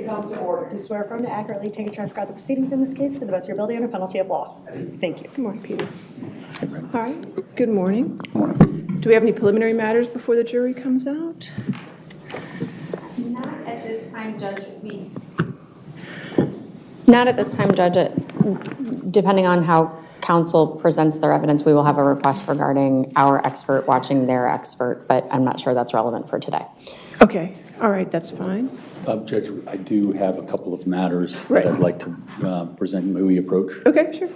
come to order. Do you swear affirm to accurately take and transcribe the proceedings in this case to the best of your ability under penalty of law? Thank you. Good morning, Peter. All right, good morning. Do we have any preliminary matters before the jury comes out? Not at this time, Judge. Not at this time, Judge. Depending on how counsel presents their evidence, we will have a request regarding our expert watching their expert, but I'm not sure that's relevant for today. Okay, all right, that's fine. Judge, I do have a couple of matters Right. that I'd like to present. May we approach? Okay, sure.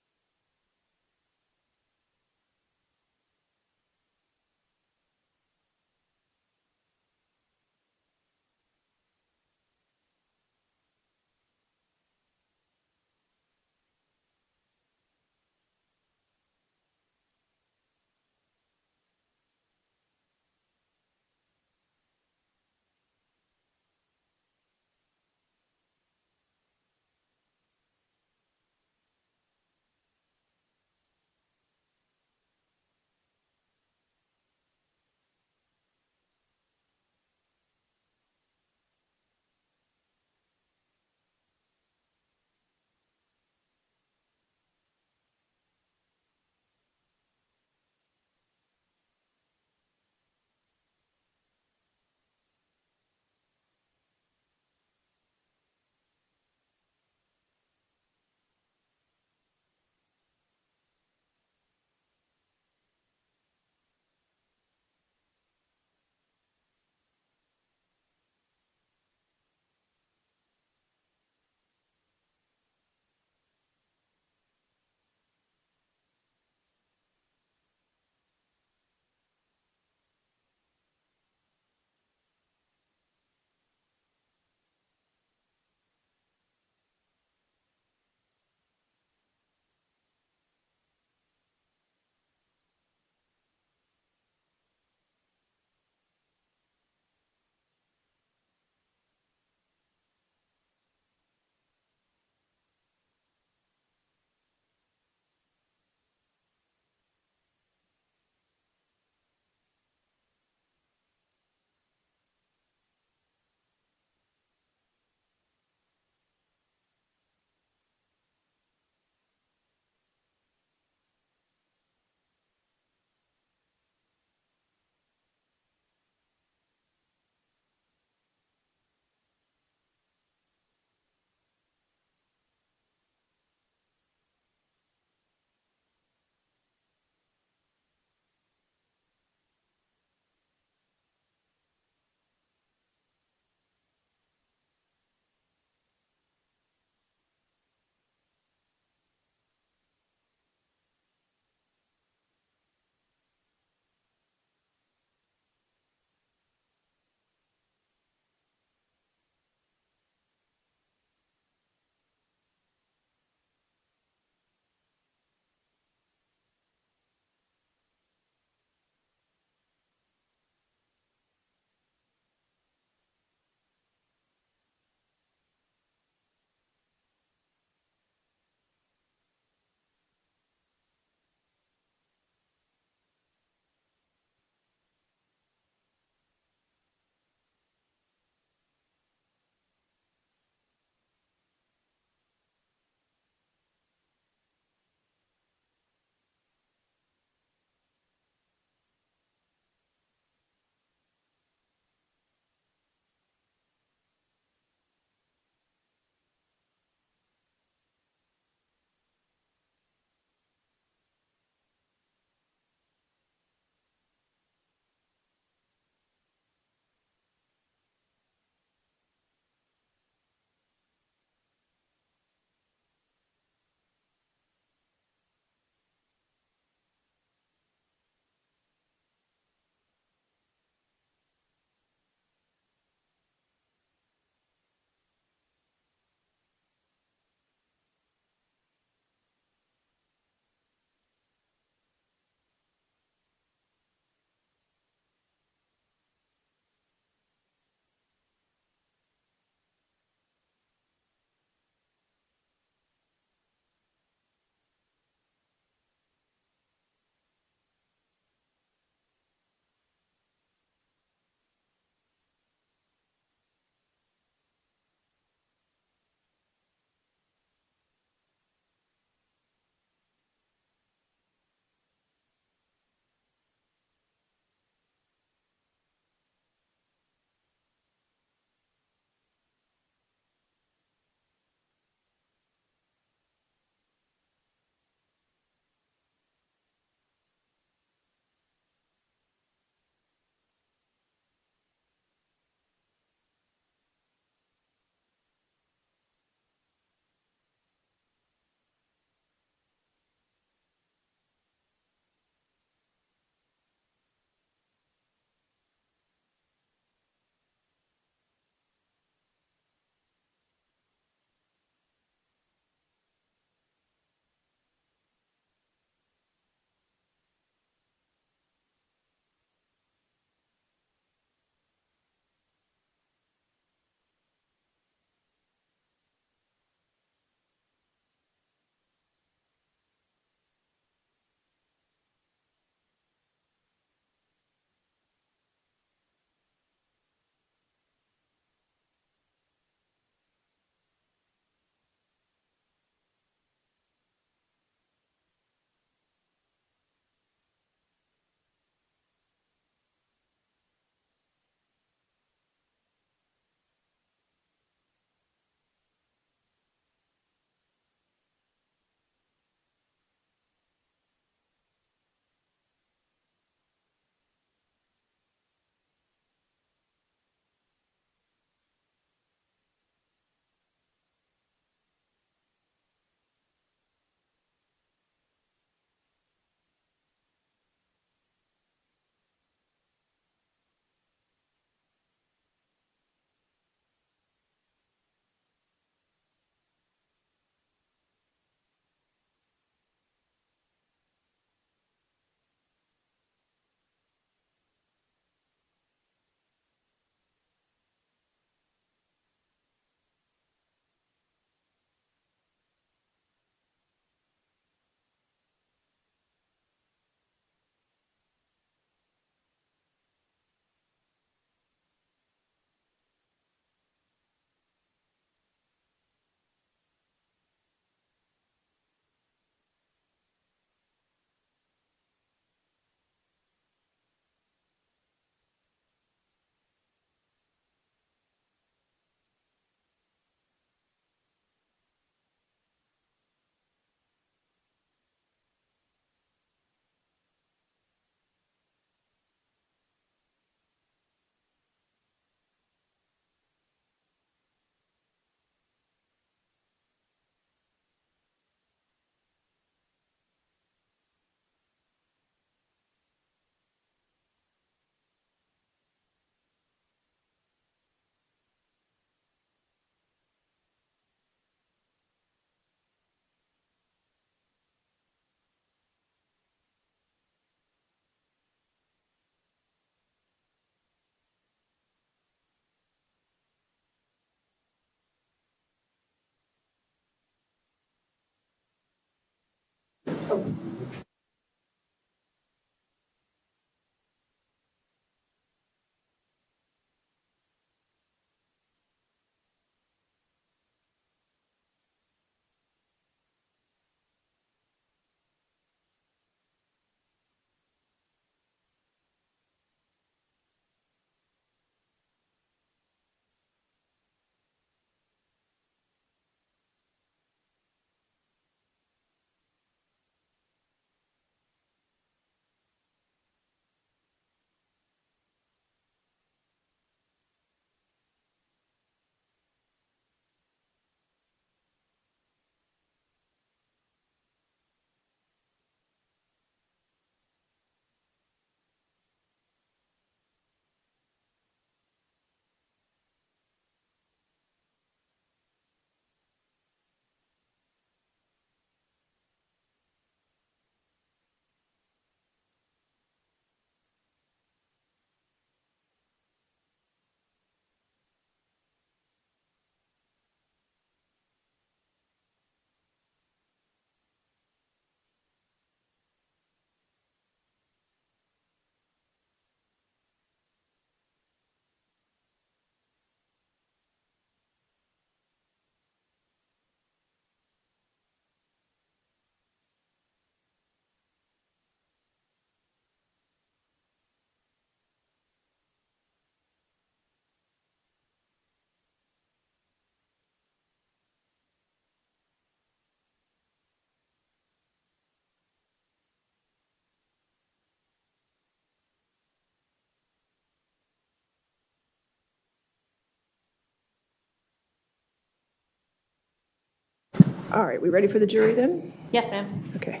All right, we ready for the jury then? Yes, ma'am. Okay.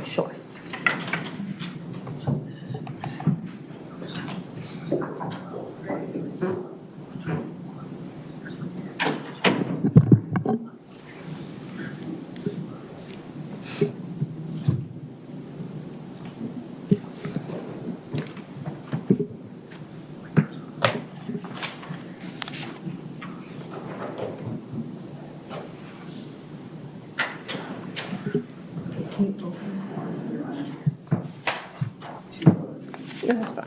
Sure. Yeah, that's fine.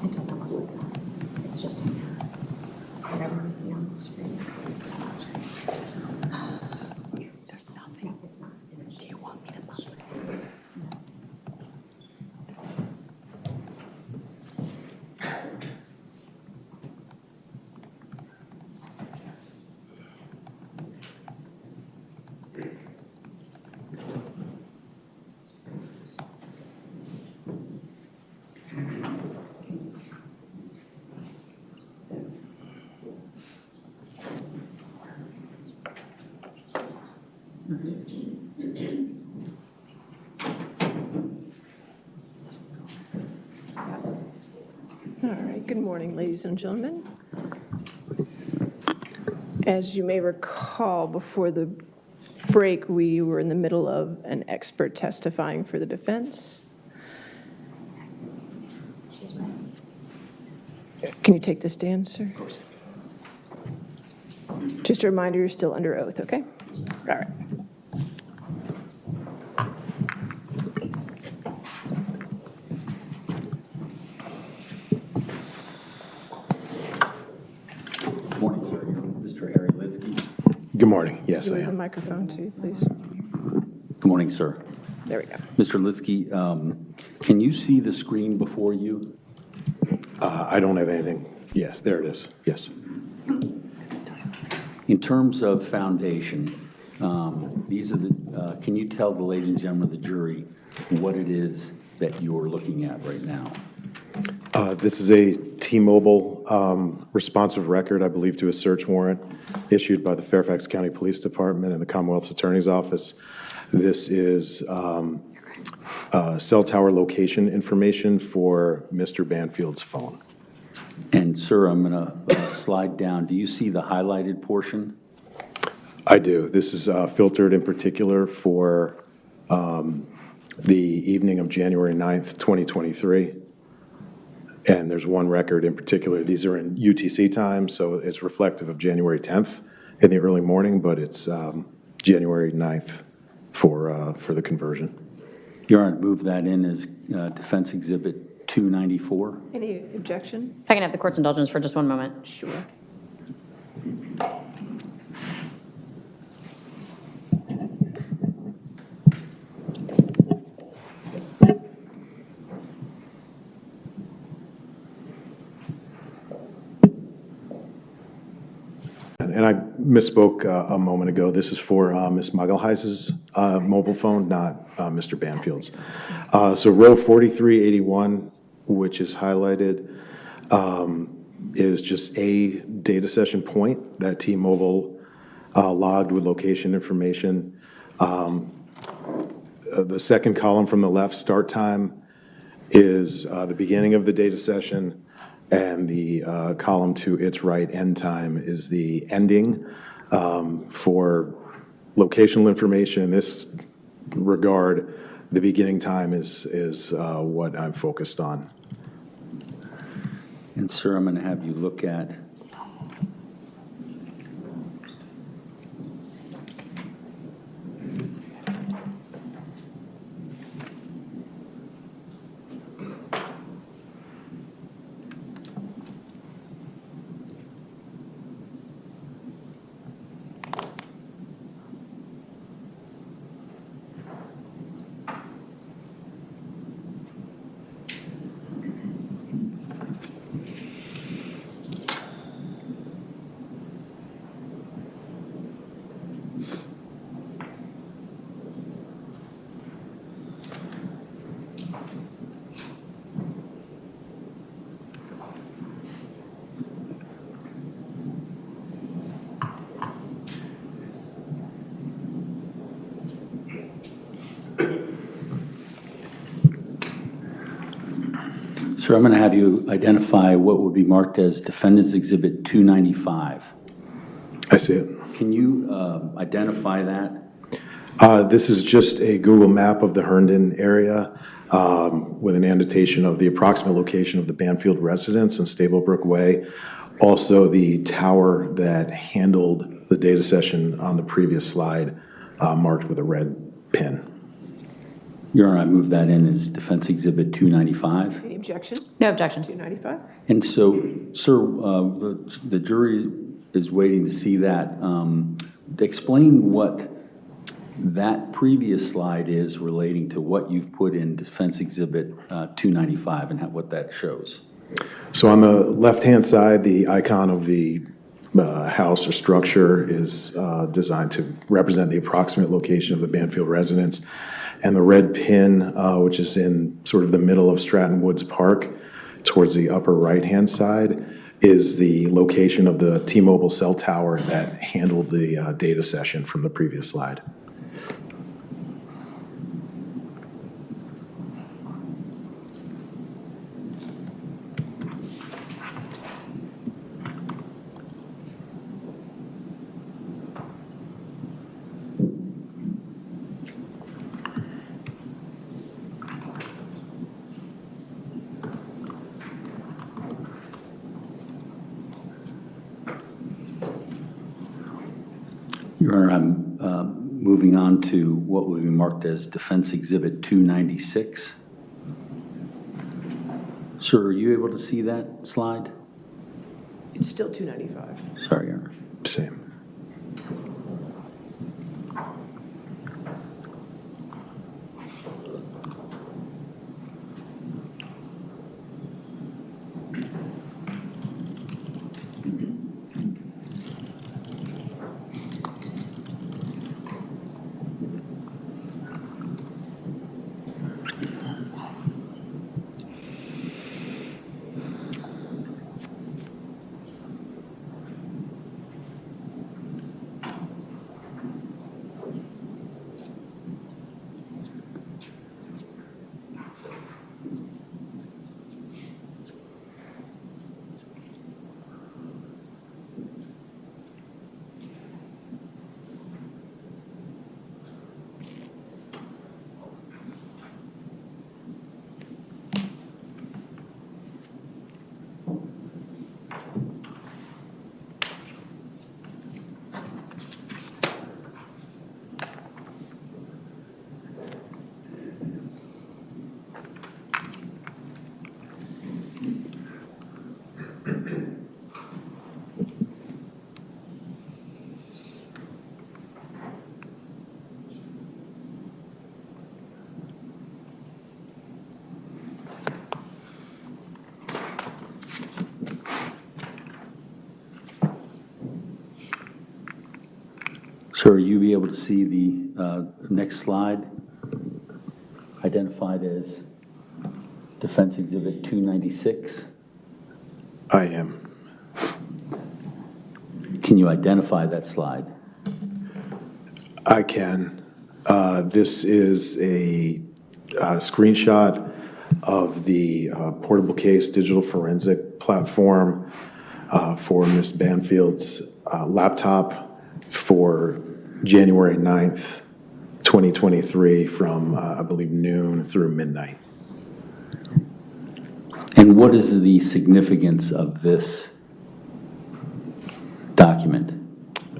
It doesn't look like that. It's just whatever you see on the screen is what you see on the screen. There's nothing. It's not. Do you want me to stop it? All right, good morning, ladies and gentlemen. As you may recall, before the break, we were in the middle of an expert testifying for the defense. Can you take this down, sir? Just a reminder, you're still under oath, okay? All right. Good morning, sir. Mr. Harry Lidsky. Good morning. Yes, You I with the am. microphone too, please. Good morning, sir. There we go. Mr. Lidsky, can you see the screen before you? I don't have anything. Yes, there it is. Yes. In terms of foundation, these are the, can you tell the ladies and gentlemen of the jury what it is that you're looking at right now? This is a T-Mobile responsive record, I believe, to a search warrant issued by the Fairfax County Police Department and the Commonwealth's Attorney's Office. This is cell tower location information for Mr. Banfield's phone. And sir, I'm going to slide down. Do you see the highlighted portion? I do. This is filtered in particular for the evening of January 9th, 2023. And there's one record in particular. These are in UTC time, so it's reflective of January 10th in the early morning, but it's January 9th for the conversion. Your Honor, move that in as Defense Exhibit 294. Any objection? If I can have the court's indulgence for just one moment. Sure. And I misspoke a moment ago. This is for Ms. Muggleheis's mobile phone, not Mr. Banfield's. So row 4381, which is highlighted, is just a data session point that T-Mobile logged with location information. The second column from the left, start time, is the beginning of the data session, and the column to its right, end time, is the ending. For locational information in this regard, the beginning time is what I'm focused on. And sir, I'm going to have you look at Sir, I'm going to have you identify what would be marked as Defendant's Exhibit 295. I see it. Can you identify that? This is just a Google map of the Herndon area with an annotation of the approximate location of the Banfield residence and Stablebrook Way. Also, the tower that handled the data session on the previous slide marked with a red pin. Your Honor, I move that in as Defense Exhibit 295. Any objection? No objection. 295? And so, sir, the jury is waiting to see that. Explain what that previous slide is relating to what you've put in Defense Exhibit 295 and what that shows. So on the left-hand side, the icon of the house or structure is designed to represent the approximate location of the Banfield residence. And the red pin, which is in sort of the middle of Stratton Woods Park, towards the upper right-hand side, is the location of the T-Mobile cell tower that handled the data session from the previous slide. Your Honor, I'm moving on to what will be marked as Defense Exhibit 296. Sir, are you able to see that slide? It's still 295. Sorry, Your Honor. Same. Sir, are you be able to see the next slide identified as Defense Exhibit 296? I am. Can you identify that slide? I can. This is a screenshot of the portable case digital forensic platform for Ms. Banfield's laptop for January 9th, 2023 from, I believe, noon through midnight. And what is the significance of this document?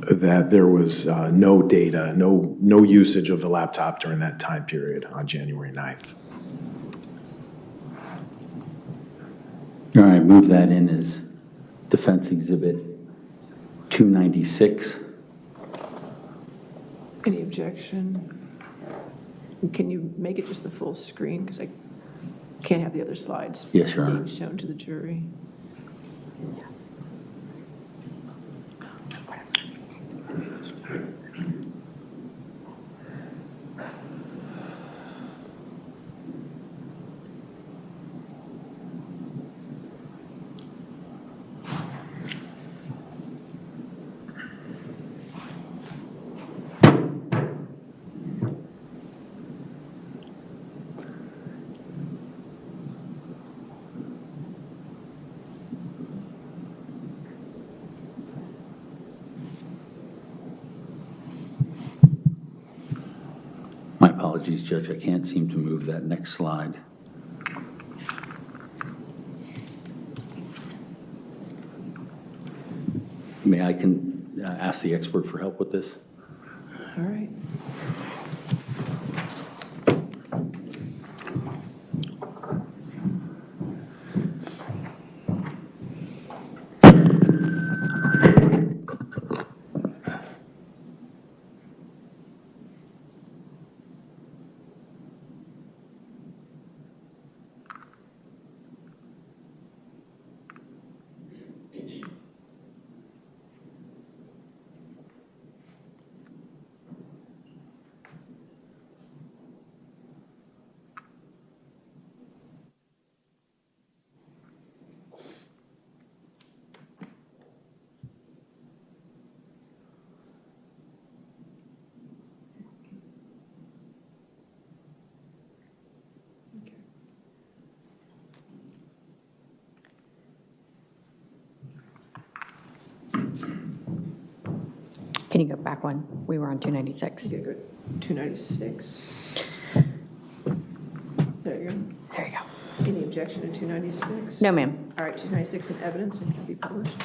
That there was no data, no usage of the laptop during that time period on January 9th. All right, move that in as Defense Exhibit 296. Any objection? Can you make it just the full screen? Because I can't have the other slides Yes, Your Honor. being shown to the jury. apologies, Judge, I can't seem to move that next slide. May I ask the expert for help with this? All right. Can you go back one? We were on 296. Yeah, good. 296. There you go. There you go. Any objection to 296? No, ma'am. All right, 296 in evidence and can be published.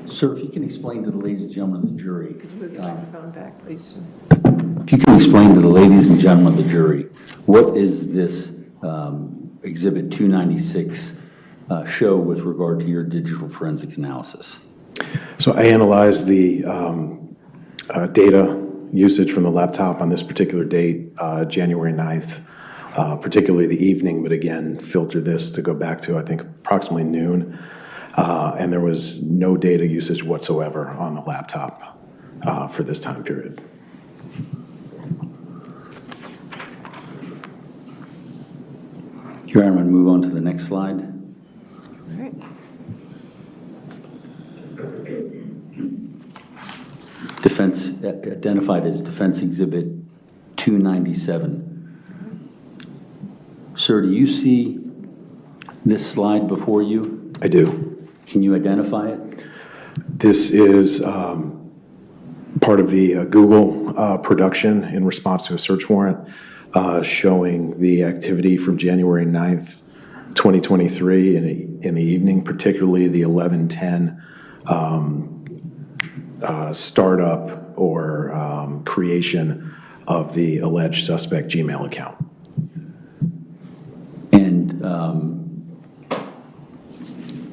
Sir, if you can explain to the ladies and gentlemen of the jury. Could you move your microphone back, please? If you can explain to the ladies and gentlemen of the jury, what is this Exhibit 296 show with regard to your digital forensics analysis? So I analyzed the data usage from the laptop on this particular date, January 9th, particularly the evening, but again, filtered this to go back to, I think, approximately noon. And there was no data usage whatsoever on the laptop for this time period. Your Honor, I'm going to move on to the next slide. All right. Defense, identified as Defense Exhibit 297. Sir, do you see this slide before you? I do. Can you identify it? This is part of the Google production in response to a search warrant showing the activity from January 9th, 2023 in the evening, particularly the 11:10 startup or creation of the alleged suspect Gmail account. And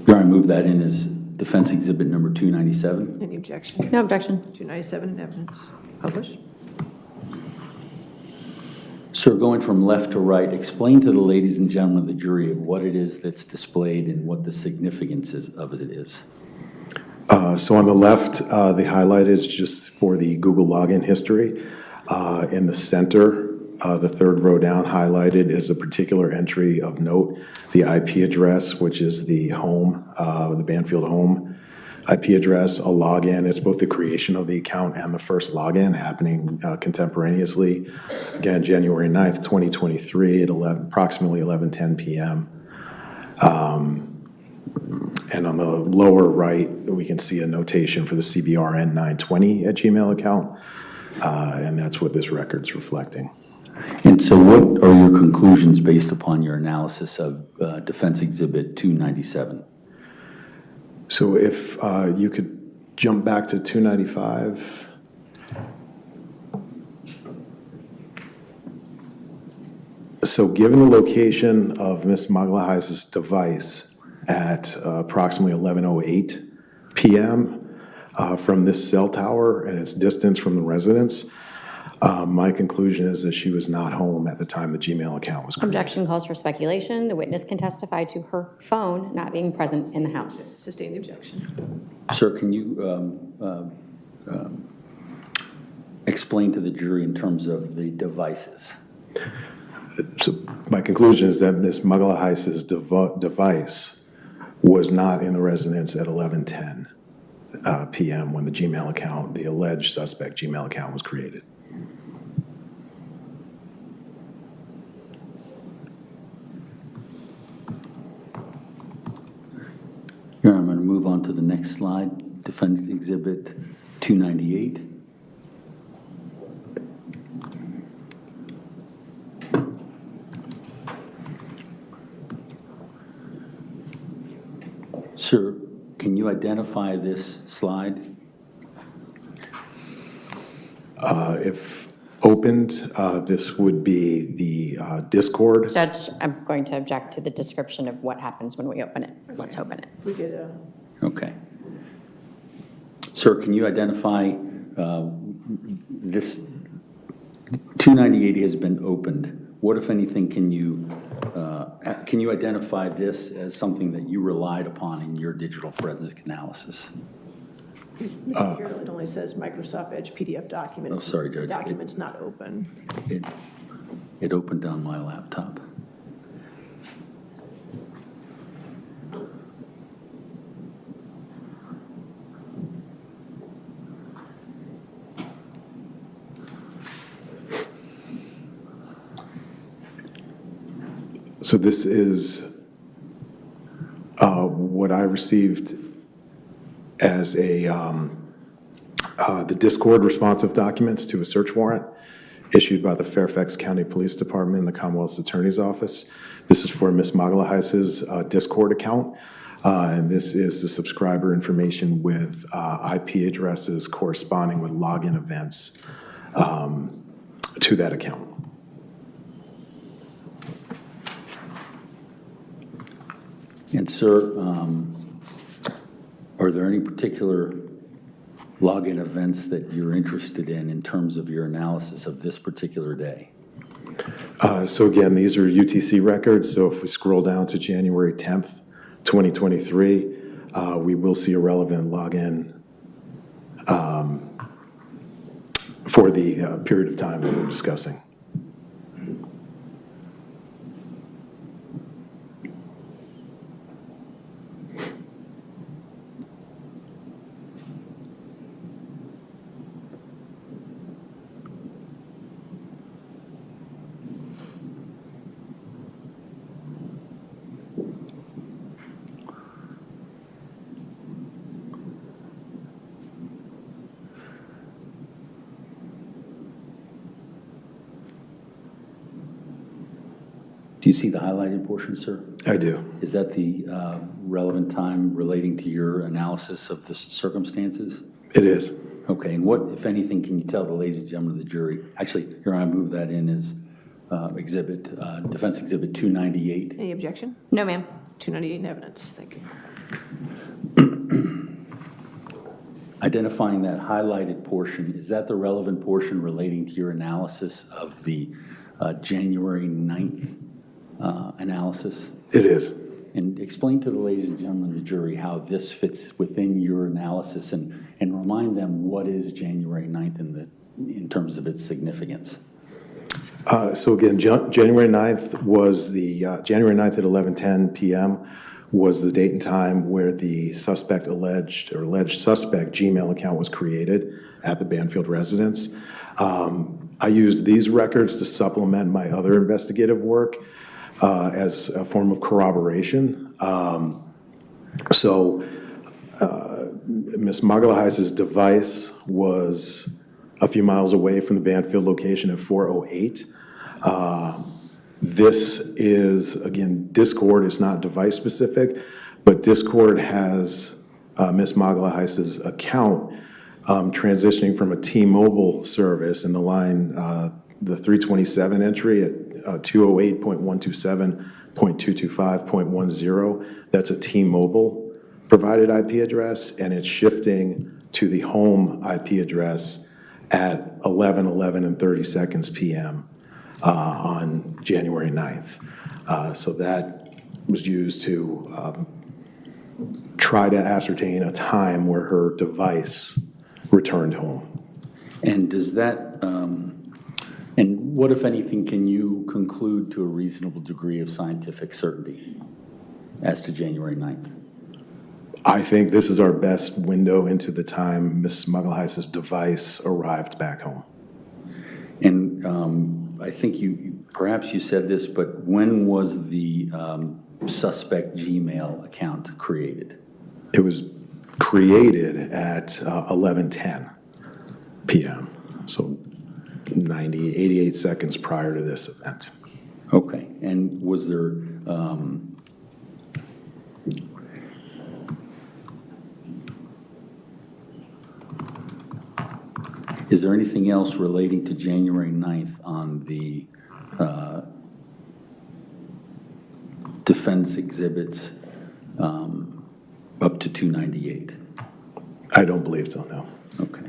Your Honor, I move that in as Defense Exhibit number 297. Any objection? No objection. 297 in evidence. Publish. Sir, going from left to right, explain to the ladies and gentlemen of the jury what it is that's displayed and what the significance of it is. So on the left, the highlight is just for the Google login history. In the center, the third row down highlighted is a particular entry of note, the IP address, which is the home, the Banfield home IP address, a login. It's both the creation of the account and the first login happening contemporaneously. Again, January 9th, 2023 at approximately 11:10 p.m. And on the lower right, we can see a notation for the CBRN920@Gmail account. And that's what this record's reflecting. And so what are your conclusions based upon your analysis of Defense Exhibit 297? So if you could jump back to 295. So given the location of Ms. Maglahiz's device at approximately 11:08 p.m. From this cell tower and its distance from the residence, my conclusion is that she was not home at the time the Gmail account was created. Objection calls for speculation. The witness can testify to her phone not being present in the house. Sustain the objection. Sir, can you explain to the jury in terms of the devices? So my conclusion is that Ms. Maglahiz's device was not in the residence at 11:10 p.m. when the Gmail account, the alleged suspect Gmail account, was created. Your Honor, I'm going to move on to the next slide, Defendant Exhibit 298. Sir, can you identify this slide? If opened, this would be the Discord. Judge, I'm going to object to the description of what happens when we open it. Let's open it. We could, Okay. Sir, can you identify this 298 has been opened. What, if anything, can you identify this as something that you relied upon in your digital forensic analysis? Mr. Carroll, it only says Microsoft Edge PDF document. Oh, sorry, Judge. The document's not open. It opened on my laptop. So this is what I received as the Discord responsive documents to a search warrant issued by the Fairfax County Police Department and the Commonwealth's Attorney's Office. This is for Ms. Magalahais's Discord account, and this is the subscriber information with IP addresses corresponding with login events to that account. And sir, are there any particular login events that you're interested in terms of your analysis of this particular day? So again, these are UTC records, so if we scroll down to January 10th, 2023, we will see a relevant login for the period of time that we're discussing. Do you see the highlighted portion, sir? I do. Is that the relevant time relating to your analysis of the circumstances? It is. Okay, and what, if anything, can you tell the ladies and gentlemen of the jury? Actually, Your Honor, I move that in as Defense Exhibit 298. Any objection? No, ma'am. 298 in evidence. Thank you. Identifying that highlighted portion, is that the relevant portion relating to your analysis of the January 9th analysis? It is. And explain to the ladies and gentlemen of the jury how this fits within your analysis and remind them what is January 9th in terms of its significance. So again, January 9th was the, January 9th at 11:10 p.m. was the date and time where the alleged suspect Gmail account was created at the Banfield residence. I used these records to supplement my other investigative work as a form of corroboration. Ms. Magalahais's device was a few miles away from the Banfield location at 4:08. This is, again, Discord is not device specific, but Discord has Ms. Magalahais's account transitioning from a T-Mobile service in the line, the 327 entry at 208.127.225.10. That's a T-Mobile provided IP address, and it's shifting to the home IP address at 11:30 p.m. On January 9th. So that was used to try to ascertain a time where her device returned home. And does that, and what, if anything, can you conclude to a reasonable degree of scientific certainty as to January 9th? I think this is our best window into the time Ms. Magalahais's device arrived back home. And I think perhaps you said this, but when was the suspect Gmail account created? It was created at 11:10 p.m., so 88 seconds prior to this event. Okay, and was there, Is there anything else relating to January 9th on the defense exhibits up to 298? I don't believe so, no. Okay.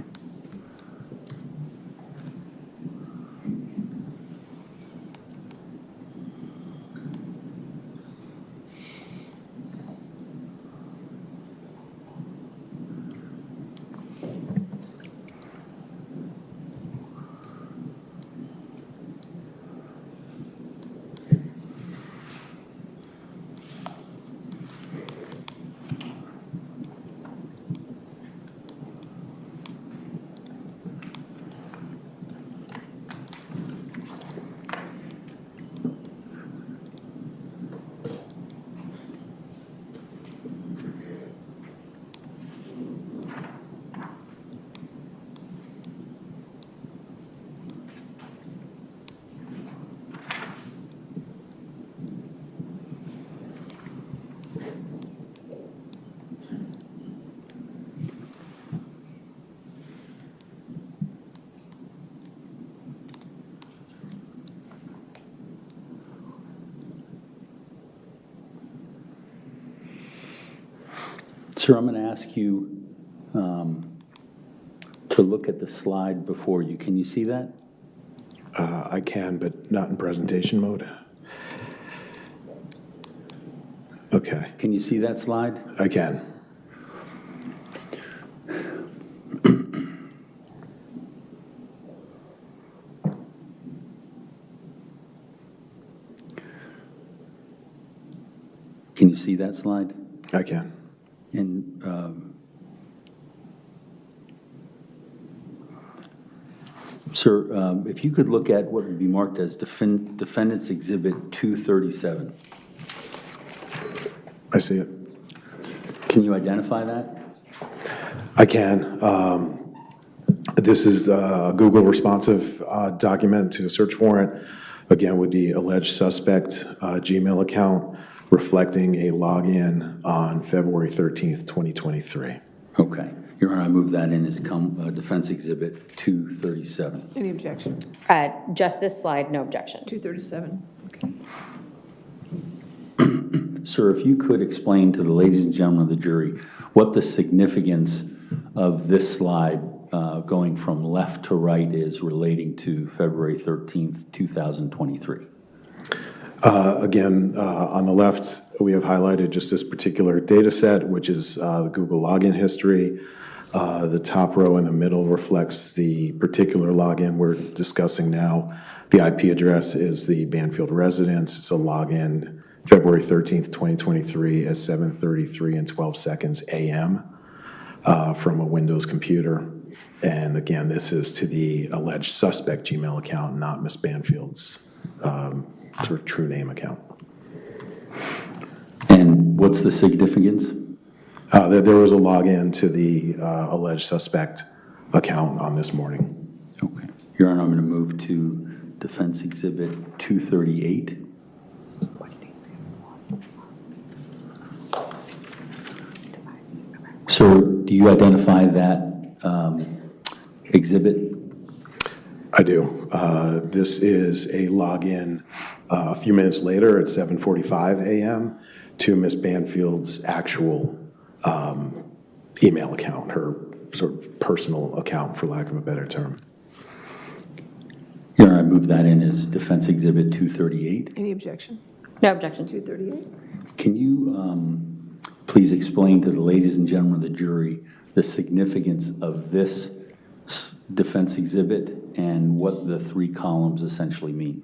Sir, I'm going to ask you to look at the slide before you. Can you see that? I can, but not in presentation mode. Okay, Can you see that slide? I can. Can you see that slide? I can. And sir, if you could look at what would be marked as Defendant's Exhibit 237. I see it. Can you identify that? I can. This is a Google responsive document to a search warrant, again, with the alleged suspect Gmail account reflecting a login on February 13th, 2023. Okay. Your Honor, I move that in as Defense Exhibit 237. Any objection? Just this slide, no objection. 237. Okay. Sir, if you could explain to the ladies and gentlemen of the jury what the significance of this slide going from left to right is relating to February 13th, 2023. Again, on the left, we have highlighted just this particular data set, which is the Google login history. The top row in the middle reflects the particular login we're discussing now. The IP address is the Banfield residence. It's a login February 13th, 2023 at 7:33 and 12 seconds a.m. From a Windows computer. And again, this is to the alleged suspect Gmail account, not Ms. Banfield's sort of true name account. And what's the significance? There was a login to the alleged suspect account on this morning. Okay. Your Honor, I'm going to move to Defense Exhibit 238. Sir, do you identify that exhibit? I do. This is a login a few minutes later at 7:45 a.m. to Ms. Banfield's actual email account, her sort of personal account, for lack of a better term. Your Honor, I move that in as Defense Exhibit 238. Any objection? No objection. 238. Can you please explain to the ladies and gentlemen of the jury the significance of this defense exhibit and what the three columns essentially mean?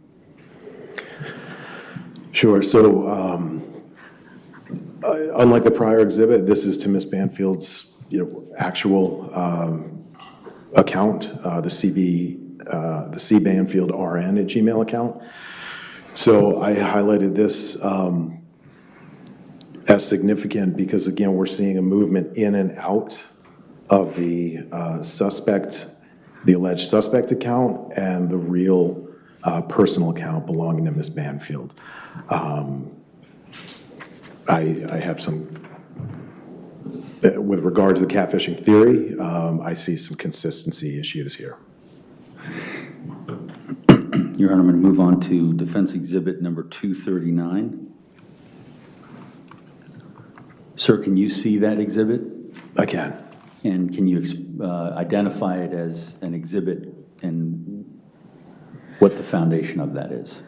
Sure. So unlike the prior exhibit, this is to Ms. Banfield's actual account, the C Banfield RN at Gmail account. So I highlighted this as significant because, again, we're seeing a movement in and out of the suspect, the alleged suspect account, and the real personal account belonging to Ms. Banfield. I have some, with regard to the catfishing theory, I see some consistency issues here. Your Honor, I'm going to move on to Defense Exhibit number 239. Sir, can you see that exhibit? I can. And can you identify it as an exhibit and what the foundation of that is?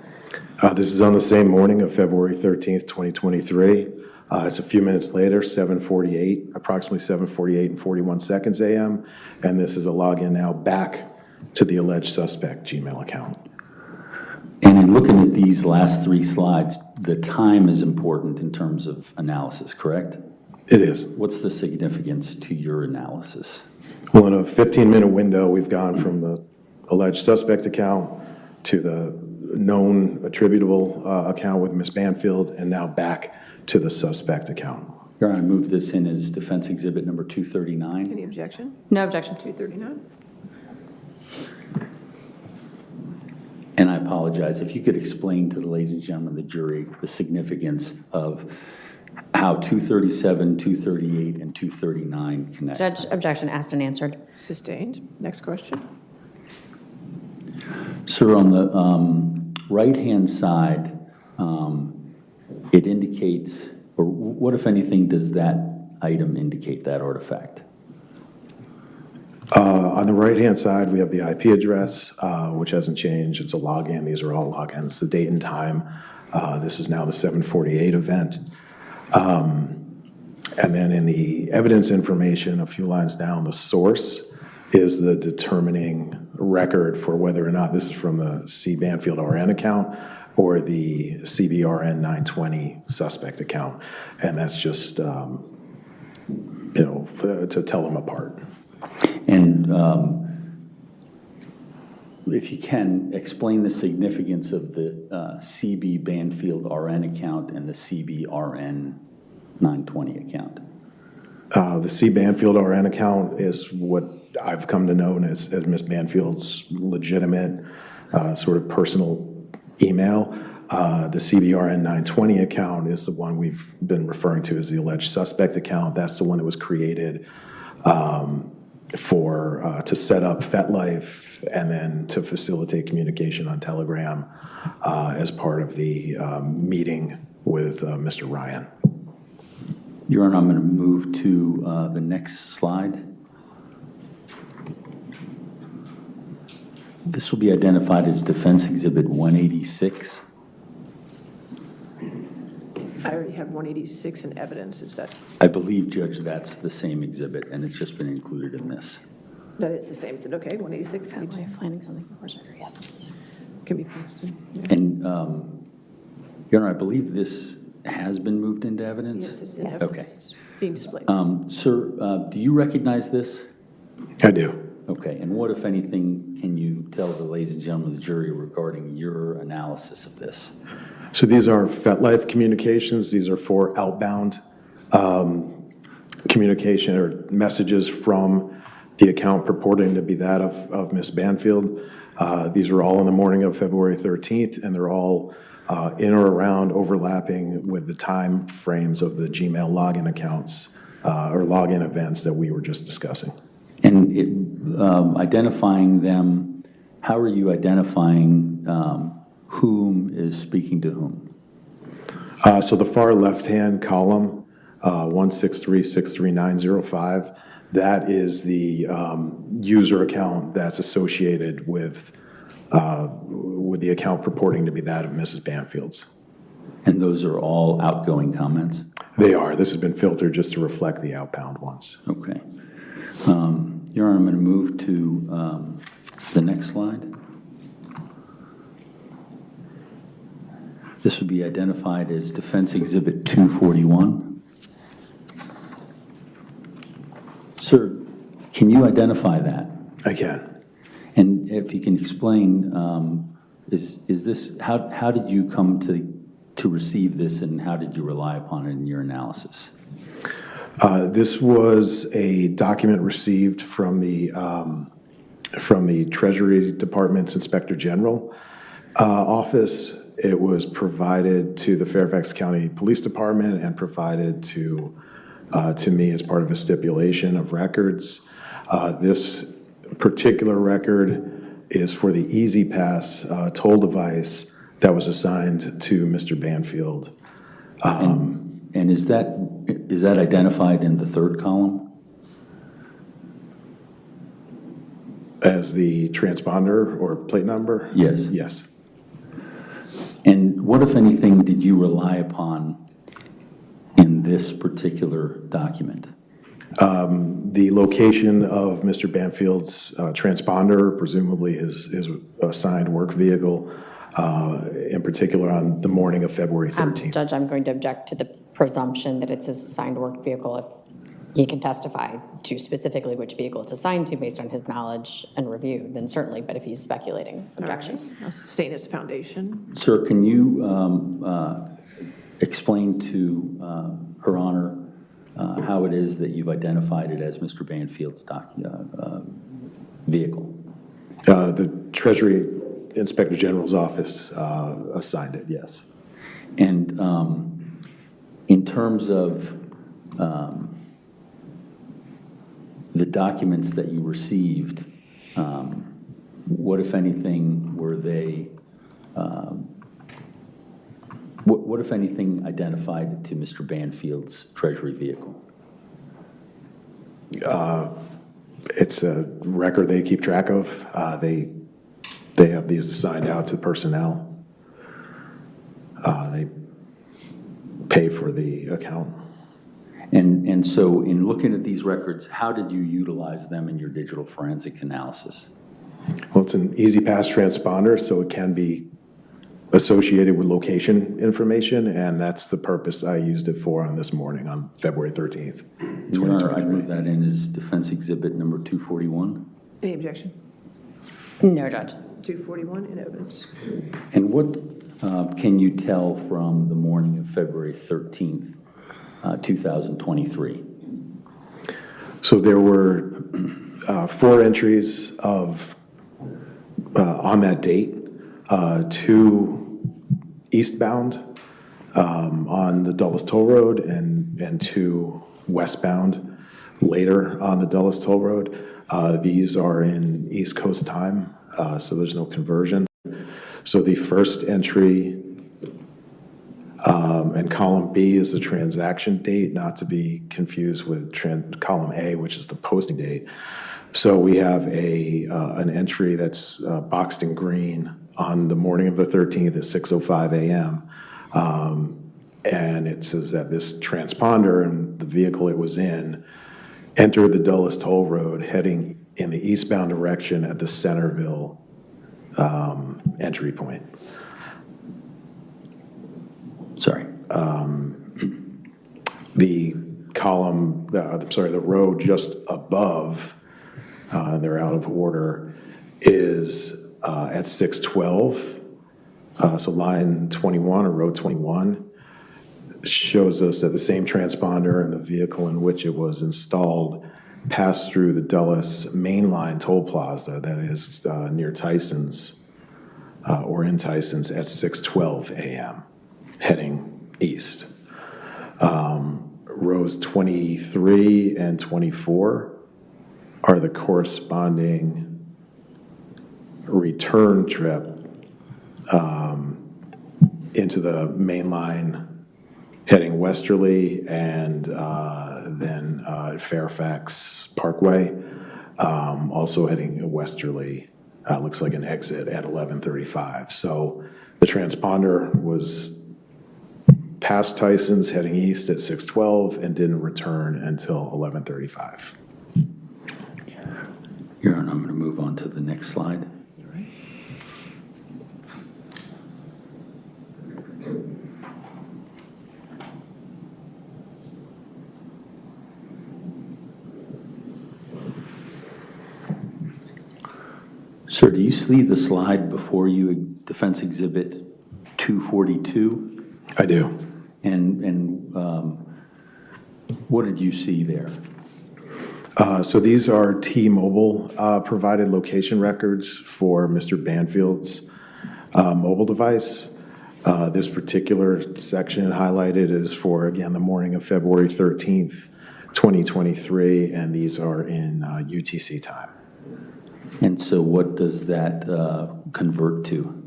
This is on the same morning of February 13th, 2023. It's a few minutes later, 7:48, approximately 7:48 and 41 seconds a.m., and this is a login now back to the alleged suspect Gmail account. And in looking at these last three slides, the time is important in terms of analysis, correct? It is. What's the significance to your analysis? Well, in a 15-minute window, we've gone from the alleged suspect account to the known attributable account with Ms. Banfield, and now back to the suspect account. Your Honor, I move this in as Defense Exhibit number 239. Any objection? No objection. 239? And I apologize, if you could explain to the ladies and gentlemen of the jury the significance of how 237, 238, and 239 connect. Judge, objection asked and answered. Sustained. Next question. Sir, on the right-hand side, it indicates, or what, if anything, does that item indicate, that artifact? On the right-hand side, we have the IP address, which hasn't changed. It's a login. These are all logins. The date and time. This is now the 7:48 event. And then in the evidence information, a few lines down, the source is the determining record for whether or not this is from the C. Banfield RN account or the CBRN 920 suspect account. And that's just, to tell them apart. And if you can, explain the significance of the CB Banfield RN account and the CBRN 920 account. The C. Banfield RN account is what I've come to know as Ms. Banfield's legitimate sort of personal email. The CBRN 920 account is the one we've been referring to as the alleged suspect account. That's the one that was created to set up FetLife and then to facilitate communication on Telegram as part of the meeting with Mr. Ryan. Your Honor, I'm going to move to the next slide. This will be identified as Defense Exhibit 186. I already have 186 in evidence. Is that, I believe, Judge, that's the same exhibit, and it's just been included in this. that is the same? Is it okay? 186 can be, Finding something for surgery, yes. can be posted? Yeah. And, Your Honor, I believe this has been moved into evidence? Yes, it's in Yes. evidence. Okay. It's being displayed. Sir, do you recognize this? I do. Okay, and what, if anything, can you tell the ladies and gentlemen of the jury regarding your analysis of this? So these are FetLife communications. These are for outbound communication or messages from the account purporting to be that of Ms. Banfield. These are all on the morning of February 13th, and they're all in or around overlapping with the time frames of the Gmail login accounts or login events that we were just discussing. And identifying them, how are you identifying whom is speaking to whom? So the far left-hand column, 163-63905, that is the user account that's associated with the account purporting to be that of Mrs. Banfield's. And those are all outgoing comments? They are. This has been filtered just to reflect the outbound ones. Okay. Your Honor, I'm going to move to the next slide. This would be identified as Defense Exhibit 241. Sir, can you identify that? I can. And if you can explain, is this, how did you come to receive this, and how did you rely upon it in your analysis? This was a document received from the Treasury Department's Inspector General office. It was provided to the Fairfax County Police Department and provided to me as part of a stipulation of records. This particular record is for the Easy Pass toll device that was assigned to Mr. Banfield. And is that identified in the third column? As the transponder or plate number? Yes. Yes. And what, if anything, did you rely upon in this particular document? The location of Mr. Banfield's transponder, presumably his assigned work vehicle, in particular on the morning of February 13th. Judge, I'm going to object to the presumption that it's his assigned work vehicle. If he can testify to specifically which vehicle it's assigned to based on his knowledge and review, then certainly, but if he's speculating, objection. I'll sustain its foundation. Sir, can you explain to Her Honor how it is that you've identified it as Mr. Banfield's vehicle? The Treasury Inspector General's office assigned it, yes. And in terms of the documents that you received, what, if anything, were they, what, if anything, identified to Mr. Banfield's Treasury vehicle? It's a record they keep track of. They have these assigned out to personnel. They pay for the account. And so in looking at these records, how did you utilize them in your digital forensic analysis? Well, it's an Easy Pass transponder, so it can be associated with location information, and that's the purpose I used it for on this morning, on February 13th, Your Honor, I 2023. move that in as defense exhibit number 241. Any objection? No, Judge. 241 in evidence. And what can you tell from the morning of February 13th, 2023? So there were 4 entries of, on that date, 2 eastbound on the Dulles Toll Road and 2 westbound later on the Dulles Toll Road. These are in East Coast time, so there's no conversion. So the first entry and column B is the transaction date, not to be confused with column A, which is the posting date. So we have an entry that's boxed in green on the morning of the 13th at 6:05 a.m. And it says that this transponder and the vehicle it was in entered the Dulles Toll Road heading in the eastbound direction at the Centerville entry point. Sorry. The column, the road just above, they're out of order, is at 612. So line 21 or road 21 shows us that the same transponder and the vehicle in which it was installed passed through the Dulles mainline toll plaza that is near Tyson's or in Tyson's at 6:12 a.m. heading east. Rows 23 and 24 are the corresponding return trip into the main line heading westerly and then Fairfax Parkway, also heading westerly. Looks like an exit at 11:35. So the transponder was past Tyson's heading east at 6:12 and didn't return until 11:35. Your Honor, I'm going to move on to the next slide. Sir, do you see the slide before you, Defense Exhibit 242? I do. And what did you see there? So these are T-Mobile provided location records for Mr. Banfield's mobile device. This particular section highlighted is for, again, the morning of February 13th, 2023, and these are in UTC time. And so what does that convert to?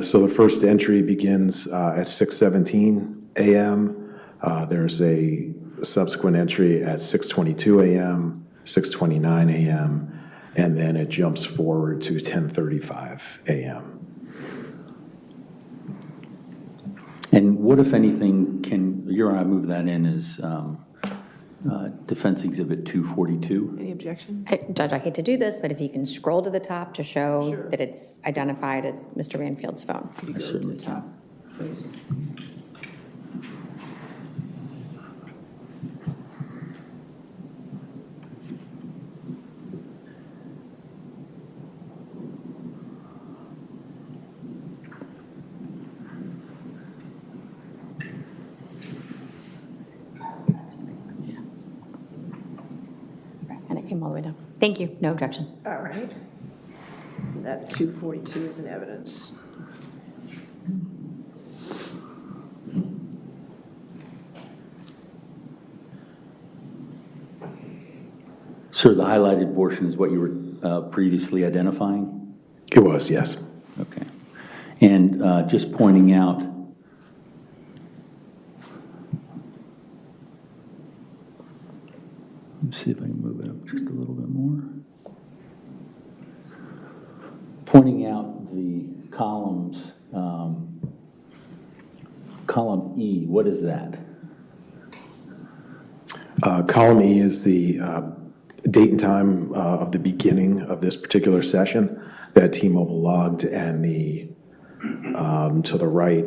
So the first entry begins at 6:17 a.m. There's a subsequent entry at 6:22 a.m., 6:29 a.m., and then it jumps forward to 10:35 a.m. And what, if anything, Your Honor, I move that in as Defense Exhibit 242? Any objection? Judge, I hate to do this, but if you can scroll to the top to show Sure. that it's identified as Mr. Banfield's phone. Could you I go to certainly the top, please? And it came all the way down. Thank you, no objection. All right. And that 242 is in evidence. Sir, the highlighted portion is what you were previously identifying? It was, yes. Okay. And just pointing out, let's see if I can move it up just a little bit more. Pointing out the columns, column E, what is that? Column E is the date and time of the beginning of this particular session that T-Mobile logged, and the to the right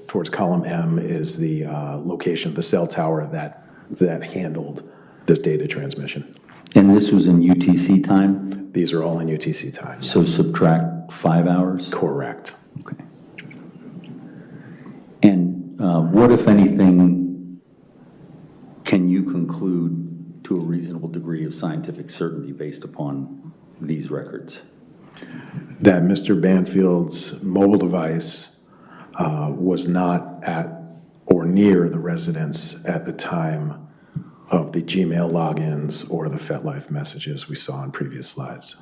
towards column M is the location of the cell tower that handled this data transmission. And this was in UTC time, These are all in UTC time. so subtract 5 hours? Correct. Okay. And what, if anything, can you conclude to a reasonable degree of scientific certainty based upon these records? That Mr. Banfield's mobile device was not at or near the residence at the time of the Gmail logins or the FetLife messages we saw in previous slides.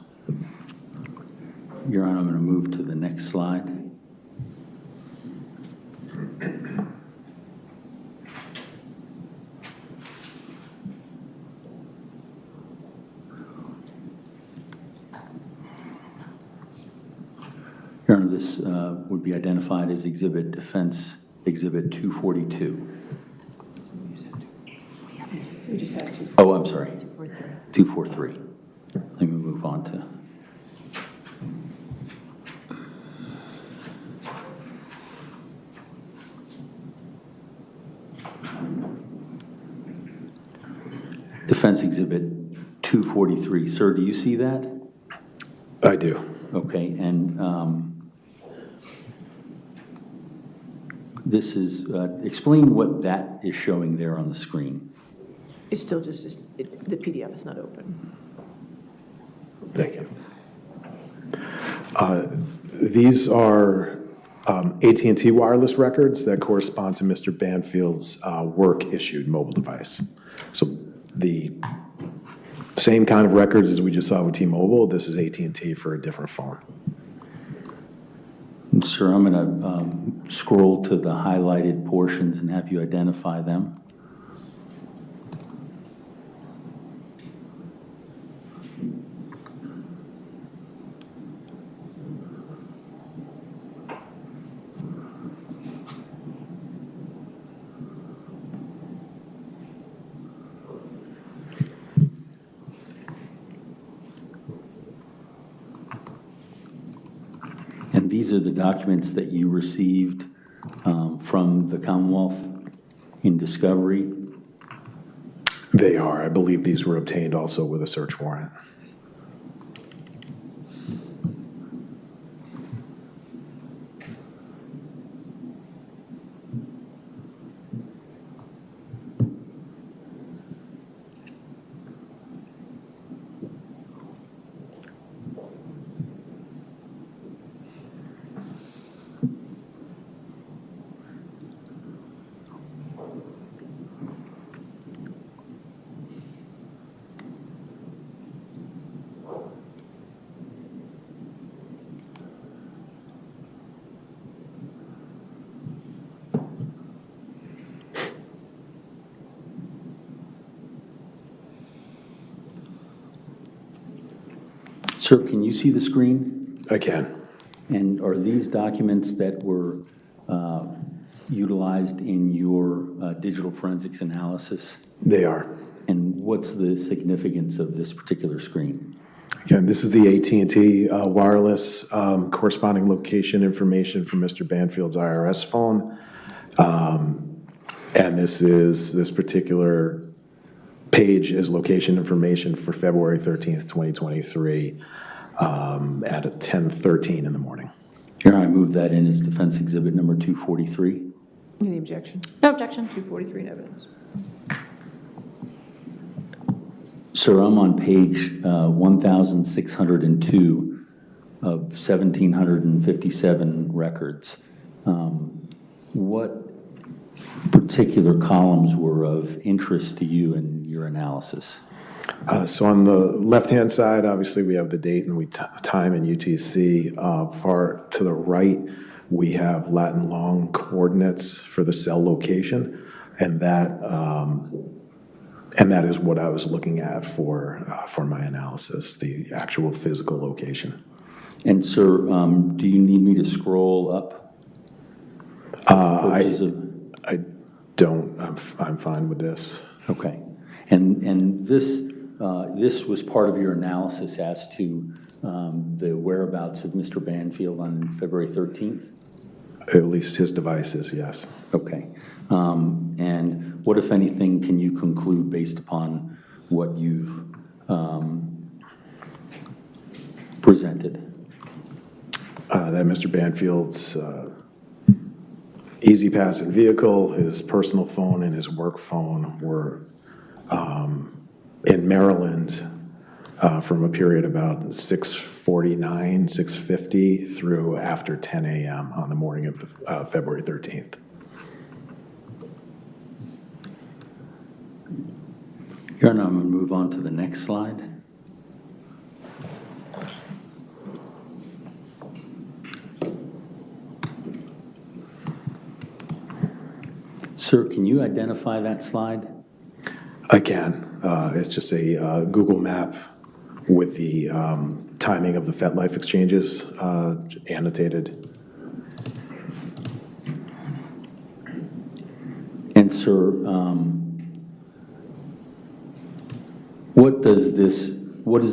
Your Honor, I'm going to move to the next slide. Your Honor, this would be identified as Defense Exhibit 242. We just had to. Oh, I'm sorry. 243. Let me move on to. Defense Exhibit 243. Sir, do you see that? I do. Okay, and this is, explain what that is showing there on the screen. It's still just, the PDF is not open. Thank you. These are AT&T wireless records that correspond to Mr. Banfield's work-issued mobile device. So the same kind of records as we just saw with T-Mobile, this is AT&T for a different phone. And sir, I'm going to scroll to the highlighted portions and have you identify them. And these are the documents that you received from the Commonwealth in discovery? They are. I believe these were obtained also with a search warrant. Sir, can you see the screen? I can. And are these documents that were utilized in your digital forensics analysis? They are. And what's the significance of this particular screen? Again, this is the AT&T wireless corresponding location information from Mr. Banfield's IRS phone. And this particular page is location information for February 13th, 2023 at 10:13 in the morning. Here, I move that in as defense exhibit number 243. Any objection? No objection. 243 in evidence. Sir, I'm on page 1,602 of 1,757 records. What particular columns were of interest to you in your analysis? So on the left-hand side, obviously, we have the date and time and UTC. Far to the right, we have Latin long coordinates for the cell location, and that is what I was looking at for my analysis, the actual physical location. And sir, do you need me to scroll up? Pages of- I don't. I'm fine with this. Okay. And this was part of your analysis as to the whereabouts of Mr. Banfield on February 13th? At least his devices, yes. Okay. And what, if anything, can you conclude based upon what you've presented? That Mr. Banfield's easy passing vehicle, his personal phone, and his work phone were in Maryland from a period about 6:49, 6:50 through after 10 a.m. on the morning of February 13th. Your Honor, I'm going to move on to the next slide. Sir, can you identify that slide? I can. It's just a Google map with the timing of the FetLife exchanges annotated. And sir, what is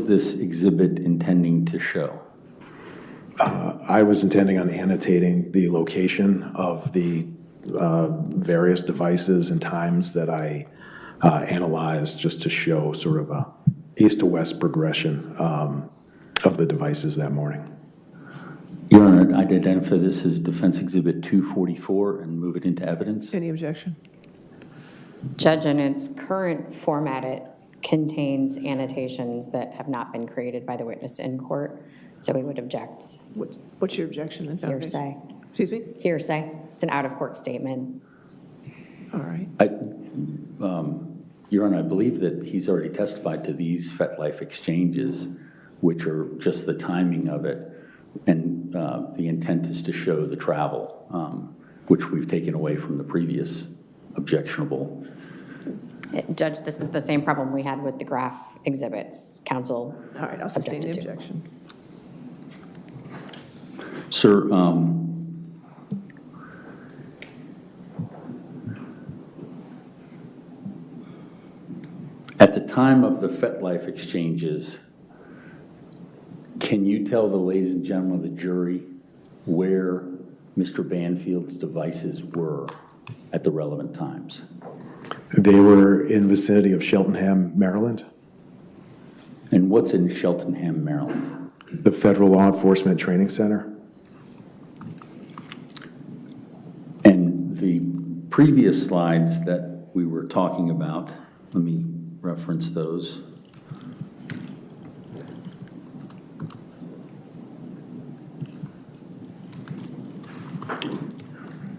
this exhibit intending to show? I was intending on annotating the location of the various devices and times that I analyzed, just to show sort of a east to west progression of the devices that morning. Your Honor, I'd identify this as Defense Exhibit 244 and move it into evidence. Any objection? Judge, in its current format, it contains annotations that have not been created by the witness in court, so we would object. What's your objection then, Foundation? Hearsay. Excuse me? Hearsay. It's an out-of-court statement. All right. Your Honor, I believe that he's already testified to these FetLife exchanges, which are just the timing of it, and the intent is to show the travel, which we've taken away from the previous objectionable. Judge, this is the same problem we had with the graph exhibits. Counsel All right, I'll sustain the objected to. objection. Sir, at the time of the FetLife exchanges, can you tell the ladies and gentlemen of the jury where Mr. Banfield's devices were at the relevant times? They were in vicinity of Cheltenham, Maryland. And what's in Cheltenham, Maryland? The Federal Law Enforcement Training Center. And the previous slides that we were talking about, let me reference those.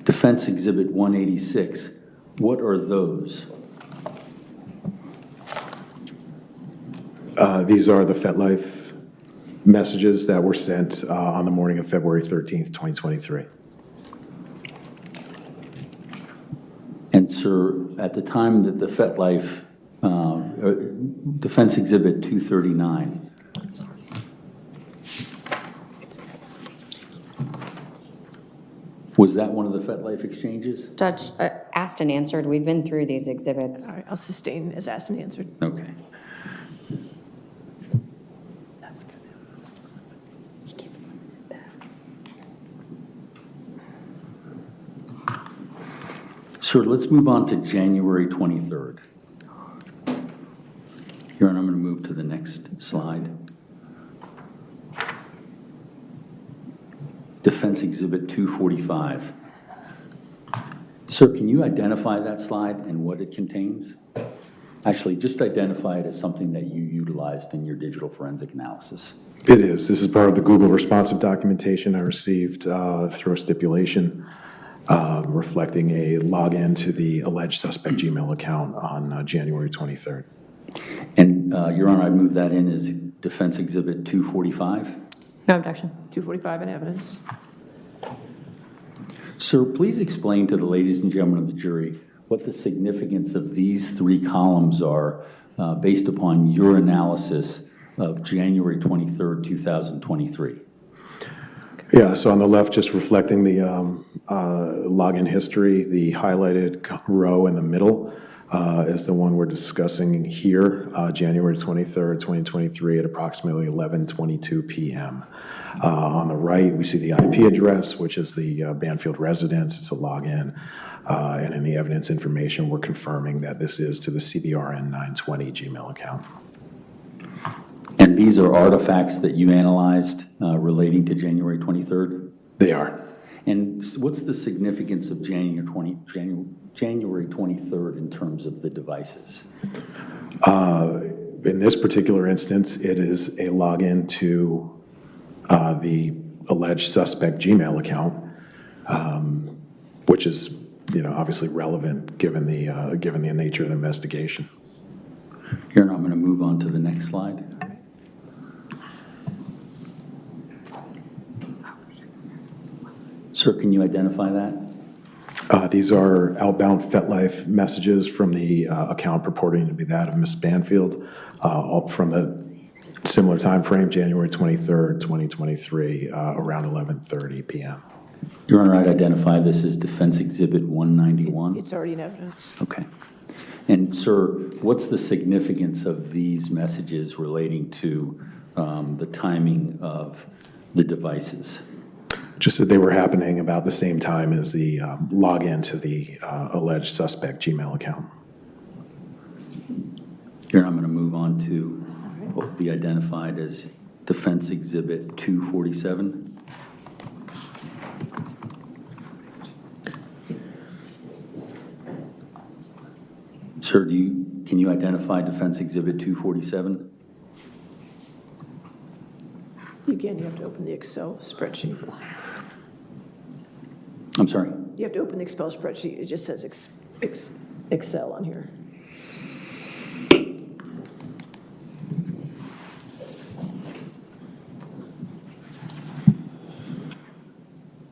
Defense Exhibit 186, what are those? These are the FetLife messages that were sent on the morning of February 13th, 2023. And sir, at the time that the FetLife, Defense Exhibit 239, Was that one of the FetLife exchanges? Judge, asked and answered, we've been through these exhibits. All right, I'll sustain as asked and answered. Okay. Sir, let's move on to January 23rd. Your Honor, I'm going to move to the next slide. Defense Exhibit 245. Sir, can you identify that slide and what it contains? Actually, just identify it as something that you utilized in your digital forensic analysis. It is. This is part of the Google responsive documentation I received through a stipulation reflecting a login to the alleged suspect Gmail account on January 23rd. And, Your Honor, I move that in as Defense Exhibit 245. No objection. 245 in evidence. Sir, please explain to the ladies and gentlemen of the jury what the significance of these three columns are based upon your analysis of January 23rd, 2023. Yeah, so on the left, just reflecting the login history, the highlighted row in the middle is the one we're discussing here, January 23rd, 2023 at approximately 11:22 p.m. On the right, we see the IP address, which is the Banfield residence. It's a login. And in the evidence information, we're confirming that this is to the CBRN 920 Gmail account. And these are artifacts that you analyzed relating to January 23rd? They are. And what's the significance of January 23rd in terms of the devices? In this particular instance, it is a login to the alleged suspect Gmail account, which is, obviously relevant given the nature of the investigation. Here, I'm going to move on to the next slide. Sir, can you identify that? These are outbound FetLife messages from the account purporting to be that of Ms. Banfield, all from the similar time frame, January 23rd, 2023, around 11:30 p.m. Your Honor, I'd identify this as Defense Exhibit 191. It's already in evidence. Okay. And sir, what's the significance of these messages relating to the timing of the devices? Just that they were happening about the same time as the login to the alleged suspect Gmail account. Here, I'm going to move on to what will be identified as Defense Exhibit 247. Sir, can you identify Defense Exhibit 247? Again, you have to open the Excel spreadsheet. I'm sorry? You have to open the Excel spreadsheet. It just says Excel on here.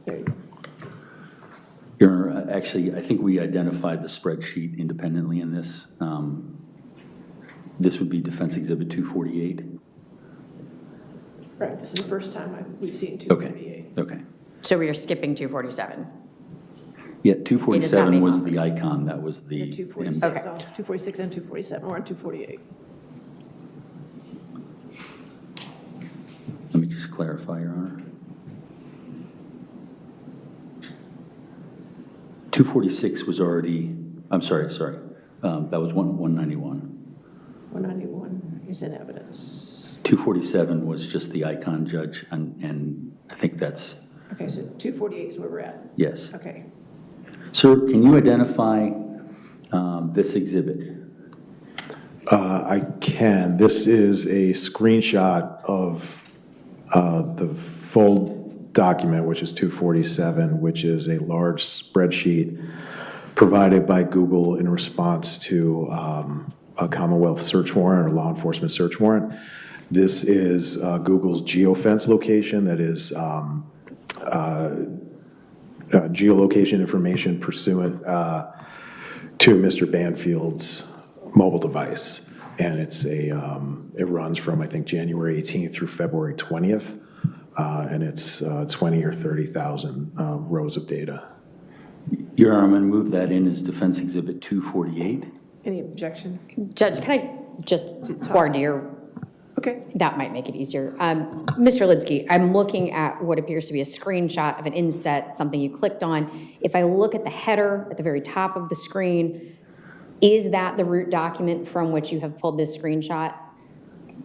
There you go. Your Honor, actually, I think we identified the spreadsheet independently in this. This would be Defense Exhibit 248. Right, this is the first time we've seen Okay, 248. okay. So we are skipping 247. Yeah, 247 was make the icon, that was the. 246, Okay. 246 and 247, we're on 248. Let me just clarify, Your Honor. 246 was already, I'm sorry, that was 191. 191 is in evidence. 247 was just the icon, Judge, and I think that's, Okay, so 248 is where we're at. yes. Okay. Sir, can you identify this exhibit? I can. This is a screenshot of the full document, which is 247, which is a large spreadsheet provided by Google in response to a Commonwealth search warrant or law enforcement search warrant. This is Google's geofence location, that is geolocation information pursuant to Mr. Banfield's mobile device. And it runs from, I think, January 18th through February 20th and it's 20 or 30,000 rows of data. Your Honor, I'm going to move that in as Defense Exhibit 248. Any objection? Judge, can I just, voir dire, Okay. that might make it easier. Mr. Lidsky, I'm looking at what appears to be a screenshot of an inset, something you clicked on. If I look at the header at the very top of the screen, is that the root document from which you have pulled this screenshot?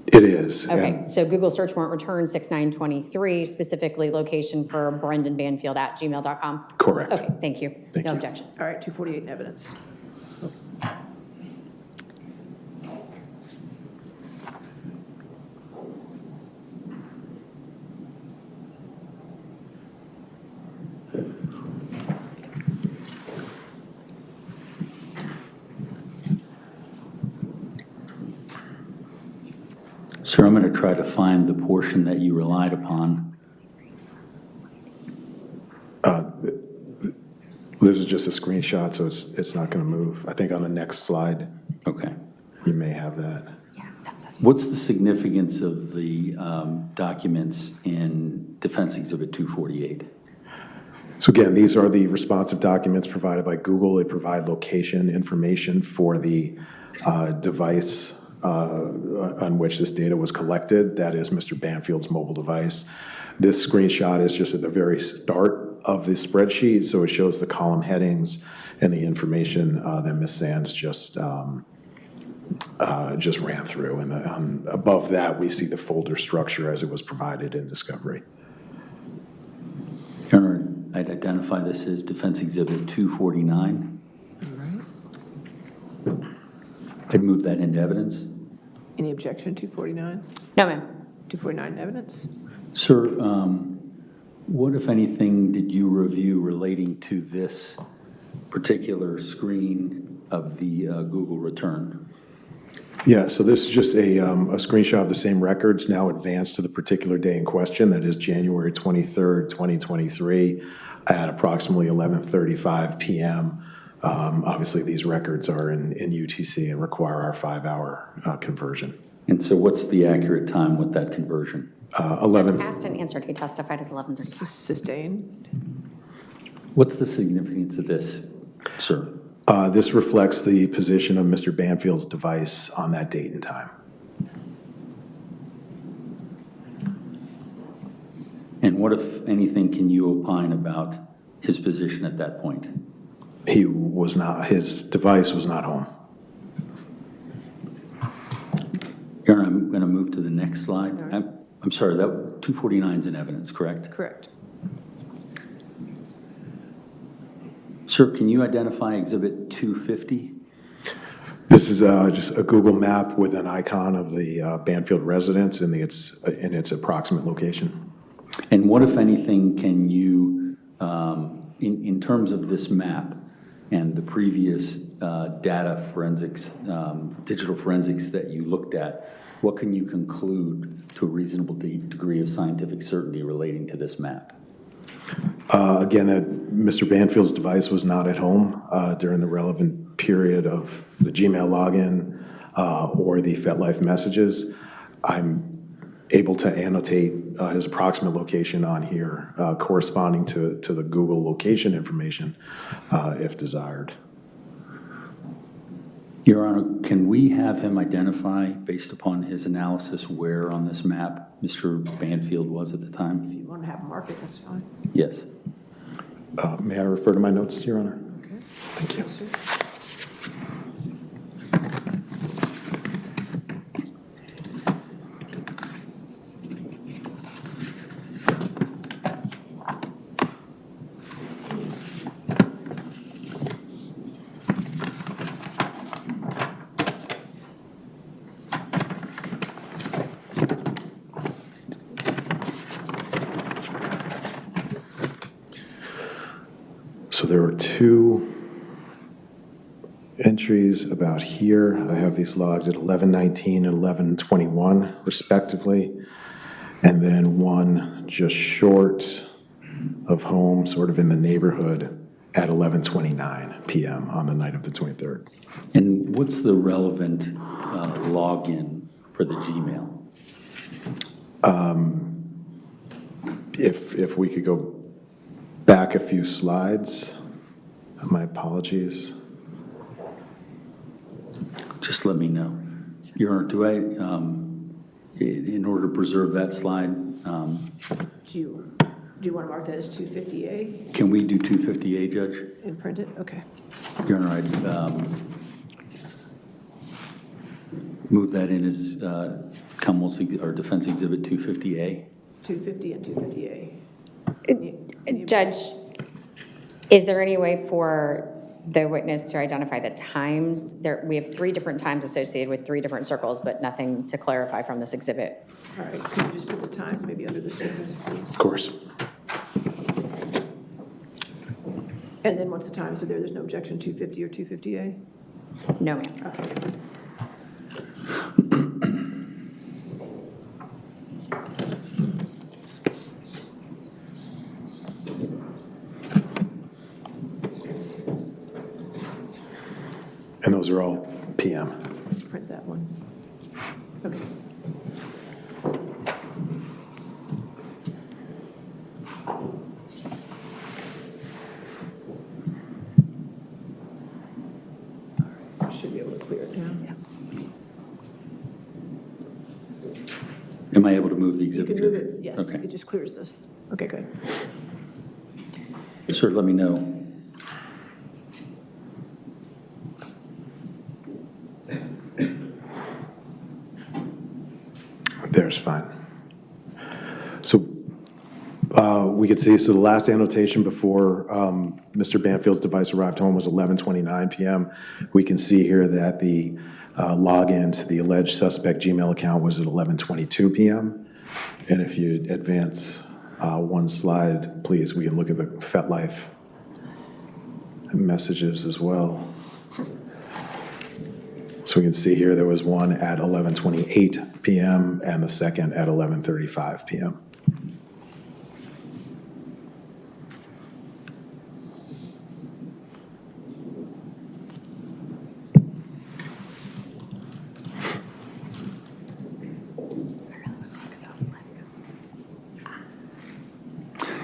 It is. Okay, and- so Google search warrant return 6923, specifically location for brendanbanfield@gmail.com? Correct. Okay, thank you. Thank No you. objection. All right, 248 in evidence. Sir, I'm going to try to find the portion that you relied upon. This is just a screenshot, so it's not going to move. I think on the next slide, Okay. you may have that. Yeah, that says. What's the significance of the documents in Defense Exhibit 248? So again, these are the responsive documents provided by Google. They provide location information for the device on which this data was collected. That is Mr. Banfield's mobile device. This screenshot is just at the very start of the spreadsheet, so it shows the column headings and the information that Ms. Sands just ran through. And above that, we see the folder structure as it was provided in Discovery. Your Honor, I'd identify this as Defense Exhibit 249. I'd move that into evidence. Any objection, 249? No, ma'am. 249 in evidence? Sir, what, if anything, did you review relating to this particular screen of the Google return? Yeah, so this is just a screenshot of the same records now advanced to the particular day in question, that is January 23rd, 2023, at approximately 11:35 p.m. Obviously, these records are in UTC and require our 5-hour conversion. And so what's the accurate time with that conversion? 11. Asked and answered, he testified as 11:35. Sustained? What's the significance of this, sir? This reflects the position of Mr. Banfield's device on that date and time. And what, if anything, can you opine about his position at that point? His device was not home. Your Honor, I'm going to move to the next slide. All right. I'm sorry, that 249 is in evidence, correct? Correct. Sir, can you identify Exhibit 250? This is just a Google map with an icon of the Banfield residence in its approximate location. And what, if anything, can you, in terms of this map and the previous data forensics, digital forensics that you looked at, what can you conclude to a reasonable degree of scientific certainty relating to this map? Again, that Mr. Banfield's device was not at home during the relevant period of the Gmail login or the FetLife messages. I'm able to annotate his approximate location on here corresponding to the Google location information if desired. Your Honor, can we have him identify, based upon his analysis, where on this map Mr. Banfield was at the time? If you want to have them mark it, that's fine. Yes. May I refer to my notes, Your Honor? Okay. Thank you. Yes, sir. So there were two entries about here. I have these logged at 11:19 and 11:21 respectively. And then one just short of home, sort of in the neighborhood, at 11:29 p.m. on the night of the 23rd. And what's the relevant login for the Gmail? If we could go back a few slides, my apologies. Just let me know. Your Honor, do I, in order to preserve that slide, Do you want to mark that as 250A can we do 250A, Judge? and print it? Okay. Your Honor, I'd move that in as Commonwealth's or Defense Exhibit 250A. 250 and 250A. Judge, is there any way for the witness to identify the times? We have 3 different times associated with 3 different circles, but nothing to clarify from this exhibit. All right, could you just put the times maybe under the statements, please? Of course. And then once the times are there, there's no objection, 250 or 250A? No, ma'am. Okay. And those are all PM. Let's print that one. Okay. Should be able to clear it now. Yes. Am I able to move the You exhibit? can move Judge? it, yes, Okay. it just clears this. Okay, good. Sir, let me know. There's fine. So we could see, so the last annotation before Mr. Banfield's device arrived home was 11:29 PM. We can see here that the login to the alleged suspect Gmail account was at 11:22 PM. And if you advance one slide, please, we can look at the FetLife messages as well. So we can see here there was one at 11:28 PM and the second at 11:35 PM.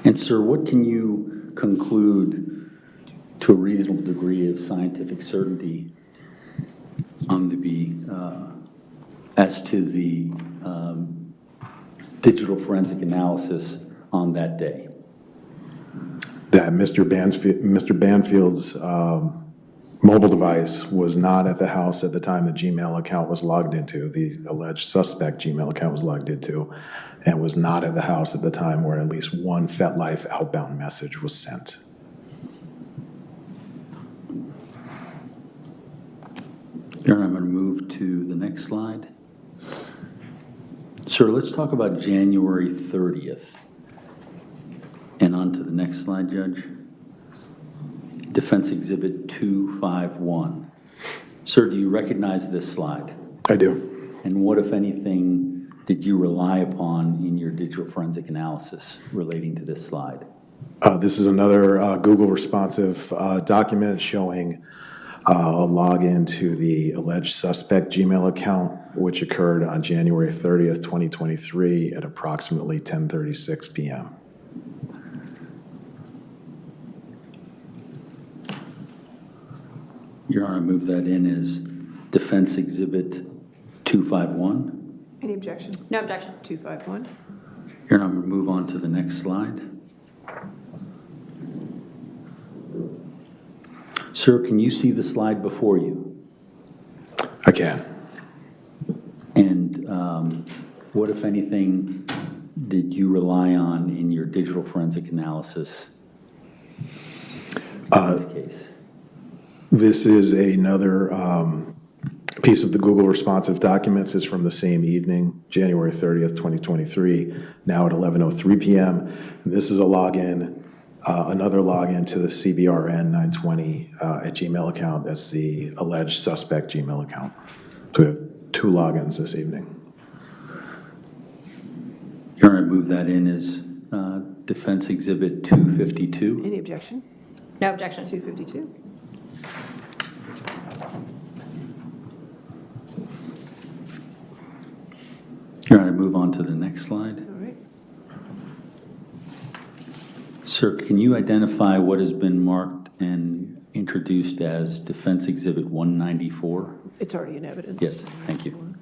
And sir, what can you conclude to a reasonable degree of scientific certainty on as to the digital forensic analysis on that day? That Mr. Banfield's mobile device was not at the house at the time the Gmail account was logged into, the alleged suspect Gmail account was logged into, and was not at the house at the time where at least one FetLife outbound message was sent. Your Honor, I'm going to move to the next slide. Sir, let's talk about January 30th. And on to the next slide, Judge. Defense Exhibit 251. Sir, do you recognize this slide? I do. And what, if anything, did you rely upon in your digital forensic analysis relating to this slide? This is another Google responsive document showing a login to the alleged suspect Gmail account, which occurred on January 30th, 2023 at approximately 10:36 PM. Your Honor, I move that in as Defense Exhibit 251. Any objection? No objection. 251. Your Honor, I'm going to move on to the next slide. Sir, can you see the slide before you? I can. And what, if anything, did you rely on in your digital forensic analysis in this case? This is another piece of the Google responsive documents. It's from the same evening, January 30th, 2023, now at 11:03 PM. And this is a login, another login to the CBRN 920 at Gmail account. That's the alleged suspect Gmail account. So we have 2 logins this evening. Your Honor, I move that in as Defense Exhibit 252. Any objection? No objection. 252. Your Honor, I move on to the next slide. All right. Sir, can you identify what has been marked and introduced as Defense Exhibit 194? It's already in evidence. Yes, thank you.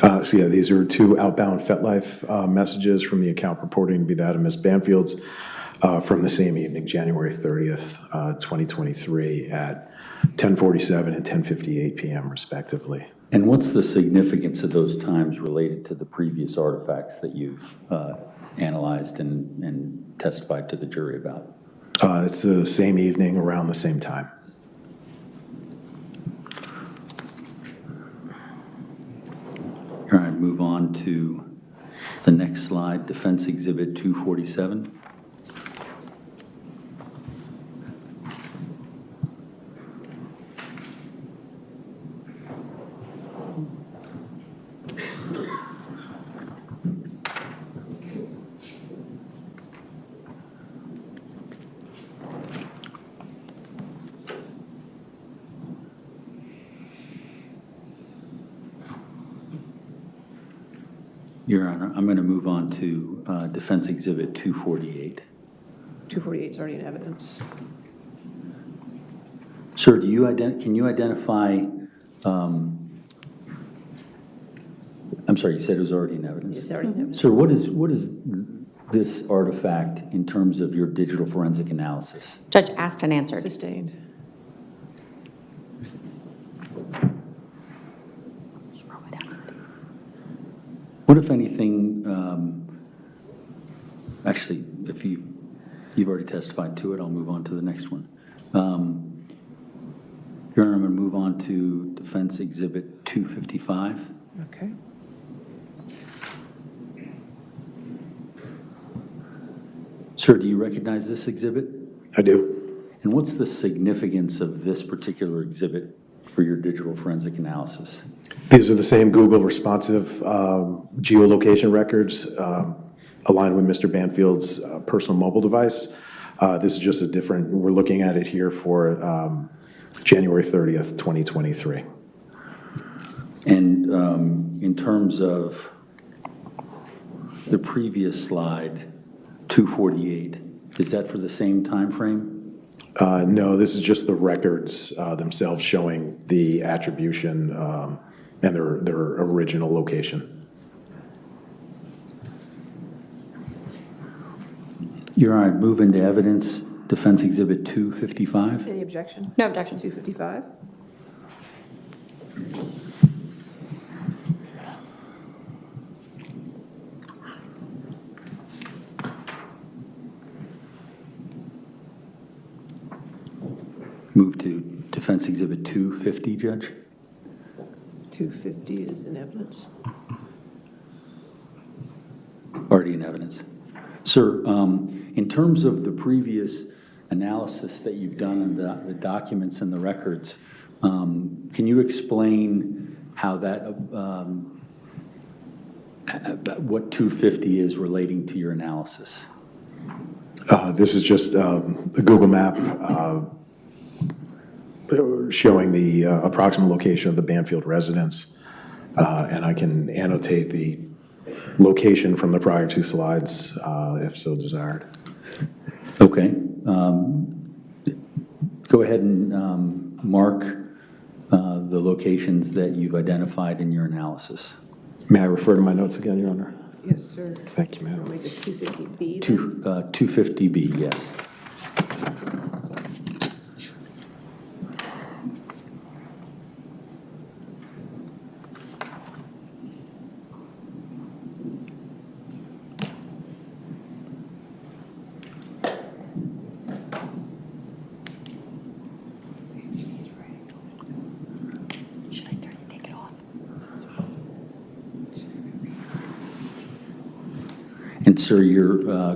So yeah, these are two outbound FetLife messages from the account purporting to be that of Ms. Banfield's from the same evening, January 30th, 2023 at 10:47 and 10:58 p.m. respectively. And what's the significance of those times related to the previous artifacts that you've analyzed and testified to the jury about? It's the same evening, around the same time. All right, move on to the next slide, Defense Exhibit 247. Your Honor, I'm going to move on to Defense Exhibit 248. 248 is already in evidence. Sir, can you identify, I'm sorry, you said it was already in evidence? It's already in evidence. Sir, what is this artifact in terms of your digital forensic analysis? Judge asked and answered. Sustained. What, if anything, actually, if you've already testified to it, I'll move on to the next one. Your Honor, I'm going to move on to Defense Exhibit 255. Okay. Sir, do you recognize this exhibit? I do. And what's the significance of this particular exhibit for your digital forensic analysis? These are the same Google responsive geolocation records aligned with Mr. Banfield's personal mobile device. This is just a different, we're looking at it here for January 30th, 2023. And in terms of the previous slide, 248, is that for the same time frame? No, this is just the records themselves showing the attribution and their original location. Your Honor, I'd move into evidence Defense Exhibit 255. Any objection? No objection. 255? Move to Defense Exhibit 250, Judge. 250 is in evidence. Already in evidence. Sir, in terms of the previous analysis that you've done on the documents and the records, can you explain how that, what 250 is relating to your analysis? This is just a Google map showing the approximate location of the Banfield residence, and I can annotate the location from the prior two slides if so desired. Okay. Go ahead and mark the locations that you've identified in your analysis. May I refer to my notes again, Your Honor? Yes, sir. Thank you, ma'am. Make this 250B then? 250B, yes. Should I take it off? And sir,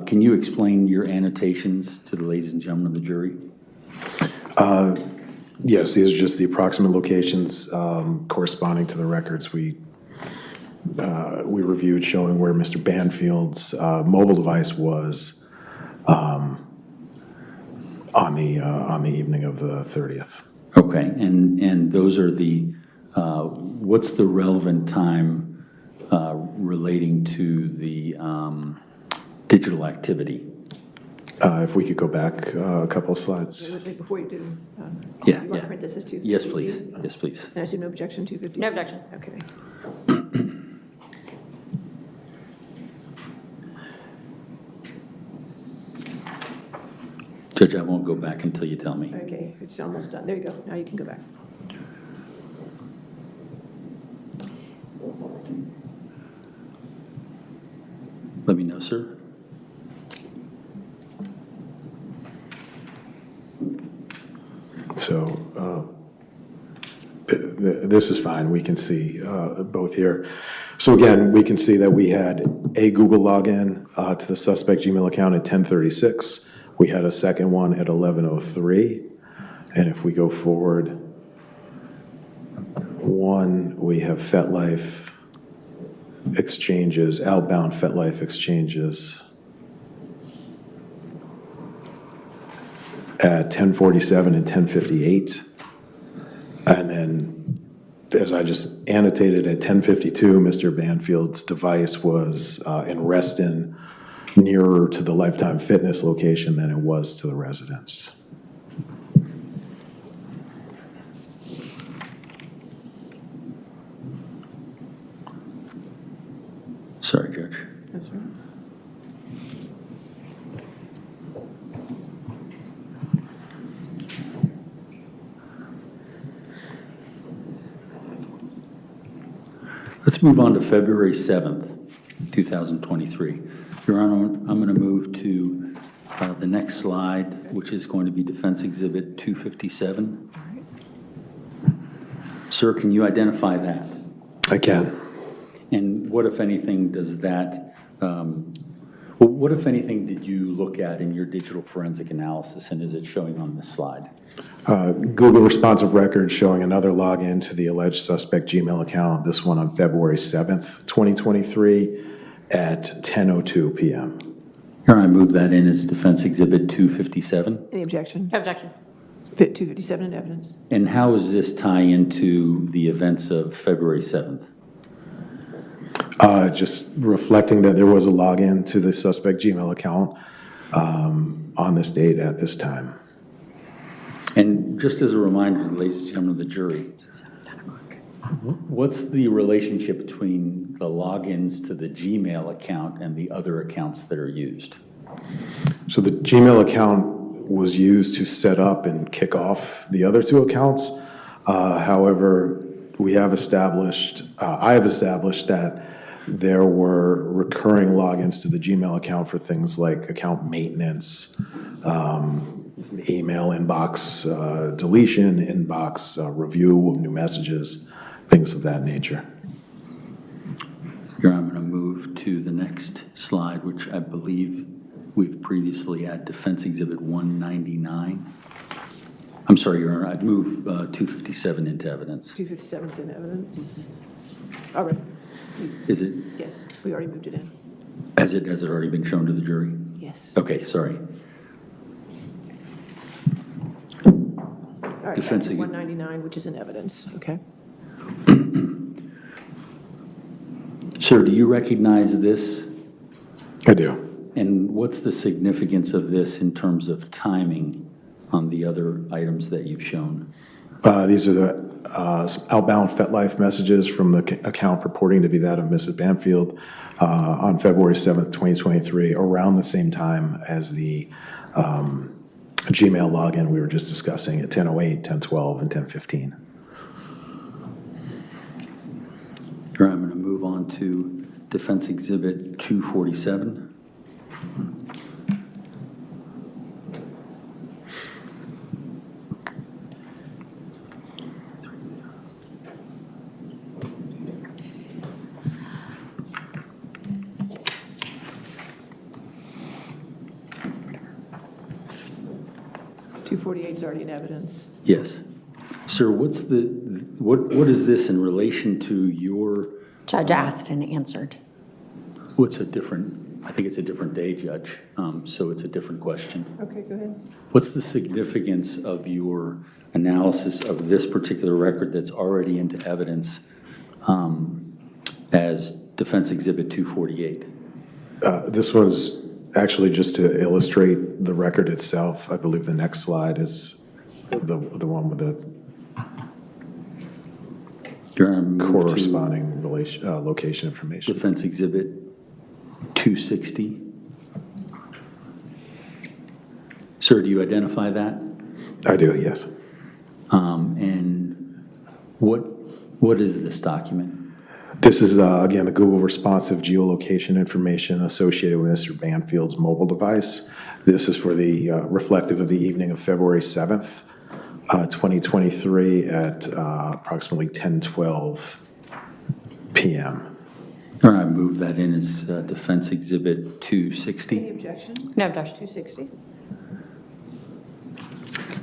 can you explain your annotations to the ladies and gentlemen of the jury? Yes, these are just the approximate locations corresponding to the records we reviewed showing where Mr. Banfield's mobile device was on the evening of the 30th. Okay, and those are the, what's the relevant time relating to the digital activity. If we could go back a couple of slides. Before you do, Yeah, you want yeah. to print this as 250? Yes, please. Yes, please. And I see no objection, 250? No objection. Okay. Judge, I won't go back until you tell me. Okay, it's almost done. There you go. Now you can go back. Let me know, sir. So this is fine. We can see both here. So again, we can see that we had a Google login to the suspect Gmail account at 10:36. We had a second one at 11:03. And if we go forward one, we have FetLife exchanges, outbound FetLife exchanges at 10:47 and 10:58. And then, as I just annotated, at 10:52, Mr. Banfield's device was in Reston, nearer to the Lifetime Fitness location than it was to the residence. Sorry, Judge. That's right. Let's move on to February 7th, 2023. Your Honor, I'm going to move to the next slide, which is going to be Defense Exhibit 257. Sir, can you identify that? I can. And what, if anything, does that, what, if anything, did you look at in your digital forensic analysis, and is it showing on this slide? Google responsive record showing another login to the alleged suspect Gmail account, this one on February 7th, 2023 at 10:02 p.m. Your Honor, I move that in as Defense Exhibit 257. Any objection? No objection. 257 in evidence. And how does this tie into the events of February 7th? Just reflecting that there was a login to the suspect Gmail account on this date at this time. And just as a reminder, ladies and gentlemen of the jury, what's the relationship between the logins to the Gmail account and the other accounts that are used? So the Gmail account was used to set up and kick off the other two accounts. However, we have established, I have established that there were recurring logins to the Gmail account for things like account maintenance, email inbox deletion, inbox review of new messages, things of that nature. Your Honor, I'm going to move to the next slide, which I believe we've previously had Defense Exhibit 199. I'm sorry, Your Honor, I'd move 257 into evidence. 257 is in evidence. All right. Is it, Yes, we already moved it in. has it already been shown to the jury? Yes. Okay, sorry. All right, Defense back to exhibit. 199, which is in evidence. Okay. Sir, do you recognize this? I do. And what's the significance of this in terms of timing on the other items that you've shown? These are the outbound FetLife messages from the account purporting to be that of Mrs. Banfield on February 7th, 2023, around the same time as the Gmail login we were just discussing at 10:08, 10:12, and 10:15. Your Honor, I'm going to move on to Defense Exhibit 247. is already in evidence. Yes. Sir, what is this in relation to your, Judge asked and answered. what's a different, I think it's a different day, Judge, so it's a different question. Okay, go ahead. What's the significance of your analysis of this particular record that's already into evidence as Defense Exhibit 248. This one's actually just to illustrate the record itself. I believe the next slide is the one with the Your Honor, move to corresponding location information. Defense Exhibit 260. Sir, do you identify that? I do, yes. And what is this document? This is, again, the Google responsive geolocation information associated with Mr. Banfield's mobile device. This is for the reflective of the evening of February 7th, 2023 at approximately 10:12 p.m. All right, move that in as Defense Exhibit 260. Any objection? No objection. 260?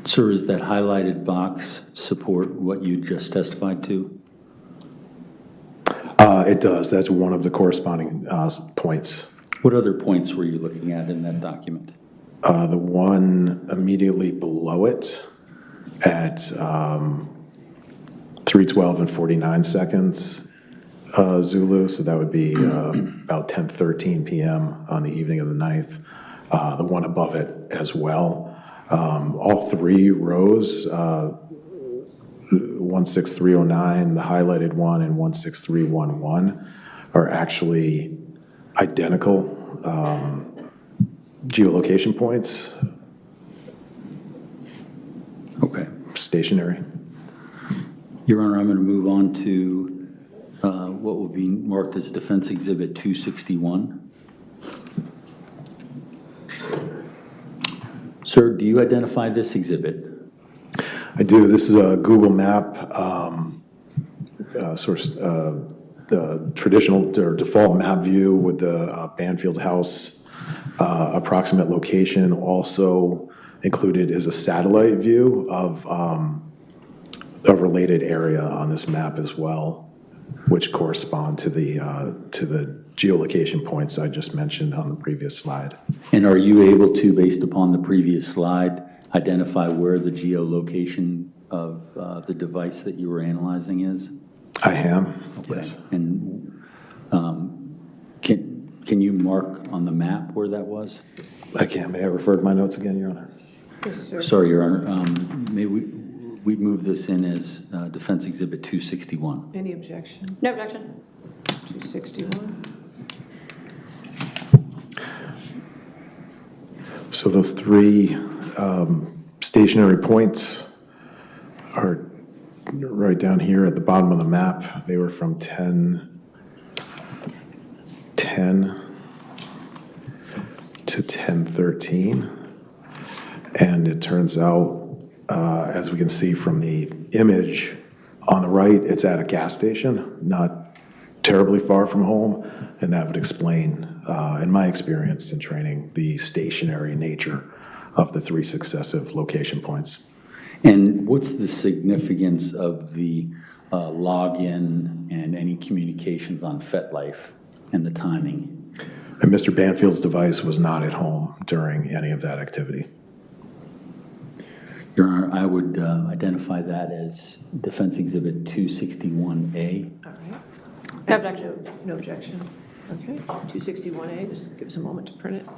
Sir, is that highlighted box support what you just testified to? It does. That's one of the corresponding points. What other points were you looking at in that document? The one immediately below it at 3:12 and 49 seconds Zulu, so that would be about 10:13 p.m. on the evening of the 9th. The one above it as well. All three rows, 16309, the highlighted one, and 16311 are actually identical geolocation points, Okay. stationary. Your Honor, I'm going to move on to what will be marked as Defense Exhibit 261. Sir, do you identify this exhibit? I do. This is a Google map, traditional or default map view with the Banfield house approximate location. Also included is a satellite view of a related area on this map as well, which correspond to the geolocation points I just mentioned on the previous slide. And are you able to, based upon the previous slide, identify where the geolocation of the device that you were analyzing is? I am, yes. And can you mark on the map where that was? I can. May I refer to my notes again, Your Honor? Yes, sir. Sorry, Your Honor. May we move this in as Defense Exhibit 261? Any objection? No objection. 261? So those three stationary points are right down here at the bottom of the map. They were from 10:10 to 10:13. And it turns out, as we can see from the image on the right, it's at a gas station, not terribly far from home. And that would explain, in my experience in training, the stationary nature of the three successive location points. And what's the significance of the login and any communications on FetLife and the timing? And Mr. Banfield's device was not at home during any of that activity. Your Honor, I would identify that as Defense Exhibit 261A. All right. No objection. No objection. Okay, 261A, just give us a moment to print it. All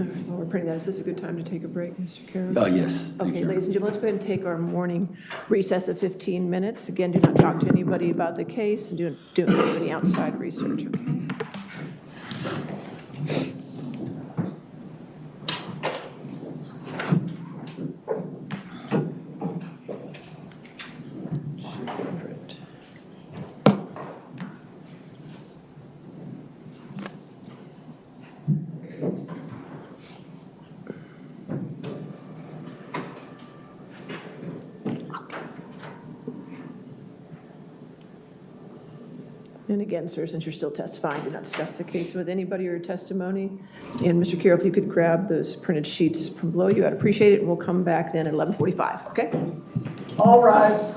right, while we're printing that, is this a good time to take a break, Mr. Carroll? Yes. Thank Okay, you. ladies and gentlemen, let's go ahead and take our morning recess of 15 minutes. Again, do not talk to anybody about the case and don't do any outside research, okay? And again, sir, since you're still testifying, do not discuss the case with anybody or testimony. And Mr. Carroll, if you could grab those printed sheets from below you, I'd appreciate it, and we'll come back then at 11:45, okay? All rise.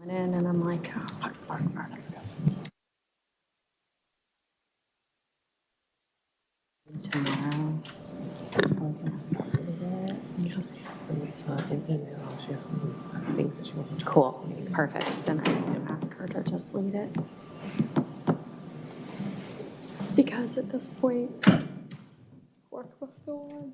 And I'm like, oh, fuck. Tomorrow. Cool, perfect. Then I can ask her to just lead it. Because at this point, work must go on.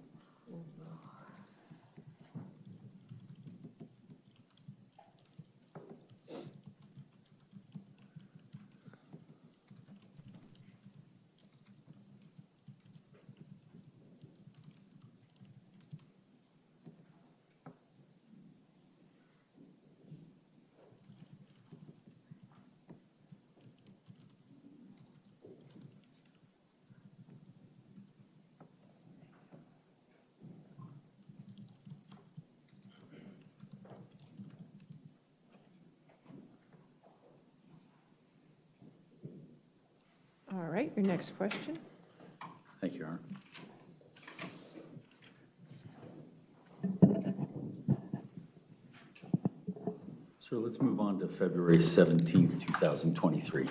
All right, your next question. Thank you, Your Honor. Sir, let's move on to February 17th, 2023.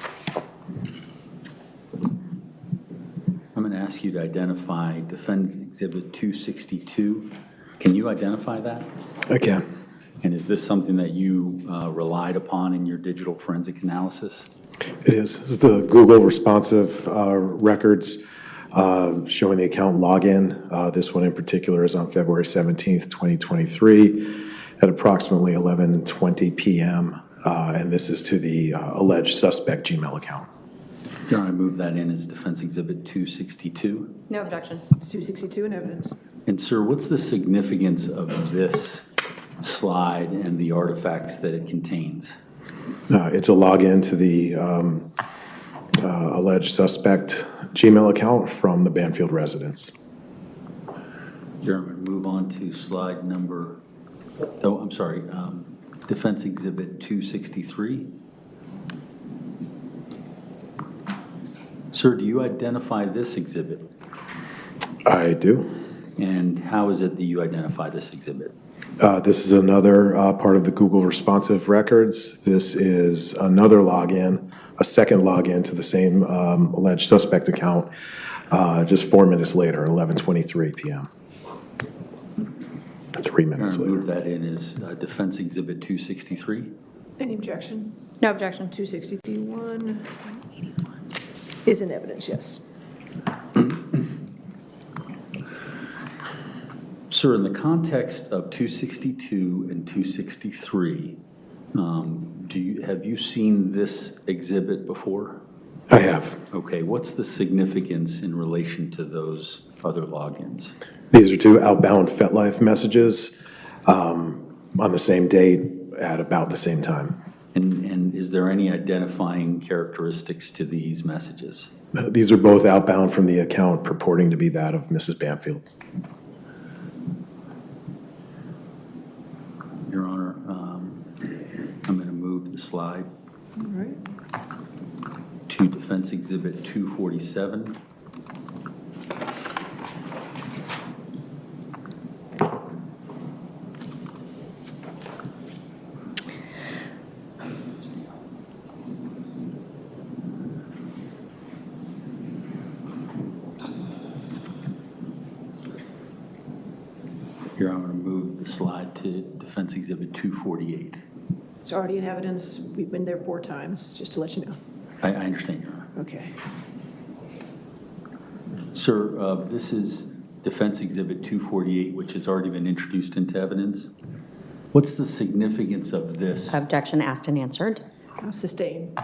I'm going to ask you to identify Defendant Exhibit 262. Can you identify that? I can. And is this something that you relied upon in your digital forensic analysis? It is. This is the Google responsive records showing the account login. This one in particular is on February 17th, 2023 at approximately 11:20 p.m. And this is to the alleged suspect Gmail account. Your Honor, I move that in as Defense Exhibit 262. No objection. It's 262 in evidence. And sir, what's the significance of this slide and the artifacts that it contains? It's a login to the alleged suspect Gmail account from the Banfield residence. Your Honor, I'm going to move on to slide number, Defense Exhibit 263. Sir, do you identify this exhibit? I do. And how is it that you identify this exhibit? This is another part of the Google responsive records. This is another login, a second login to the same alleged suspect account just 4 minutes later, 11:23 p.m. 3 Your minutes Honor, later. move that in as Defense Exhibit 263. Any objection? No objection. 261 is in evidence, yes. Sir, in the context of 262 and 263, have you seen this exhibit before? I have. Okay, what's the significance in relation to those other logins? These are two outbound FetLife messages on the same date at about the same time. And is there any identifying characteristics to these messages? These are both outbound from the account purporting to be that of Mrs. Banfield. Your Honor, I'm going to move the slide All right. to Defense Exhibit 247. Here, I'm going to move the slide to Defense Exhibit 248. It's already in evidence. We've been there 4 times, just to let you know. I understand, Your Honor. Okay. Sir, this is Defense Exhibit 248, which has already been introduced into evidence. What's the significance of this Objection asked and answered. Sustain.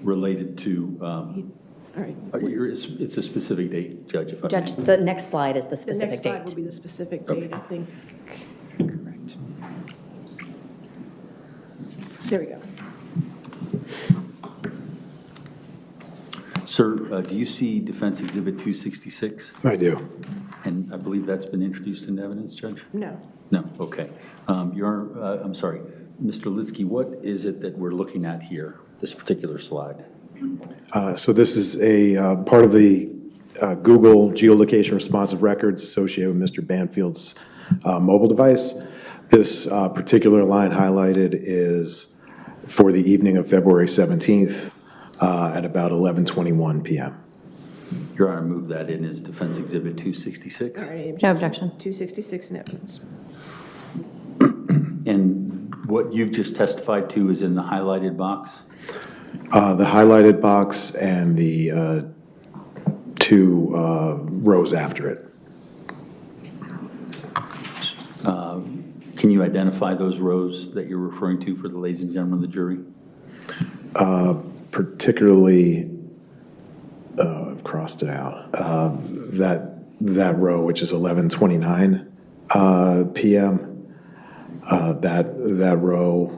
related to, All right. it's a specific date, Judge, if I may. Judge, the next slide is the The specific next slide date. will be the specific date, I think. Correct. There we go. Sir, do you see Defense Exhibit 266? I do. And I believe that's been introduced into evidence, Judge? No. No, okay. I'm sorry, Mr. Litsky, what is it that we're looking at here, this particular slide? So this is a part of the Google geolocation responsive records associated with Mr. Banfield's mobile device. This particular line highlighted is for the evening of February 17th at about 11:21 PM. Your Honor, move that in as Defense Exhibit 266. All right, any No objection. 266 in evidence. And what you've just testified to is in the highlighted box? The highlighted box and the two rows after it. Can you identify those rows that you're referring to for the ladies and gentlemen of the jury? Particularly, I've crossed it out, that row, which is 11:29 PM, that row,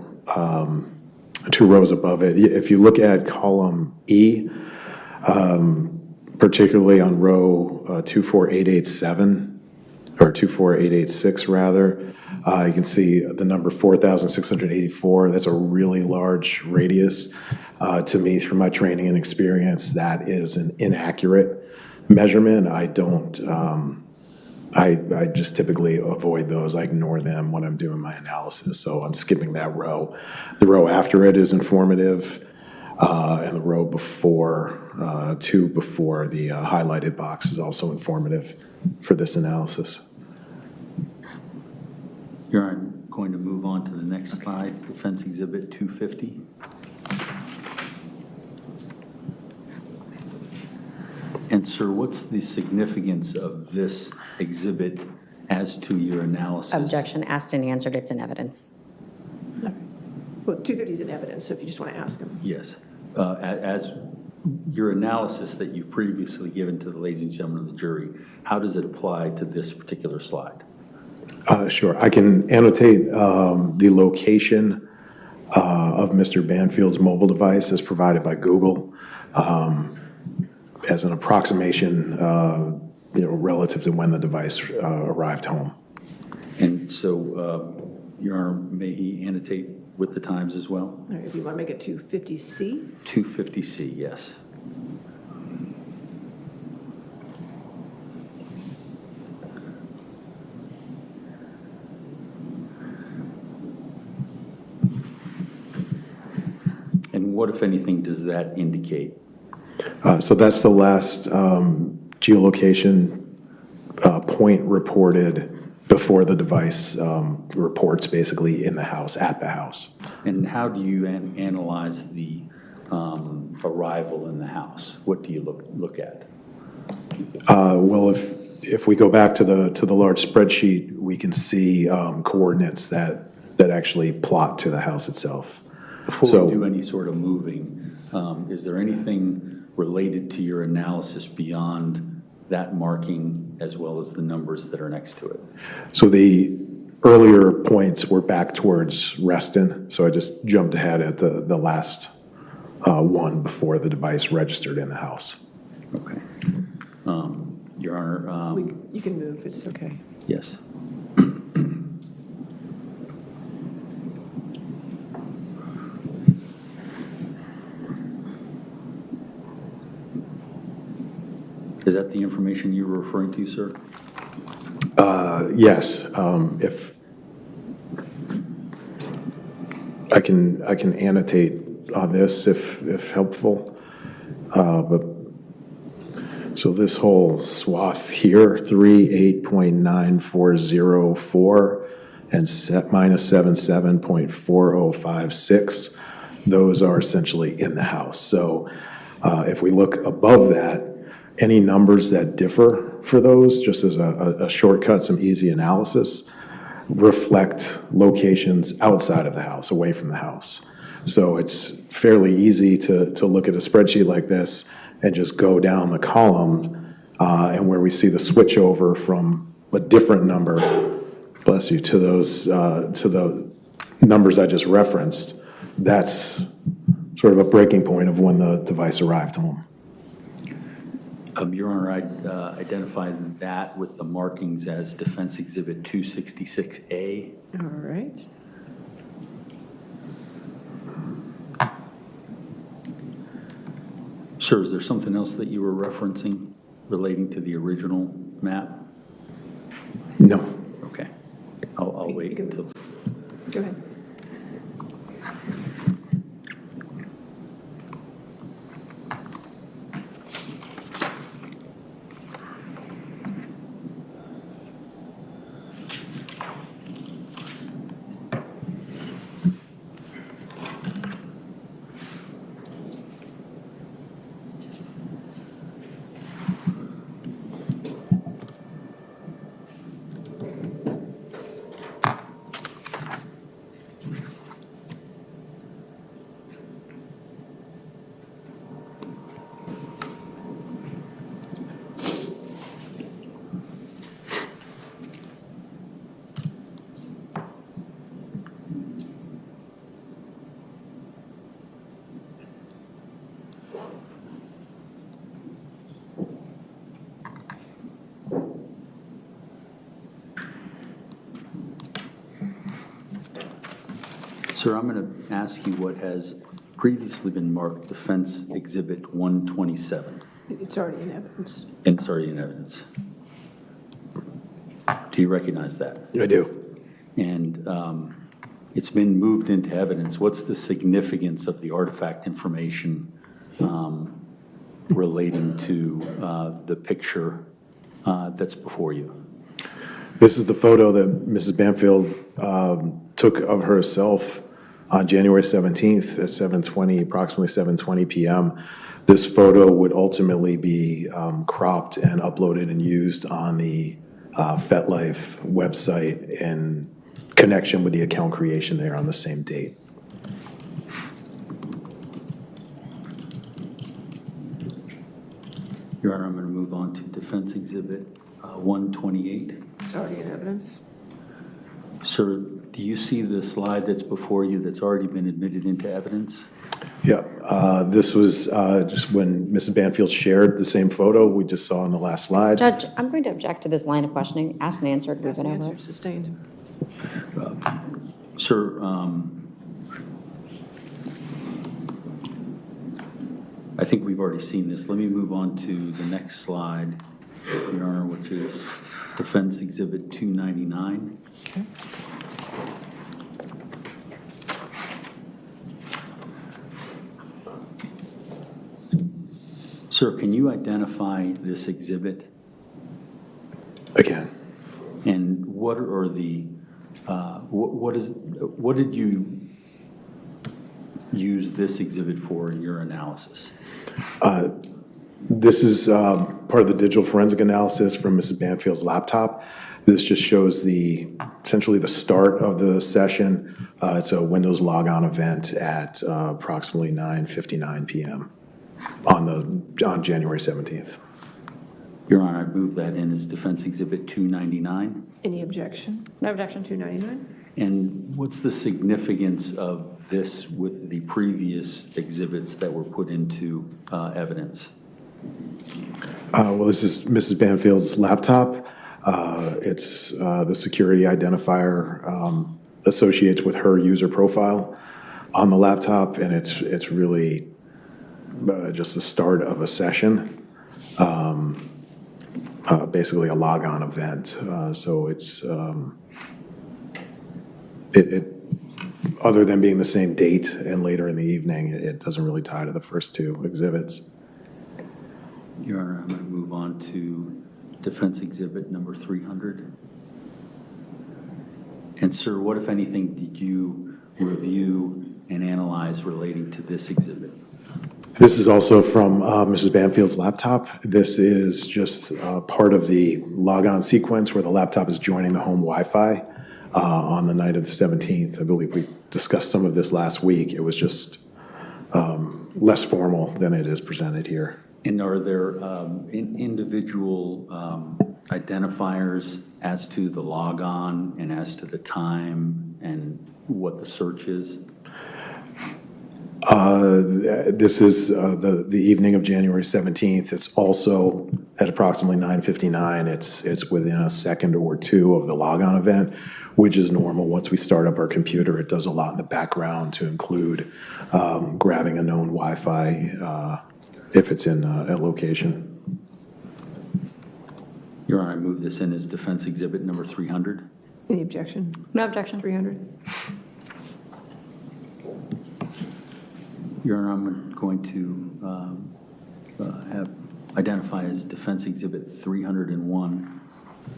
two rows above it. If you look at column E, particularly on row 24887, or 24886 rather, you can see the number 4,684. That's a really large radius. To me, through my training and experience, that is an inaccurate measurement. I don't, I just typically avoid those. I ignore them when I'm doing my analysis, so I'm skipping that row. The row after it is informative, and the row before, two before the highlighted box is also informative for this analysis. Your Honor, I'm going to move on to the next slide, Defense Exhibit 250. And sir, what's the significance of this exhibit as to your analysis? Objection asked and answered, it's in evidence. Well, 250 is in evidence, so if you just want to ask him. Yes. As your analysis that you've previously given to the ladies and gentlemen of the jury, how does it apply to this particular slide? Sure. I can annotate the location of Mr. Banfield's mobile device as provided by Google as an approximation, relative to when the device arrived home. And so, Your Honor, may he annotate with the times as well? All right, if you want to make it 250C. 250C, yes. And what, if anything, does that indicate? So that's the last geolocation point reported before the device reports basically in the house, at the house. And how do you analyze the arrival in the house? What do you look at? Well, if we go back to the large spreadsheet, we can see coordinates that actually plot to the house itself. Before we do any sort of moving, is there anything related to your analysis beyond that marking as well as the numbers that are next to it? So the earlier points were back towards Reston, so I just jumped ahead at the last one before the device registered in the house. Okay. Your Honor, You can move, it's okay. yes. Is that the information you were referring to, sir? Yes, if I can annotate on this if helpful. But so this whole swath here, 38.9404 and minus 77.4056, those are essentially in the house. So if we look above that, any numbers that differ for those, just as a shortcut, some easy analysis, reflect locations outside of the house, away from the house. So it's fairly easy to look at a spreadsheet like this and just go down the column, and where we see the switch over from a different number, bless you, to those to the numbers I just referenced, that's sort of a breaking point of when the device arrived home. Your Honor, I'd identify that with the markings as Defense Exhibit 266A. All right. Sir, is there something else that you were referencing relating to the original map? No. Okay. I'll wait until. Go ahead. Sir, I'm going to ask you what has previously been marked Defense Exhibit 127, It's already in evidence. and it's already in evidence. Do you recognize that? I do. And it's been moved into evidence. What's the significance of the artifact information relating to the picture that's before you? This is the photo that Mrs. Banfield took of herself on January 17th at 7:20, approximately 7:20 p.m. This photo would ultimately be cropped and uploaded and used on the FetLife website in connection with the account creation there on the same date. Your Honor, I'm going to move on to Defense Exhibit 128. It's already in evidence. Sir, do you see the slide that's before you that's already been admitted into evidence? Yeah, this was just when Mrs. Banfield shared the same photo we just saw on the last slide. Judge, I'm going to object to this line of questioning. Asked and answered, we've Asked been and over answered, it. sustained. Sir, I think we've already seen this. Let me move on to the next slide, Your Honor, which is Defense Exhibit 299. Okay. Sir, can you identify this exhibit? Again, And what are the, what did you use this exhibit for in your analysis? this is part of the digital forensic analysis from Mrs. Banfield's laptop. This just shows essentially the start of the session. It's a Windows logon event at approximately 9:59 p.m. on January 17th. Your Honor, I move that in as Defense Exhibit 299. Any objection? No objection. 299? And what's the significance of this with the previous exhibits that were put into evidence? Well, this is Mrs. Banfield's laptop. It's the security identifier associates with her user profile on the laptop, and it's really just the start of a session. Basically a logon event. So it's, other than being the same date and later in the evening, it doesn't really tie to the first two exhibits. Your Honor, I'm going to move on to Defense Exhibit number 300. And sir, what, if anything, did you review and analyze relating to this exhibit? This is also from Mrs. Banfield's laptop. This is just part of the logon sequence where the laptop is joining the home Wi-Fi on the night of the 17th. I believe we discussed some of this last week. It was just less formal than it is presented here. And are there individual identifiers as to the logon and as to the time and what the search is? This is the evening of January 17th. It's also at approximately 9:59. It's within a second or two of the logon event, which is normal. Once we start up our computer, it does a lot in the background to include grabbing a known Wi-Fi if it's in a location. Your Honor, I move this in as Defense Exhibit number 300. Any objection? No objection. 300? Your Honor, I'm going to identify as Defense Exhibit 301.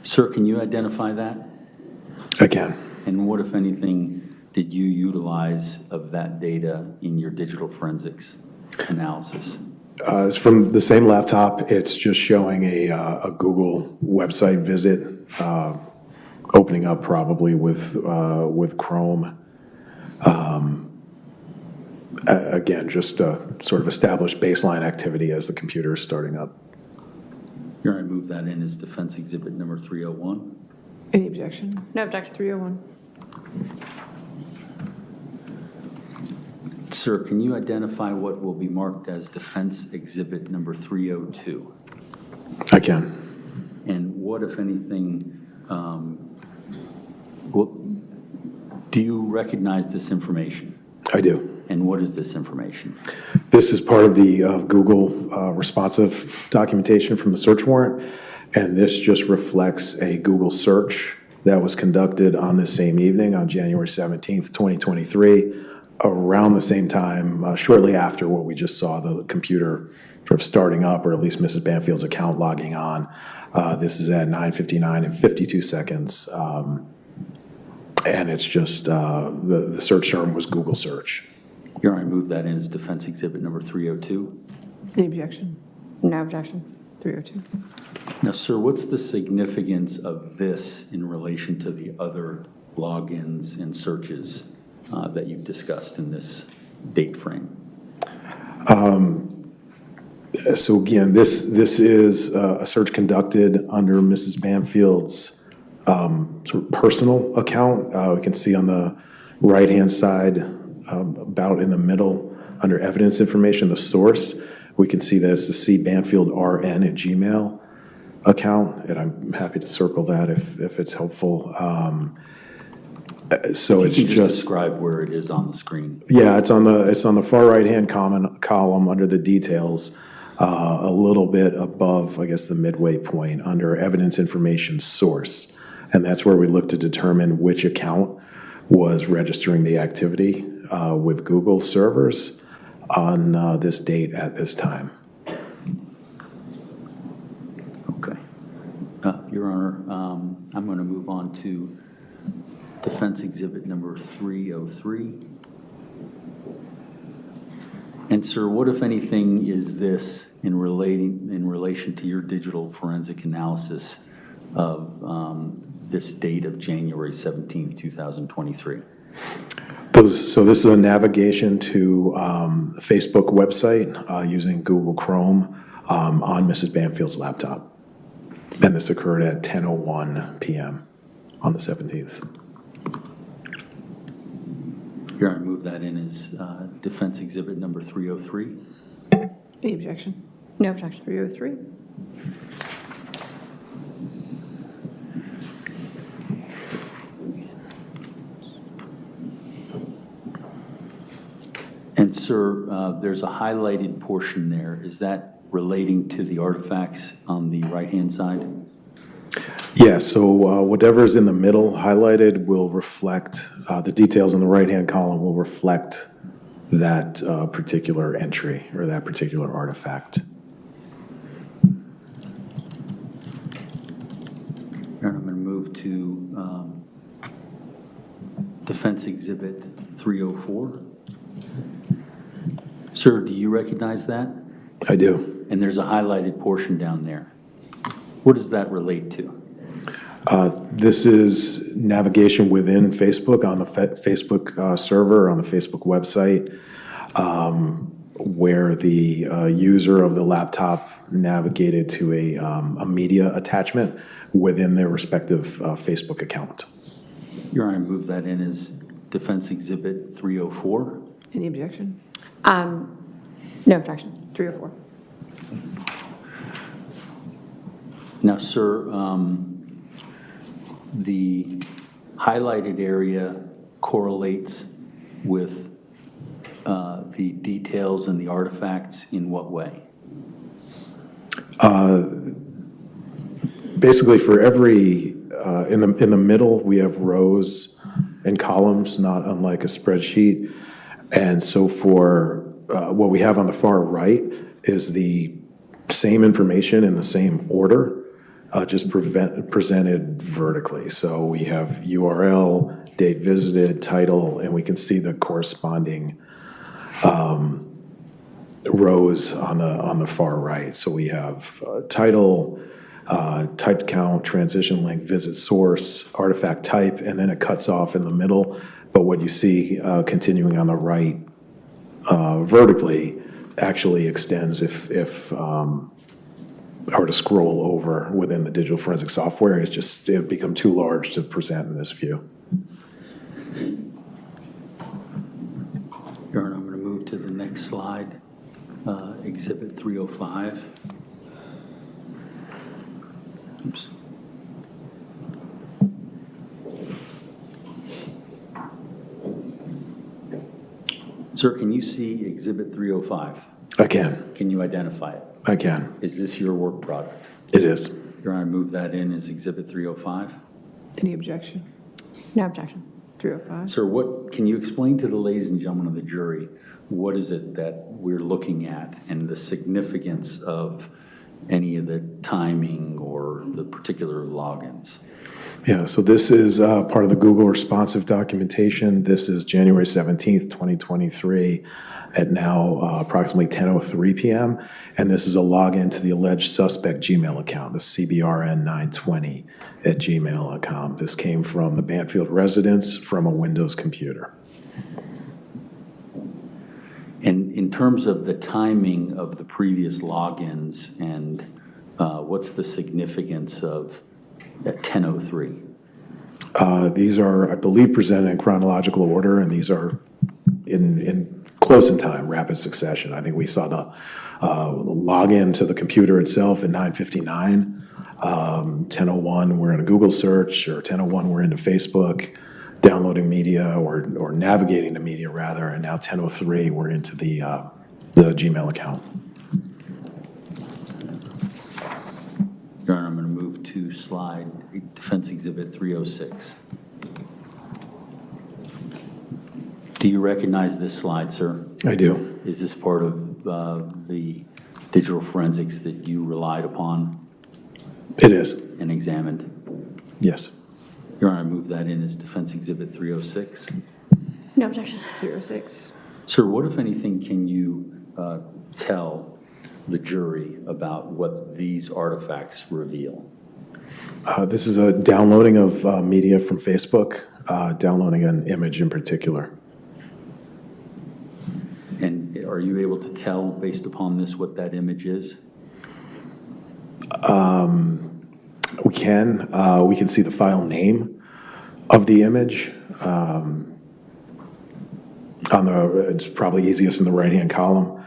Sir, can you identify that? Again, And what, if anything, did you utilize of that data in your digital forensics analysis? it's from the same laptop. It's just showing a Google website visit, opening up probably with Chrome. Again, just a sort of established baseline activity as the computer is starting up. Your Honor, I move that in as Defense Exhibit number 301. Any objection? No objection. 301? Sir, can you identify what will be marked as Defense Exhibit number 302? I can. And what, if anything, Do you recognize this information? I do. And what is this information? This is part of the Google responsive documentation from the search warrant, and this just reflects a Google search that was conducted on this same evening, on January 17th, 2023, around the same time, shortly after what we just saw, the computer sort of starting up, or at least Mrs. Banfield's account logging on. This is at 9:59 and 52 seconds, and it's just, the search term was Google search. Your Honor, I move that in as defense exhibit number 302. Any objection? No objection. 302. Now, sir, what's the significance of this in relation to the other logins and searches that you've discussed in this date frame? So again, this is a search conducted under Mrs. Banfield's sort of personal account. We can see on the right-hand side, about in the middle, under evidence information, the source, we can see that it's the cbanfieldrn@gmail account, and I'm happy to circle that if it's helpful. So it's Can you just, describe where it is on the screen? yeah, it's on the far right-hand column under the details, a little bit above, I guess, the midway point, under evidence information source. And that's where we look to determine which account was registering the activity with Google servers on this date at this time. Okay. Your Honor, I'm going to move on to defense exhibit number 303. And sir, what, if anything, is this in relation to your digital forensic analysis of this date of January 17th, 2023? So this is a navigation to the Facebook website using Google Chrome on Mrs. Banfield's laptop. And this occurred at 10:01 p.m. on the 17th. Your Honor, move that in as defense exhibit number 303. Any objection? No objection. 303. And sir, there's a highlighted portion there. Is that relating to the artifacts on the right-hand side? Yeah, so whatever's in the middle highlighted will reflect, the details in the right-hand column will reflect that particular entry or that particular artifact. Your Honor, I'm going to move to defense exhibit 304. Sir, do you recognize that? I do. And there's a highlighted portion down there. What does that relate to? This is navigation within Facebook on the Facebook server, on the Facebook website, where the user of the laptop navigated to a media attachment within their respective Facebook account. Your Honor, I move that in as defense exhibit 304. Any objection? No objection. 304. Now, sir, the highlighted area correlates with the details and the artifacts in what way? Basically, for every, in the middle, we have rows and columns, not unlike a spreadsheet. And so for what we have on the far right is the same information in the same order, just presented vertically. So we have URL, date visited, title, and we can see the corresponding rows on the far right. So we have title, type count, transition link, visit source, artifact type, and then it cuts off in the middle. But what you see continuing on the right vertically actually extends if I were to scroll over within the digital forensic software, it become too large to present in this view. Your Honor, I'm going to move to the next slide, exhibit 305. Oops. Sir, can you see Exhibit 305? I can. Can you identify it? I can. Is this your work product? It is. Your Honor, move that in as Exhibit 305. Any objection? No objection. 305? Sir, can you explain to the ladies and gentlemen of the jury, what is it that we're looking at and the significance of any of the timing or the particular logins? Yeah, so this is part of the Google responsive documentation. This is January 17th, 2023 at now approximately 10:03 p.m. And this is a login to the alleged suspect Gmail account, the CBRN920@gmail.com. This came from the Banfield residence from a Windows computer. And in terms of the timing of the previous logins and what's the significance of at 10:03? These are, I believe, presented in chronological order, and these are in close in time, rapid succession. I think we saw the login to the computer itself at 9:59. 10:01, we're in a Google search, or 10:01, we're into Facebook, downloading media or navigating the media rather, and now 10:03, we're into the Gmail account. Your Honor, I'm going to move to slide Defense Exhibit 306. Do you recognize this slide, sir? I do. Is this part of the digital forensics that you relied upon It is. and examined? Yes. Your Honor, I move that in as Defense Exhibit 306. No objection. 306? Sir, what, if anything, can you tell the jury about what these artifacts reveal? This is a downloading of media from Facebook, downloading an image in particular. And are you able to tell, based upon this, what that image is? We can see the file name of the image. It's probably easiest in the right-hand column.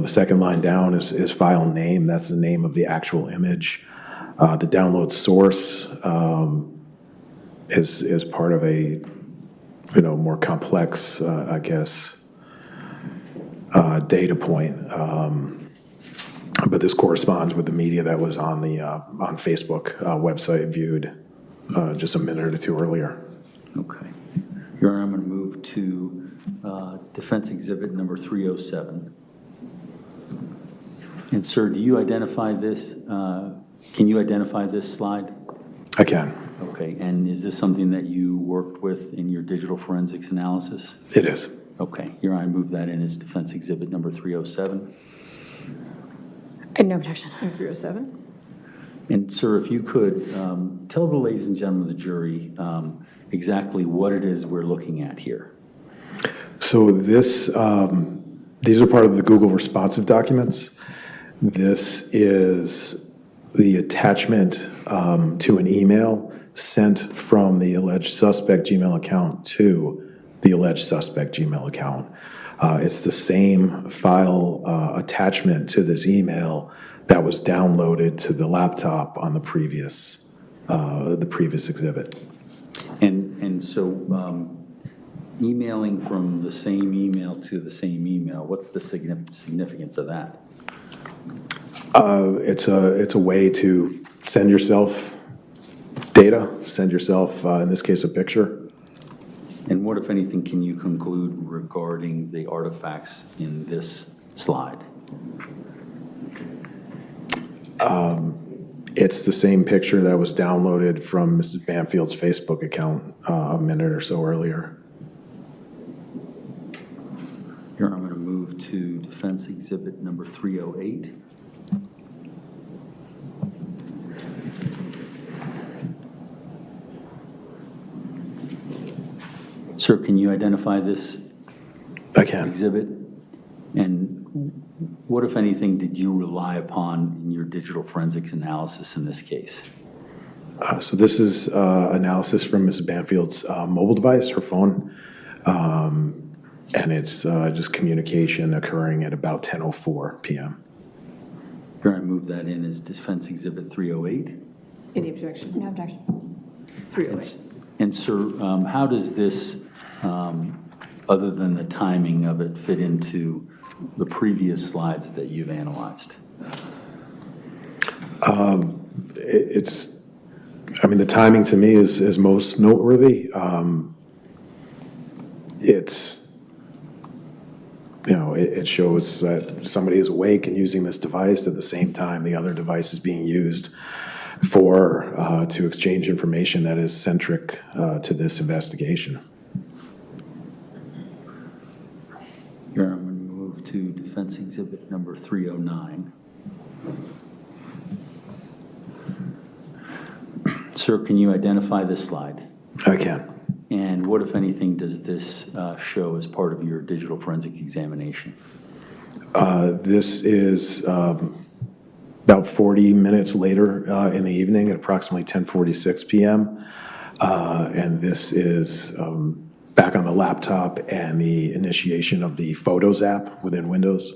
The second line down is file name. That's the name of the actual image. The download source is part of a more complex, data point. But this corresponds with the media that was on the on Facebook website viewed just a minute or two earlier. Okay. Your Honor, I'm going to move to Defense Exhibit number 307. And sir, do you identify this? Can you identify this slide? I can. Okay. And is this something that you worked with in your digital forensics analysis? It is. Okay. Your Honor, I move that in as Defense Exhibit number 307. No objection. 307? And sir, if you could tell the ladies and gentlemen of the jury exactly what it is we're looking at here. So these are part of the Google responsive documents. This is the attachment to an email sent from the alleged suspect Gmail account to the alleged suspect Gmail account. It's the same file attachment to this email that was downloaded to the laptop on the previous exhibit. And so emailing from the same email to the same email, what's the significance of that? It's a way to send yourself data, send yourself, in this case, a picture. And what, if anything, can you conclude regarding the artifacts in this slide? It's the same picture that was downloaded from Mrs. Banfield's Facebook account a minute or so earlier. Your Honor, I'm going to move to Defense Exhibit number 308. Sir, can you identify this I can. exhibit? And what, if anything, did you rely upon in your digital forensics analysis in this case? So this is analysis from Mrs. Banfield's mobile device, her phone. And it's just communication occurring at about 10:04 p.m. Your Honor, I move that in as Defense Exhibit 308. Any objection? No objection. 308. And sir, how does this, other than the timing of it, fit into the previous slides that you've analyzed? The timing to me is most noteworthy. It shows that somebody is awake and using this device at the same time the other device is being used to exchange information that is centric to this investigation. Your Honor, I'm going to move to defense exhibit number 309. Sir, can you identify this slide? I can. And what, if anything, does this show as part of your digital forensic examination? This is about 40 minutes later in the evening at approximately 10:46 p.m. And this is back on the laptop and the initiation of the Photos app within Windows.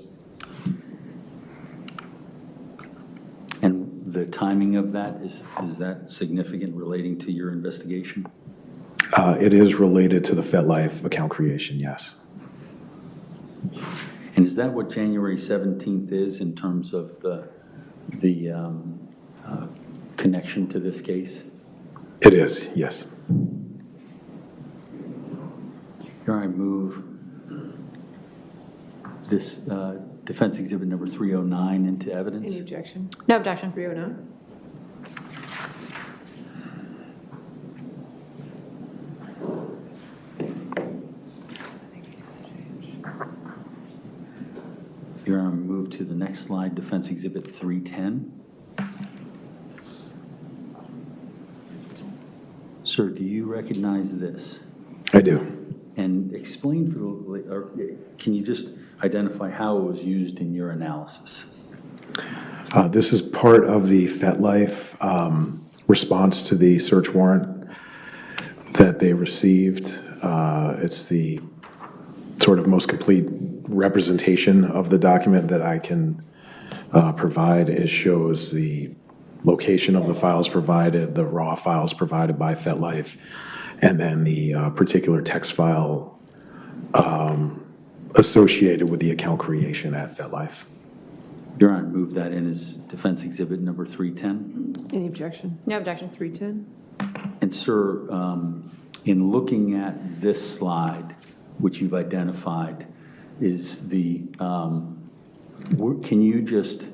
And the timing of that, is that significant relating to your investigation? It is related to the FetLife account creation, yes. And is that what January 17th is in terms of the connection to this case? It is, yes. Your Honor, I move this defense exhibit number 309 into evidence. Any objection? No objection. 309? Your Honor, move to the next slide, defense exhibit 310. Sir, do you recognize this? I do. And explain, or can you just identify how it was used in your analysis? This is part of the FetLife response to the search warrant that they received. It's the sort of most complete representation of the document that I can provide. It shows the location of the files provided, the raw files provided by FetLife, and then the particular text file associated with the account creation at FetLife. Your Honor, move that in as defense exhibit number 310. Any objection? No objection. 310? And sir, in looking at this slide, which you've identified, is the, can you just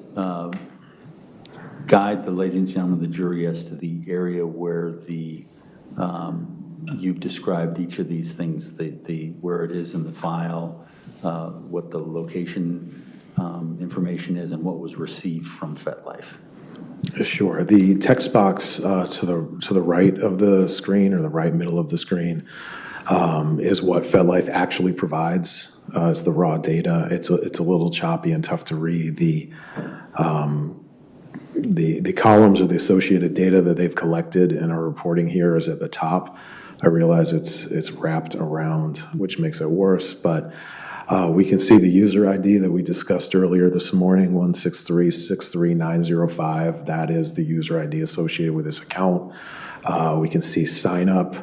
guide the ladies and gentlemen of the jury as to the area where the, you've described each of these things, where it is in the file, what the location information is, and what was received from FetLife? Sure. The text box to the right of the screen, or the right middle of the screen, is what FetLife actually provides. It's the raw data. It's a little choppy and tough to read. The columns or the associated data that they've collected and are reporting here is at the top. I realize it's wrapped around, which makes it worse, but we can see the user ID that we discussed earlier this morning, 163-63905. That is the user ID associated with this account. We can see sign up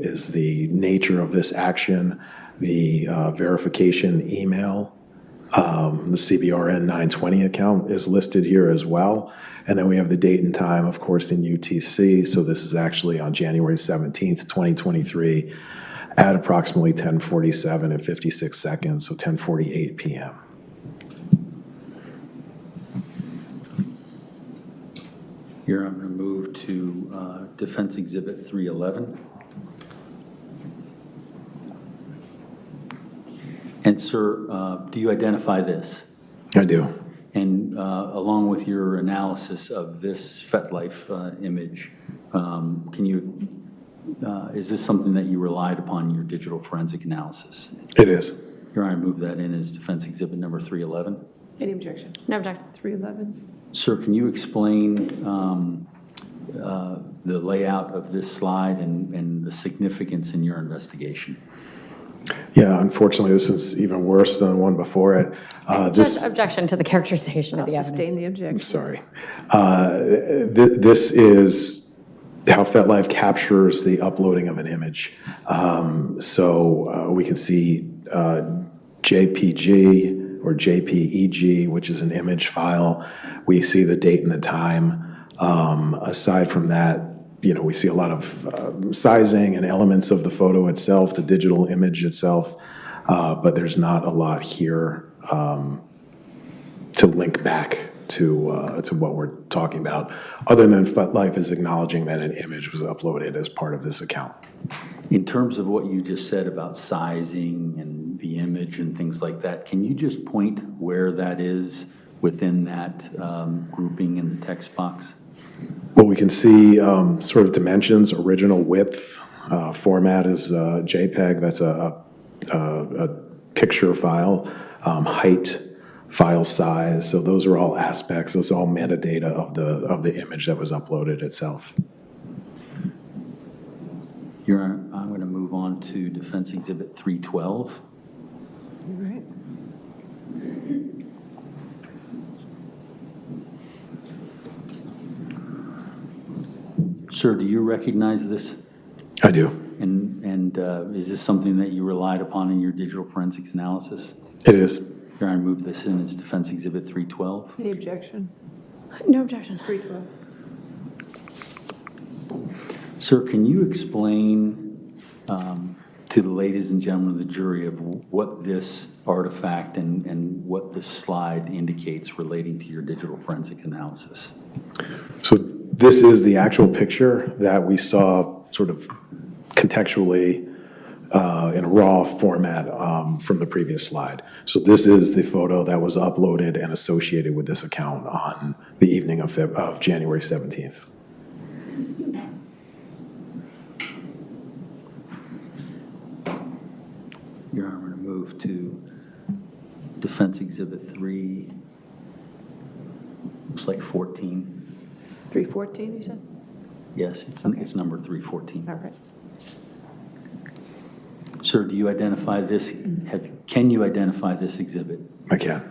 is the nature of this action. The verification email, the CBRN 920 account is listed here as well. And then we have the date and time, of course, in UTC. So this is actually on January 17th, 2023 at approximately 10:47 and 56 seconds, so 10:48 p.m. Here I'm going to move to defense exhibit 311. And sir, do you identify this? I do. And along with your analysis of this FetLife image, can you, is this something that you relied upon in your digital forensic analysis? It is. Your Honor, I move that in as defense exhibit number 311. Any objection? No objection. 311? Sir, can you explain the layout of this slide and the significance in your investigation? Yeah, unfortunately, this is even worse than the one before it. Just objection to the characterization of I'll the sustain evidence. the objection. I'm sorry. This is how FetLife captures the uploading of an image. So we can see JPG or JPEG, which is an image file. We see the date and the time. Aside from that, we see a lot of sizing and elements of the photo itself, the digital image itself, but there's not a lot here to link back to what we're talking about, other than FetLife is acknowledging that an image was uploaded as part of this account. In terms of what you just said about sizing and the image and things like that, can you just point where that is within that grouping in the text box? Well, we can see sort of dimensions, original width, format is JPEG, that's a picture file, height, file size, so those are all aspects, those are all metadata of the image that was uploaded itself. Your Honor, I'm going to move on to Defense Exhibit 312. All right. Sir, do you recognize this? I do. And is this something that you relied upon in your digital forensics analysis? It is. Your Honor, move this in as Defense Exhibit 312. Any objection? No objection. 312. Sir, can you explain to the ladies and gentlemen of the jury of what this artifact and what this slide indicates relating to your digital forensic analysis? So this is the actual picture that we saw sort of contextually in a raw format from the previous slide. So this is the photo that was uploaded and associated with this account on the evening of January 17th. Your Honor, I'm going to move to Defense Exhibit 3, looks like 14. 314, you said? Yes, it's number 314. All right. Sir, do you identify this, can you identify this exhibit? I can.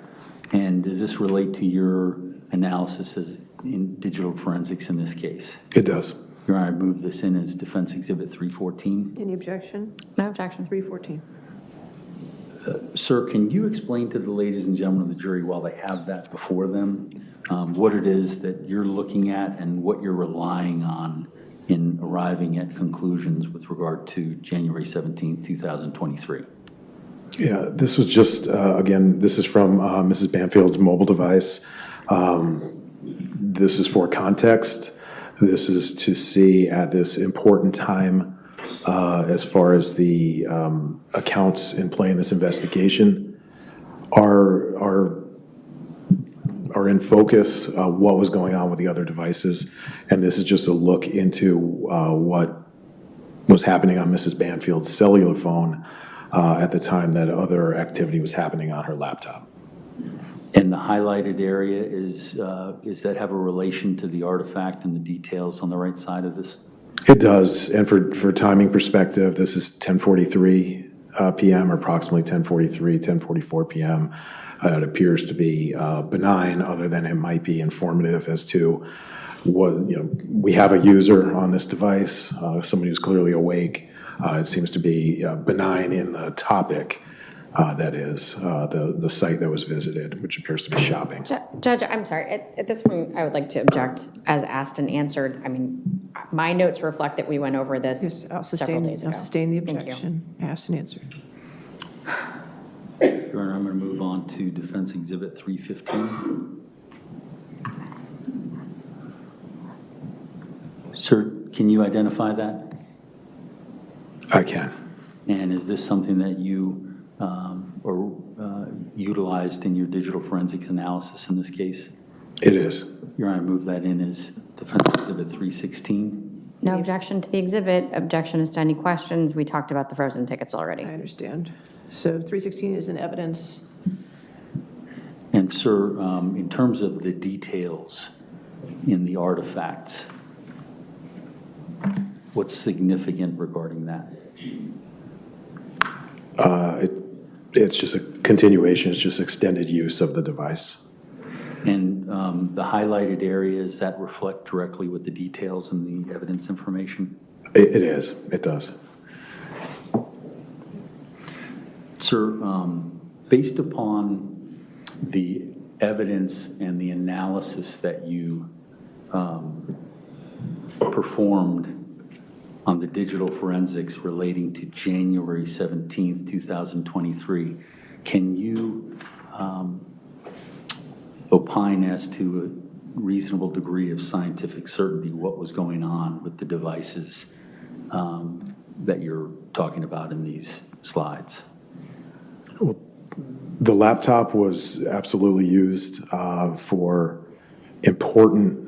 And does this relate to your analysis as in digital forensics in this case? It does. Your Honor, I move this in as Defense Exhibit 314. Any objection? No objection. 314. Sir, can you explain to the ladies and gentlemen of the jury, while they have that before them, what it is that you're looking at and what you're relying on in arriving at conclusions with regard to January 17th, 2023? Yeah, this was just, again, this is from Mrs. Banfield's mobile device. This is for context. This is to see at this important time as far as the accounts in play in this investigation are in focus, what was going on with the other devices. And this is just a look into what was happening on Mrs. Banfield's cellular phone at the time that other activity was happening on her laptop. And the highlighted area is that have a relation to the artifact and the details on the right side of this? It does, and for timing perspective, this is 10:43 p.m. or approximately 10:43, 10:44 p.m. It appears to be benign, other than it might be informative as to what, we have a user on this device, somebody who's clearly awake. It seems to be benign in the topic, that is, the site that was visited, which appears to be shopping. Judge, I'm sorry. At this point, I would like to object as asked and answered. I mean, my notes reflect that we went over this Yes, I'll several days ago. sustain the Thank you. objection. Asked and answered. Your Honor, I'm going to move on to Defense Exhibit 315. Sir, can you identify that? I can. And is this something that you utilized in your digital forensics analysis in this case? It is. Your Honor, I move that in as Defense Exhibit 316. No objection to the exhibit. Objection is to any questions. We talked about the frozen tickets already. I understand. So 316 is in evidence. And sir, in terms of the details in the artifacts, what's significant regarding that? It's just a continuation, it's just extended use of the device. And And the highlighted areas that reflect directly with the details and the evidence information? It is, it does. Sir, based upon the evidence and the analysis that you performed on the digital forensics relating to January 17th, 2023, can you opine as to a reasonable degree of scientific certainty what was going on with the devices that you're talking about in these slides? The laptop was absolutely used for important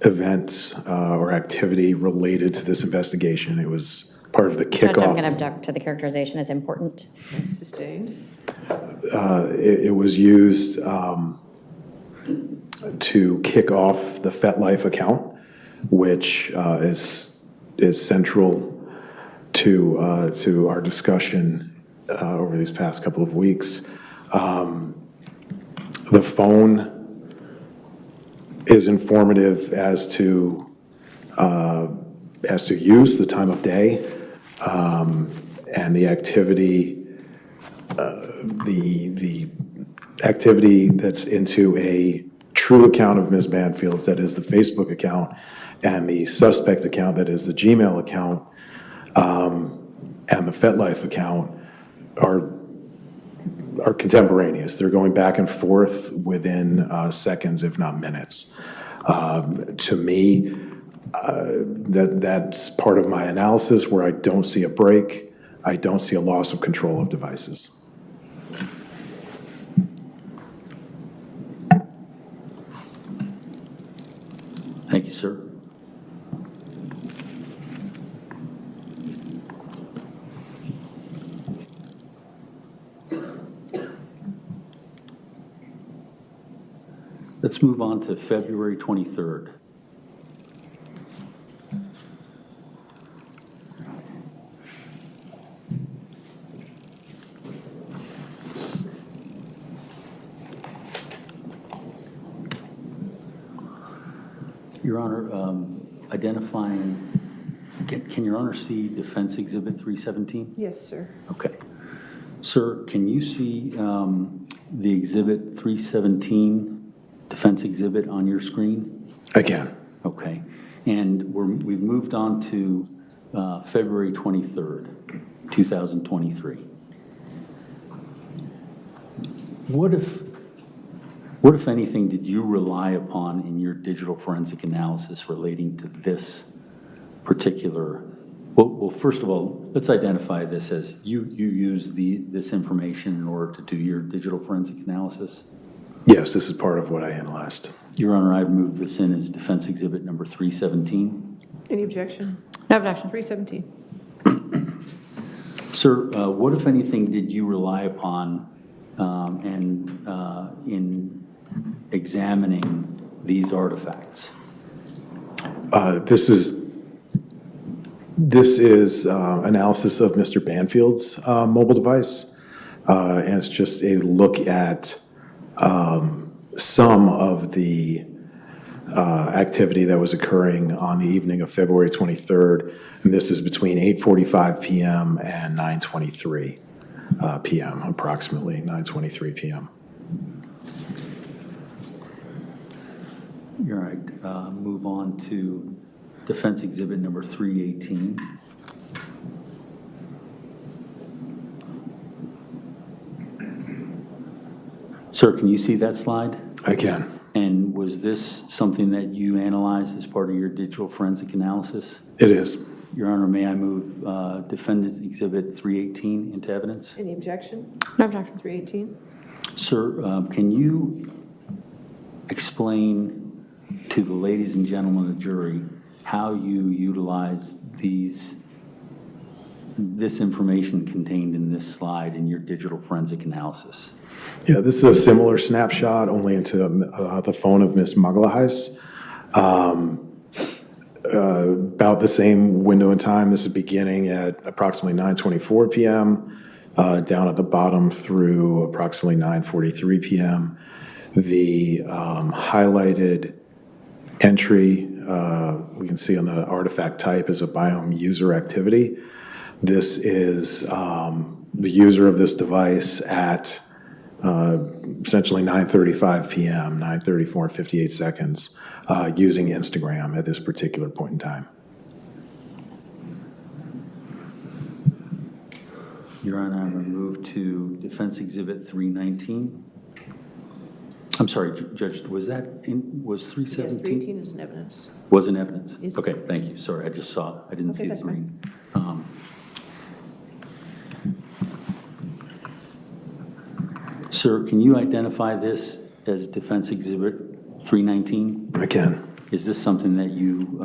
events or activity related to this investigation. It was part of the Judge, I'm going to kickoff. object to the characterization as important. Sustained. It was used to kick off the FetLife account, which is central to our discussion over these past couple of weeks. The phone is informative as to use, the time of day, and the activity, the activity that's into a true account of Ms. Banfield's, that is the Facebook account, and the suspect account, that is the Gmail account, and the FetLife account are contemporaneous. They're going back and forth within seconds, if not minutes. To me, that's part of my analysis where I don't see a break. I don't see a loss of control of devices. Thank you, sir. Let's move on to February 23rd. Your Honor, identifying, can Your Honor see Defense Exhibit 317? Yes, sir. Okay. Sir, can you see the Exhibit 317 Defense Exhibit on your screen? I can. Okay. And we've moved on to February 23rd, 2023. What if anything, did you rely upon in your digital forensic analysis relating to this particular? Well, first of all, let's identify this as you use this information in order to do your digital forensic analysis? Yes, this is part of what I analyzed. Your Honor, I've moved this in as Defense Exhibit number 317. Any objection? No objection. 317. Sir, what, if anything, did you rely upon in examining these artifacts? This is analysis of Mr. Banfield's mobile device, and it's just a look at some of the activity that was occurring on the evening of February 23rd, and this is between 8:45 p.m. and 9:23 p.m., approximately 9:23 p.m. All right, move on to Defense Exhibit number 318. Sir, can you see that slide? I can. And was this something that you analyzed as part of your digital forensic analysis? It is. Your Honor, may I move Defendant Exhibit 318 into evidence? Any objection? No objection. 318. Sir, can you explain to the ladies and gentlemen of the jury how you utilize this information contained in this slide in your digital forensic analysis? Yeah, this is a similar snapshot, only into the phone of Ms. Magalhaes. About the same window in time. This is beginning at approximately 9:24 p.m., down at the bottom through approximately 9:43 p.m. The highlighted entry, we can see on the artifact type is a biome user activity. This is the user of this device at essentially 9:35 p.m., 9:34 and 58 seconds, using Instagram at this particular point in time. Your Honor, I'm going to move to Defense Exhibit 319. I'm sorry, Judge, was 317? Yes, 318 is an evidence. Was in evidence? Yes. Okay, thank you. Sorry, I just saw, I didn't Okay, see the that's fine. green. Sir, can you identify this as Defense Exhibit 319? I can. Is this something that you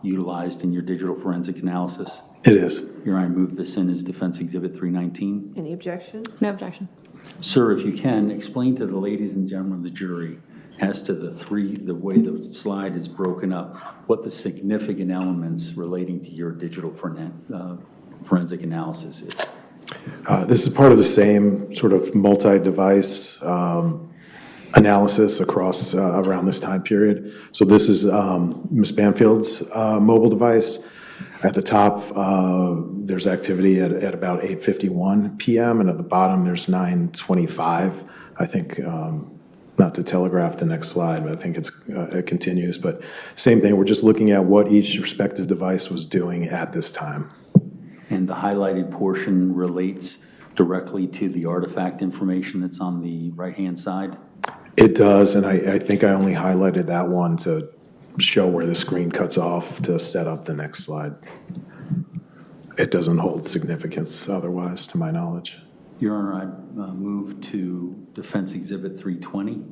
utilized in your digital forensic analysis? It is. Your Honor, I move this in as Defense Exhibit 319. Any objection? No objection. Sir, if you can, explain to the ladies and gentlemen of the jury as to the way the slide is broken up, what the significant elements relating to your digital forensic analysis is. This is part of the same sort of multi-device analysis across around this time period. So this is Ms. Banfield's mobile device. At the top, there's activity at about 8:51 p.m., and at the bottom, there's 9:25. I think, not to telegraph the next slide, but I think it continues. But same thing, we're just looking at what each respective device was doing at this time. And the highlighted portion relates directly to the artifact information that's on the right-hand side? It does, and I think I only highlighted that one to show where the screen cuts off to set up the next slide. It doesn't hold significance otherwise, to my knowledge. Your Honor, I move to Defense Exhibit 320.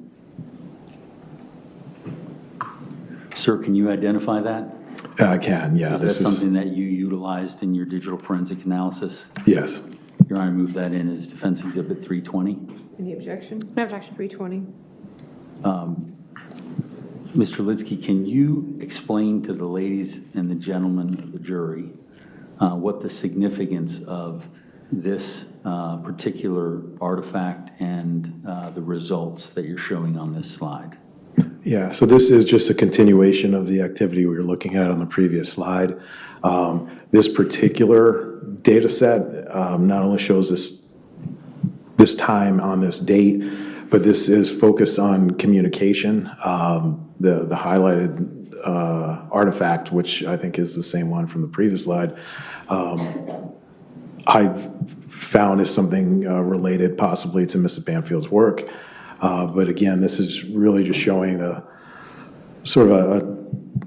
Sir, can you identify that? I can, yeah. Is that something that you utilized in your digital forensic analysis? Yes. Your Honor, I move that in as Defense Exhibit 320. Any objection? No objection. 320. Mr. Litsky, can you explain to the ladies and the gentlemen of the jury what the significance of this particular artifact and the results that you're showing on this slide? Yeah, so this is just a continuation of the activity we were looking at on the previous slide. This particular data set not only shows this time on this date, but this is focused on communication. The highlighted artifact, which I think is the same one from the previous slide, I've found is something related possibly to Mrs. Banfield's work. But again, this is really just showing the sort of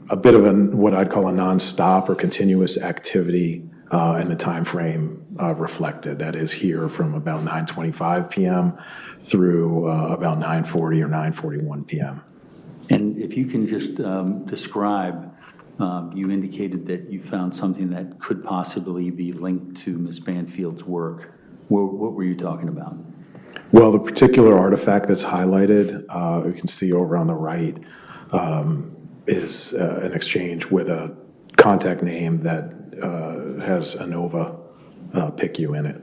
a bit of what I'd call a nonstop or continuous activity in the time frame reflected. That is here from about 9:25 p.m. through about 9:40 or 9:41 p.m. And if you can just describe, you indicated that you found something that could possibly be linked to Ms. Banfield's work. What were you talking about? Well, the particular artifact that's highlighted, you can see over on the right, is an exchange with a contact name that has a Nova PICU in it.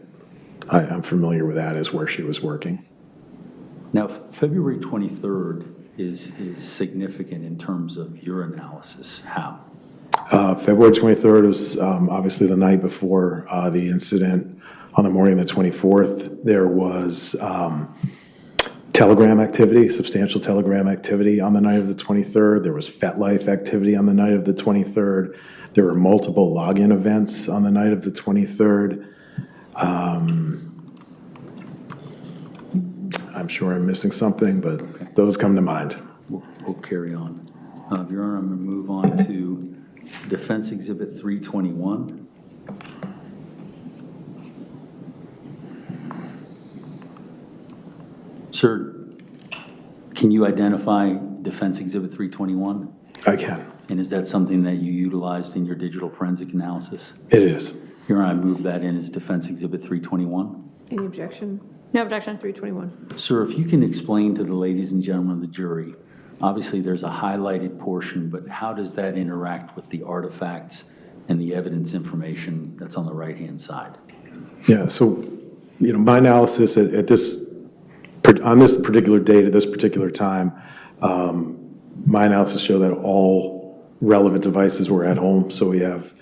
I'm familiar with that as where she was working. Now, February 23rd is significant in terms of your analysis. How? February 23rd is obviously the night before the incident. On the morning of the 24th, there was telegram activity, substantial telegram activity on the night of the 23rd. There was FetLife activity on the night of the 23rd. There were multiple login events on the night of the 23rd. I'm sure I'm missing something, but those come to mind. We'll carry on. Your Honor, I'm going to move on to Defense Exhibit 321. Sir, can you identify Defense Exhibit 321? I can. And is that something that you utilized in your digital forensic analysis? It is. Your Honor, I move that in as Defense Exhibit 321. Any objection? No objection. 321. Sir, if you can explain to the ladies and gentlemen of the jury, obviously there's a highlighted portion, but how does that interact with the artifacts and the evidence information that's on the right-hand side? Yeah, so, my analysis at this On this particular date, at this particular time, my analysis showed that all relevant devices were at home. So we have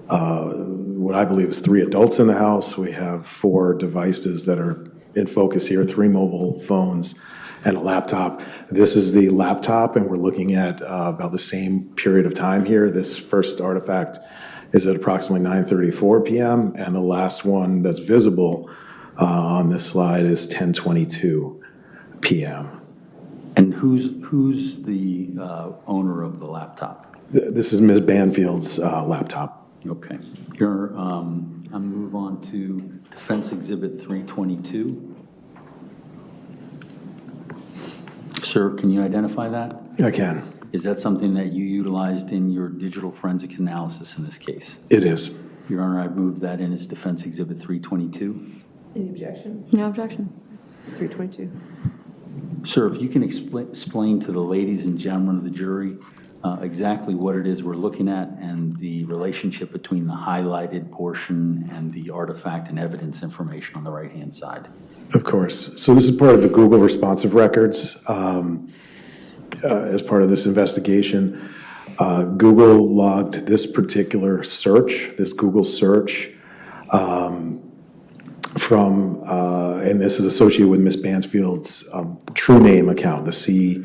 what I believe is 3 adults in the house. We have 4 devices that are in focus here, 3 mobile phones and a laptop. This is the laptop, and we're looking at about the same period of time here. This first artifact is at approximately 9:34 p.m., and the last one that's visible on this slide is 10:22 p.m. And who's the owner of the laptop? This is Ms. Banfield's laptop. Okay. I'll move on to Defense Exhibit 322. Sir, can you identify that? I can. Is that something that you utilized in your digital forensic analysis in this case? It is. Your Honor, I move that in as Defense Exhibit 322. Any objection? No objection. 322. Sir, if you can explain to the ladies and gentlemen of the jury exactly what it is we're looking at and the relationship between the highlighted portion and the artifact and evidence information on the right-hand side. Of course. So this is part of the Google responsive records. As part of this investigation, Google logged this particular search, this Google search, from, and this is associated with Ms. Banfield's true name account, the C.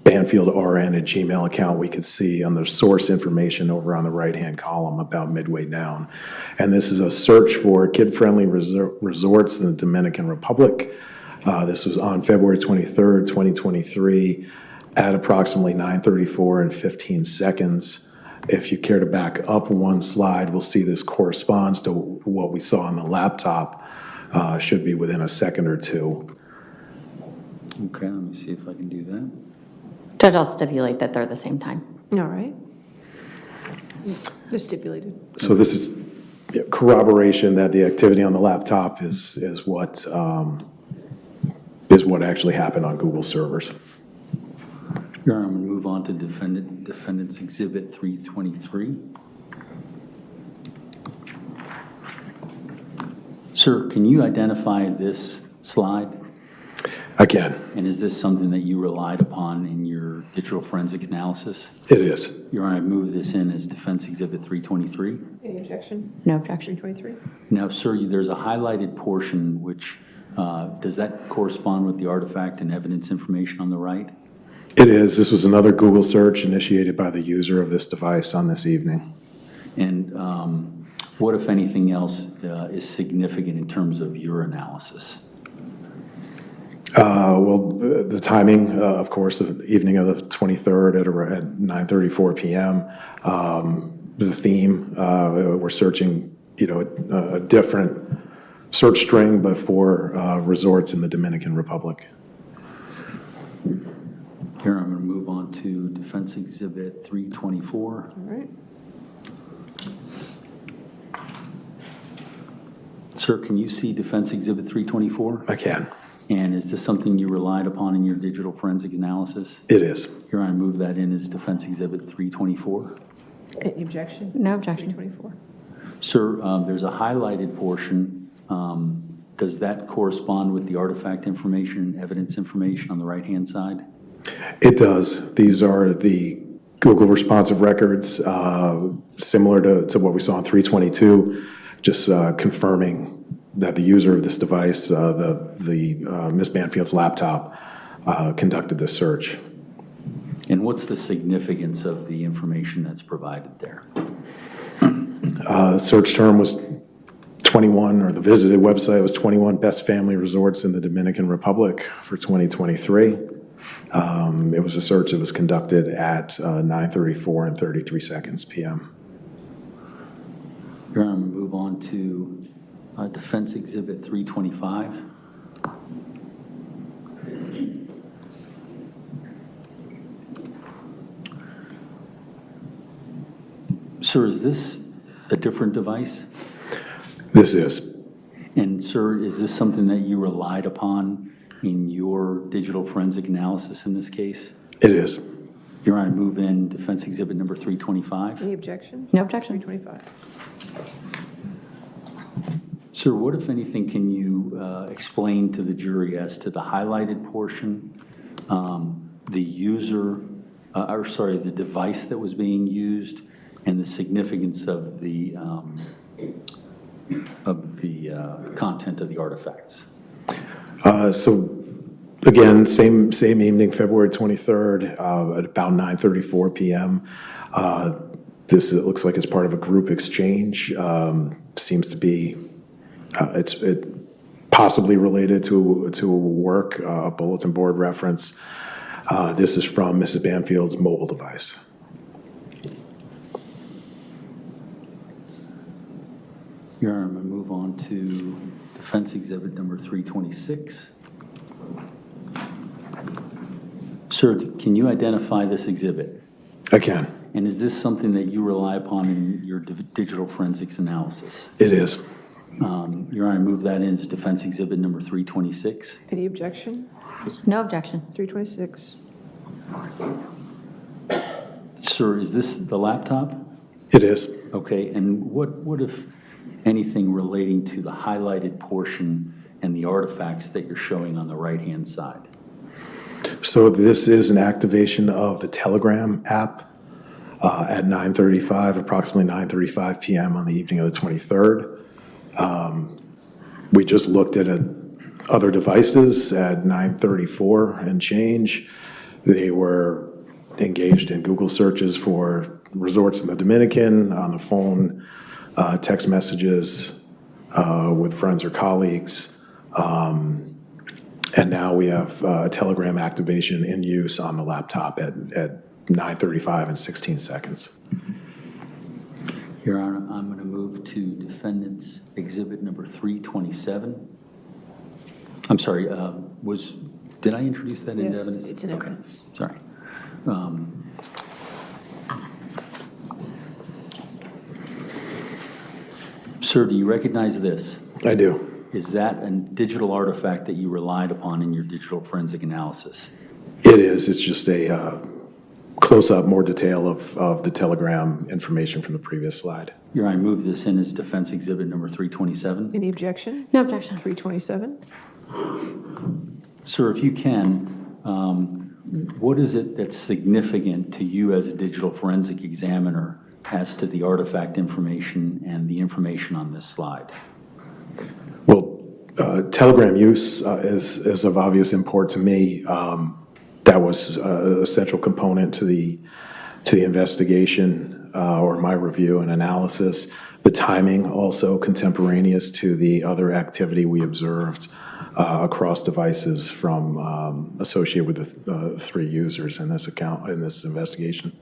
Banfield RN at Gmail account. We could see on the source information over on the right-hand column about midway down. And this is a search for kid-friendly resorts in the Dominican Republic. This was on February 23rd, 2023 at approximately 9:34 and 15 seconds. If you care to back up one slide, we'll see this corresponds to what we saw on the laptop. Should be within a second or two. Okay, let me see if I can do that. Judge, I'll stipulate that they're the same time. All right. They're stipulated. So this is corroboration that the activity on the laptop is what actually happened on Google servers. Your Honor, I'm going to move on to Defendant's Exhibit 323. Sir, can you identify this slide? I can. And is this something that you relied upon in your digital forensic analysis? It is. Your Honor, I move this in as Defense Exhibit 323. Any objection? No objection. 323. Now, sir, there's a highlighted portion which, does that correspond with the artifact and evidence information on the right? It is. This was another Google search initiated by the user of this device on this evening. And what, if anything else, is significant in terms of your analysis? Well, the timing, of course, the evening of the 23rd at 9:34 p.m. The theme, we're searching, a different search string, but for resorts in the Dominican Republic. Here, I'm going to move on to Defense Exhibit 324. All right. Sir, can you see Defense Exhibit 324? I can. And is this something you relied upon in your digital forensic analysis? It is. Here, I move that in as Defense Exhibit 324. Any objection? No objection. 324. Sir, there's a highlighted portion. Does that correspond with the artifact information and evidence information on the right-hand side? It does. These are the Google responsive records, similar to what we saw in 322, just confirming that the user of this device, Ms. Banfield's laptop, conducted this search. And what's the significance of the information that's provided there? The search term was 21, or the visited website was 21 best family resorts in the Dominican Republic for 2023. It was a search that was conducted at 9:34 and 33 seconds p.m. Here, I'm going to move on to Defense Exhibit 325. Sir, is this a different device? This is. And sir, is this something that you relied upon in your digital forensic analysis in this case? It is. Your Honor, I move in Defense Exhibit number 325. Any objection? No objection. 325. Sir, what, if anything, can you explain to the jury as to the highlighted portion, the user, the device that was being used, and the significance of the content of the artifacts? So again, same evening, February 23rd, at about 9:34 p.m. This, it looks like it's part of a group exchange. Seems to be, it's possibly related to a work, a bulletin board reference. This is from Mrs. Banfield's mobile device. Your Honor, I'm going to move on to defense exhibit number 326. Sir, can you identify this exhibit? I can. And is this something that you rely upon in your digital forensics analysis? It is. Your Honor, I move that in as defense exhibit number 326. Any objection? No objection. 326. Sir, is this the laptop? It is. Okay, and what if anything relating to the highlighted portion and the artifacts that you're showing on the right-hand side? So this is an activation of the Telegram app at 9:35, approximately 9:35 p.m. on the evening of the 23rd. We just looked at other devices at 9:34 and change. They were engaged in Google searches for resorts in the Dominican, on the phone, text messages with friends or colleagues. And now we have Telegram activation in use on the laptop at 9:35 and 16 seconds. Your Honor, I'm going to move to defendant's exhibit number 327. I'm sorry, did I introduce that into Yes, evidence? it's in Okay, evidence. sorry. Sir, do you recognize this? I do. Is that a digital artifact that you relied upon in your digital forensic analysis? It is. It's just a close-up, more detail of the Telegram information from the previous slide. Your Honor, I move this in as defense exhibit number 327. Any objection? No objection. 327. Sir, if you can, what is it that's significant to you as a digital forensic examiner as to the artifact information and the information on this slide? Well, Telegram use is of obvious import to me. That was a central component to the investigation or my review and analysis. The timing also contemporaneous to the other activity we observed across devices from associated with the three users in this investigation.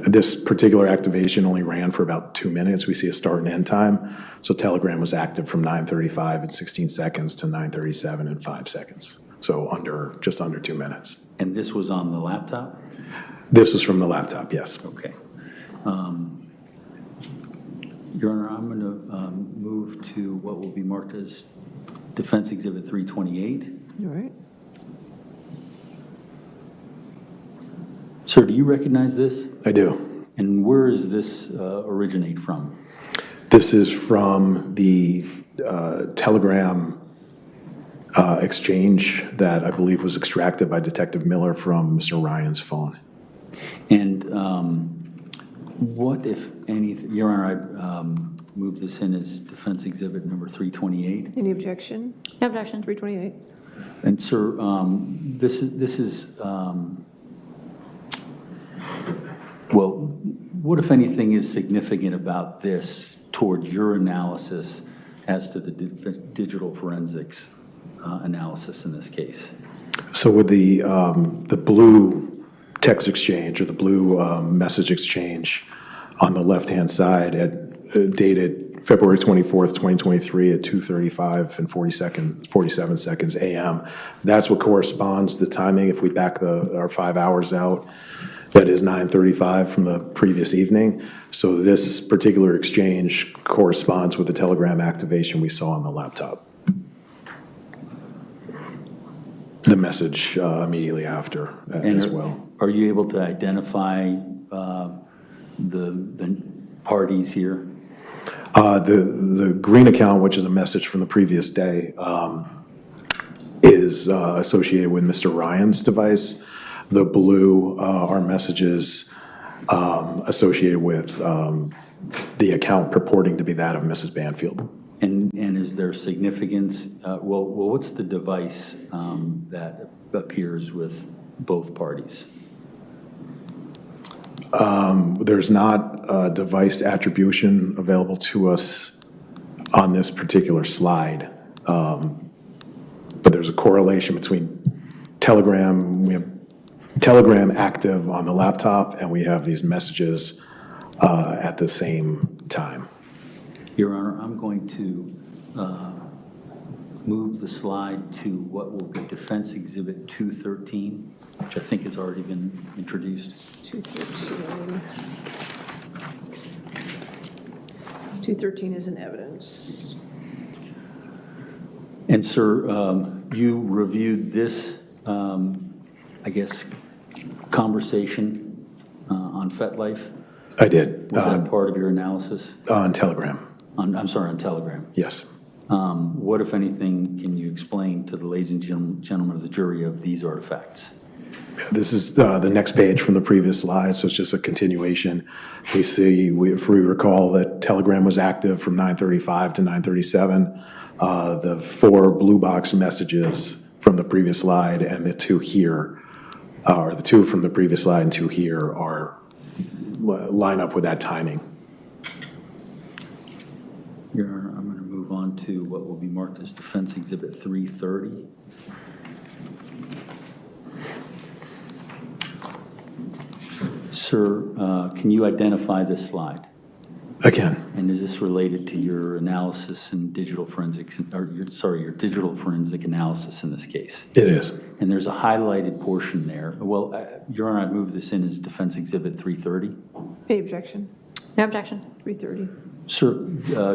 This particular activation only ran for about 2 minutes. We see a start and end time. So Telegram was active from 9:35 and 16 seconds to 9:37 and 5 seconds. So just under 2 minutes. And this was on the laptop? This is from the laptop, yes. Okay. Your Honor, I'm going to move to what will be marked as defense exhibit 328. All right. Sir, do you recognize this? I do. And where does this originate from? This is from the Telegram exchange that I believe was extracted by Detective Miller from Mr. Ryan's phone. And what, if any, Your Honor, I move this in as defense exhibit number 328. Any objection? No objection. 328. And sir, this is well, what, if anything, is significant about this towards your analysis as to the digital forensics analysis in this case? So with the blue text exchange or the blue message exchange on the left-hand side dated February 24th, 2023 at 2:35 and 47 seconds a.m. That's what corresponds to the timing. If we back our 5 hours out, that is 9:35 from the previous evening. So this particular exchange corresponds with the Telegram activation we saw on the laptop. The message immediately after as well. Are you able to identify the parties here? The green account, which is a message from the previous day, is associated with Mr. Ryan's device. The blue are messages associated with the account purporting to be that of Mrs. Banfield. And is there significance, well, what's the device that appears with both parties? There's not device attribution available to us on this particular slide. But there's a correlation between Telegram, we have Telegram active on the laptop, and we have these messages at the same time. Your Honor, I'm going to move the slide to what will be Defense Exhibit 213, which I think has already been introduced. 213. 213 is in evidence. And sir, you reviewed this, I guess, conversation on FetLife? I did. Was that part of your analysis? On Telegram, I'm sorry, on Telegram. yes. What, if anything, can you explain to the ladies and gentlemen of the jury of these artifacts? This is the next page from the previous slide, so it's just a continuation. We see, if we recall, that Telegram was active from 9:35 to 9:37. The 4 blue box messages from the previous slide and the 2 here, or the 2 from the previous slide and 2 here line up with that timing. Your Honor, I'm going to move on to what will be marked as Defense Exhibit 330. Sir, can you identify this slide? Again, And is this related to your analysis in digital forensics, or your digital forensic analysis in this case? it is. And there's a highlighted portion there. Well, Your Honor, I move this in as Defense Exhibit 330. Any objection? No objection. 330. Sir,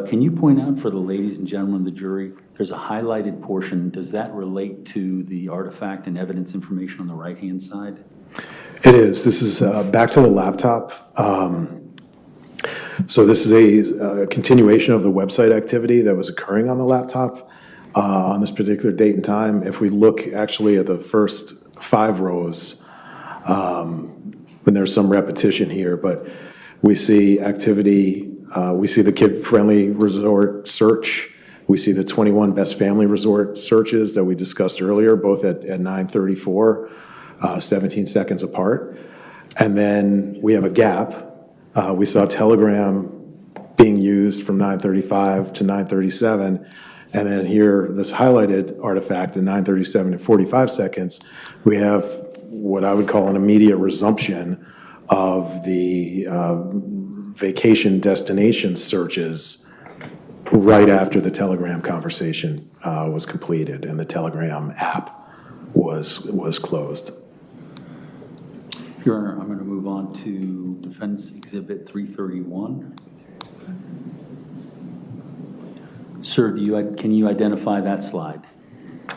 can you point out for the ladies and gentlemen of the jury, there's a highlighted portion. Does that relate to the artifact and evidence information on the right-hand side? It is. This is back to the laptop. So this is a continuation of the website activity that was occurring on the laptop on this particular date and time. If we look actually at the first 5 rows, and there's some repetition here, but we see activity, we see the kid-friendly resort search, we see the 21 best family resort searches that we discussed earlier, both at 9:34, 17 seconds apart. And then we have a gap. We saw Telegram being used from 9:35 to 9:37. And then here, this highlighted artifact at 9:37 and 45 seconds, we have what I would call an immediate resumption of the vacation destination searches right after the Telegram conversation was completed and the Telegram app was closed. Your Honor, I'm going to move on to Defense Exhibit 331. Sir, can you identify that slide?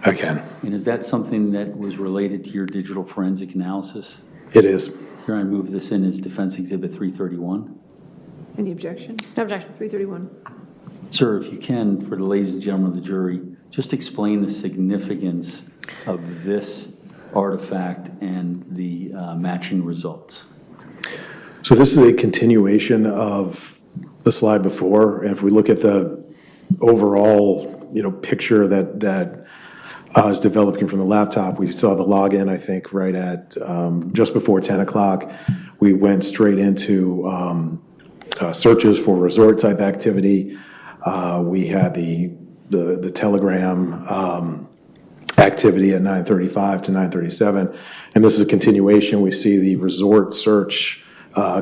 I can. And is that something that was related to your digital forensic analysis? It is. Your Honor, I move this in as Defense Exhibit 331. Any objection? No objection. 331. Sir, if you can, for the ladies and gentlemen of the jury, just explain the significance of this artifact and the matching results. So this is a continuation of the slide before. And if we look at the overall, picture that is developing from the laptop, we saw the login, I think, right at just before 10 o'clock. We went straight into searches for resort type activity. We had the Telegram activity at 9:35 to 9:37. And this is a continuation. We see the resort search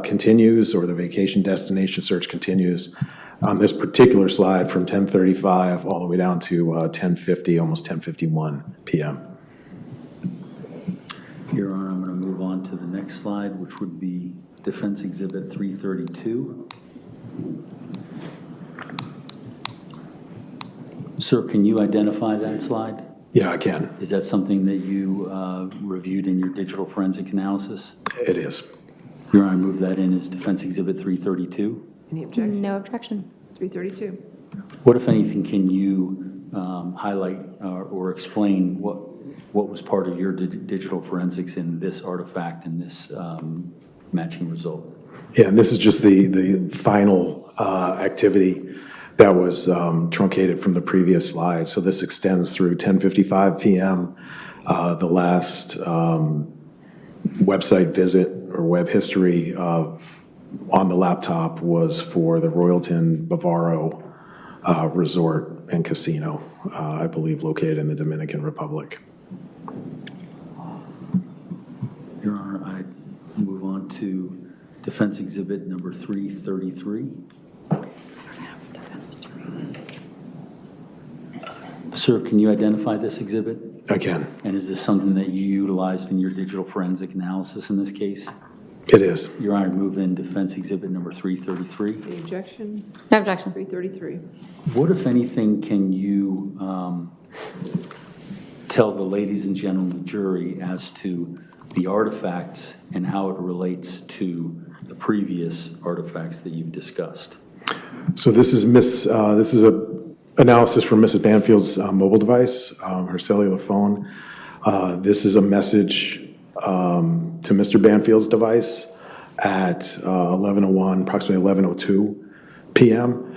continues, or the vacation destination search continues on this particular slide from 10:35 all the way down to 10:50, almost 10:51 p.m. Your Honor, I'm going to move on to the next slide, which would be Defense Exhibit 332. Sir, can you identify that slide? Yeah, I can. Is that something that you reviewed in your digital forensic analysis? It is. Your Honor, I move that in as Defense Exhibit 332. Any objection? No objection. 332. What, if anything, can you highlight or explain what was part of your digital forensics in this artifact and this matching result? Yeah, and this is just the final activity that was truncated from the previous slide. So this extends through 10:55 p.m. The last website visit or web history on the laptop was for the Royalton Bavaro Resort and Casino, I believe located in the Dominican Republic. Your Honor, I move on to defense exhibit number 333. Sir, can you identify this exhibit? Again, And is this something that you utilized in your digital forensic analysis in this case? it is. Your Honor, move in defense exhibit number 333. Any objection? No objection. 333. What, if anything, can you tell the ladies and gentlemen of the jury as to the artifacts and how it relates to the previous artifacts that you've discussed? So this is a analysis from Mrs. Banfield's mobile device, her cellular phone. This is a message to Mr. Banfield's device at 11:01, approximately 11:02 p.m.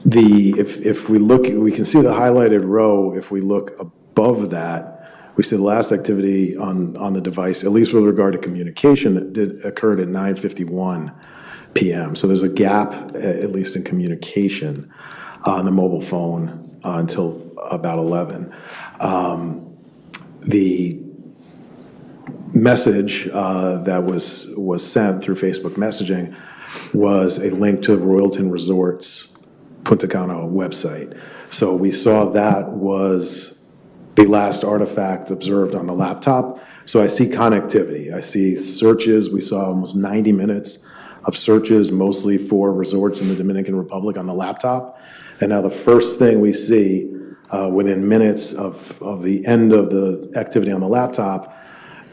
If we look, we can see the highlighted row. If we look above that, we see the last activity on the device, at least with regard to communication, that occurred at 9:51 p.m. So there's a gap, at least in communication, on the mobile phone until about 11. The message that was sent through Facebook messaging was a link to Royalton Resorts Punta Cana website. So we saw that was the last artifact observed on the laptop. So I see connectivity. I see searches. We saw almost 90 minutes of searches, mostly for resorts in the Dominican Republic on the laptop. And now the first thing we see within minutes of the end of the activity on the laptop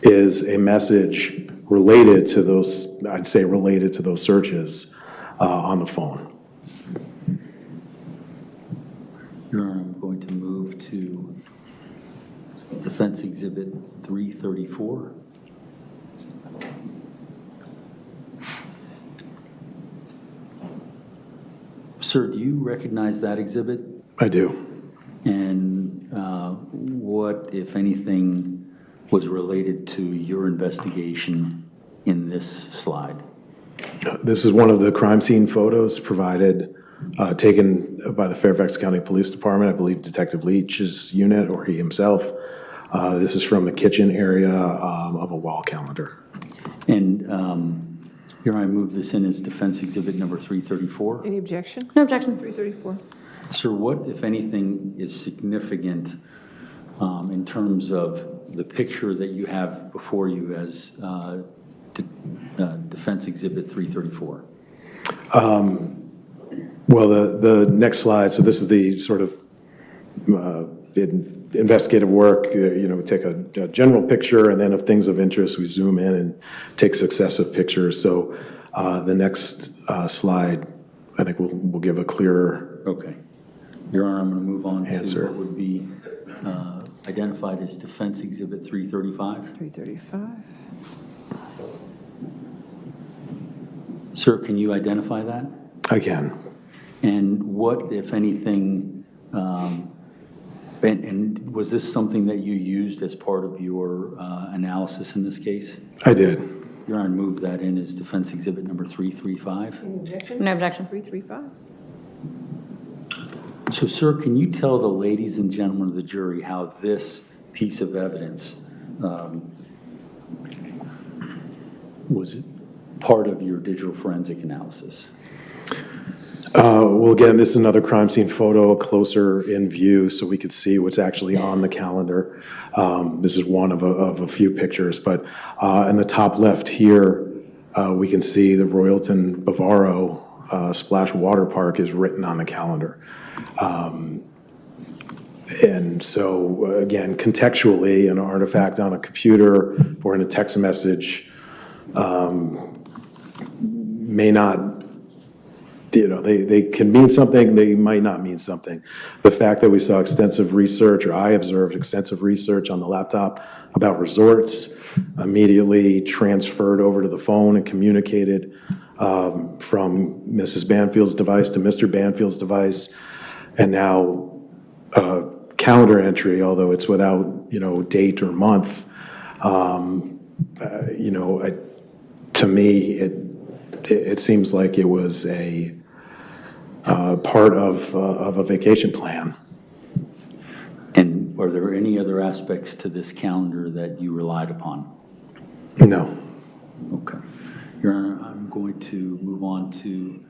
is a message related to those, I'd say related to those searches on the phone. Your Honor, I'm going to move to defense exhibit 334. Sir, do you recognize that exhibit? I do. And what, if anything, was related to your investigation in this slide? This is one of the crime scene photos provided, taken by the Fairfax County Police Department, I believe Detective Leach's unit or he himself. This is from the kitchen area of a wall calendar. And Your Honor, I move this in as defense exhibit number 334. Any objection? No objection. 334. Sir, what, if anything, is significant in terms of the picture that you have before you as defense exhibit 334? Well, the next slide, so this is the sort of investigative work. We take a general picture, and then of things of interest, we zoom in and take successive pictures. So the next slide, I think we'll give a clearer. Okay. Your Honor, I'm going to move on Answer. to what would be identified as defense exhibit 335. 335. Sir, can you identify that? Again, And what, if anything, and was this something that you used as part of your analysis in this case? I did. Your Honor, move that in as defense exhibit number 335. Any objection? No objection. 335. So, sir, can you tell the ladies and gentlemen of the jury how this piece of evidence was part of your digital forensic analysis? Well, again, this is another crime scene photo, closer in view, so we could see what's actually on the calendar. This is one of a few pictures, but in the top left here, we can see the Royalton Bavaro Splash Water Park is written on the calendar. And so, again, contextually, an artifact on a computer or in a text message may not you know, they can mean something, they might not mean something. The fact that we saw extensive research, or I observed extensive research on the laptop about resorts, immediately transferred over to the phone and communicated from Mrs. Banfield's device to Mr. Banfield's device, and now calendar entry, although it's without, you know, date or month, you know, to me, it seems like it was a part of a vacation plan. And are there any other aspects to this calendar that you relied upon? No. Okay. Your Honor, I'm going to move on to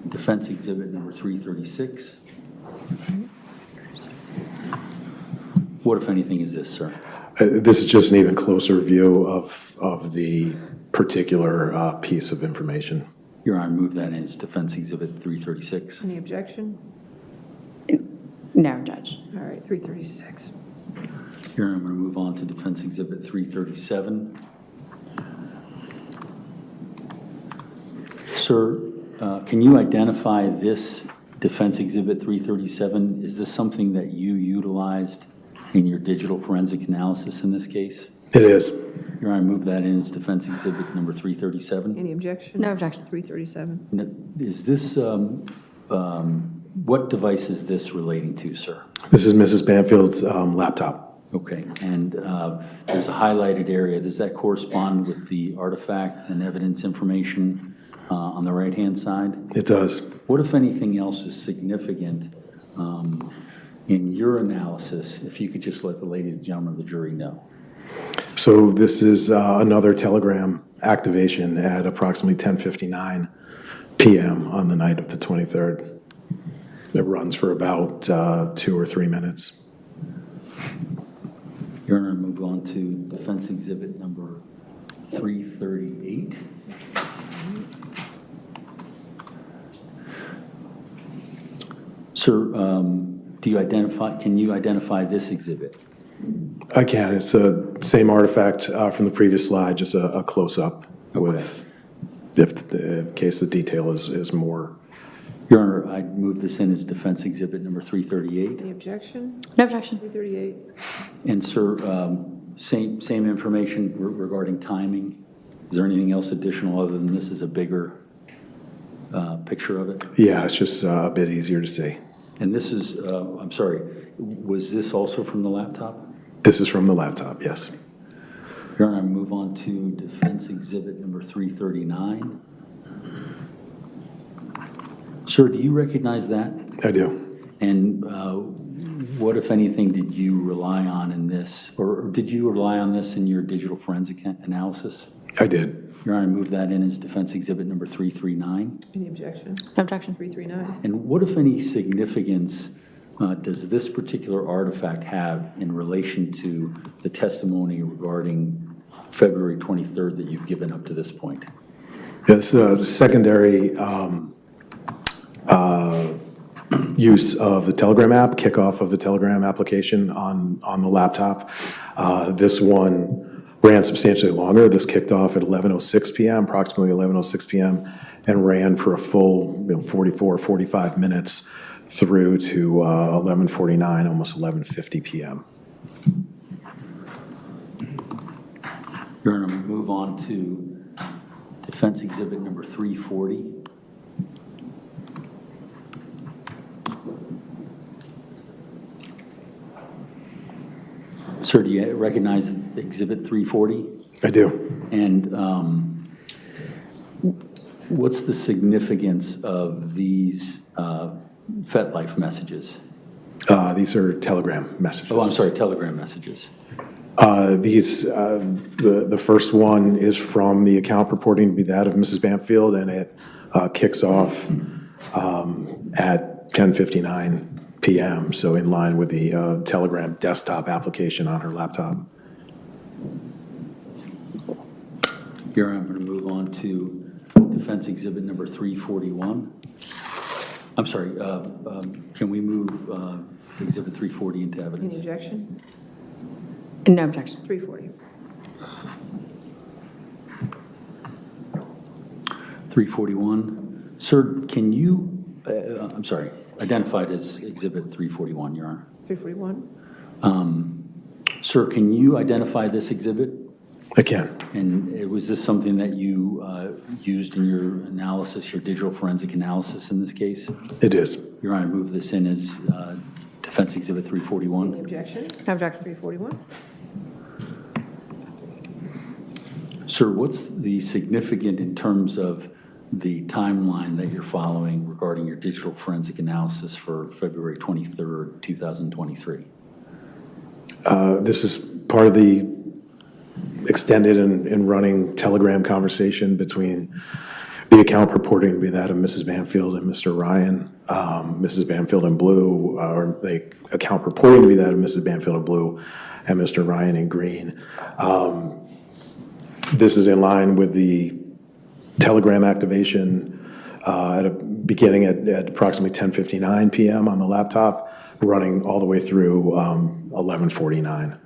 defense exhibit number 336. What, if anything, is this, sir? This is just an even closer view of the particular piece of information. Your Honor, move that in as defense exhibit 336. Any objection? No, Judge. All right, 336. Your Honor, I'm going to move on to defense exhibit 337. Sir, can you identify this defense exhibit 337? Is this something that you utilized in your digital forensic analysis in this case? It is. Your Honor, I move that in as defense exhibit number 337. Any objection? No objection. 337. Now, is this, what device is this relating to, sir? This is Mrs. Banfield's laptop. Okay, and there's a highlighted area. Does that correspond with the artifact and evidence information on the right-hand side? It does. What, if anything else, is significant in your analysis, if you could just let the ladies and gentlemen of the jury know? So this is another telegram activation at approximately 10:59 p.m. on the night of the 23rd. It runs for about 2 or 3 minutes. Your Honor, I move on to defense exhibit number 338. Sir, can you identify this exhibit? I can. It's the same artifact from the previous slide, just a close-up with, in case the detail is more. Your Honor, I move this in as defense exhibit number 338. Any objection? No objection. 338. And sir, same information regarding timing. Is there anything else additional other than this is a bigger picture of it? Yeah, it's just a bit easier to see. And this is, I'm sorry, was this also from the laptop? This is from the laptop, yes. Your Honor, I move on to defense exhibit number 339. Sir, do you recognize that? I do. And what, if anything, did you rely on in this, or did you rely on this in your digital forensic analysis? I did. Your Honor, I move that in as defense exhibit number 339. Any objection? No objection. 339. And what, if any, significance does this particular artifact have in relation to the testimony regarding February 23rd that you've given up to this point? It's a secondary use of the Telegram app, kickoff of the Telegram application on the laptop. This one ran substantially longer. This kicked off at 11:06 p.m., approximately 11:06 p.m., and ran for a full 44, 45 minutes through to 11:49, almost 11:50 p.m. Your Honor, we move on to defense exhibit number 340. Sir, do you recognize exhibit 340? I do. And what's the significance of these FetLife messages? These are Telegram messages. Oh, I'm sorry, Telegram messages. The first one is from the account purporting to be that of Mrs. Banfield, and it kicks off at 10:59 p.m., so in line with the Telegram desktop application on her laptop. Here I'm going to move on to defense exhibit number 341. I'm sorry, can we move exhibit 340 into evidence? Any objection? No objection. 340. 341. Sir, can you, I'm sorry, identified as Exhibit 341, Your Honor. 341? Sir, can you identify this exhibit? I can. And was this something that you used in your analysis, your digital forensic analysis in this case? It is. Your Honor, move this in as Defense Exhibit 341. Any objection? No objection. 341? Sir, what's the significant in terms of the timeline that you're following regarding your digital forensic analysis for February 23rd, 2023? This is part of the extended and running telegram conversation between the account purporting to be that of Mrs. Banfield and Mr. Ryan. Mrs. Banfield in blue, or the account purporting to be that of Mrs. Banfield in blue and Mr. Ryan in green. This is in line with the telegram activation beginning at approximately 10:59 p.m. on the laptop, running all the way through 11:49.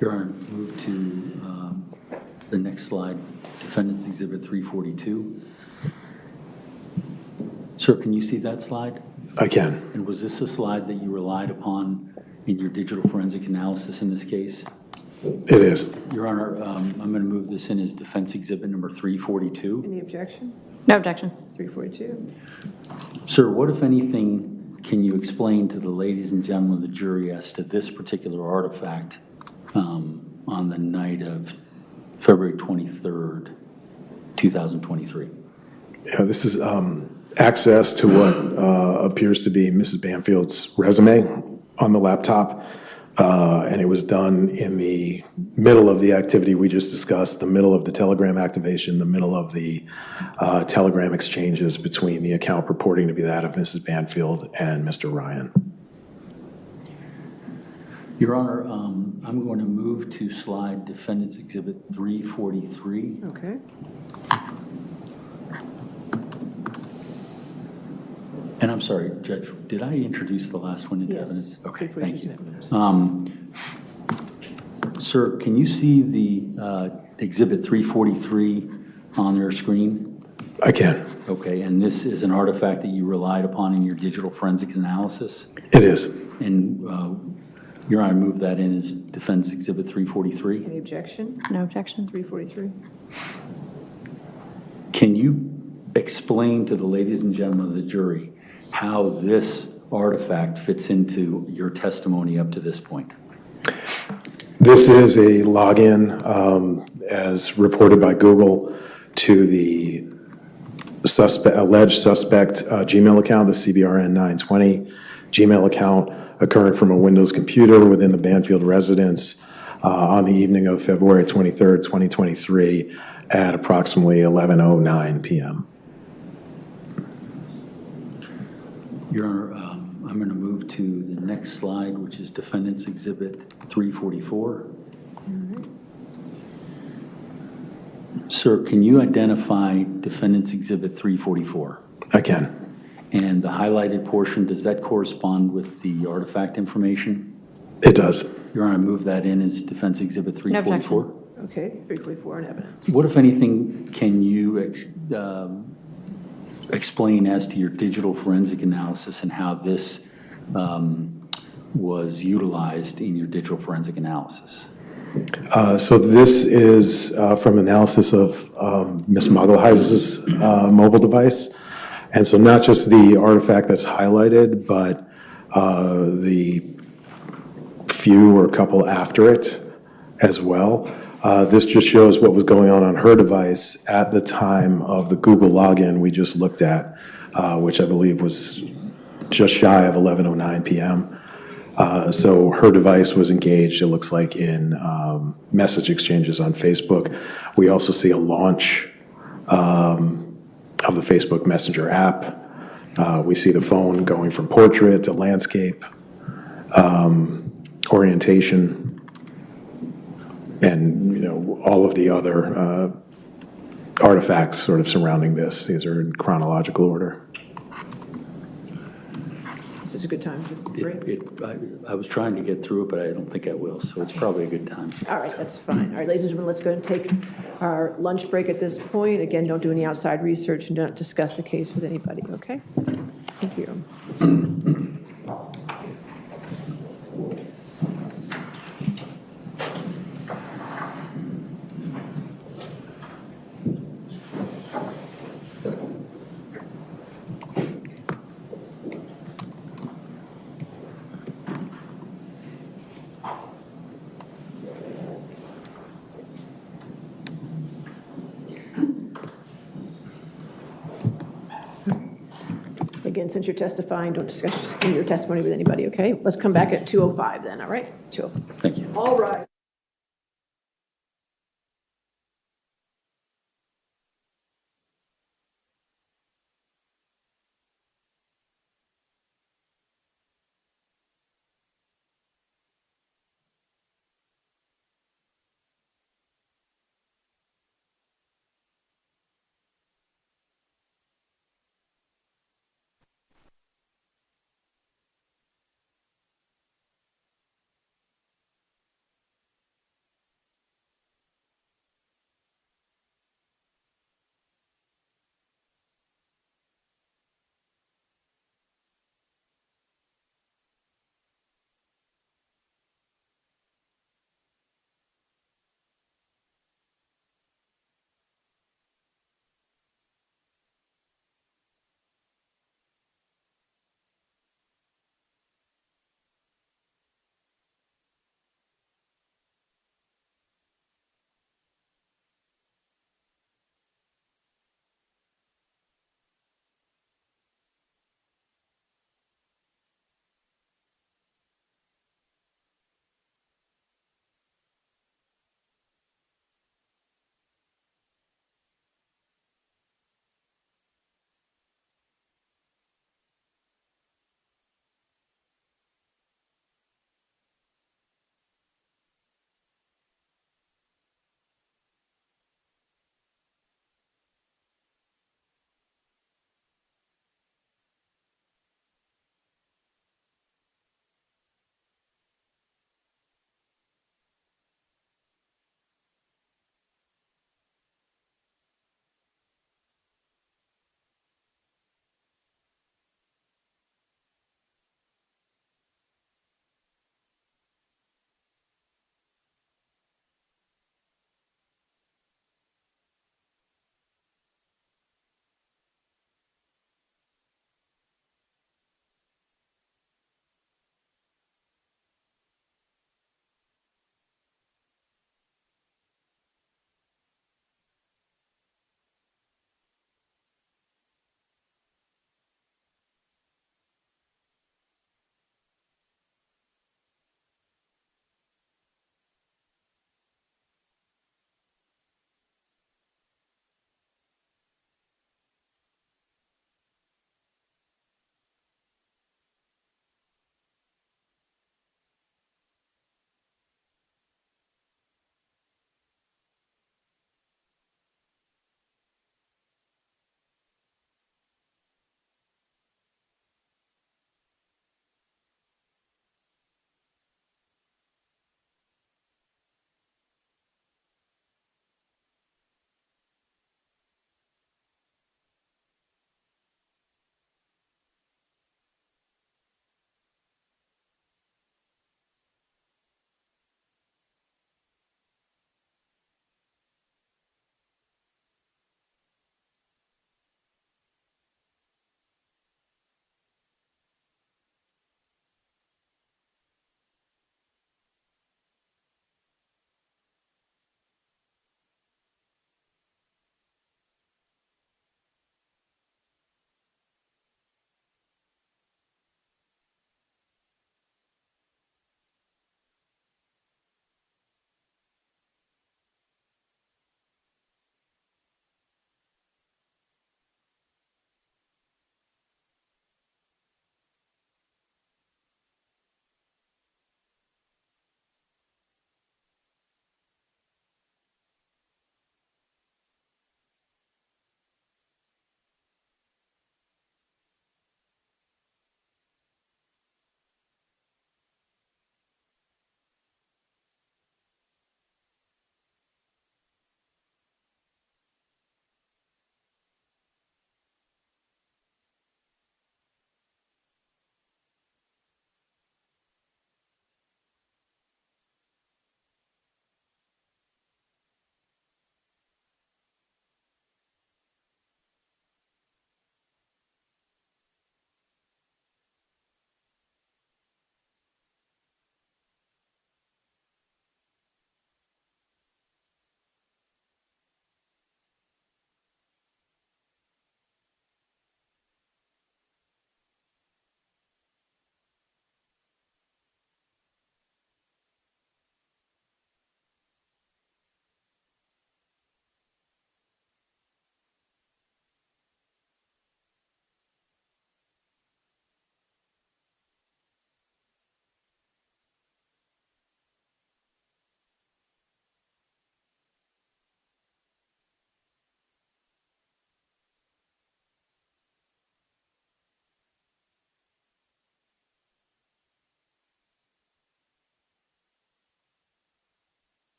Your Honor, move to the next slide, Defendant's Exhibit 342. Sir, can you see that slide? I can. And was this a slide that you relied upon in your digital forensic analysis in this case? It is. Your Honor, I'm going to move this in as Defense Exhibit number 342. Any objection? No objection. 342? Sir, what, if anything, can you explain to the ladies and gentlemen of the jury as to this particular artifact on the night of February 23rd, 2023? Yeah, this is access to what appears to be Mrs. Banfield's resume on the laptop. And it was done in the middle of the activity we just discussed, the middle of the telegram activation, the middle of the telegram exchanges between the account purporting to be that of Mrs. Banfield and Mr. Ryan. Your Honor, I'm going to move to slide Defendant's Exhibit 343. Okay. And I'm sorry, Judge, did I introduce the last one into Yes. evidence? Okay, thank you. 342 Sir, can you see the Exhibit 343 on your screen? I can. Okay, and this is an artifact that you relied upon in your digital forensics analysis? It is. And Your Honor, move that in as Defense Exhibit 343. Any objection? No objection. 343? Can you explain to the ladies and gentlemen of the jury how this artifact fits into your testimony up to this point? This is a login, as reported by Google, to the alleged suspect Gmail account, the CBRN 920 Gmail account, occurring from a Windows computer within the Banfield residence on the evening of February 23rd, 2023 at approximately 11:09 p.m. Your Honor, I'm going to move to the next slide, which is Defendant's Exhibit 344. Sir, can you identify Defendant's Exhibit 344? I can. And the highlighted portion, does that correspond with the artifact information? It does. Your Honor, move that in as Defense Exhibit 344. Okay, 344 on evidence. What, if anything, can you explain as to your digital forensic analysis and how this was utilized in your digital forensic analysis? So this is from analysis of Ms. Muggleheis's mobile device. And so not just the artifact that's highlighted, but the few or couple after it as well. This just shows what was going on her device at the time of the Google login we just looked at, which I believe was just shy of 11:09 p.m. So her device was engaged, it looks like, in message exchanges on Facebook. We also see a launch of the Facebook Messenger app. We see the phone going from portrait to landscape, orientation, and all of the other artifacts sort of surrounding this. These are in chronological order. This this a good time to break? I was trying to get through it, but I don't think I will, so it's probably a good time. All right, that's fine. All right, ladies and gentlemen, let's go and take our lunch break at this point. Again, don't do any outside research and don't discuss the case with anybody, okay? Thank you. Again, since you're testifying, don't discuss your testimony with anybody, okay? Let's come back at 2:05 then, all right? 2:05. Thank you. All rise.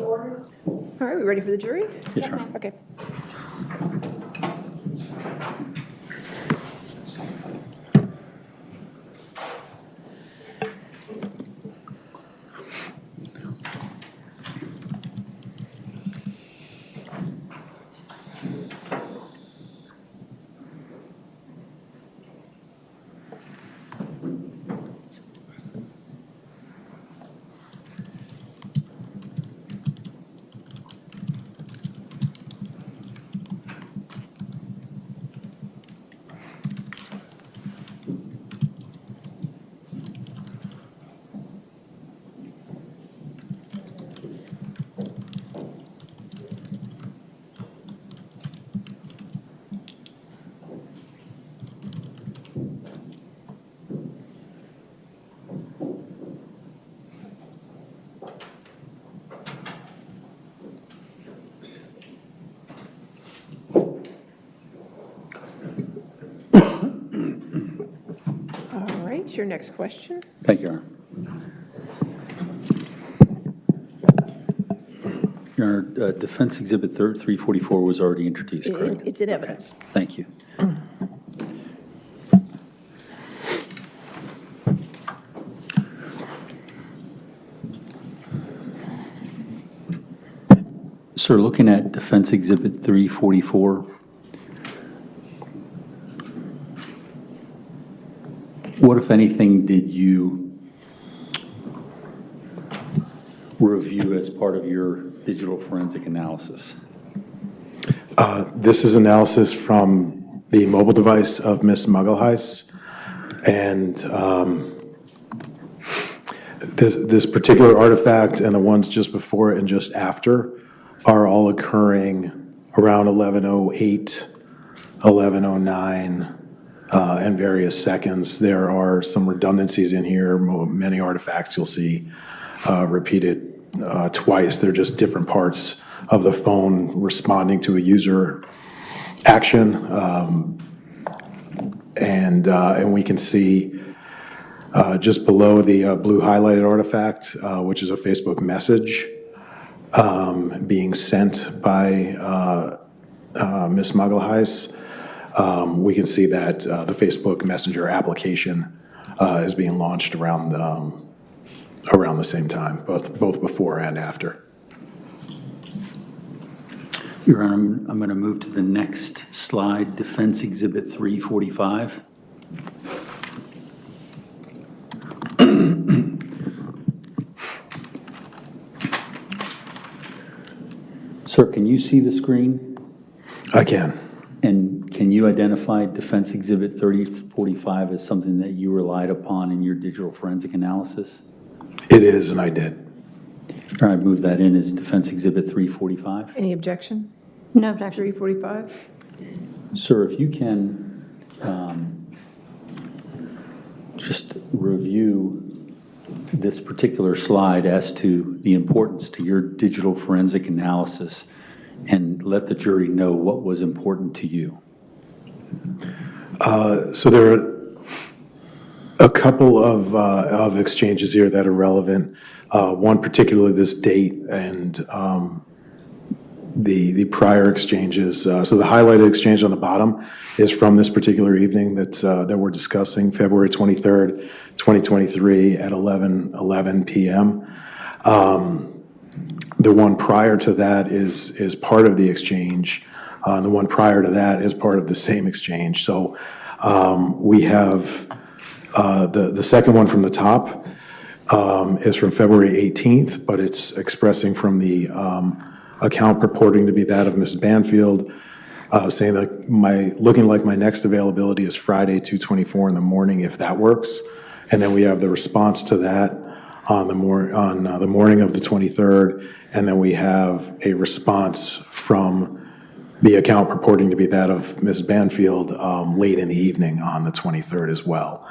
ordered. All right, we ready for the jury? Yes, Your Honor. Okay. All right, your next question. Thank you, Your Honor. Your Honor, Defense Exhibit 344 was already introduced, correct? It's in evidence. Thank you. Sir, looking at Defense Exhibit 344, what, if anything, did you review as part of your digital forensic analysis? This is analysis from the mobile device of Ms. Muggleheis, and this particular artifact and the ones just before it and just after are all occurring around 11:08, 11:09, and various seconds. There are some redundancies in here. Many artifacts you'll see repeated twice. They're just different parts of the phone responding to a user action. And we can see just below the blue highlighted artifact, which is a Facebook message being sent by Ms. Muggleheis. We can see that the Facebook Messenger application is being launched around the same time, both before and after. Your Honor, I'm going to move to the next slide, Defense Exhibit 345. Sir, can you see the screen? I can. And can you identify Defense Exhibit 3045 as something that you relied upon in your digital forensic analysis? It is, and I did. All right, move that in as Defense Exhibit 345. Any objection? No objection. 345? Sir, if you can just review this particular slide as to the importance to your digital forensic analysis and let the jury know what was important to you. So there are a couple of exchanges here that are relevant. One particularly this date and the prior exchanges. So the highlighted exchange on the bottom is from this particular evening that we're discussing, February 23rd, 2023 at 11:11 p.m. The one prior to that is part of the exchange. The one prior to that is part of the same exchange. So we have the second one from the top is from February 18th, but it's expressing from the account purporting to be that of Mrs. Banfield, saying that looking like my next availability is Friday, 2:24 in the morning, if that works. And then we have the response to that on the morning of the 23rd, and then we have a response from the account purporting to be that of Ms. Banfield late in the evening on the 23rd as well.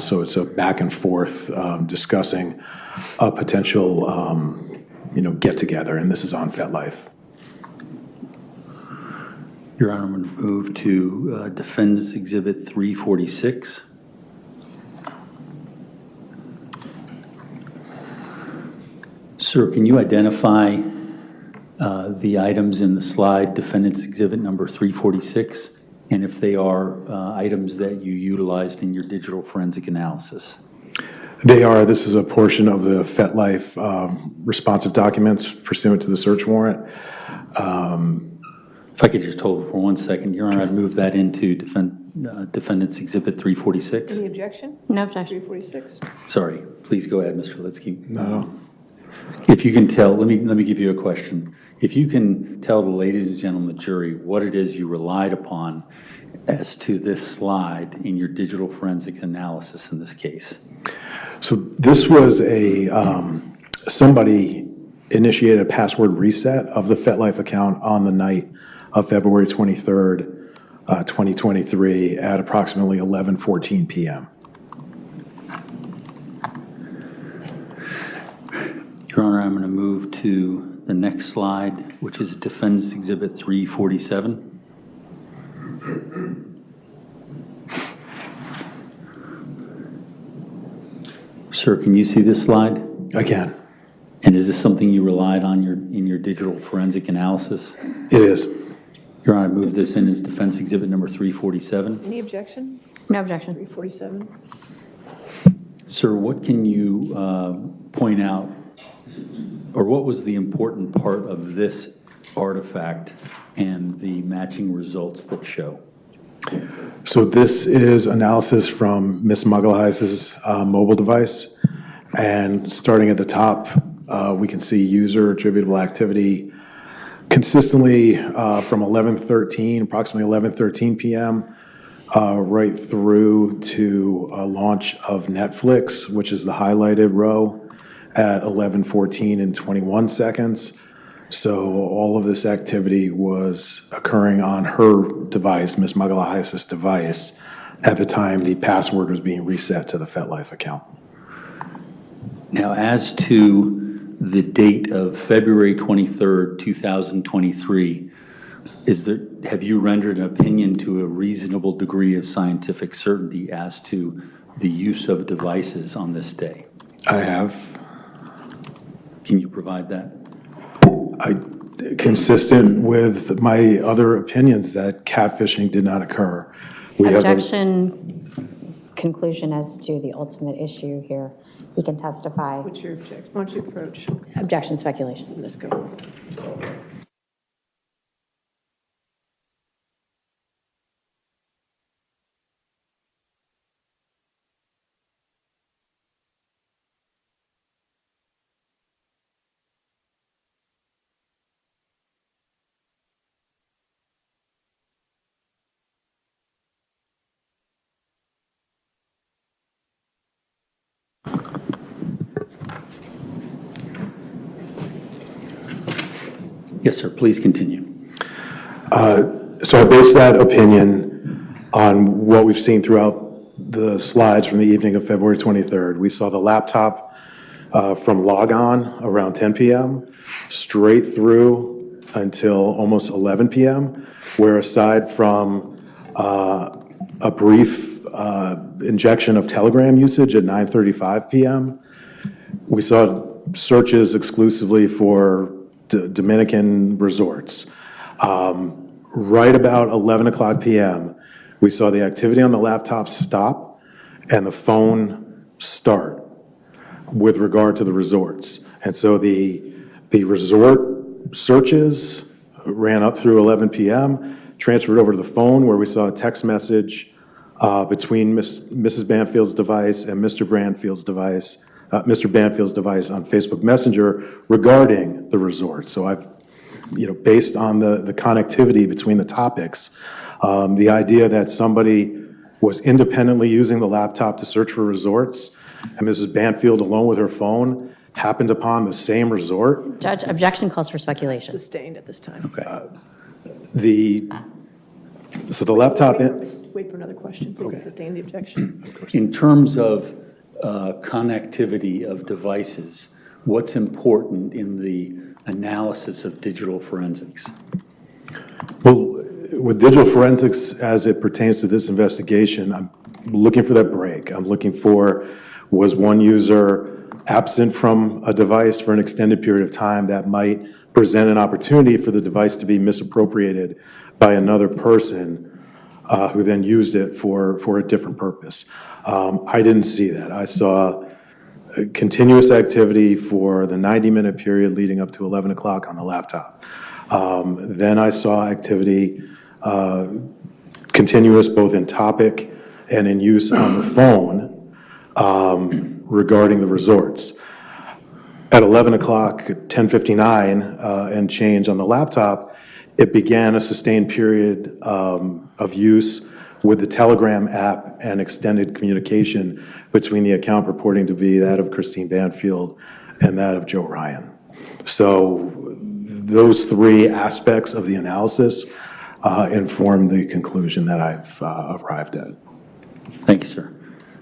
So it's a back and forth discussing a potential get together, and this is on FetLife. Your Honor, I'm going to move to Defendant's Exhibit 346. Sir, can you identify the items in the slide, Defendant's Exhibit number 346, and if they are items that you utilized in your digital forensic analysis? They are. This is a portion of the FetLife responsive documents pursuant to the search warrant. If I could just hold for 1 second, Your Honor, I'd move that into Defendant's Exhibit 346. Any objection? No objection. 346. Sorry, please go ahead, Mr. Litsky. No. If you can tell, let me give you a question. If you can tell the ladies and gentlemen of the jury what it is you relied upon as to this slide in your digital forensic analysis in this case. So this was somebody initiated a password reset of the FetLife account on the night of February 23rd, 2023 at approximately 11:14 p.m. Your Honor, I'm going to move to the next slide, which is Defendant's Exhibit 347. Sir, can you see this slide? I can. And is this something you relied on in your digital forensic analysis? It is. Your Honor, I move this in as Defense Exhibit number 347. Any objection? No objection. 347. Sir, what can you point out, or what was the important part of this artifact and the matching results that show? So this is analysis from Ms. Mugglehise's mobile device. And starting at the top, we can see user attributable activity consistently from 11:13, approximately 11:13 p.m., right through to launch of Netflix, which is the highlighted row, at 11:14 and 21 seconds. So all of this activity was occurring on her device, Ms. Mugglehise's device, at the time the password was being reset to the FetLife account. Now, as to the date of February 23rd, 2023, have you rendered an opinion to a reasonable degree of scientific certainty as to the use of devices on this day? I have. Can you provide that? Consistent with my other opinions that catfishing did not occur. We have Objection, conclusion as to the ultimate issue here. He can testify. What's your objection? Why don't you approach? Objection, speculation. Let's go. Yes, sir, please continue. So I base that opinion on what we've seen throughout the slides from the evening of February 23rd. We saw the laptop from log on around 10 p.m. straight through until almost 11 p.m., where aside from a brief injection of Telegram usage at 9:35 p.m., we saw searches exclusively for Dominican resorts. Right about 11 o'clock p.m., we saw the activity on the laptop stop and the phone start with regard to the resorts. And so the resort searches ran up through 11 p.m., transferred over to the phone where we saw a text message between Mrs. Banfield's device and Mr. Banfield's device on Facebook Messenger regarding the resort. So I've, based on the connectivity between the topics, the idea that somebody was independently using the laptop to search for resorts and Mrs. Banfield, alone with her phone, happened upon the same resort. Judge, objection calls for speculation. Sustained at this time. Okay. So the laptop. Wait for another question. Please sustain the objection. In terms of connectivity of devices, what's important in the analysis of digital forensics? Well, with digital forensics, as it pertains to this investigation, I'm looking for that break. I'm looking for, was one user absent from a device for an extended period of time, that might present an opportunity for the device to be misappropriated by another person who then used it for a different purpose. I didn't see that. I saw continuous activity for the 90-minute period leading up to 11 o'clock on the laptop. Then I saw activity continuous both in topic and in use on the phone regarding the resorts. At 11 o'clock, 10:59 and change on the laptop, it began a sustained period of use with the Telegram app and extended communication between the account purporting to be that of Christine Banfield and that of Joe Ryan. So those three aspects of the analysis informed the conclusion that I've arrived at. Thank you, sir.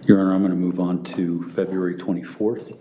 Your Honor, I'm going to move on to February 24th.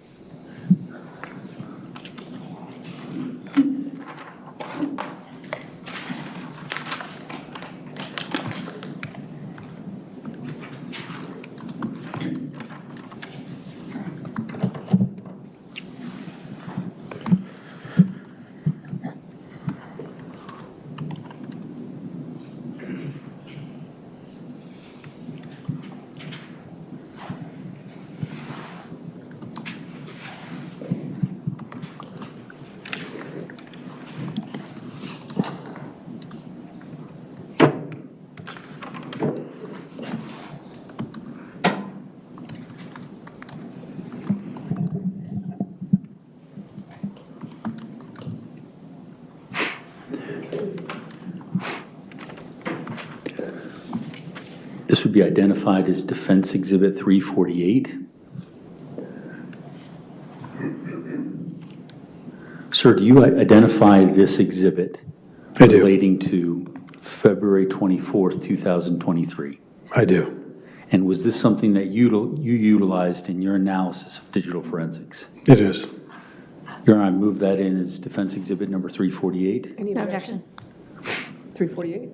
This would be identified as Defense Exhibit 348. Sir, do you identify this exhibit I do. relating to February 24th, 2023? I do. And was this something that you utilized in your analysis of digital forensics? It is. Your Honor, I move that in as Defense Exhibit number 348. Any No objection? objection. 348?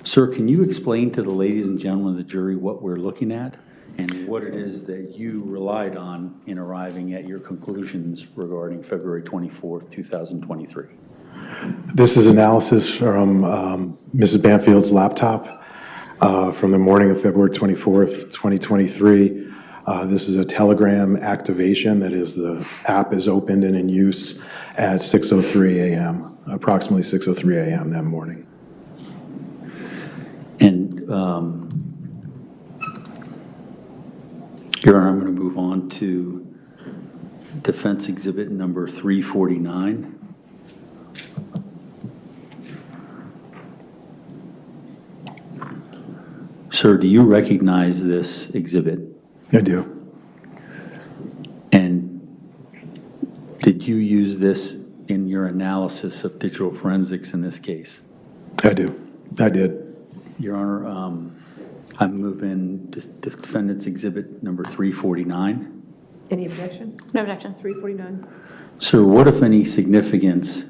Sir, can you explain to the ladies and gentlemen of the jury what we're looking at and what it is that you relied on in arriving at your conclusions regarding February 24th, 2023? This is analysis from Mrs. Banfield's laptop from the morning of February 24th, 2023. This is a Telegram activation. That is, the app is opened and in use at 6:03 a.m., approximately 6:03 a.m. that morning. And, Your Honor, I'm going to move on to Defense Exhibit number 349. Sir, do you recognize this exhibit? I do. And did you use this in your analysis of digital forensics in this case? I do. I did. Your Honor, I move in Defendant's Exhibit number 349. Any objection? No objection. 349? Sir, what, if any, significance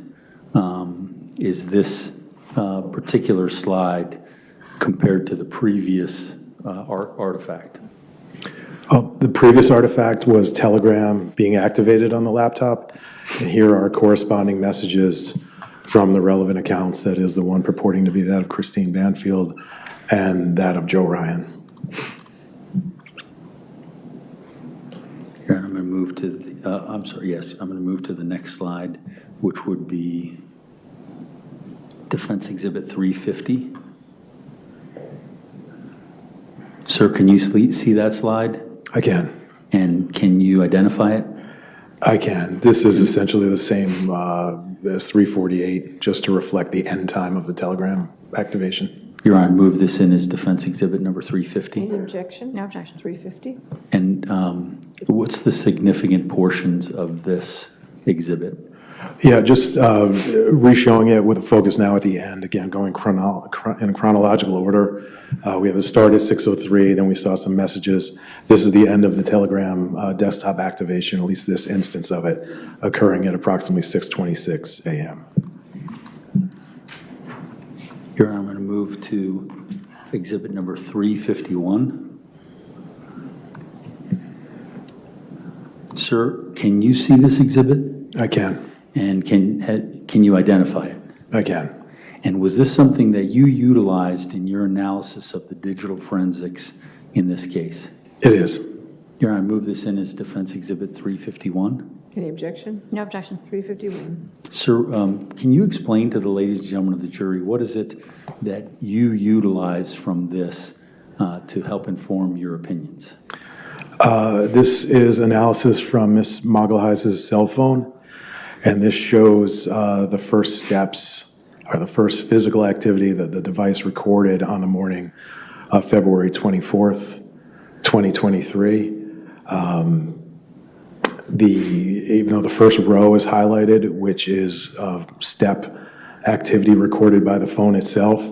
is this particular slide compared to the previous artifact? The previous artifact was Telegram being activated on the laptop, and here are corresponding messages from the relevant accounts, that is the one purporting to be that of Christine Banfield and that of Joe Ryan. Your Honor, I'm going to move to, I'm going to move to the next slide, which would be Defense Exhibit 350. Sir, can you see that slide? I can. And can you identify it? I can. This is essentially the same as 348, just to reflect the end time of the Telegram activation. Your Honor, move this in as Defense Exhibit number 350. Any objection? No objection. 350? And what's the significant portions of this exhibit? Yeah, just re-showing it with a focus now at the end, again, going in chronological order. We have the start at 6:03, then we saw some messages. This is the end of the Telegram desktop activation, at least this instance of it, occurring at approximately 6:26 a.m. Your Honor, I'm going to move to Exhibit number 351. Sir, can you see this exhibit? I can. And can you identify it? I can. And was this something that you utilized in your analysis of the digital forensics in this case? It is. Your Honor, I move this in as Defense Exhibit 351. Any objection? No objection. 351. Sir, can you explain to the ladies and gentlemen of the jury, what is it that you utilize from this to help inform your opinions? This is analysis from Ms. Mogelheis's cell phone, and this shows the first steps or the first physical activity that the device recorded on the morning of February 24th, 2023. Even though the first row is highlighted, which is step activity recorded by the phone itself,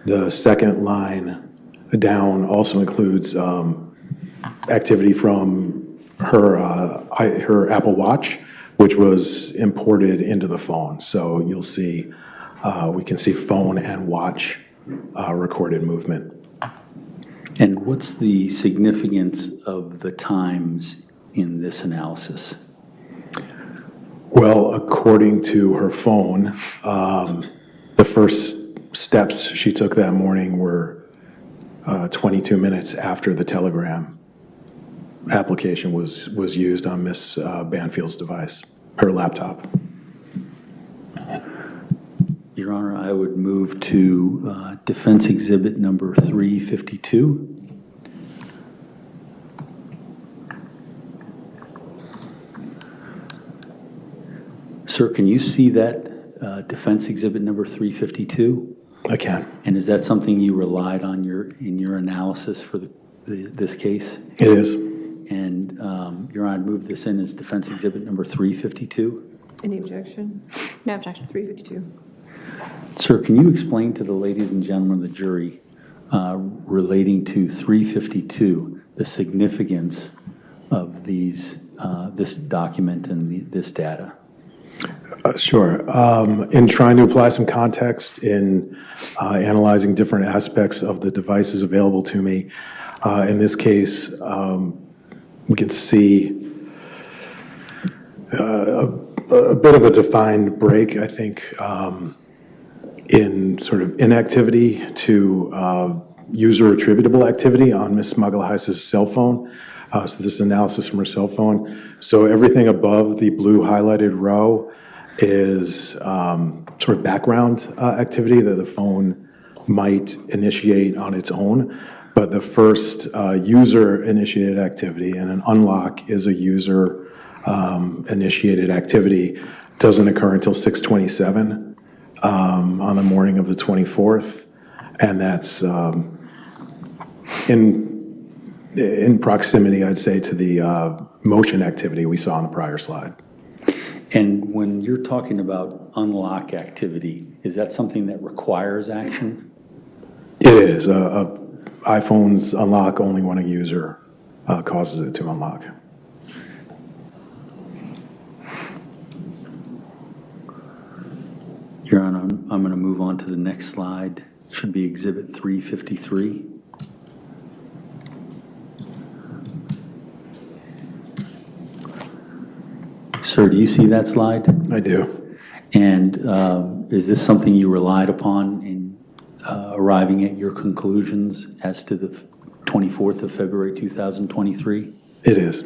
the second line down also includes activity from her Apple Watch, which was imported into the phone. So you'll see, we can see phone and watch recorded movement. And what's the significance of the times in this analysis? Well, according to her phone, the first steps she took that morning were 22 minutes after the telegram application was used on Miss Banfield's device, her laptop. Your Honor, I would move to Defense Exhibit number 352. Sir, can you see that Defense Exhibit number 352? I can. And is that something you relied on in your analysis for this case? It is. And Your Honor, I'd move this in as Defense Exhibit number 352. Any objection? No objection. 352. Sir, can you explain to the ladies and gentlemen of the jury relating to 352 the significance of this document and this data? Sure. In trying to apply some context in analyzing different aspects of the devices available to me, in this case, we can see a bit of a defined break, I think, in sort of inactivity to user attributable activity on Ms. Mogelheis's cell phone. So this is analysis from her cell phone. So everything above the blue highlighted row is sort of background activity that the phone might initiate on its own. But the first user-initiated activity, and an unlock is a user-initiated activity, doesn't occur until 6:27 on the morning of the 24th, and that's in proximity, I'd say, to the motion activity we saw on the prior slide. And when you're talking about unlock activity, is that something that requires action? It is. iPhones unlock only when a user causes it to unlock. Your Honor, I'm going to move on to the next slide. It should be Exhibit 353. Sir, do you see that slide? I do. And is this something you relied upon in arriving at your conclusions as to the 24th of February 2023? It is.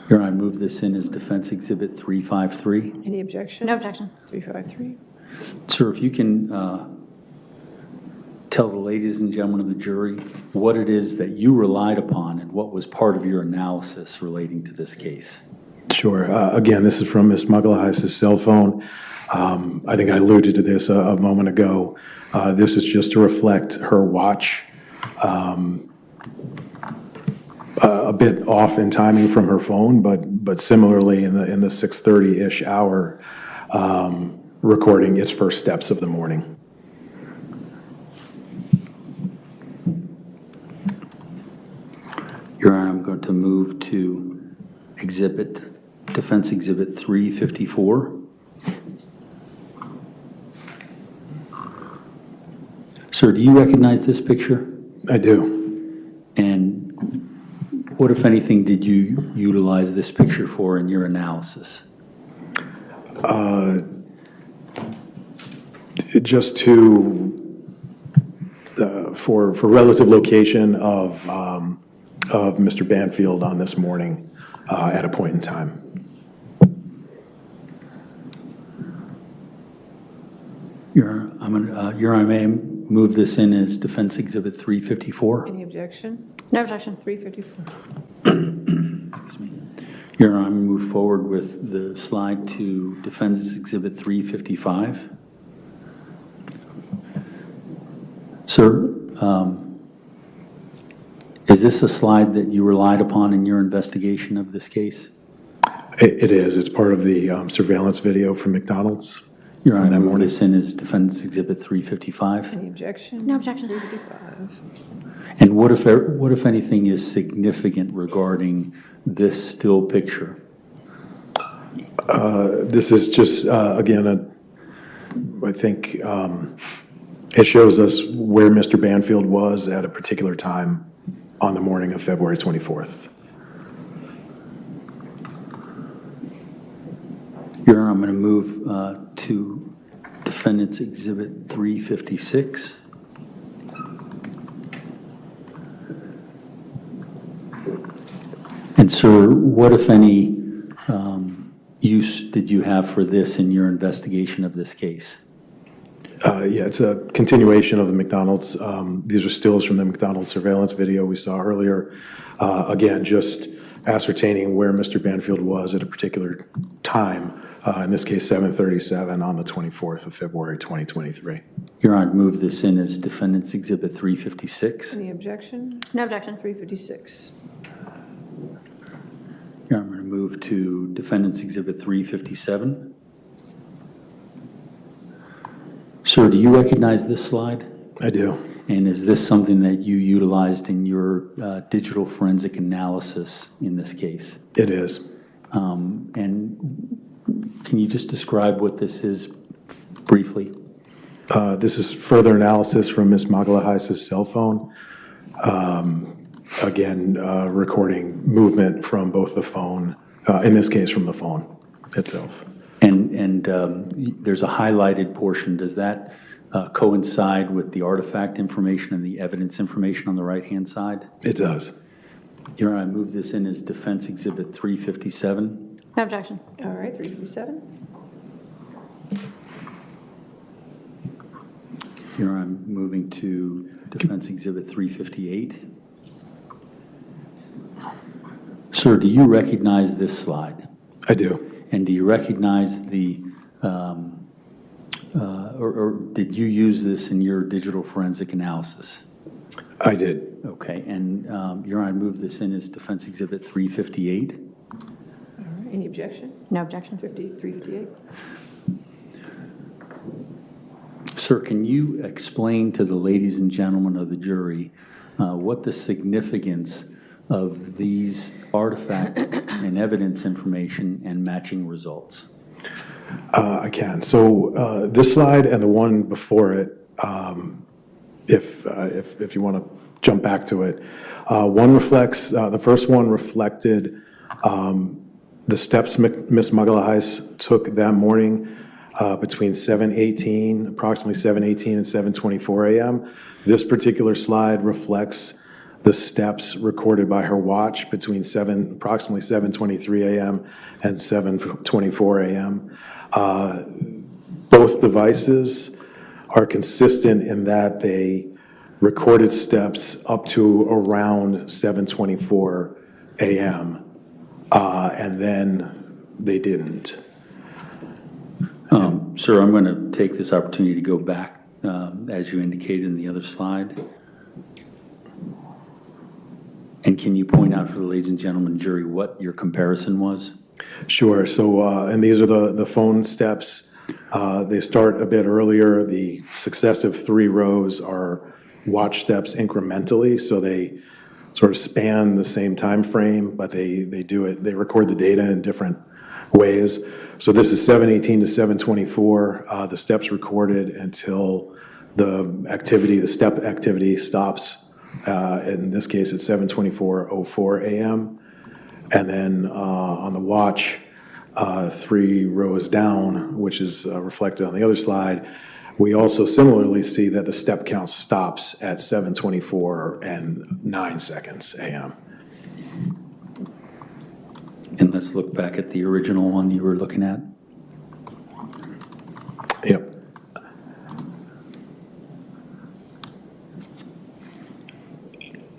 Your Honor, I move this in as Defense Exhibit 353. Any objection? No objection. 353. Sir, if you can tell the ladies and gentlemen of the jury what it is that you relied upon and what was part of your analysis relating to this case. Sure. Again, this is from Ms. Mogelheis's cell phone. I think I alluded to this a moment ago. This is just to reflect her watch, a bit off in timing from her phone, but similarly in the 6:30-ish hour, recording its first steps of the morning. Your Honor, I'm going to move to Defense Exhibit 354. Sir, do you recognize this picture? I do. And What, if anything, did you utilize this picture for in your analysis? Just for relative location of Mr. Banfield on this morning at a point in time. Your Honor, may I move this in as Defense Exhibit 354? Any objection? No objection. 354. Excuse me. Your Honor, I'm going to move forward with the slide to Defense Exhibit 355. Sir, is this a slide that you relied upon in your investigation of this case? It is. It's part of the surveillance video from McDonald's. Your Honor, I that move morning. this in as Defense Exhibit 355. Any objection? No objection. 355. And what if anything is significant regarding this still picture? This is just, again, I think it shows us where Mr. Banfield was at a particular time on the morning of February 24th. Your Honor, I'm going to move to Defendant's Exhibit 356. And sir, what, if any, use did you have for this in your investigation of this case? Yeah, it's a continuation of the McDonald's. These are stills from the McDonald's surveillance video we saw earlier. Again, just ascertaining where Mr. Banfield was at a particular time, in this case 7:37 on the 24th of February 2023. Your Honor, I'd move this in as Defendant's Exhibit 356. Any objection? No objection. 356. Your Honor, I'm going to move to Defendant's Exhibit 357. Sir, do you recognize this slide? I do. And is this something that you utilized in your digital forensic analysis in this case? It is. And can you just describe what this is briefly? This is further analysis from Ms. Magalhaes' cell phone. Again, recording movement from both the phone, in this case from the phone itself. And there's a highlighted portion. Does that coincide with the artifact information and the evidence information on the right-hand side? It does. Your Honor, I move this in as Defense Exhibit 357. No objection. All right, 357. Your Honor, I'm moving to Defense Exhibit 358. Sir, do you recognize this slide? I do. And do you recognize the, or did you use this in your digital forensic analysis? I did. Okay, and Your Honor, I move this in as Defense Exhibit 358. All right, any objection? No objection. 358. Sir, can you explain to the ladies and gentlemen of the jury what the significance of these artifact and evidence information and matching results? I can. So this slide and the one before it, if you want to jump back to it, one reflects, the first one reflected the steps Ms. Magalhaes took that morning between 7:18, approximately 7:18 and 7:24 a.m. This particular slide reflects the steps recorded by her watch between approximately 7:23 a.m. and 7:24 a.m. Both devices are consistent in that they recorded steps up to around 7:24 a.m. And then they didn't. Sir, I'm going to take this opportunity to go back, as you indicated in the other slide. And can you point out for the ladies and gentlemen jury what your comparison was? Sure. So, and these are the phone steps. They start a bit earlier. The successive 3 rows are watch steps incrementally, so they sort of span the same time frame, but they record the data in different ways. So this is 7:18 to 7:24. The steps recorded until the step activity stops in this case, it's 7:24:04 a.m. And then on the watch, 3 rows down, which is reflected on the other slide, we also similarly see that the step count stops at 7:24 and 9 seconds a.m. And let's look back at the original one you were looking at. Yep.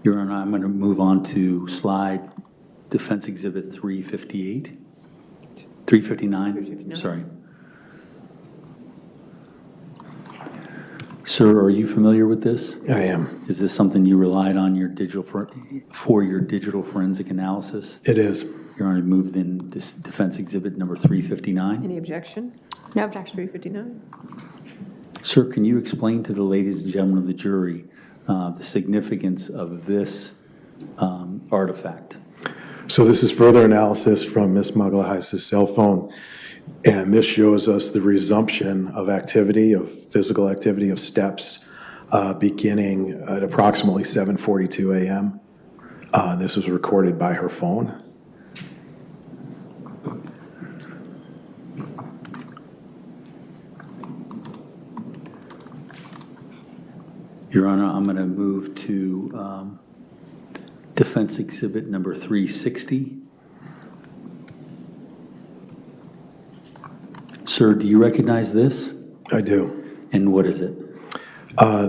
Your Honor, I'm going to move on to slide Defense Exhibit 358. 359, 359. sorry. Sir, are you familiar with this? I am. Is this something you relied on your for your digital forensic analysis? It is. Your Honor, move then this Defense Exhibit number 359. Any objection? No objection. 359. Sir, can you explain to the ladies and gentlemen of the jury the significance of this artifact? So this is further analysis from Ms. Magalhaes' cell phone, and this shows us the resumption of activity, of physical activity, of steps, beginning at approximately 7:42 a.m. This was recorded by her phone. Your Honor, I'm going to move to Defense Exhibit number 360. Sir, do you recognize this? I do. And what is it?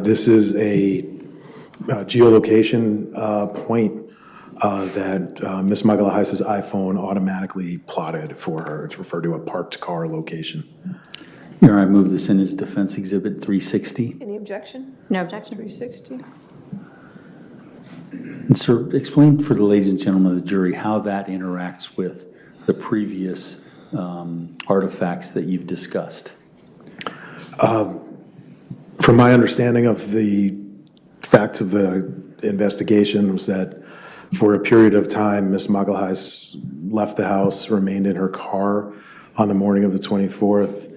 This is a geolocation point that Ms. Magalhaes' iPhone automatically plotted for her. It's referred to a parked car location. Your Honor, I move this in as Defense Exhibit 360. Any objection? No objection. 360. And sir, explain for the ladies and gentlemen of the jury how that interacts with the previous artifacts that you've discussed. From my understanding of the facts of the investigation was that for a period of time, Ms. Magalhaes left the house, remained in her car on the morning of the 24th,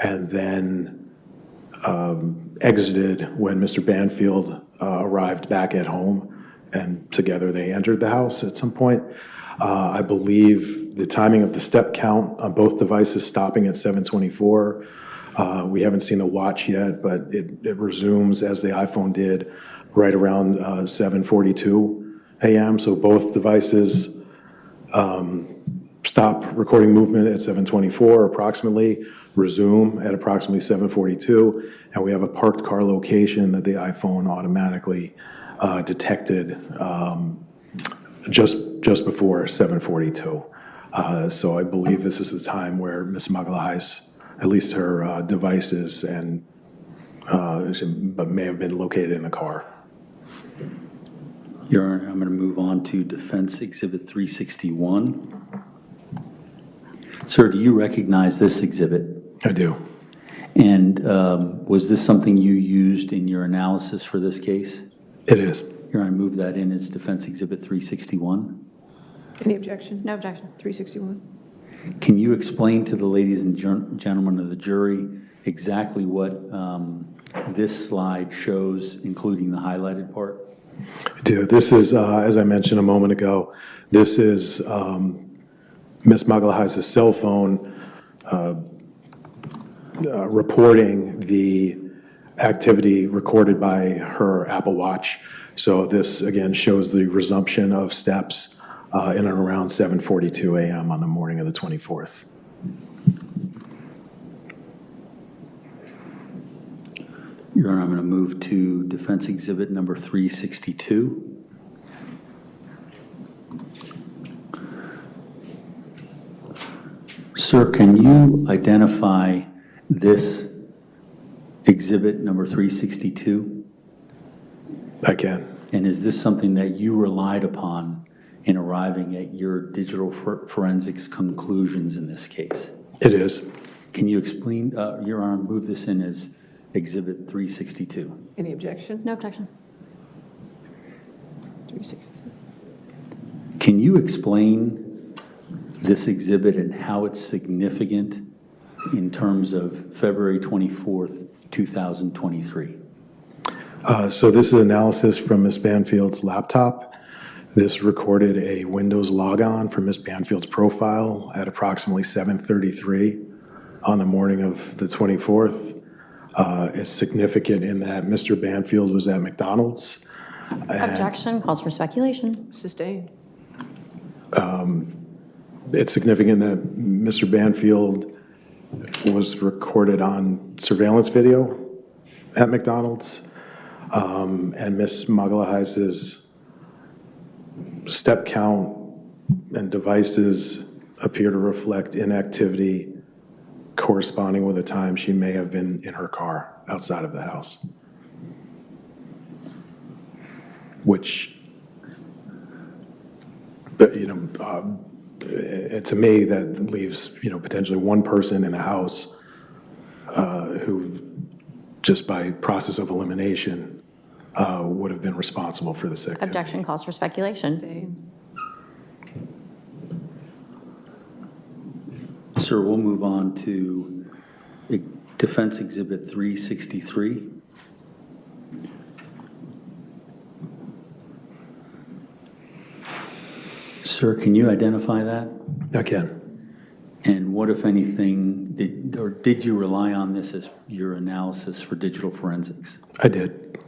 and then exited when Mr. Banfield arrived back at home, and together they entered the house at some point. I believe the timing of the step count on both devices stopping at 7:24. We haven't seen the watch yet, but it resumes as the iPhone did right around 7:42 a.m. So both devices stop recording movement at 7:24 approximately, resume at approximately 7:42, and we have a parked car location that the iPhone automatically detected just before 7:42. So I believe this is the time where Ms. Magalhaes, at least her devices, but may have been located in the car. Your Honor, I'm going to move on to Defense Exhibit 361. Sir, do you recognize this exhibit? I do. And was this something you used in your analysis for this case? It is. Your Honor, I move that in as Defense Exhibit 361. Any objection? No objection. 361. Can you explain to the ladies and gentlemen of the jury exactly what this slide shows, including the highlighted part? I do. This is, as I mentioned a moment ago, this is Ms. Magalhaes' cell phone reporting the activity recorded by her Apple Watch. So this, again, shows the resumption of steps in and around 7:42 a.m. on the morning of the 24th. Your Honor, I'm going to move to Defense Exhibit number 362. Sir, can you identify this exhibit number 362? I can. And is this something that you relied upon in arriving at your digital forensics conclusions in this case? It is. Can you explain, Your Honor, move this in as Exhibit 362? Any objection? No objection. 362. Can you explain this exhibit and how it's significant in terms of February 24th, 2023? So this is analysis from Ms. Banfield's laptop. This recorded a Windows logon from Ms. Banfield's profile at approximately 7:33 on the morning of the 24th. It's significant in that Mr. Banfield was at McDonald's. Objection, calls for speculation. Sustained. It's significant that Mr. Banfield was recorded on surveillance video at McDonald's. And Ms. Magalhaes' step count and devices appear to reflect inactivity corresponding with the time she may have been in her car outside of the house. Which, to me, that leaves, potentially one person in the house who, just by process of elimination, would have been responsible for this activity. Objection, calls for speculation. Sustained. Sir, we'll move on to Defense Exhibit 363. Sir, can you identify that? Again, And what, if anything, did you rely on this as your analysis for digital forensics? I did.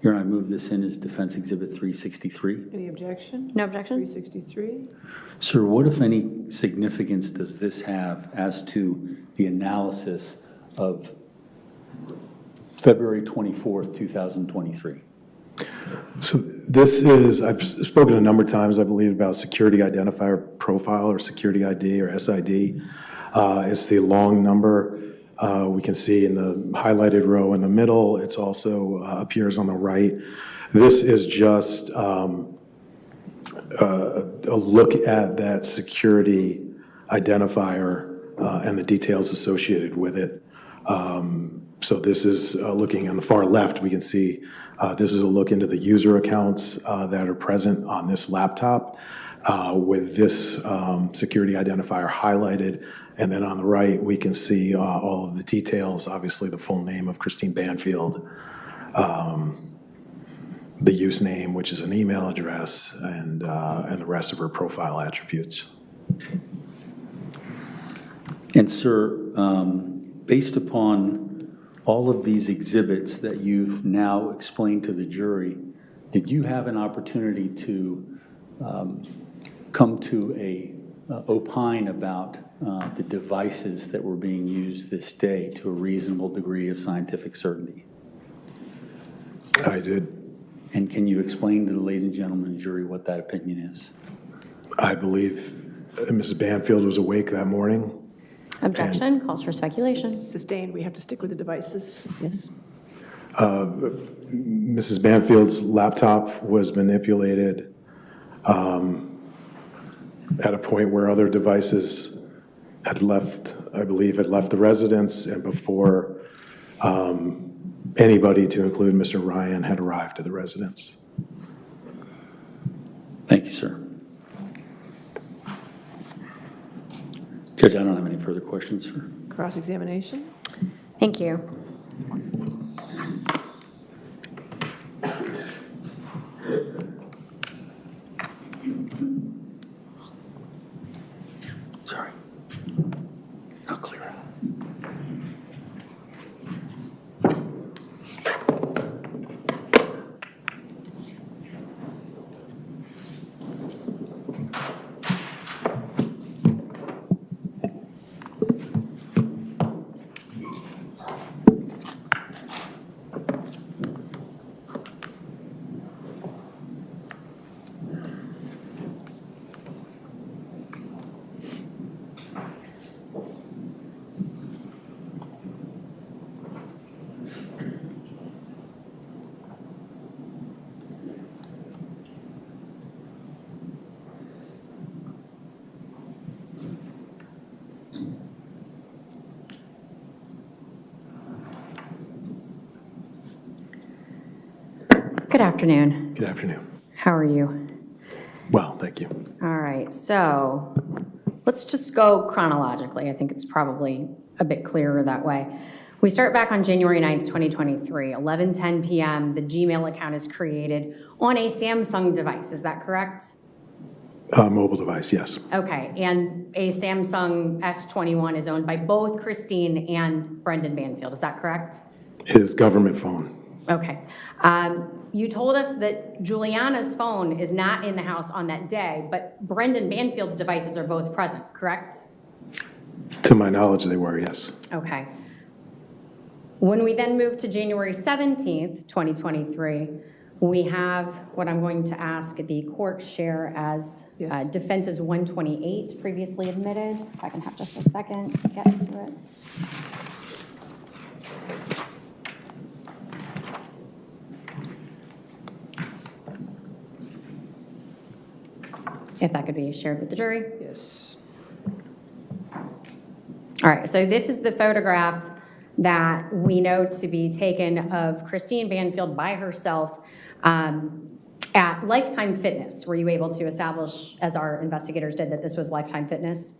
Your Honor, I move this in as Defense Exhibit 363. Any objection? No objection? 363. Sir, what, if any, significance does this have as to the analysis of February 24th, 2023? So this is, I've spoken a number of times, I believe, about security identifier profile or security ID or SID. It's the long number we can see in the highlighted row in the middle. It's also appears on the right. This is just a look at that security identifier and the details associated with it. So this is looking on the far left, we can see this is a look into the user accounts that are present on this laptop with this security identifier highlighted. And then on the right, we can see all of the details, obviously the full name of Christine Banfield, the use name, which is an email address, and the rest of her profile attributes. And sir, based upon all of these exhibits that you've now explained to the jury, did you have an opportunity to come to a opine about the devices that were being used this day to a reasonable degree of scientific certainty? I did. And can you explain to the ladies and gentlemen of the jury what that opinion is? I believe Mrs. Banfield was awake that morning. Objection, calls for speculation. Sustained, we have to stick with the devices. Yes. Mrs. Banfield's laptop was manipulated at a point where other devices had left, I believe, had left the residence, and before anybody, to include Mr. Ryan, had arrived at the residence. Thank you, sir. Judge, I don't have any further questions for. Cross-examination. Thank you. Sorry. I'll clear out. Good afternoon. Good afternoon. How are you? Well, thank you. All right, so let's just go chronologically. I think it's probably a bit clearer that way. We start back on January 9th, 2023, 11:10 PM. The Gmail account is created on a Samsung device. Is that correct? Mobile device, yes. Okay, and a Samsung S21 is owned by both Christine and Brendan Banfield. Is that correct? His government phone. Okay. You told us that Juliana's phone is not in the house on that day, but Brendan Banfield's devices are both present, correct? To my knowledge, they were, yes. Okay. When we then move to January 17th, 2023, we have what I'm going to ask the court share as Yes. defenses 128 previously admitted. If I can have just a second to get to it. If that could be shared with the jury. Yes. All right, so this is the photograph that we know to be taken of Christine Banfield by herself at Lifetime Fitness. Were you able to establish, as our investigators did, that this was Lifetime Fitness?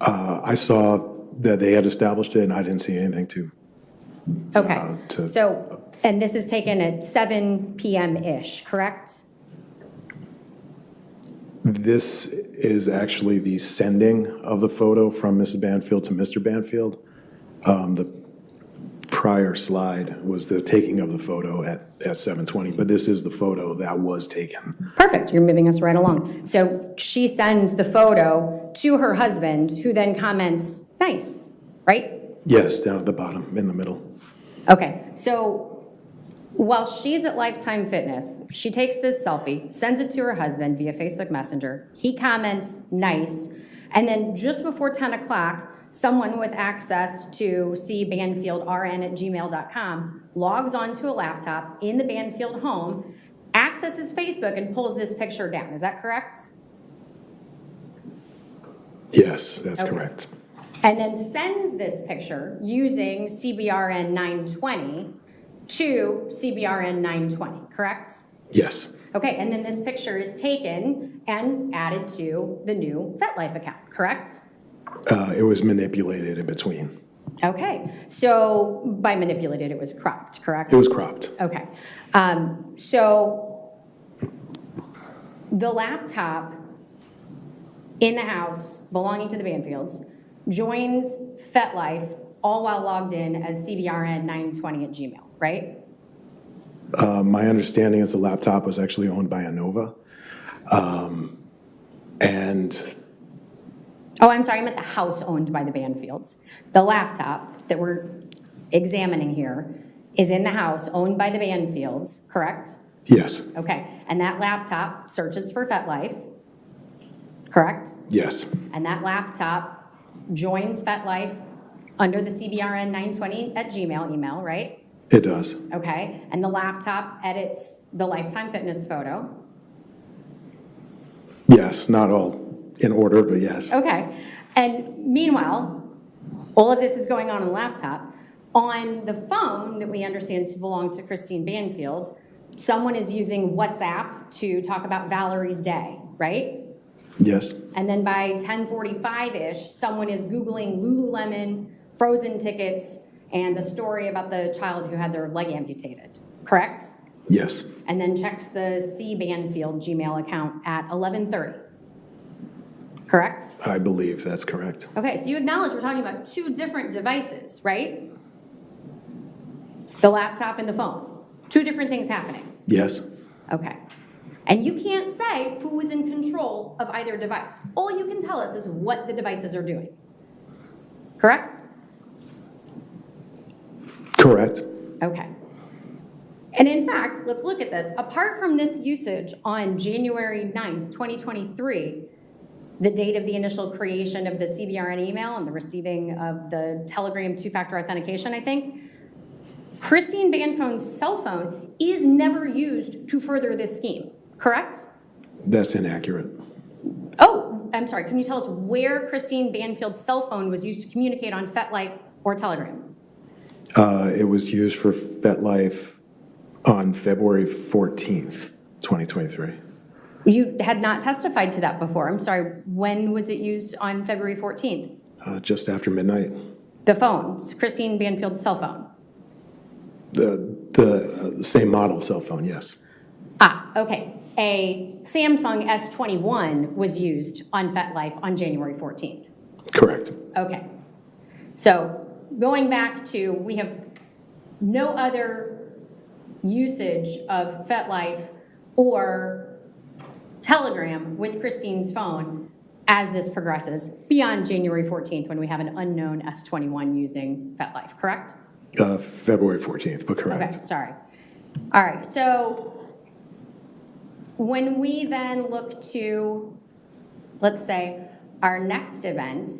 I saw that they had established it, and I didn't see anything to. Okay, to- so, and this is taken at 7 PM-ish, correct? This is actually the sending of the photo from Mrs. Banfield to Mr. Banfield. The prior slide was the taking of the photo at 7:20, but this is the photo that was taken. Perfect, you're moving us right along. So she sends the photo to her husband, who then comments, nice, right? Yes, down at the bottom, in the middle. Okay, so while she's at Lifetime Fitness, she takes this selfie, sends it to her husband via Facebook Messenger. He comments, nice. And then just before 10 o'clock, someone with access to cbanfieldrn@gmail.com logs onto a laptop in the Banfield home, accesses Facebook, and pulls this picture down. Is that correct? Yes, that's Okay. correct. And then sends this picture using CBRN 920 to CBRN 920, correct? Yes, Okay, and then this picture is taken and added to the new FetLife account, correct? it was manipulated in between. Okay, so by manipulated, it was cropped, correct? It was cropped. Okay, so the laptop in the house belonging to the Banfields joins FetLife all while logged in as CBRN 920 at Gmail, right? My understanding is the laptop was actually owned by Anova. And Oh, I'm sorry, I meant the house owned by the Banfields. The laptop that we're examining here is in the house owned by the Banfields, correct? yes, Okay, and that laptop searches for FetLife, correct? yes, And that laptop joins FetLife under the CBRN 920 at Gmail email, right? it does. Okay, and the laptop edits the Lifetime Fitness photo. Yes, not all in order, but yes. Okay, and meanwhile, all of this is going on the laptop. On the phone that we understand to belong to Christine Banfield, someone is using WhatsApp to talk about Valerie's day, right? Yes, And then by 10:45-ish, someone is Googling Lululemon, frozen tickets, and the story about the child who had their leg amputated, correct? yes, And then checks the C Banfield Gmail account at 11:30, correct? I believe that's correct. Okay, so you acknowledge we're talking about two different devices, right? The laptop and the phone. Two different things happening. Yes, Okay. And you can't say who is in control of either device. All you can tell us is what the devices are doing. Correct? correct. Okay. And in fact, let's look at this. Apart from this usage on January 9th, 2023, the date of the initial creation of the CBRN email and the receiving of the Telegram two-factor authentication, I think, Christine Banfield's cell phone is never used to further this scheme, correct? That's inaccurate. Oh, I'm sorry, can you tell us where Christine Banfield's cell phone was used to communicate on FetLife or Telegram? It was used for FetLife on February 14th, 2023. You had not testified to that before. I'm sorry, when was it used on February 14th? Just after midnight. The phone, Christine Banfield's cell phone. The same model cell phone, yes. Okay. A Samsung S21 was used on FetLife on January 14th. Correct. Okay. So going back to, we have no other usage of FetLife or Telegram with Christine's phone as this progresses beyond January 14th when we have an unknown S21 using FetLife, correct? February 14th, but correct. Okay, sorry. All right, so when we then look to, let's say, our next event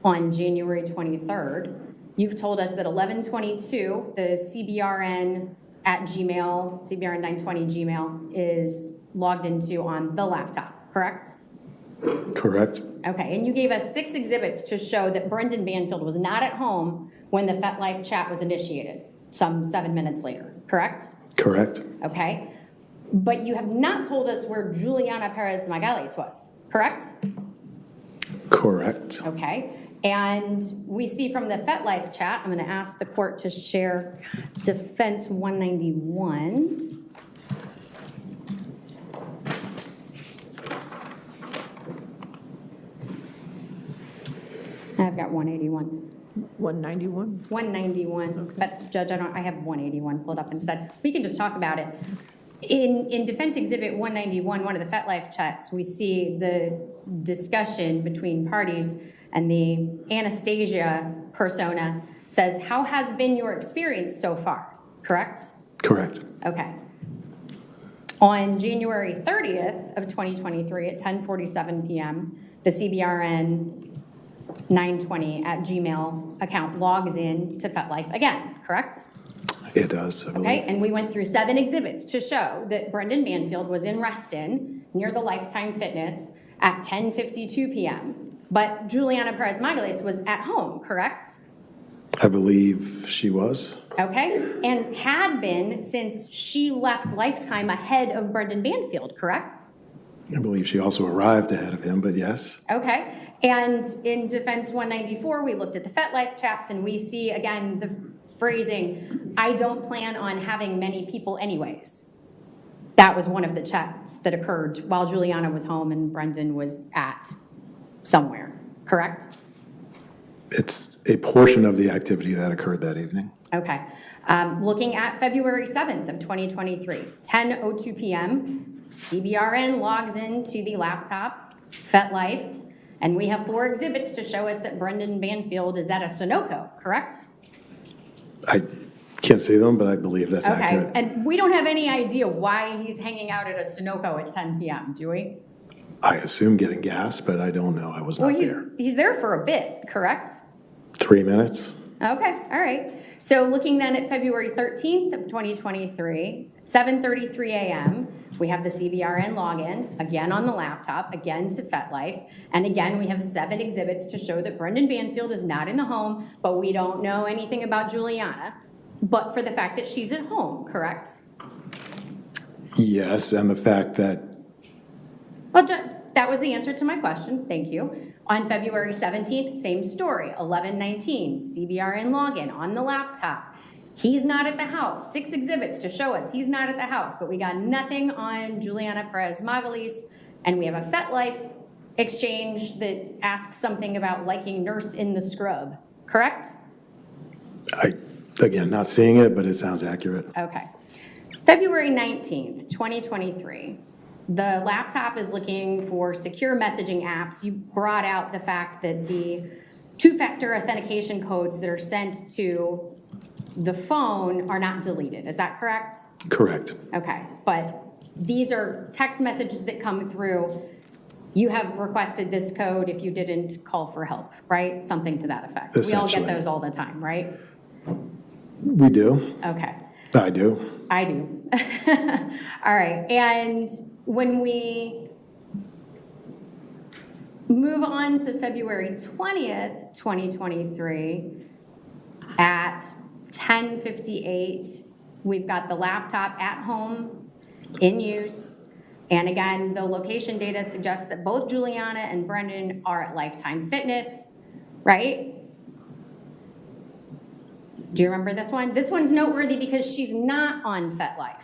on January 23rd, you've told us that 1122, the CBRN at Gmail, CBRN920 Gmail is logged into on the laptop, correct? Correct. Okay, and you gave us 6 exhibits to show that Brendan Banfield was not at home when the FetLife chat was initiated, some 7 minutes later, correct? Correct. Okay, but you have not told us where Juliana Perez Magales was, correct? Correct. Okay, and we see from the FetLife chat, I'm going to ask the court to share Defense 191. I've got 181. 191? 191, but Judge, I have 181 pulled up instead. We can just talk about it. In Defense Exhibit 191, one of the FetLife chats, we see the discussion between parties, and the Anastasia persona says, "How has been your experience so far?" Correct? Correct. Okay. On January 30th of 2023 at 10:47 p.m., the CBRN 920 at Gmail account logs in to FetLife again, correct? It does, I believe. Okay, and we went through 7 exhibits to show that Brendan Banfield was in Reston near the Lifetime Fitness at 10:52 p.m. But Juliana Perez Magales was at home, correct? I believe she was. Okay, and had been since she left Lifetime ahead of Brendan Banfield, correct? I believe she also arrived ahead of him, but yes. Okay, and in Defense 194, we looked at the FetLife chats and we see again the phrasing, "I don't plan on having many people anyways." That was one of the chats that occurred while Juliana was home and Brendan was at somewhere, correct? It's a portion of the activity that occurred that evening. Okay. Looking at February 7th of 2023, 10:02 p.m., CBRN logs into the laptop, FetLife, and we have 4 exhibits to show us that Brendan Banfield is at a Sunoco, correct? I can't see them, but I believe that's Okay, accurate. and we don't have any idea why he's hanging out at a Sunoco at 10 p.m., do we? I assume getting gas, but I don't know. I was not there. He's there for a bit, correct? 3 minutes? Okay, all right. So looking then at February 13th of 2023, 7:33 a.m., we have the CBRN login, again on the laptop, again to FetLife, and again we have 7 exhibits to show that Brendan Banfield is not in the home, but we don't know anything about Juliana, but for the fact that she's at home, correct? Yes, and the fact that Well, that was the answer to my question, thank you. On February 17th, same story, 11:19, CBRN login on the laptop. He's not at the house, 6 exhibits to show us he's not at the house, but we got nothing on Juliana Perez Magales, and we have a FetLife exchange that asks something about liking Nurse in the Scrub, correct? again, not seeing it, but it sounds accurate. Okay. February 19th, 2023. The laptop is looking for secure messaging apps. You brought out the fact that the 2-factor authentication codes that are sent to the phone are not deleted. Is that correct? Correct. Okay, but these are text messages that come through. You have requested this code if you didn't call for help, right? Something to that effect. We all get Essentially. those all the time, right? We do. Okay. I do. I do. All right, and when we move on to February 20th, 2023, at 10:58, we've got the laptop at home, in use, and again, the location data suggests that both Juliana and Brendan are at Lifetime Fitness, right? Do you remember this one? This one's noteworthy because she's not on FetLife.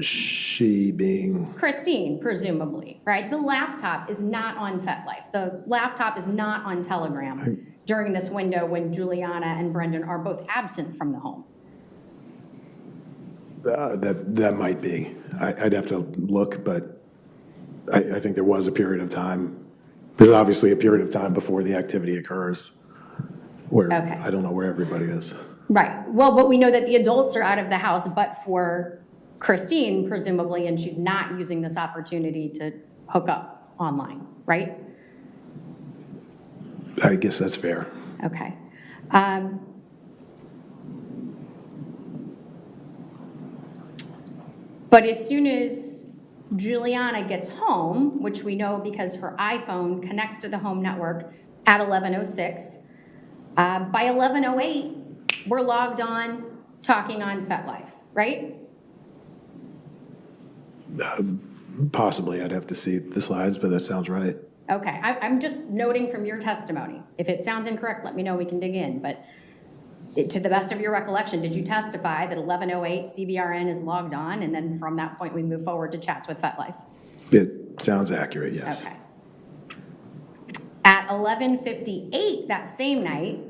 She being, Christine, presumably, right? The laptop is not on FetLife. The laptop is not on Telegram during this window when Juliana and Brendan are both absent from the home. that might be. I'd have to look, but I think there was a period of time. There's obviously a period of time before the activity occurs where Okay. I don't know where everybody is. Right. Well, but we know that the adults are out of the house, but for Christine, presumably, and she's not using this opportunity to hook up online, right? I guess that's fair. Okay. But as soon as Juliana gets home, which we know because her iPhone connects to the home network at 11:06, by 11:08, we're logged on, talking on FetLife, right? Possibly, I'd have to see the slides, but that sounds right. Okay, I'm just noting from your testimony. If it sounds incorrect, let me know, we can dig in. But to the best of your recollection, did you testify that 11:08 CBRN is logged on, and then from that point, we move forward to chats with FetLife? It sounds accurate, yes. Okay. At 11:58 that same night,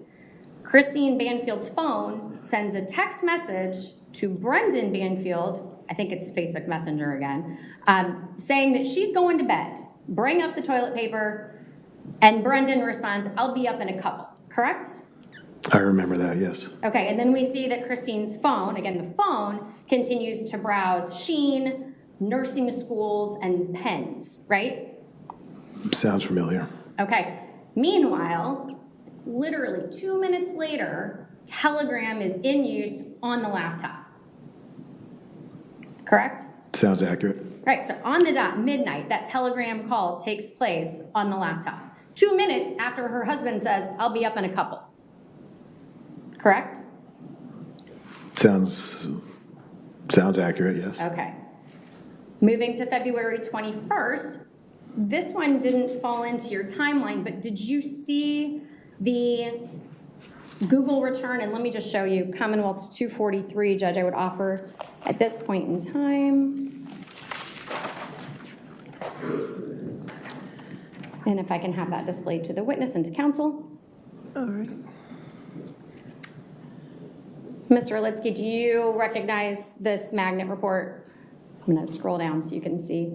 Christine Banfield's phone sends a text message to Brendan Banfield, I think it's Facebook Messenger again, saying that she's going to bed. Bring up the toilet paper, and Brendan responds, "I'll be up in a couple," correct? I remember that, yes. Okay, and then we see that Christine's phone, again, the phone, continues to browse Sheen, nursing schools, and pens, right? Sounds familiar. Okay, meanwhile, literally 2 minutes later, Telegram is in use on the laptop, correct? Sounds accurate. Right, so on the dot, midnight, that Telegram call takes place on the laptop. 2 minutes after her husband says, "I'll be up in a couple." Correct? Sounds accurate, yes. Okay. Moving to February 21st, this one didn't fall into your timeline, but did you see the Google return? And let me just show you, Commonwealth's 243, Judge, I would offer at this point in time. And if I can have that displayed to the witness and to counsel. All right. Mr. Olitsky, do you recognize this magnet report? I'm going to scroll down so you can see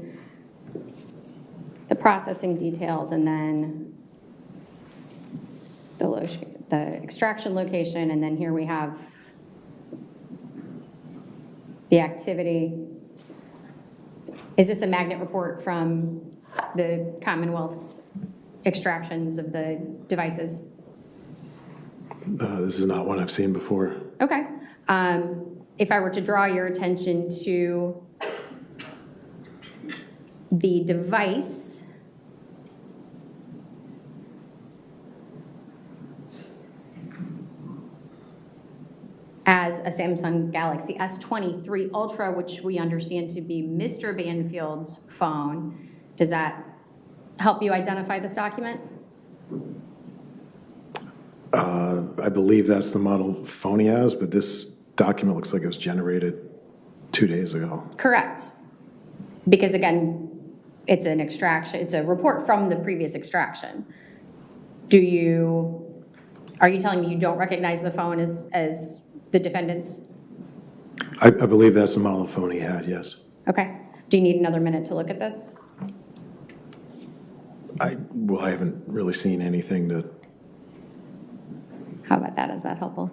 the processing details and then the extraction location, and then here we have the activity. Is this a magnet report from the Commonwealth's extractions of the devices? This is not one I've seen before. Okay. If I were to draw your attention to the device, as a Samsung Galaxy S23 Ultra, which we understand to be Mr. Banfield's phone, does that help you identify this document? I believe that's the model phone he has, but this document looks like it was generated 2 days ago. Correct. Because again, it's an extraction, it's a report from the previous extraction. Are you telling me you don't recognize the phone as the defendant's? I believe that's the model phone he had, yes. Okay. Do you need another minute to look at this? I haven't really seen anything to, How about that? Is that helpful?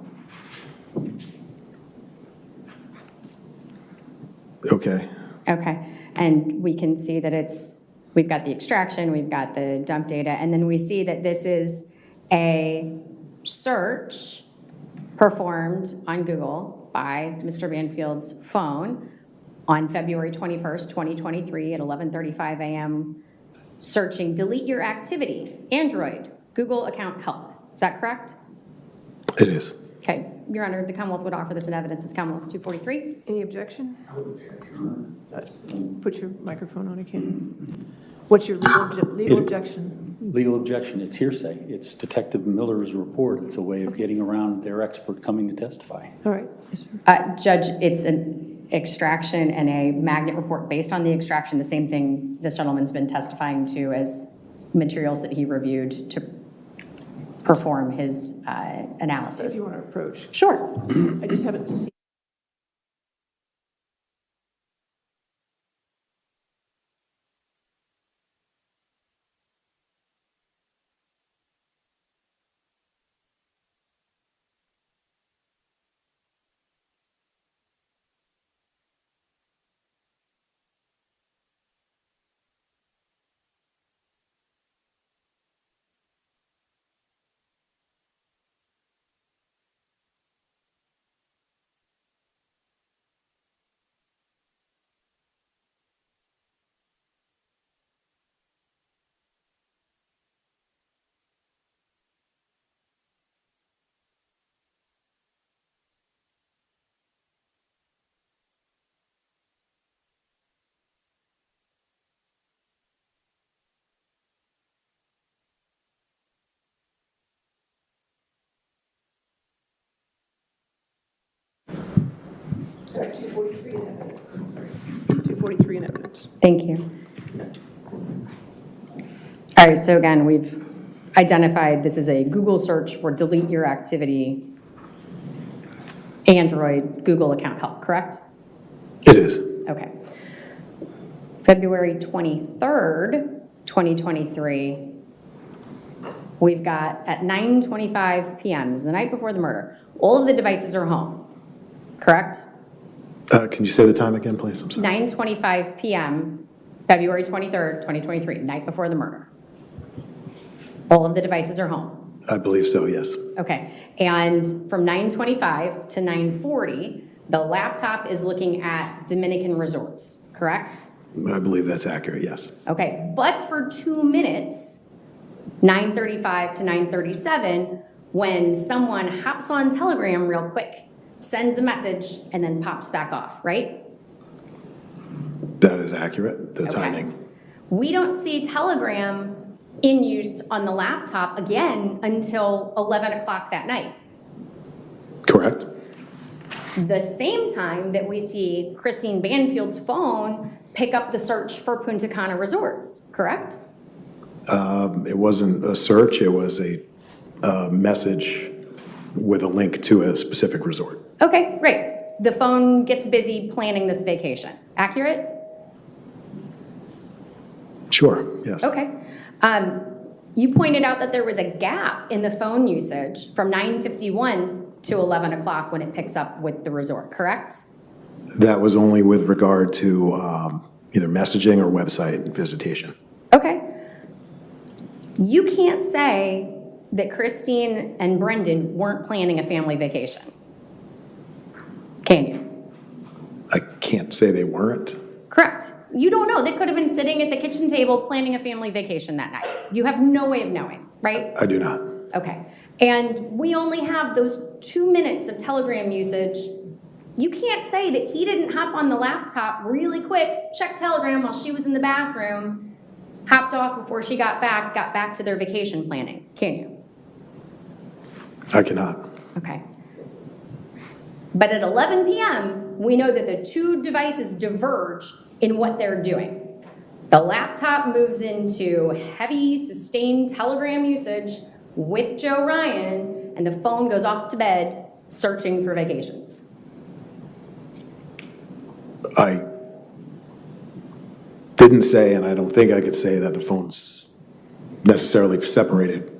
okay. Okay. And we can see that we've got the extraction, we've got the dump data, and then we see that this is a search performed on Google by Mr. Banfield's phone on February 21st, 2023 at 11:35 a.m. searching delete your activity, Android, Google account help. Is that correct? It is. Okay. Your Honor, the Commonwealth would offer this in evidence as Commonwealth's 243. Any objection? Put your microphone on again. What's your legal objection? Legal objection, it's hearsay. It's Detective Miller's report. It's a way of getting around their expert coming to testify. All right. Yes, sir. Judge, it's an extraction and a magnet report based on the extraction, the same thing this gentleman's been testifying to as materials that he reviewed to perform his If analysis. you want to approach. Sure. I just haven't seen. Sorry, 243 in evidence. Sorry. 243 in evidence. Thank you. All right, so again, we've identified this is a Google search for delete your activity Android Google account help, correct? It is. Okay. February 23rd, 2023, we've got at 9:25 p.m., this is the night before the murder, all of the devices are home, correct? Can you say the time again, please? I'm sorry. 9:25 p.m., February 23rd, 2023, night before the murder. All of the devices are home. I believe so, yes. Okay, and from 9:25 to 9:40, the laptop is looking at Dominican resorts, correct? I believe that's accurate, yes. Okay, but for 2 minutes, 9:35 to 9:37, when someone hops on Telegram real quick, sends a message, and then pops back off, right? That is accurate, the Okay. timing. We don't see Telegram in use on the laptop again until 11 o'clock that night. Correct? The same time that we see Christine Banfield's phone pick up the search for Punta Cana resorts, correct? It wasn't a search, it was a message with a link to a specific resort. Okay, great. The phone gets busy planning this vacation. Accurate? Sure, yes. Okay. You pointed out that there was a gap in the phone usage from 9:51 to 11 o'clock when it picks up with the resort, correct? That was only with regard to either messaging or website visitation. Okay. You can't say that Christine and Brendan weren't planning a family vacation. Can you? I can't say they weren't. Correct. You don't know. They could have been sitting at the kitchen table planning a family vacation that night. You have no way of knowing, right? I do not. Okay. And we only have those 2 minutes of Telegram usage. You can't say that he didn't hop on the laptop really quick, check Telegram while she was in the bathroom, hopped off before she got back to their vacation planning. Can you? I cannot. Okay. But at 11 p.m., we know that the two devices diverge in what they're doing. The laptop moves into heavy, sustained Telegram usage with Joe Ryan, and the phone goes off to bed searching for vacations. I didn't say, and I don't think I could say that the phone's necessarily separated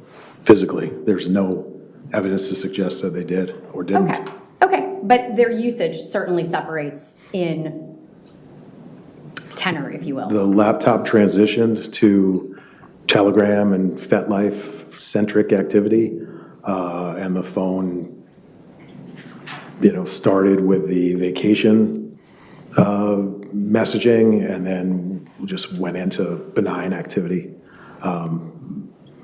physically. There's no evidence to suggest that they did or didn't. Okay, but their usage certainly separates in tenor, if you will. The laptop transitioned to Telegram and FetLife centric activity, and the phone, started with the vacation messaging and then just went into benign activity,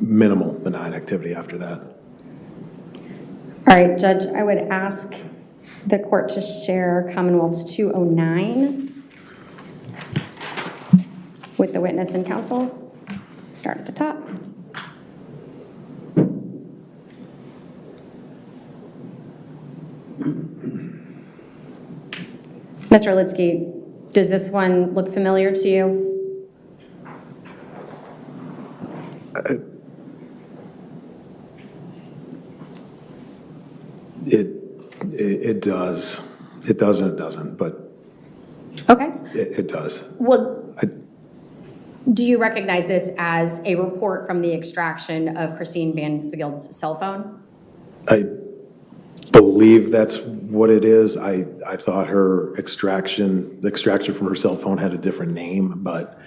minimal benign activity after that. All right, Judge, I would ask the court to share Commonwealth's 209. with the witness and counsel. Start at the top. Mr. Litsky, does this one look familiar to you? It does. It does and it doesn't, but Okay. it does. Well, I- do you recognize this as a report from the extraction of Christine Banfield's cell phone? I believe that's what it is. I thought the extraction from her cell phone had a different name, but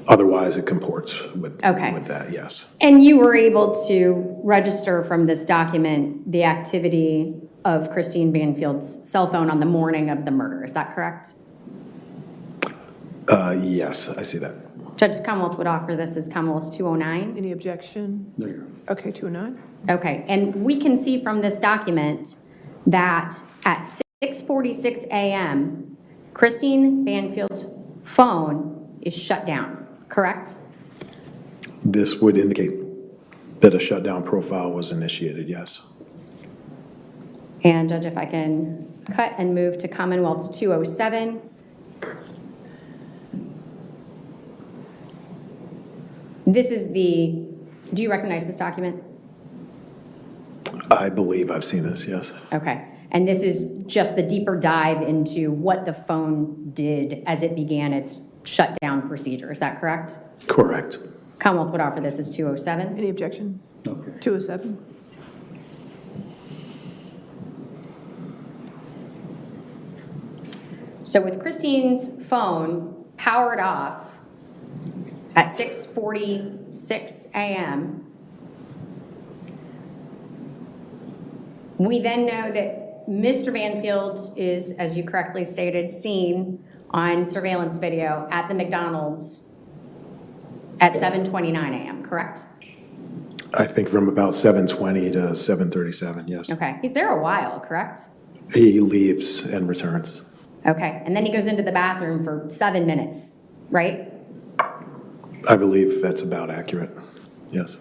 otherwise it comports with Okay. that, yes. And you were able to register from this document the activity of Christine Banfield's cell phone on the morning of the murder, is that correct? Yes, I see that. Judge Commonwealth would offer this as Commonwealth's 209. Any objection? No, you're. Okay, 209. Okay, and we can see from this document that at 6:46 a.m., Christine Banfield's phone is shut down, correct? This would indicate that a shutdown profile was initiated, yes. And Judge, if I can cut and move to Commonwealth's 207. This is do you recognize this document? I believe I've seen this, yes. Okay, and this is just the deeper dive into what the phone did as it began its shutdown procedure, is that correct? Correct. Commonwealth would offer this as 207. Any objection? Okay. 207. So with Christine's phone powered off at 6:46 a.m., we then know that Mr. Banfield is, as you correctly stated, seen on surveillance video at the McDonald's at 7:29 a.m., correct? I think from about 7:20 to 7:37, yes. Okay, he's there a while, correct? He leaves and returns. Okay, and then he goes into the bathroom for 7 minutes, right? I believe that's about accurate, yes.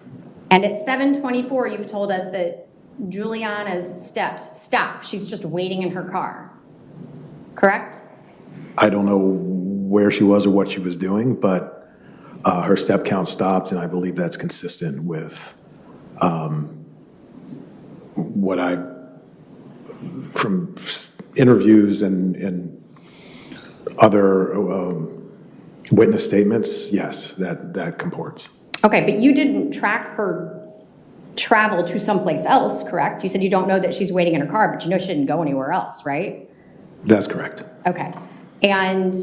And at 7:24, you've told us that Juliana's steps stop. She's just waiting in her car, correct? I don't know where she was or what she was doing, but her step count stopped, and I believe that's consistent with what from interviews and other witness statements, yes, that comports. Okay, but you didn't track her travel to someplace else, correct? You said you don't know that she's waiting in her car, but you know she didn't go anywhere else, right? That's correct. Okay. And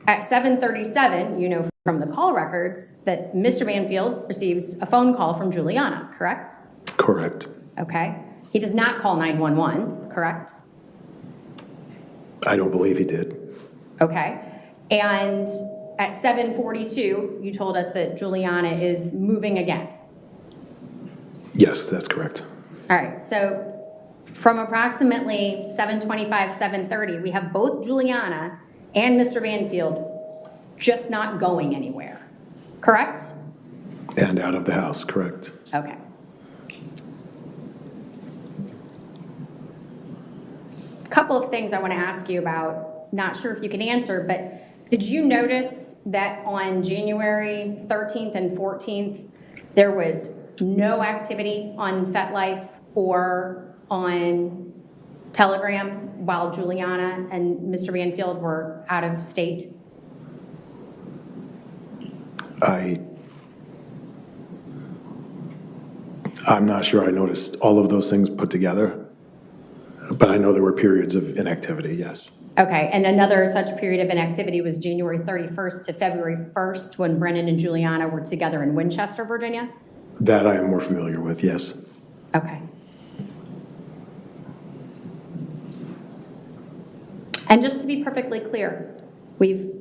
at 7:37, you know from the call records that Mr. Banfield receives a phone call from Juliana, correct? Correct. Okay. He does not call 911, correct? I don't believe he did. Okay. And at 7:42, you told us that Juliana is moving again. Yes, that's correct. All right, so from approximately 7:25, 7:30, we have both Juliana and Mr. Banfield just not going anywhere, correct? And out of the house, correct. Okay. Couple of things I want to ask you about, not sure if you can answer, but did you notice that on January 13th and 14th, there was no activity on FetLife or on Telegram while Juliana and Mr. Banfield were out of state? I'm not sure I noticed all of those things put together, but I know there were periods of inactivity, yes. Okay, and another such period of inactivity was January 31st to February 1st when Brennan and Juliana were together in Winchester, Virginia? That I am more familiar with, yes. Okay. And just to be perfectly clear, we've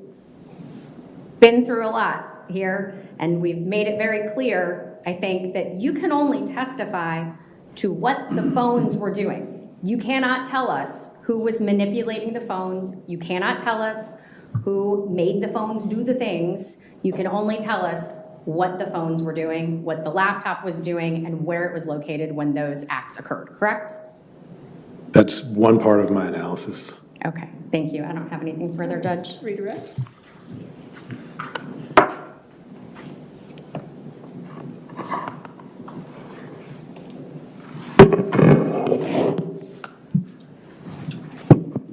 been through a lot here, and we've made it very clear, I think, that you can only testify to what the phones were doing. You cannot tell us who was manipulating the phones. You cannot tell us who made the phones do the things. You can only tell us what the phones were doing, what the laptop was doing, and where it was located when those acts occurred, correct? That's one part of my analysis. Okay, thank you. I don't have anything further, Judge. Redirect.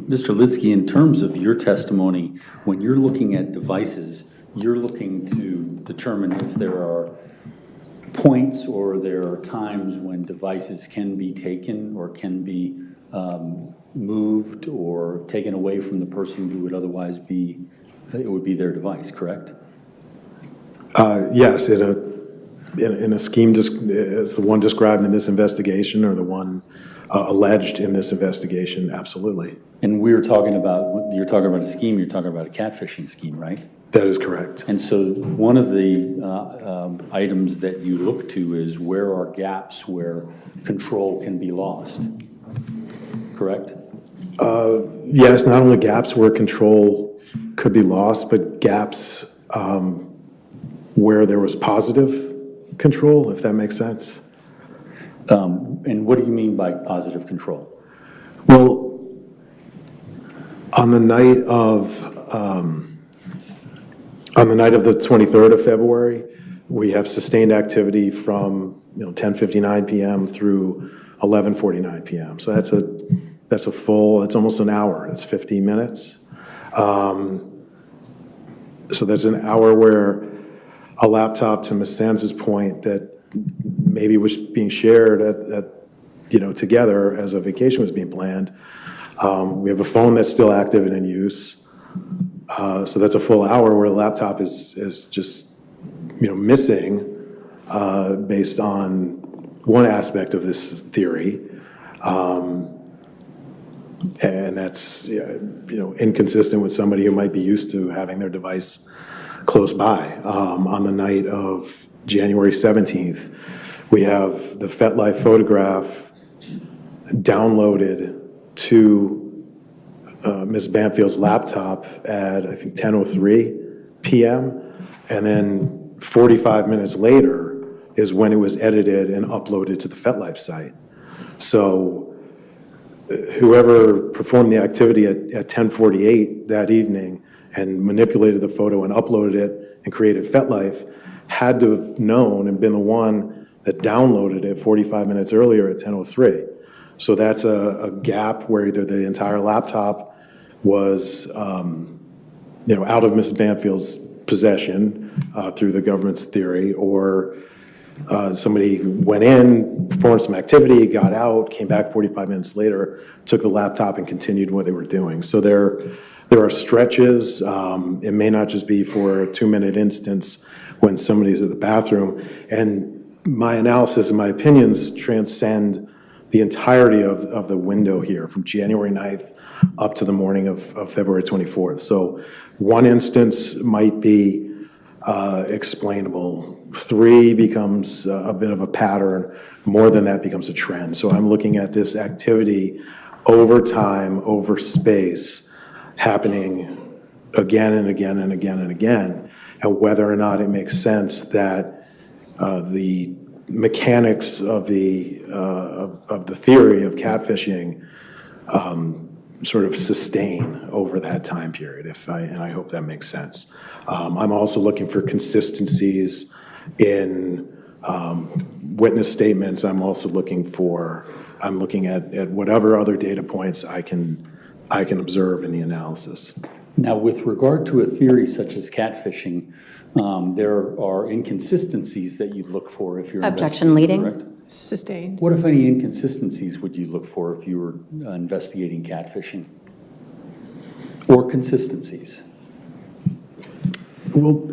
Mr. Litsky, in terms of your testimony, when you're looking at devices, you're looking to determine if there are points or there are times when devices can be taken or can be moved or taken away from the person who would otherwise be, it would be their device, correct? Yes, in a scheme as the one described in this investigation or the one alleged in this investigation, absolutely. And you're talking about a scheme, you're talking about a catfishing scheme, right? That is correct. And so one of the items that you look to is where are gaps where control can be lost, correct? Yes, not only gaps where control could be lost, but gaps where there was positive control, if that makes sense. And what do you mean by positive control? Well, on the night of the 23rd of February, we have sustained activity from 10:59 p.m. through 11:49 p.m. So that's a full, it's almost an hour. It's 15 minutes. So that's an hour where a laptop, to Ms. Sands' point, that maybe was being shared together as a vacation was being planned. We have a phone that's still active and in use. So that's a full hour where a laptop is just, missing based on one aspect of this theory. And that's, inconsistent with somebody who might be used to having their device close by. On the night of January 17th, we have the FetLife photograph downloaded to Ms. Banfield's laptop at, I think, 10:03 p.m. And then 45 minutes later is when it was edited and uploaded to the FetLife site. So whoever performed the activity at 10:48 that evening and manipulated the photo and uploaded it and created FetLife had to have known and been the one that downloaded it 45 minutes earlier at 10:03. So that's a gap where either the entire laptop was, out of Mrs. Banfield's possession through the government's theory, or somebody went in, performed some activity, got out, came back 45 minutes later, took the laptop and continued what they were doing. So there are stretches. It may not just be for a 2-minute instance when somebody's at the bathroom. And my analysis and my opinions transcend the entirety of the window here from January 9th up to the morning of February 24th. So one instance might be explainable. 3 becomes a bit of a pattern. More than that becomes a trend. So I'm looking at this activity over time, over space, happening again and again and again and again, and whether or not it makes sense that the mechanics of the theory of catfishing sort of sustain over that time period, and I hope that makes sense. I'm also looking for consistencies in witness statements. I'm looking at whatever other data points I can observe in the analysis. Now, with regard to a theory such as catfishing, there are inconsistencies that you'd look for if you're Objection investigating, leading. correct? Sustained. What, if any, inconsistencies would you look for if you were investigating catfishing? Or consistencies? Well,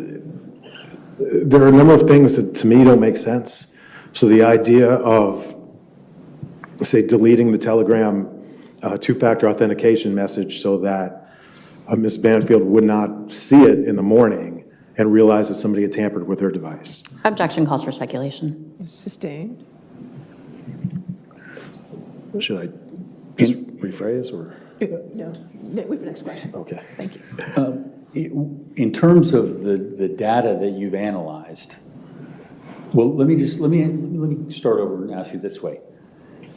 there are a number of things that to me don't make sense. So the idea of, say, deleting the Telegram two-factor authentication message so that Ms. Banfield would not see it in the morning and realize that somebody had tampered with her device. Objection calls for speculation. Sustained. Should I just rephrase or? No, wait for the next question. Okay. Thank you. in terms of the data that you've analyzed, well, let me start over and ask you this way.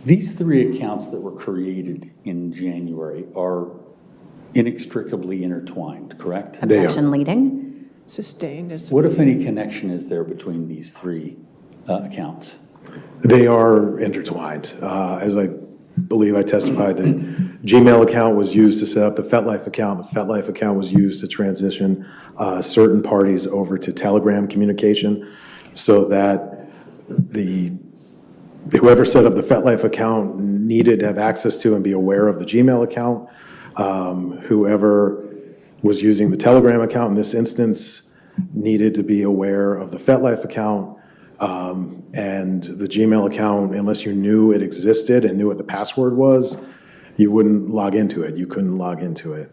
These three accounts that were created in January are inextricably intertwined, correct? They are. Objection leading. Sustained as. What, if any, connection is there between these three accounts? They are intertwined. As I believe I testified, the Gmail account was used to set up the FetLife account. The FetLife account was used to transition certain parties over to Telegram communication so that whoever set up the FetLife account needed to have access to and be aware of the Gmail account. Whoever was using the Telegram account in this instance needed to be aware of the FetLife account. And the Gmail account, unless you knew it existed and knew what the password was, you wouldn't log into it. You couldn't log into it.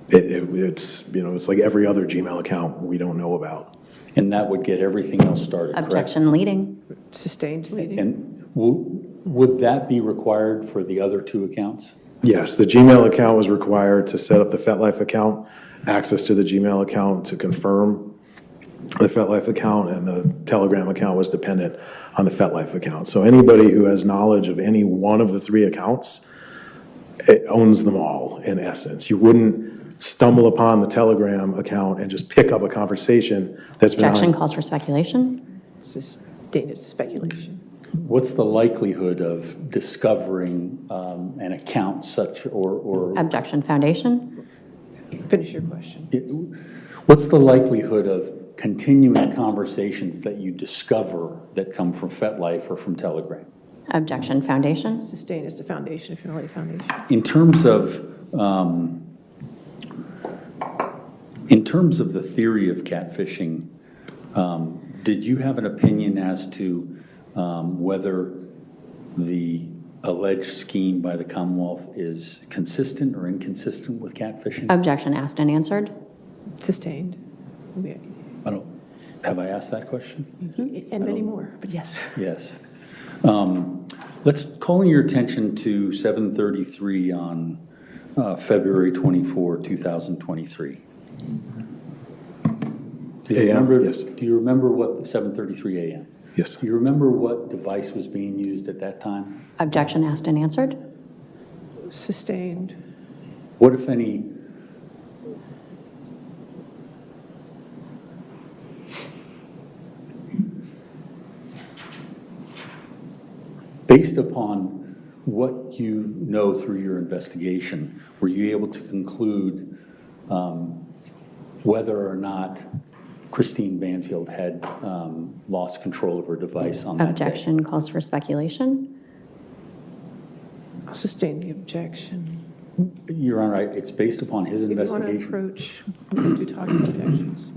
It's like every other Gmail account we don't know about. And that would get everything else started, correct? Objection leading. Sustained leading. And would that be required for the other two accounts? Yes, the Gmail account was required to set up the FetLife account, access to the Gmail account to confirm the FetLife account, and the Telegram account was dependent on the FetLife account. So anybody who has knowledge of any one of the three accounts, it owns them all in essence. You wouldn't stumble upon the Telegram account and just pick up a conversation that's been Objection on. calls for speculation. Sustained as speculation. What's the likelihood of discovering an account such or Objection foundation. Finish your question. what's the likelihood of continuing conversations that you discover that come from FetLife or from Telegram? Objection foundation. Sustained as the foundation, if you want to lay foundation. In terms of the theory of catfishing, did you have an opinion as to whether the alleged scheme by the Commonwealth is consistent or inconsistent with catfishing? Objection asked and answered. Sustained. Yeah. Have I asked that question? And many more, but yes. Yes. Let's call your attention to 7:33 on February 24, 2023. Do you AM, remember? yes. Do you remember what 7:33 a.m.? Yes. Do you remember what device was being used at that time? Objection asked and answered. Sustained. What, if any, based upon what you know through your investigation, were you able to conclude whether or not Christine Banfield had lost control of her device on that day? Objection calls for speculation. I'll sustain the objection. Your Honor, it's based upon his If you want to investigation. approach, we can do talking objections.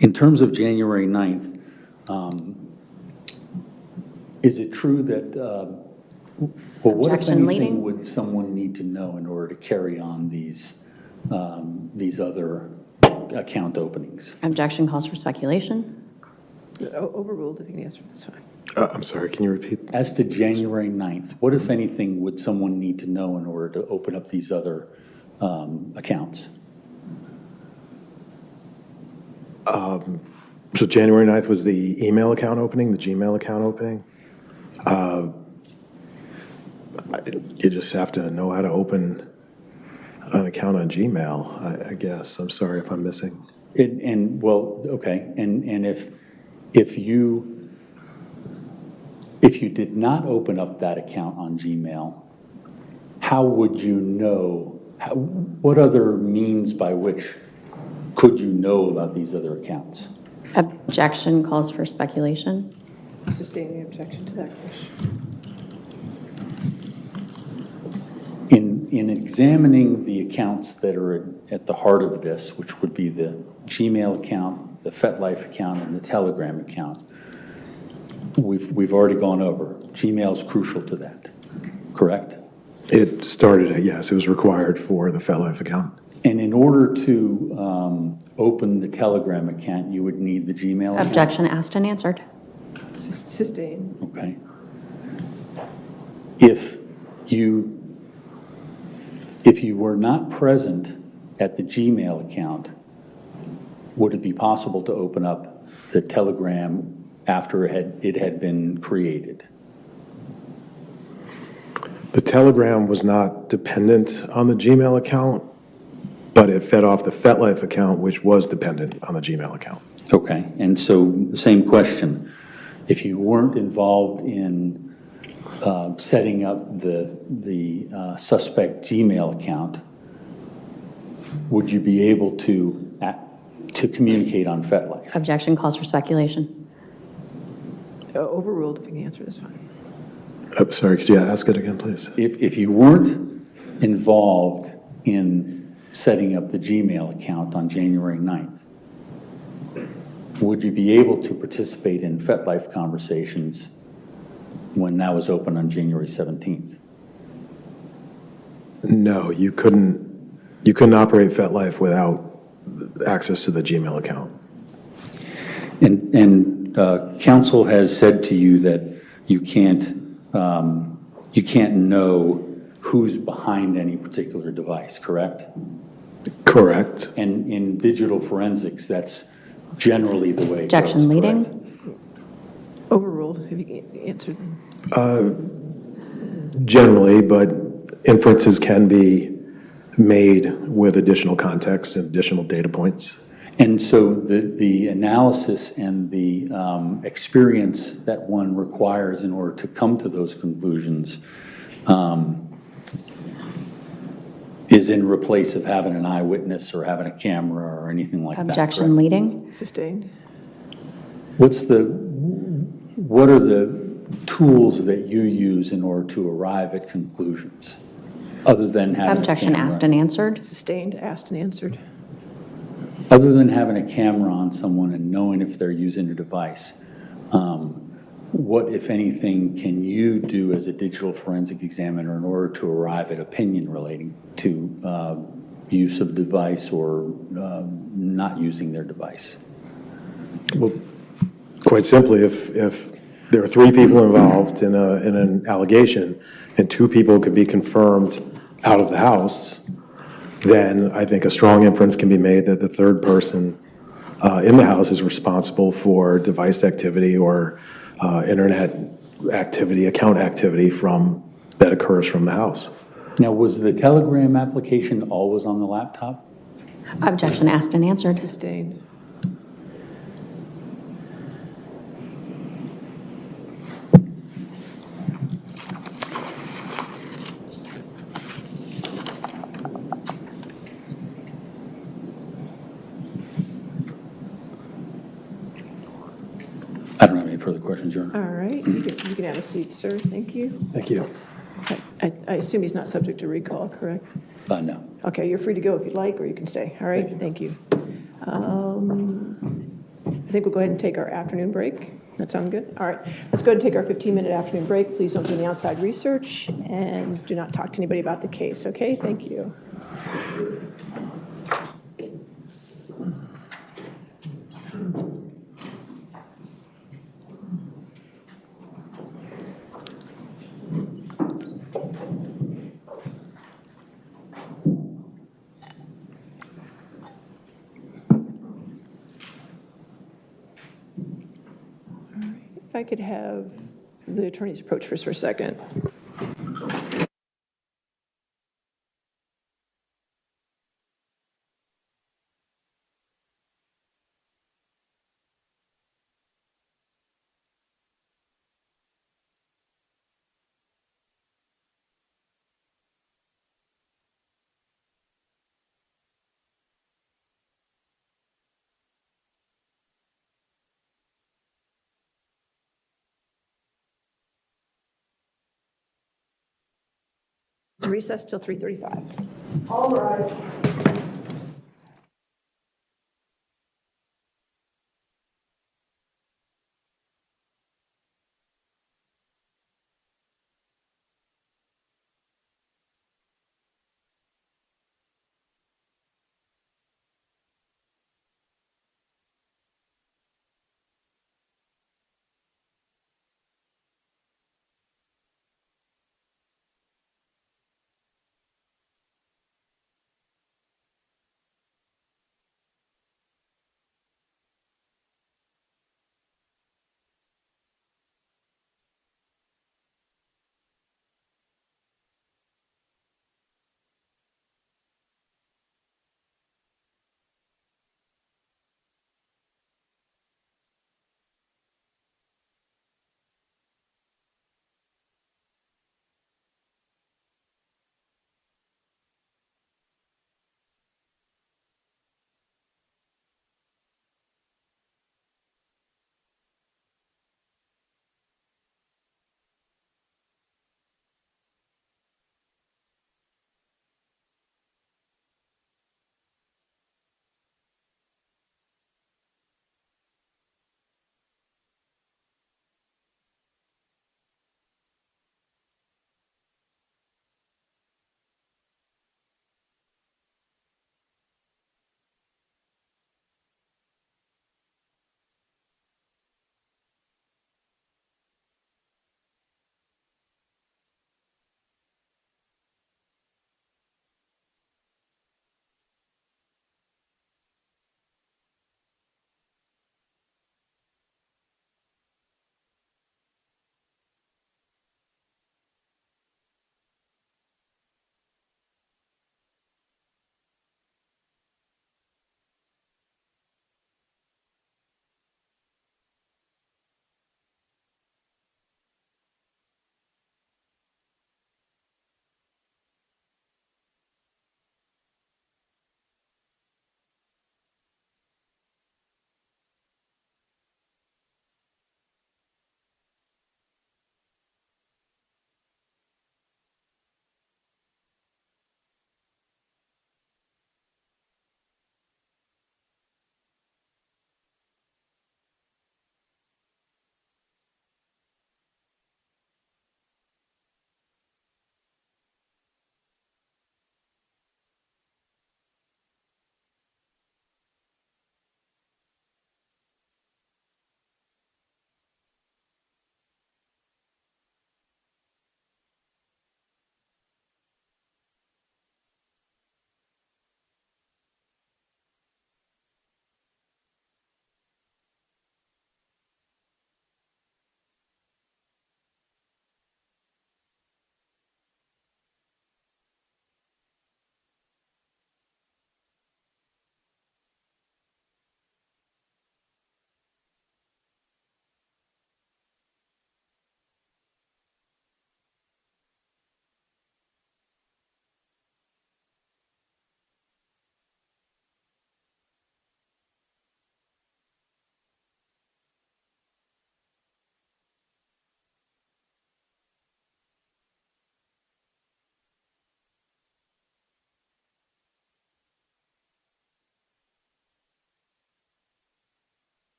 In terms of January 9th, is it true that, what, if Objection anything, leading. would someone need to know in order to carry on these other account openings? Objection calls for speculation. Overruled, if you can answer, that's fine. I'm sorry, can you repeat? As to January 9th, what, if anything, would someone need to know in order to open up these other accounts? So January 9th was the email account opening, the Gmail account opening. You just have to know how to open an account on Gmail, I guess. I'm sorry if I'm missing. Well, okay, and if you did not open up that account on Gmail, how would you know, what other means by which could you know about these other accounts? Objection calls for speculation. I sustain the objection to that question. In examining the accounts that are at the heart of this, which would be the Gmail account, the FetLife account, and the Telegram account, we've already gone over. Gmail is crucial to that, correct? It started, yes, it was required for the FetLife account. And in order to open the Telegram account, you would need the Gmail account? Objection asked and answered. Sustain. Okay. If you were not present at the Gmail account, would it be possible to open up the Telegram after it had been created? The Telegram was not dependent on the Gmail account, but it fed off the FetLife account, which was dependent on the Gmail account. Okay, and so same question. If you weren't involved in setting up the suspect Gmail account, would you be able to communicate on FetLife? Objection calls for speculation. Overruled, if you can answer this one. I'm sorry, could you ask it again, please? If you weren't involved in setting up the Gmail account on January 9th, would you be able to participate in FetLife conversations when that was open on January 17th? No, you couldn't operate FetLife without access to the Gmail account. And counsel has said to you that you can't know who's behind any particular device, correct? Correct. And in digital forensics, that's generally the way it goes, Objection leading. correct? Overruled, if you can answer. Generally, but inferences can be made with additional context and additional data points. And so the analysis and the experience that one requires in order to come to those conclusions is in replace of having an eyewitness or having a camera or anything like that. Objection correct? leading. Sustained. What are the tools that you use in order to arrive at conclusions, other than having a Objection camera? asked and answered. Sustained, asked and answered. Other than having a camera on someone and knowing if they're using a device, what, if anything, can you do as a digital forensic examiner in order to arrive at opinion relating to use of device or not using their device? Well, quite simply, if there are three people involved in an allegation and two people can be confirmed out of the house, then I think a strong inference can be made that the third person in the house is responsible for device activity or internet activity, account activity that occurs from the house. Now, was the Telegram application always on the laptop? Objection asked and answered. Sustained. I don't have any further questions, Your Honor. All right, you can have a seat, sir. Thank you. Thank you. I assume he's not subject to recall, correct? No. Okay, you're free to go if you'd like, or you can stay. All right, thank you. I think we'll go ahead and take our afternoon break. That sound good? All right, let's go ahead and take our 15-minute afternoon break. Please don't do any outside research, and do not talk to anybody about the case, okay? Thank you. if I could have the attorneys approach for a second. Recess till 3:35. All rise.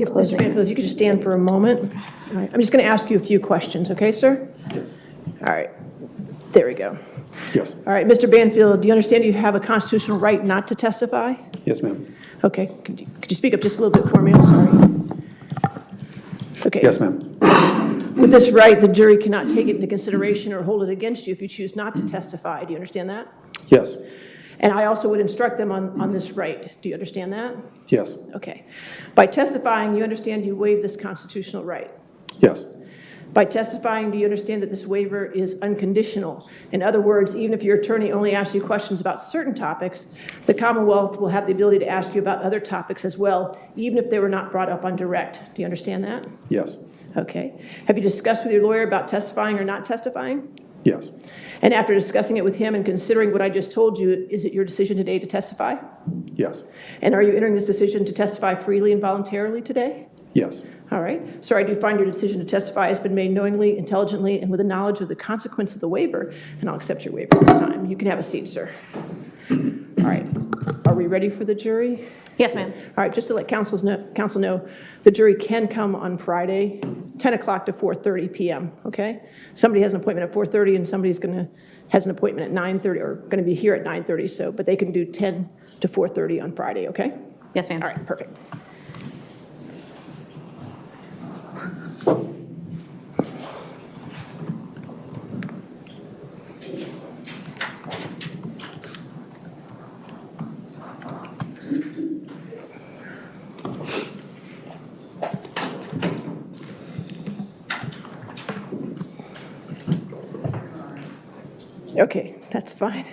If Mr. Banfield, if you could just stand for a moment. All right, I'm just going to ask you a few questions, okay, sir? Yes. All right, there we go. Yes. All right, Mr. Banfield, do you understand you have a constitutional right not to testify? Yes, ma'am. Okay, could you speak up just a little bit for me? I'm sorry. Okay. Yes, ma'am. With this right, the jury cannot take it into consideration or hold it against you if you choose not to testify. Do you understand that? Yes. And I also would instruct them on this right. Do you understand that? Yes. Okay. By testifying, you understand you waive this constitutional right. Yes. By testifying, do you understand that this waiver is unconditional? In other words, even if your attorney only asks you questions about certain topics, the Commonwealth will have the ability to ask you about other topics as well, even if they were not brought up on direct. Do you understand that? Yes. Okay. Have you discussed with your lawyer about testifying or not testifying? Yes. And after discussing it with him and considering what I just told you, is it your decision today to testify? Yes. And are you entering this decision to testify freely and voluntarily today? Yes. All right. Sir, I do find your decision to testify has been made knowingly, intelligently, and with a knowledge of the consequence of the waiver, and I'll accept your waiver this time. You can have a seat, sir. All right. Are we ready for the jury? Yes, ma'am. All right, just to let counsel know, the jury can come on Friday, 10 o'clock to 4:30 p.m., okay? Somebody has an appointment at 4:30 and somebody's has an appointment at 9:30 or going to be here at 9:30, so, but they can do 10 to 4:30 on Friday, okay? Yes, ma'am. All right, perfect. Okay, that's fine.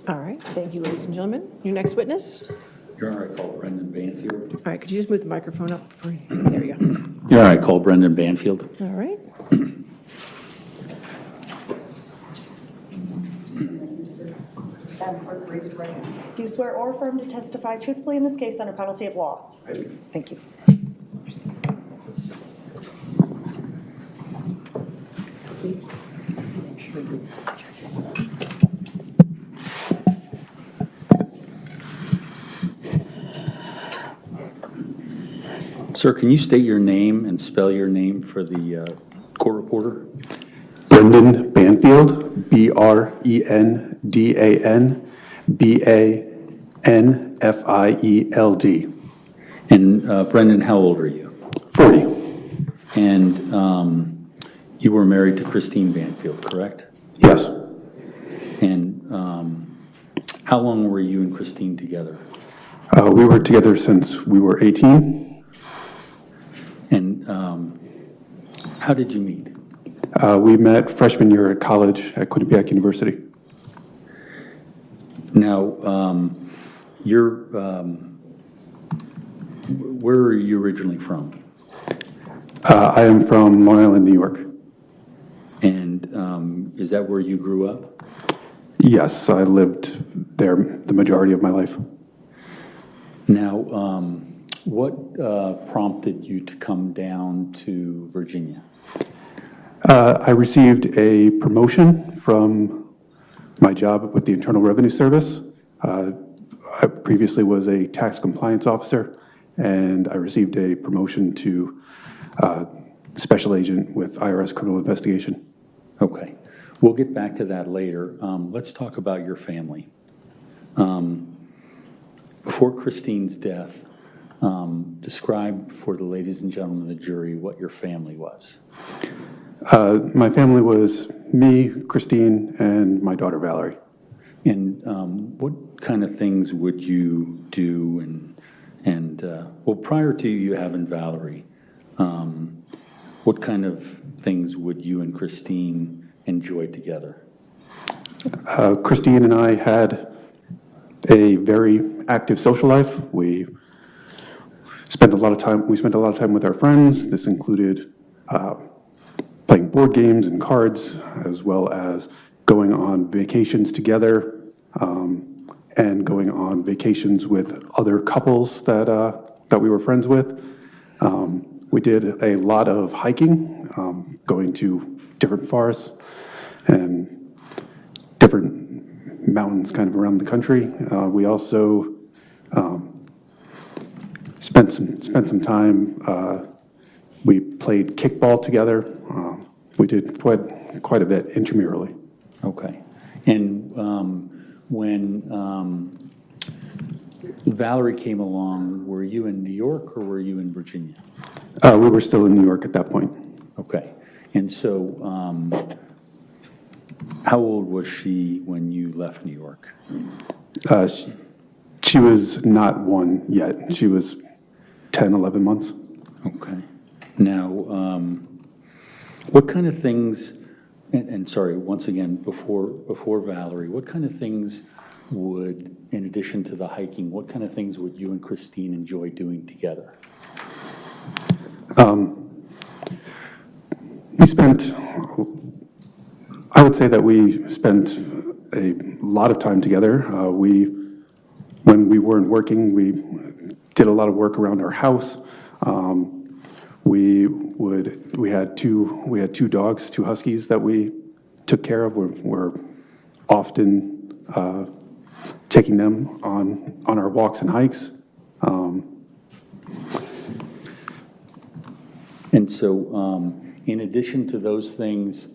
All right, thank you, ladies and gentlemen. Your next witness? Your Honor, I call Brendan Banfield. All right, could you just move the microphone up for you? There you go. Your Honor, I call Brendan Banfield. All right. Do you swear or affirm to testify truthfully in this case under penalty of law? I do. Thank you. Sir, can you state your name and spell your name for the court reporter? Brendan Banfield, BrendanBanfield. And Brendan, how old are you? 40. And you were married to Christine Banfield, correct? Yes. And how long were you and Christine together? We were together since we were 18. And how did you meet? We met freshman year at college at Quinnipiac University. Now, where are you originally from? I am from Long Island, New York. And is that where you grew up? Yes, I lived there the majority of my life. Now, what prompted you to come down to Virginia? I received a promotion from my job with the Internal Revenue Service. I previously was a tax compliance officer, and I received a promotion to special agent with IRS criminal investigation. Okay, we'll get back to that later. Let's talk about your family. Before Christine's death, describe for the ladies and gentlemen of the jury what your family was. My family was me, Christine, and my daughter Valerie. And what kind of things would you do? Well, prior to you having Valerie, what kind of things would you and Christine enjoy together? Christine and I had a very active social life. We spent a lot of time with our friends. This included playing board games and cards, as well as going on vacations together, and going on vacations with other couples that we were friends with. We did a lot of hiking, going to different forests and different mountains kind of around the country. We also spent some time, we played kickball together. We did quite a bit intramurally. Okay. And when Valerie came along, were you in New York or were you in Virginia? We were still in New York at that point. Okay. And so how old was she when you left New York? She was not one yet. She was 10, 11 months. Okay. Now, what kind of things, and sorry, once again, before Valerie, what kind of things would, in addition to the hiking, what kind of things would you and Christine enjoy doing together? I would say that we spent a lot of time together. When we weren't working, we did a lot of work around our house. We had two dogs, two huskies that we took care of. We're often taking them on our walks and hikes. And so, in addition to those things,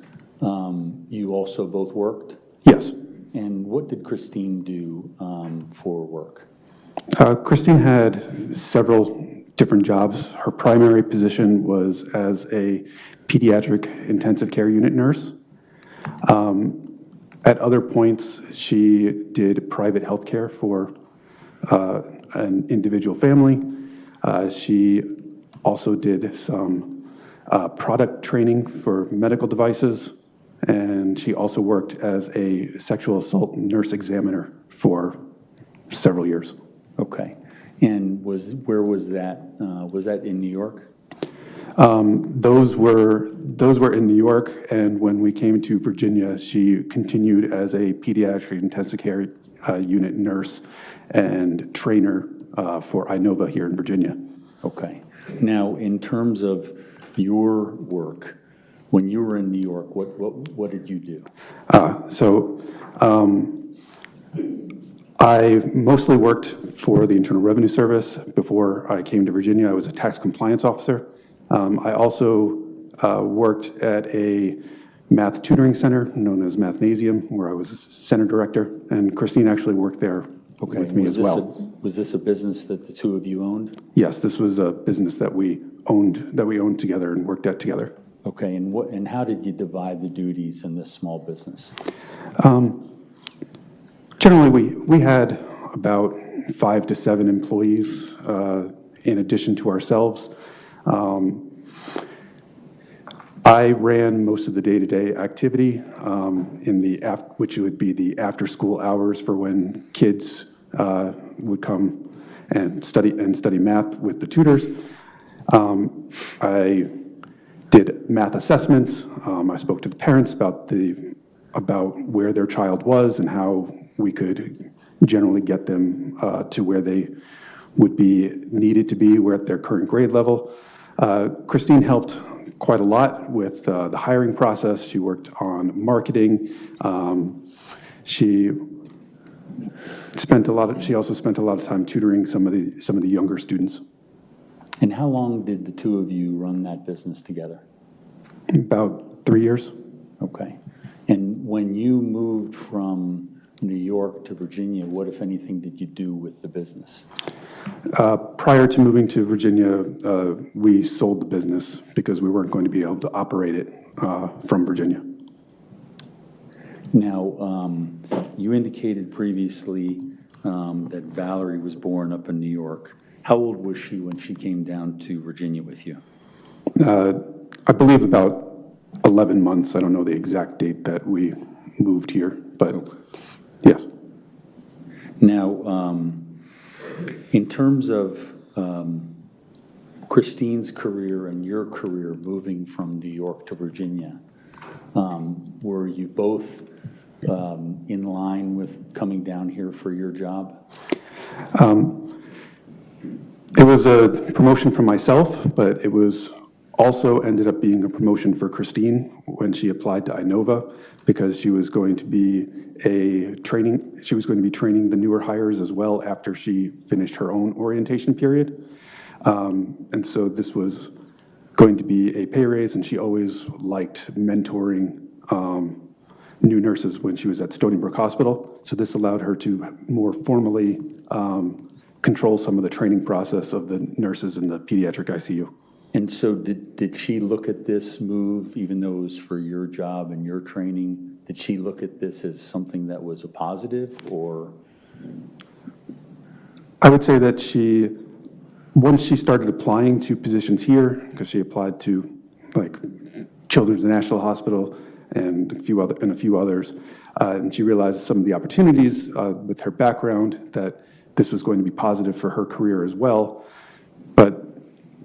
you also both worked? Yes. And what did Christine do for work? Christine had several different jobs. Her primary position was as a pediatric intensive care unit nurse. At other points, she did private health care for an individual family. She also did some product training for medical devices, and she also worked as a sexual assault nurse examiner for several years. Okay. And where was that? Was that in New York? Those were in New York, and when we came to Virginia, she continued as a pediatric intensive care unit nurse and trainer for Inova here in Virginia. Okay. Now, in terms of your work, when you were in New York, what did you do? I mostly worked for the Internal Revenue Service. Before I came to Virginia, I was a tax compliance officer. I also worked at a math tutoring center known as Mathnasium, where I was a center director, and Christine actually worked there with me as well. Was this a business that the two of you owned? Yes, this was a business that we owned together and worked at together. Okay, and how did you divide the duties in this small business? Generally, we had about 5 to 7 employees in addition to ourselves. I ran most of the day-to-day activity which would be the after-school hours for when kids would come and study math with the tutors. I did math assessments. I spoke to the parents about where their child was and how we could generally get them to where they would be needed to be, at their current grade level. Christine helped quite a lot with the hiring process. She worked on marketing. She also spent a lot of time tutoring some of the younger students. And how long did the two of you run that business together? About 3 years. Okay. And when you moved from New York to Virginia, what, if anything, did you do with the business? Prior to moving to Virginia, we sold the business because we weren't going to be able to operate it from Virginia. Now, you indicated previously that Valerie was born up in New York. How old was she when she came down to Virginia with you? I believe about 11 months. I don't know the exact date that we moved here, but yes. Now, in terms of Christine's career and your career moving from New York to Virginia, were you both in line with coming down here for your job? It was a promotion for myself, but it was also ended up being a promotion for Christine when she applied to Inova, because she was going to be training the newer hires as well after she finished her own orientation period. And so this was going to be a pay raise, and she always liked mentoring new nurses when she was at Stony Brook Hospital. So this allowed her to more formally control some of the training process of the nurses in the pediatric ICU. And so did she look at this move, even though it was for your job and your training, did she look at this as something that was a positive, or? I would say that once she started applying to positions here, because she applied to like Children's National Hospital and a few others, and she realized some of the opportunities with her background, that this was going to be positive for her career as well. But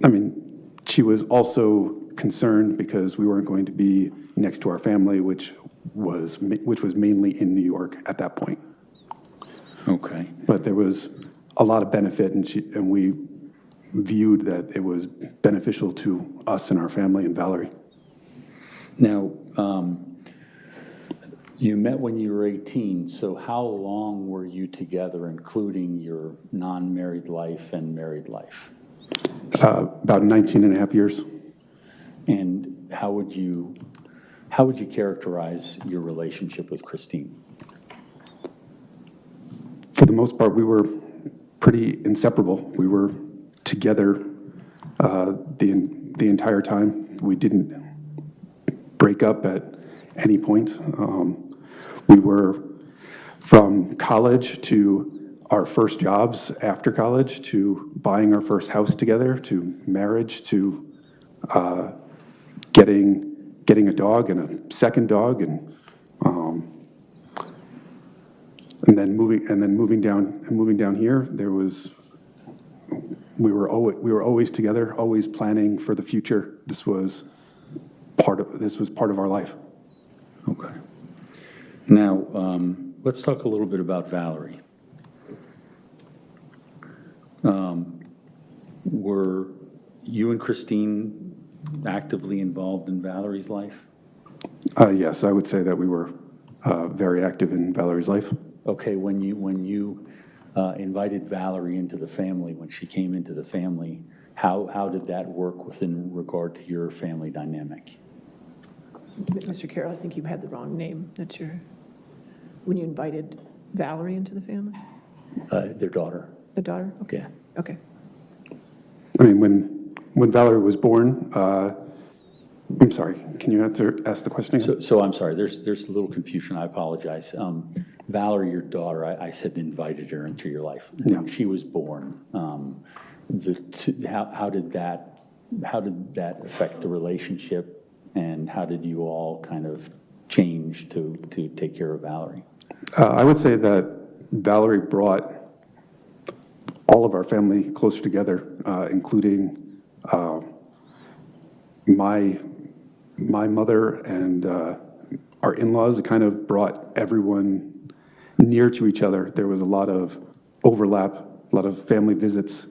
I mean, she was also concerned because we weren't going to be next to our family, which was mainly in New York at that point. Okay. But there was a lot of benefit, and we viewed that it was beneficial to us and our family and Valerie. Now, you met when you were 18, so how long were you together, including your non-married life and married life? About 19 and a half years. And how would you characterize your relationship with Christine? For the most part, we were pretty inseparable. We were together the entire time. We didn't break up at any point. We were from college to our first jobs after college, to buying our first house together, to marriage, to getting a dog and a second dog, and then moving down here. We were always together, always planning for the future. This was part of our life. Okay. Now, let's talk a little bit about Valerie. Were you and Christine actively involved in Valerie's life? Yes, I would say that we were very active in Valerie's life. Okay, when you invited Valerie into the family, when she came into the family, how did that work within regard to your family dynamic? Mr. Carroll, I think you had the wrong name. When you invited Valerie into the family? Their daughter. The daughter? Okay. Yeah. Okay. I mean, when Valerie was born, I'm sorry, can you ask the question again? So I'm sorry, there's a little confusion, I apologize. Valerie, your daughter, I said invited her into your life. Yeah. When she was born, how did that affect the relationship, and how did you all kind of change to take care of Valerie? I would say that Valerie brought all of our family closer together, including my mother and our in-laws. It kind of brought everyone near to each other. There was a lot of overlap, a lot of family visits,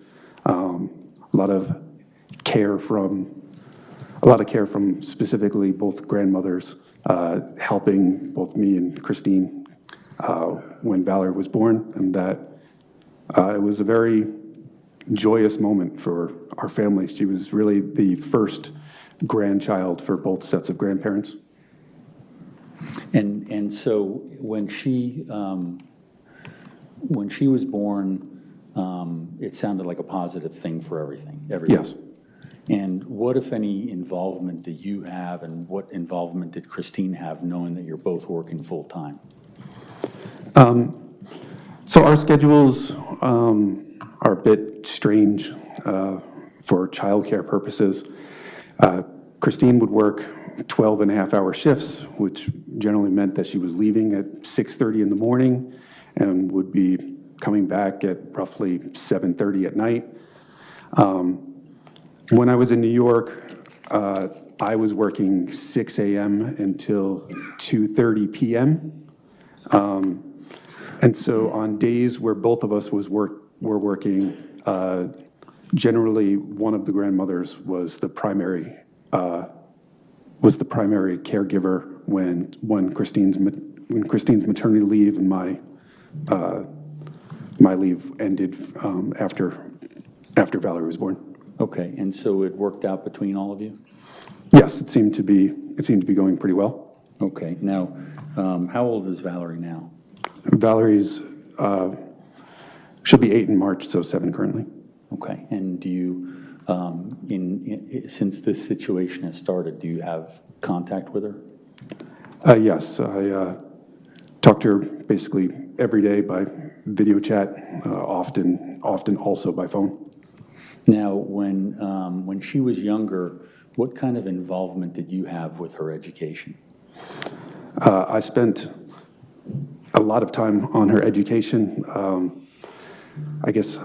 a lot of care from specifically both grandmothers, helping both me and Christine when Valerie was born, and that it was a very joyous moment for our family. She was really the first grandchild for both sets of grandparents. And so when she was born, it sounded like a positive thing for everything. Yes. And what, if any, involvement do you have, and what involvement did Christine have, knowing that you're both working full-time? So our schedules are a bit strange for childcare purposes. Christine would work 12-and-a-half-hour shifts, which generally meant that she was leaving at 6:30 in the morning and would be coming back at roughly 7:30 at night. When I was in New York, I was working 6 a.m. until 2:30 p.m. And so on days where both of us were working, generally one of the grandmothers was the primary caregiver when Christine's maternity leave and my leave ended after Valerie was born. Okay, and so it worked out between all of you? Yes, it seemed to be going pretty well. Okay, now, how old is Valerie now? Valerie's she'll be 8 in March, so 7 currently. Okay, and do you, since this situation has started, do you have contact with her? Yes, I talk to her basically every day by video chat, often also by phone. Now, when she was younger, what kind of involvement did you have with her education? I spent a lot of time on her education. I guess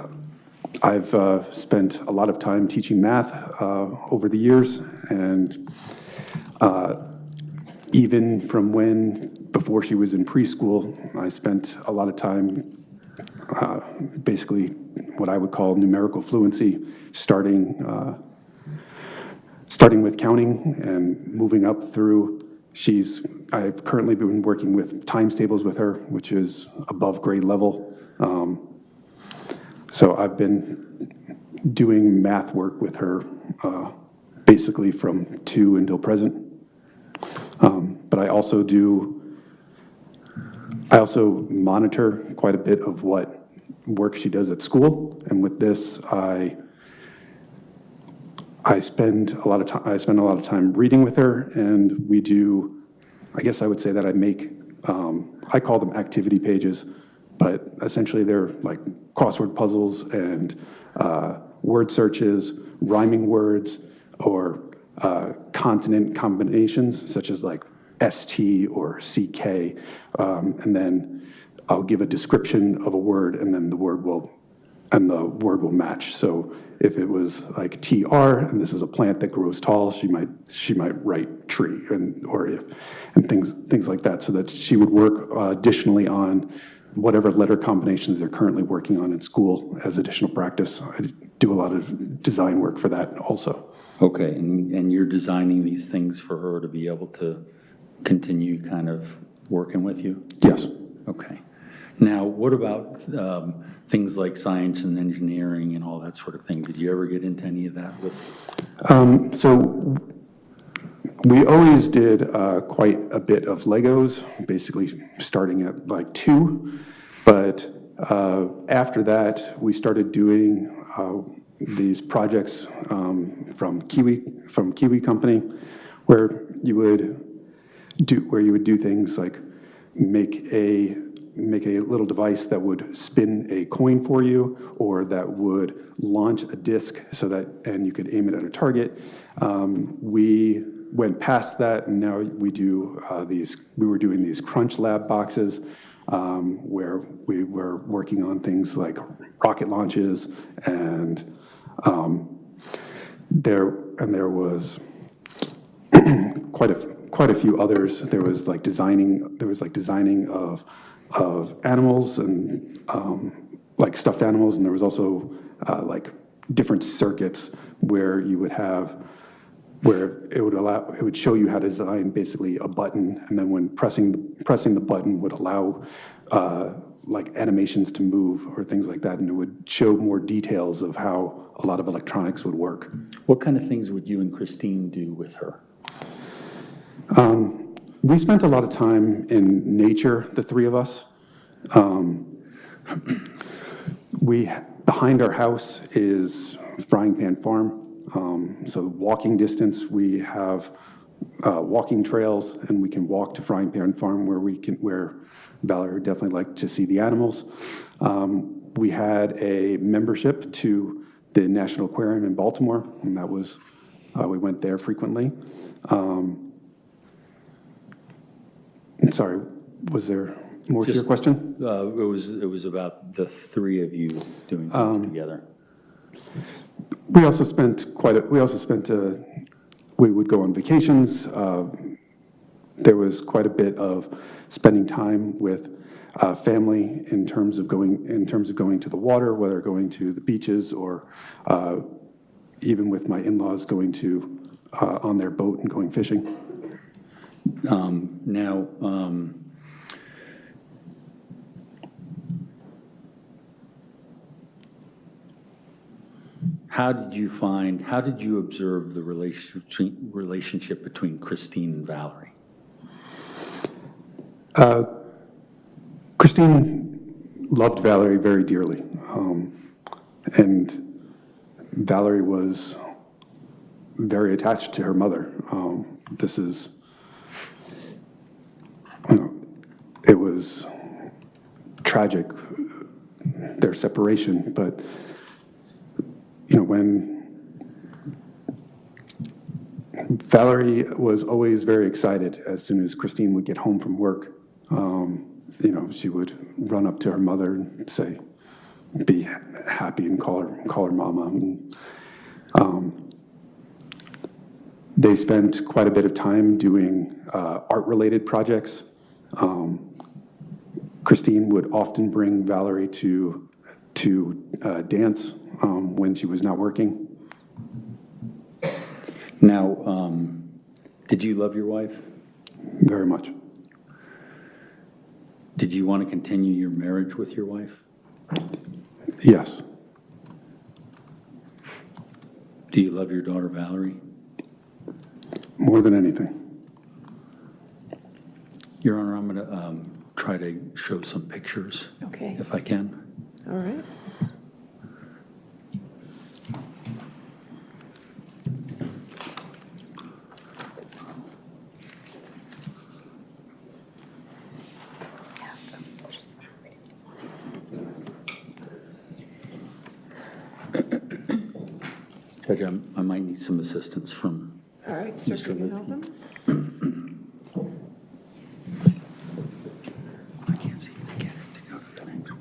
I've spent a lot of time teaching math over the years, and even from before she was in preschool, I spent a lot of time basically what I would call numerical fluency, starting with counting and moving up through. I've currently been working with times tables with her, which is above grade level. So I've been doing math work with her basically from 2 until present. But I also monitor quite a bit of what work she does at school, and with this, I spend a lot of time reading with her, and we do. I guess I would say that I make. I call them activity pages, but essentially they're like crossword puzzles and word searches, rhyming words, or consonant combinations such as like ST or CK, and then I'll give a description of a word, and then the word will match. So if it was like TR, and this is a plant that grows tall, she might write tree, and things like that, so that she would work additionally on whatever letter combinations they're currently working on in school as additional practice. I do a lot of design work for that also. Okay, and you're designing these things for her to be able to continue kind of working with you? Yes. Okay. Now, what about things like science and engineering and all that sort of thing? Did you ever get into any of that with? So we always did quite a bit of Legos, basically starting at like 2. But after that, we started doing these projects from Kiwi Company, where you would do things like make a little device that would spin a coin for you, or that would launch a disc and you could aim it at a target. We went past that, and now we were doing these Crunch Lab boxes, where we were working on things like rocket launches, and there was quite a few others. There was designing of animals and like stuffed animals, and there was also like different circuits where it would show you how to design basically a button, and then when pressing the button would allow like animations to move or things like that, and it would show more details of how a lot of electronics would work. What kind of things would you and Christine do with her? We spent a lot of time in nature, the three of us. Behind our house is Frying Pan Farm. So walking distance, we have walking trails, and we can walk to Frying Pan Farm where Valerie would definitely like to see the animals. We had a membership to the National Aquarium in Baltimore, and that was, we went there frequently. Sorry, was there more to your Just- question? It was about the three of you doing things together. We also spent we would go on vacations. There was quite a bit of spending time with family in terms of going to the water, whether going to the beaches or even with my in-laws going on their boat and going fishing. Now, how did you observe the relationship between Christine and Valerie? Christine loved Valerie very dearly, and Valerie was very attached to her mother. It was tragic, their separation, but when Valerie was always very excited as soon as Christine would get home from work. She would run up to her mother and say, be happy and call her mama. And, they spent quite a bit of time doing art-related projects. Christine would often bring Valerie to dance when she was not working. Now, did you love your wife? Very much. Did you want to continue your marriage with your wife? Yes. Do you love your daughter, Valerie? More than anything. Your Honor, I'm going to try to show some pictures, Okay, if I can. all right. Judge, I might need some assistance from All right, sir, Mr. can you help Litsky. him? I can't seem to get it to go through.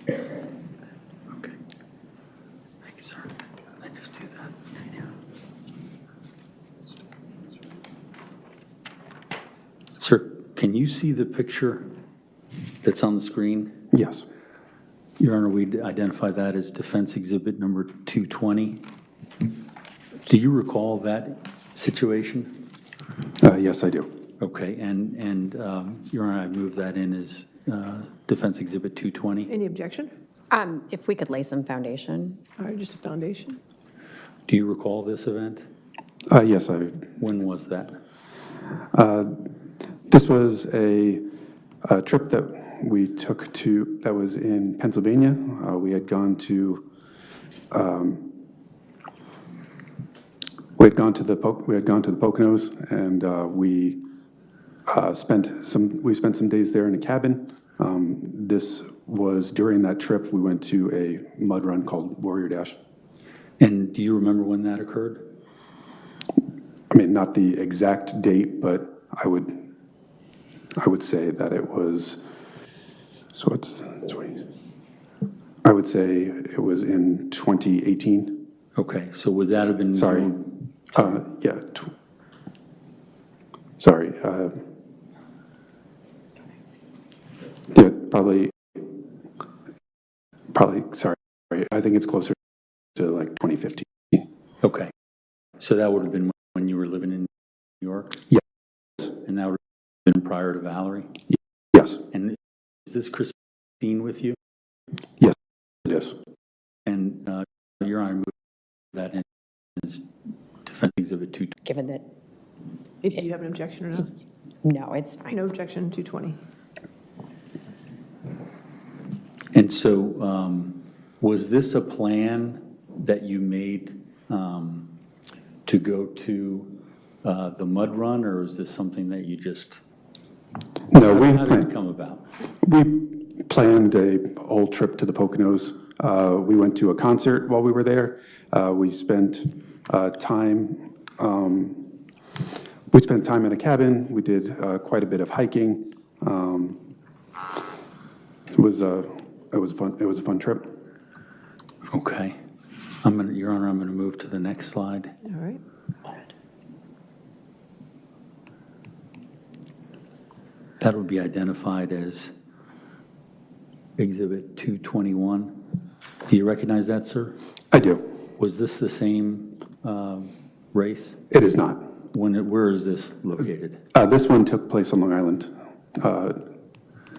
Okay. Thank you, sir. I just do that. Sir, can you see the picture that's on the screen? Yes. Your Honor, we'd identify that as Defense Exhibit Number 220. Do you recall that situation? Yes, I do. Okay, and Your Honor, I move that in as Defense Exhibit 220. Any objection? If we could lay some foundation. All right, just a foundation. Do you recall this event? Yes, When was that? this was a trip that we took that was in Pennsylvania. We had gone to the Poconos, and we spent some days there in a cabin. This was during that trip. We went to a mud run called Warrior Dash. And do you remember when that occurred? I mean, not the exact date, but I would say that it was. So it's 20. I would say it was in 2018. Okay, so would that have been? Sorry. Yeah. Sorry. Yeah, probably, sorry. I think it's closer to like 2015. Okay, so that would have been when you were living in New York? Yes. And that would have been prior to Valerie? Yes, And is this Christine with you? yes, it is. And Your Honor, I move that in as Defense Exhibit 220. Given that, Do you have an objection or not? no, it's fine. No objection, 220. And so was this a plan that you made to go to the mud run, or is this something that you just, No, how did it come about? we planned a whole trip to the Poconos. We went to a concert while we were there. We spent time in a cabin. We did quite a bit of hiking. It was a fun trip. Okay. Your Honor, I'm going to move to the next slide. All right. That will be identified as Exhibit 221. Do you recognize that, sir? I do. Was this the same race? It is not. Where is this located? This one took place on Long Island,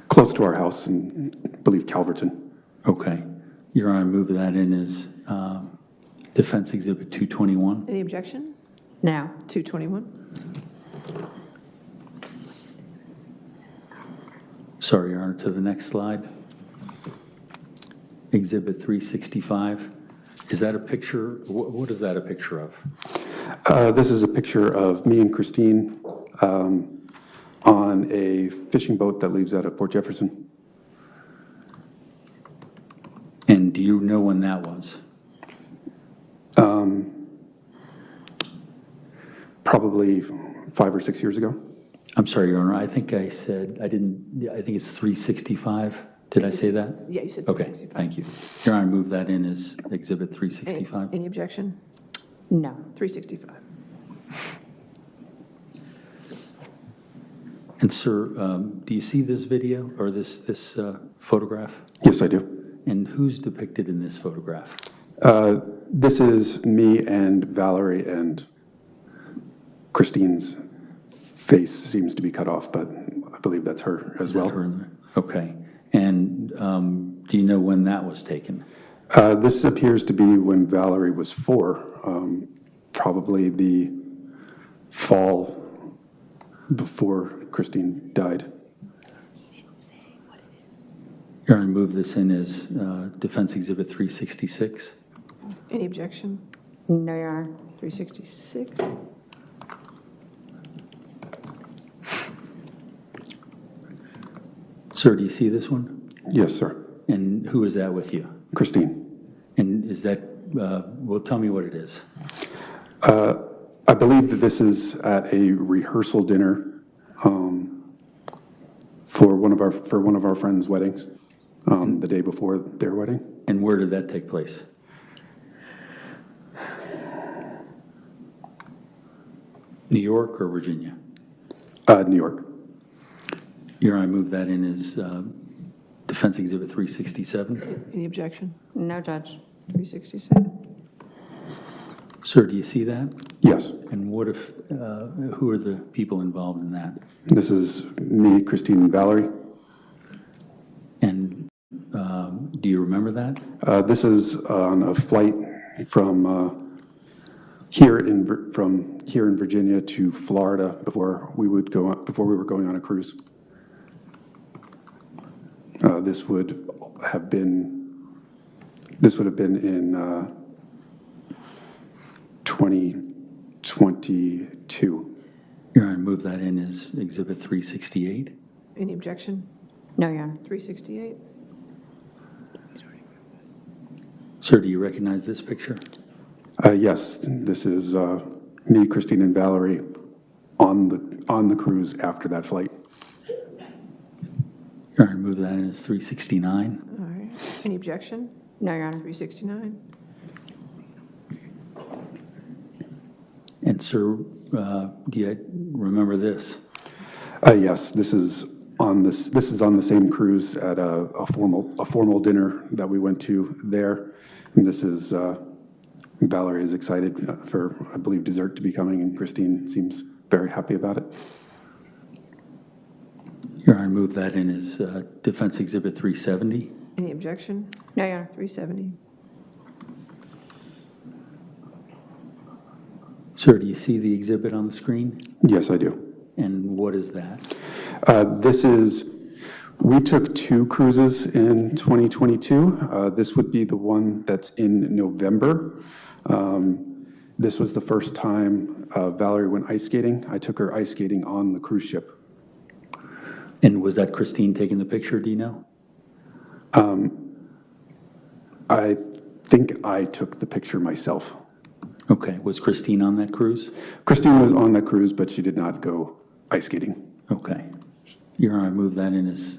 close to our house in, I believe, Calverton. Okay. Your Honor, I move that in as Defense Exhibit 221. Any objection? No. 221? Sorry, Your Honor, to the next slide. Exhibit 365. Is that a picture? What is that a picture of? This is a picture of me and Christine on a fishing boat that leaves out of Port Jefferson. And do you know when that was? Probably 5 or 6 years ago. I'm sorry, Your Honor, I think I said, I think it's 365. Did I say that? Yeah, you said Okay, 365. thank you. Your Honor, move that in as Exhibit 365. Any objection? No. 365. And sir, do you see this video or this photograph? Yes, I do. And who's depicted in this photograph? This is me and Valerie, and Christine's face seems to be cut off, but I believe that's her as Is that well. her in there? Okay. And do you know when that was taken? This appears to be when Valerie was 4, probably the fall before Christine died. Your Honor, move this in as Defense Exhibit 366. Any objection? No, Your Honor. 366? Sir, do you see this one? Yes, sir. And who is that with you? Christine. And is that, well, tell me what it is. I believe that this is at a rehearsal dinner for one of our friends' weddings, the day before their wedding. And where did that take place? New York or Virginia? New York. Your Honor, I move that in as Defense Exhibit 367. Any objection? No, Judge. 367? Sir, do you see that? Yes. And what if, who are the people involved in that? This is me, Christine, and Valerie. And do you remember that? This is on a flight from here in Virginia to Florida before we were going on a cruise. This would have been in 2022. Your Honor, I move that in as Exhibit 368. Any objection? No, Your Honor. 368? Sir, do you recognize this picture? Yes, this is me, Christine, and Valerie on the cruise after that flight. Your Honor, move that in as 369. All right. Any objection? No, Your Honor. 369? And sir, do you remember this? Yes, this is on the same cruise at a formal dinner that we went to there. And this is Valerie is excited for, I believe, dessert to be coming, and Christine seems very happy about it. Your Honor, move that in as Defense Exhibit 370. Any objection? No, Your Honor. 370? Sir, do you see the exhibit on the screen? Yes, I do. And what is that? We took 2 cruises in 2022. This would be the one that's in November. This was the first time Valerie went ice skating. I took her ice skating on the cruise ship. And was that Christine taking the picture, do you know? I think I took the picture myself. Okay, was Christine on that cruise? Christine was on that cruise, but she did not go ice skating. Okay. Your Honor, I move that in as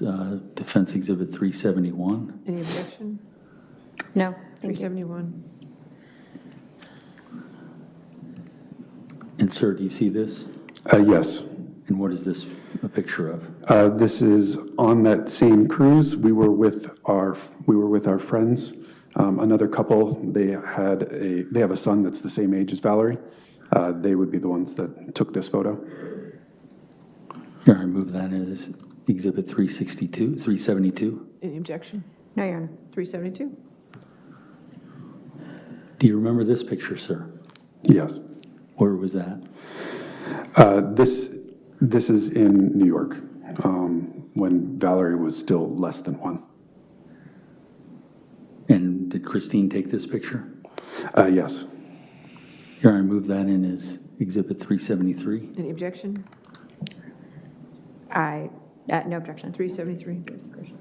Defense Exhibit 371. Any objection? No, thank you. 371. And sir, do you see this? Yes. And what is this a picture of? This is on that same cruise. We were with our friends. Another couple, they have a son that's the same age as Valerie. They would be the ones that took this photo. Your Honor, I move that as Exhibit 372. Any objection? No, Your Honor. 372. Do you remember this picture, sir? Yes. Where was that? This is in New York, when Valerie was still less than 1. And did Christine take this picture? Yes. Your Honor, I move that in as Exhibit 373. Any objection? No objection. 373.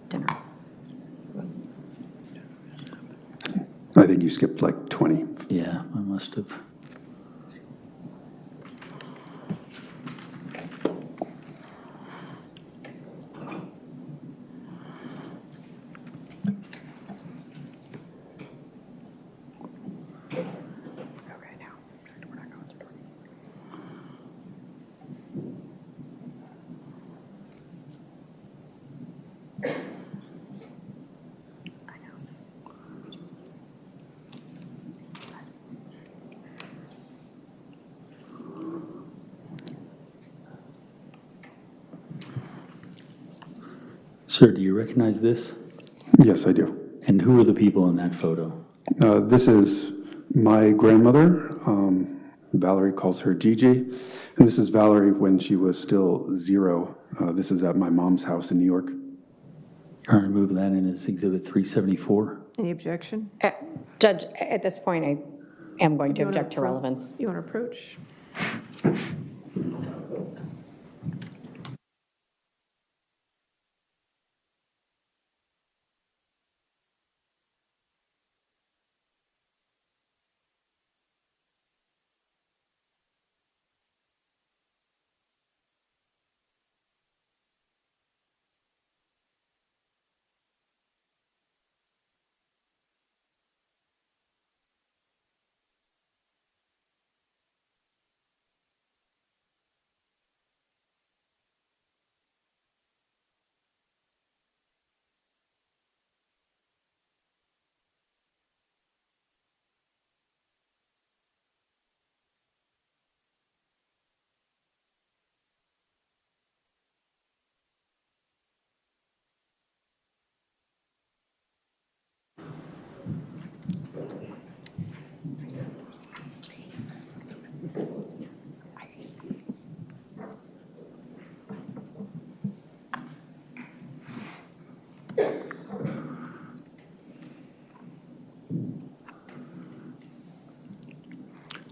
Dinner. I think you skipped like 20. Yeah, I must have. Sir, do you recognize this? Yes, I do. And who are the people in that photo? This is my grandmother. Valerie calls her Gigi. And this is Valerie when she was still 0. This is at my mom's house in New York. Your Honor, I move that in as Exhibit 374. Any objection? Judge, at this point, I am going to You wanna object to appro- relevance. You want to approach?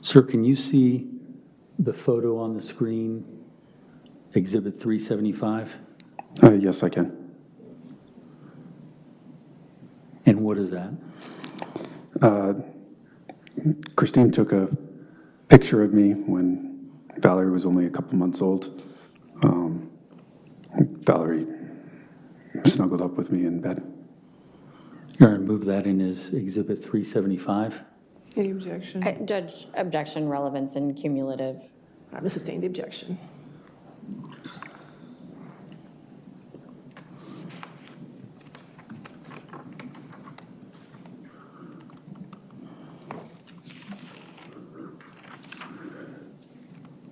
Sir, can you see the photo on the screen, Exhibit 375? Yes, I can. And what is that? Christine took a picture of me when Valerie was only a couple months old. Valerie snuggled up with me in bed. Your Honor, I move that in as Exhibit 375. Any objection? Judge, objection, relevance, and cumulative. I'm to sustain the objection.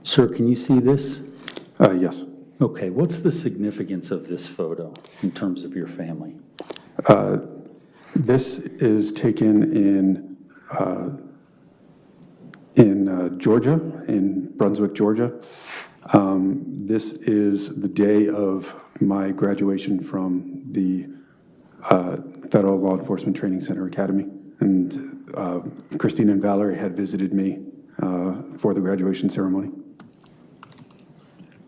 Sir, can you see this? Yes. Okay, what's the significance of this photo in terms of your family? This is taken in Georgia, in Brunswick, Georgia. This is the day of my graduation from the Federal Law Enforcement Training Center Academy. And Christine and Valerie had visited me for the graduation ceremony.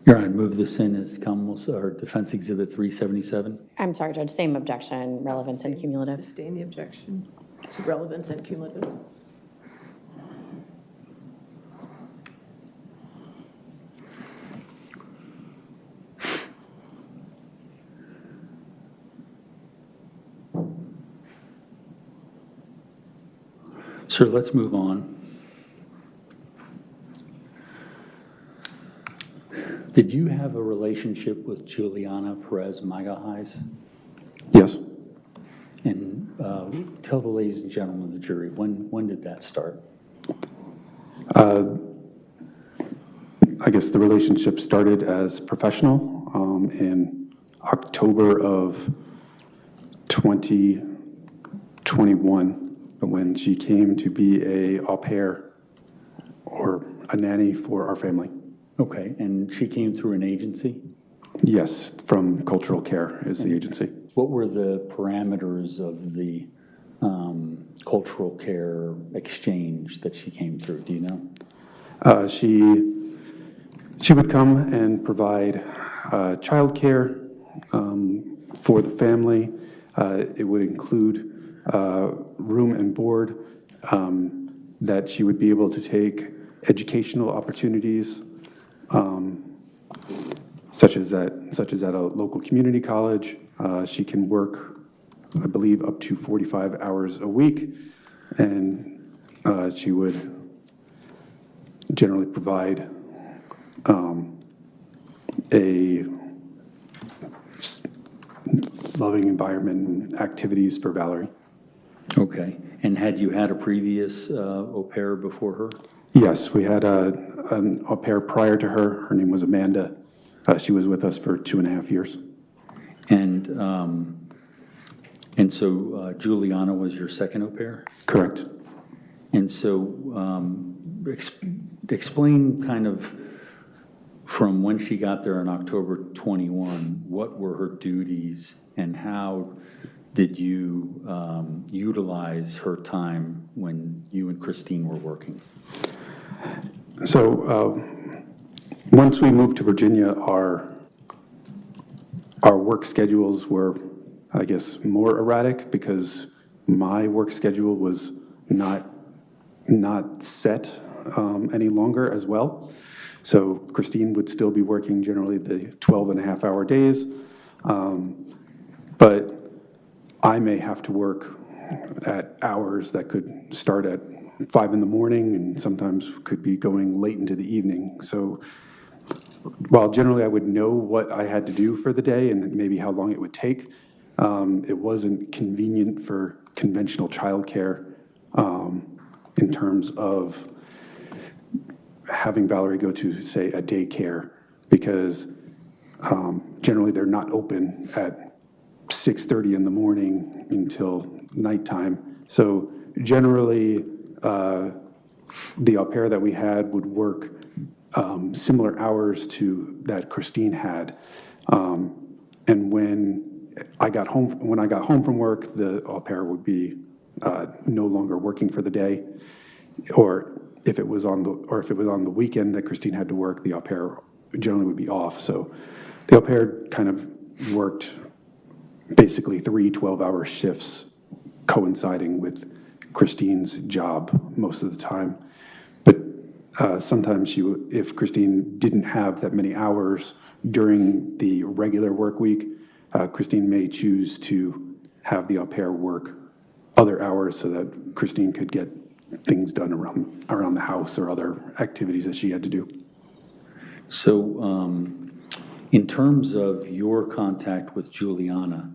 Your Honor, I move this in as counsel or Defense Exhibit 377. I'm sorry, Judge, same objection, relevance and cumulative. Sustain the objection to relevance and cumulative. Sir, let's move on. Did you have a relationship with Juliana Perez Magahais? Yes. And tell the ladies and gentlemen of the jury, when did that start? I guess the relationship started as professional in October of 2021 when she came to be a au pair or a nanny for our family. Okay, and she came through an agency? Yes, from Cultural Care is the agency. What were the parameters of the cultural care exchange that she came through? Do you know? She would come and provide childcare for the family. It would include room and board, that she would be able to take educational opportunities, such as at a local community college. She can work, I believe, up to 45 hours a week, and she would generally provide a loving environment and activities for Valerie. Okay, and had you had a previous au pair before her? Yes, we had an au pair prior to her. Her name was Amanda. She was with us for 2.5 years. And so Juliana was your second au pair? Correct. And so explain kind of from when she got there in October 21, what were her duties and how did you utilize her time when you and Christine were working? So once we moved to Virginia, our work schedules were, I guess, more erratic because my work schedule was not set any longer as well. So Christine would still be working generally the 12.5-hour days, but I may have to work at hours that could start at 5 in the morning and sometimes could be going late into the evening. So while generally I would know what I had to do for the day and maybe how long it would take, it wasn't convenient for conventional childcare in terms of having Valerie go to, say, a daycare, because generally they're not open at 6:30 in the morning until nighttime. So generally, the au pair that we had would work similar hours to that Christine had. And when I got home from work, the au pair would be no longer working for the day, or if it was on the weekend that Christine had to work, the au pair generally would be off. So the au pair kind of worked basically 3 12-hour shifts coinciding with Christine's job most of the time. But sometimes if Christine didn't have that many hours during the regular work week, Christine may choose to have the au pair work other hours so that Christine could get things done around the house or other activities that she had to do. So in terms of your contact with Juliana,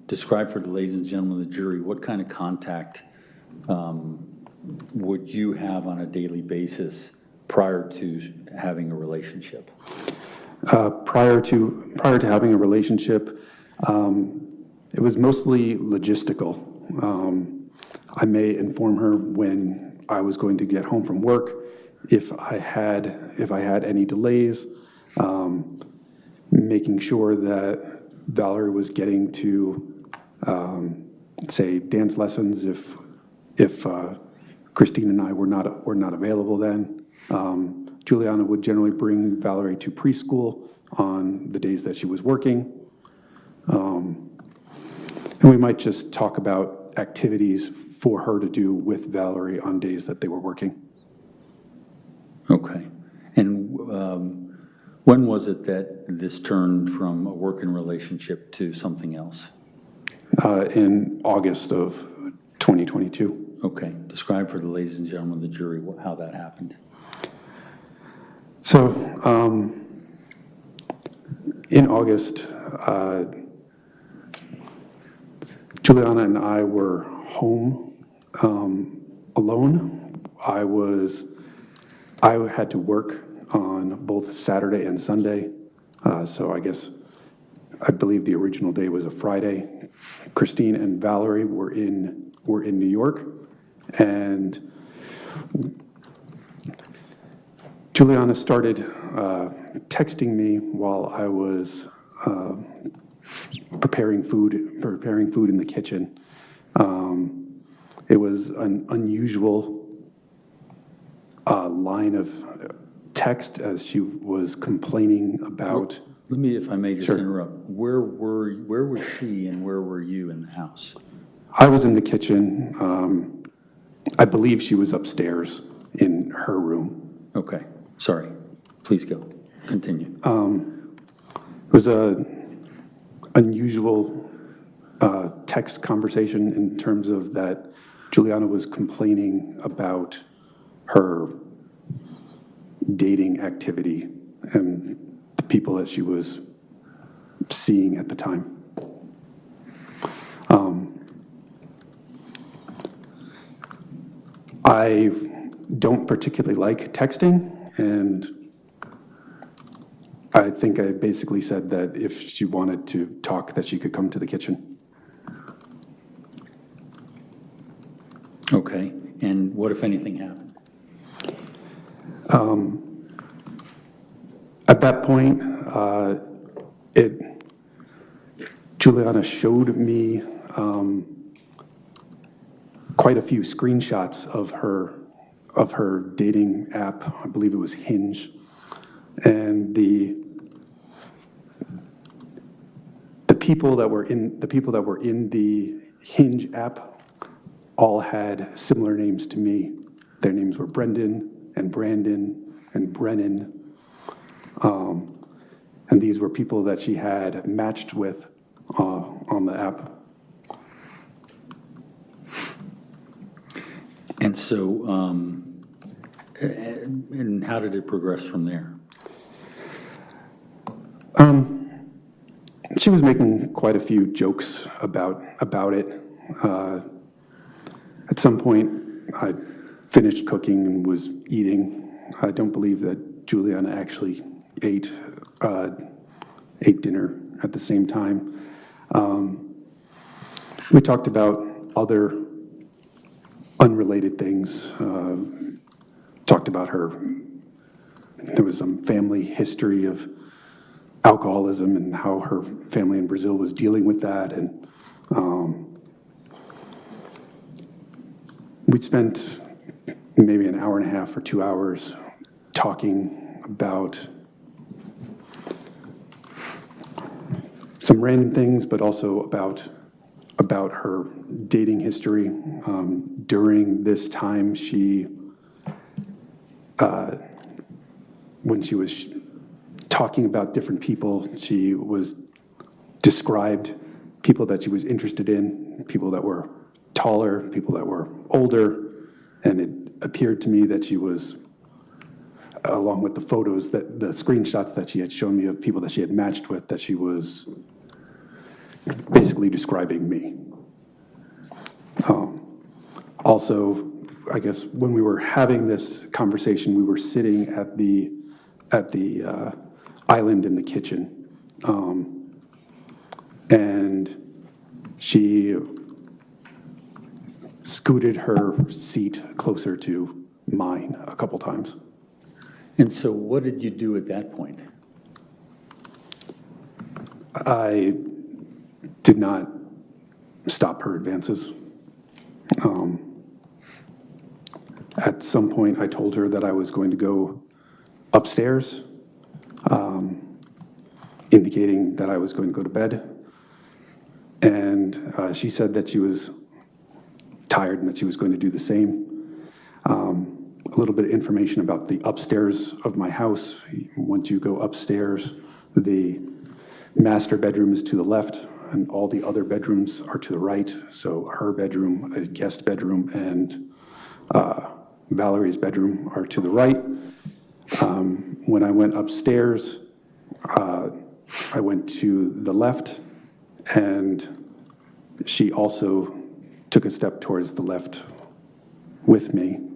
describe for the ladies and gentlemen of the jury, what kind of contact would you have on a daily basis prior to having a relationship? Prior to having a relationship, it was mostly logistical. I may inform her when I was going to get home from work, if I had any delays, making sure that Valerie was getting to, say, dance lessons if Christine and I were not available then. Juliana would generally bring Valerie to preschool on the days that she was working. And we might just talk about activities for her to do with Valerie on days that they were working. Okay. And when was it that this turned from a working relationship to something else? In August of 2022. Okay. Describe for the ladies and gentlemen of the jury how that happened. So, in August, Juliana and I were home alone. I had to work on both Saturday and Sunday. So I believe the original day was a Friday. Christine and Valerie were in New York, and Juliana started texting me while I was preparing food in the kitchen. It was an unusual line of text as she was complaining about. Let me, if I may just Sure. interrupt. Where was she and where were you in the house? I was in the kitchen. I believe she was upstairs in her room. Okay. Sorry. Please go. Continue. It was a unusual text conversation in terms of that Juliana was complaining about her dating activity and the people that she was seeing at the time. I don't particularly like texting, and I think I basically said that if she wanted to talk, that she could come to the kitchen. Okay. And what, if anything, happened? At that point, Juliana showed me quite a few screenshots of her dating app. I believe it was Hinge, and the people that were in the Hinge app all had similar names to me. Their names were Brendan and Brandon and Brennan. And these were people that she had matched with on the app. And so, and how did it progress from there? She was making quite a few jokes about it. At some point, I finished cooking and was eating. I don't believe that Juliana actually ate dinner at the same time. We talked about other unrelated things. Talked about there was some family history of alcoholism and how her family in Brazil was dealing with that. And we'd spent maybe an hour and a half or 2 hours talking about some random things, but also about her dating history. During this time, when she was talking about different people, she was described people that she was interested in, people that were taller, people that were older, and it appeared to me that she was, along with the photos, the screenshots that she had shown me of people that she had matched with, that she was basically describing me. Also, I guess when we were having this conversation, we were sitting at the island in the kitchen, and she scooted her seat closer to mine a couple times. And so what did you do at that point? I did not stop her advances. At some point, I told her that I was going to go upstairs, indicating that I was going to go to bed. And she said that she was tired and that she was going to do the same. A little bit of information about the upstairs of my house. Once you go upstairs, the master bedroom is to the left, and all the other bedrooms are to the right. So her bedroom, a guest bedroom, and Valerie's bedroom are to the right. When I went upstairs, I went to the left, and she also took a step towards the left with me.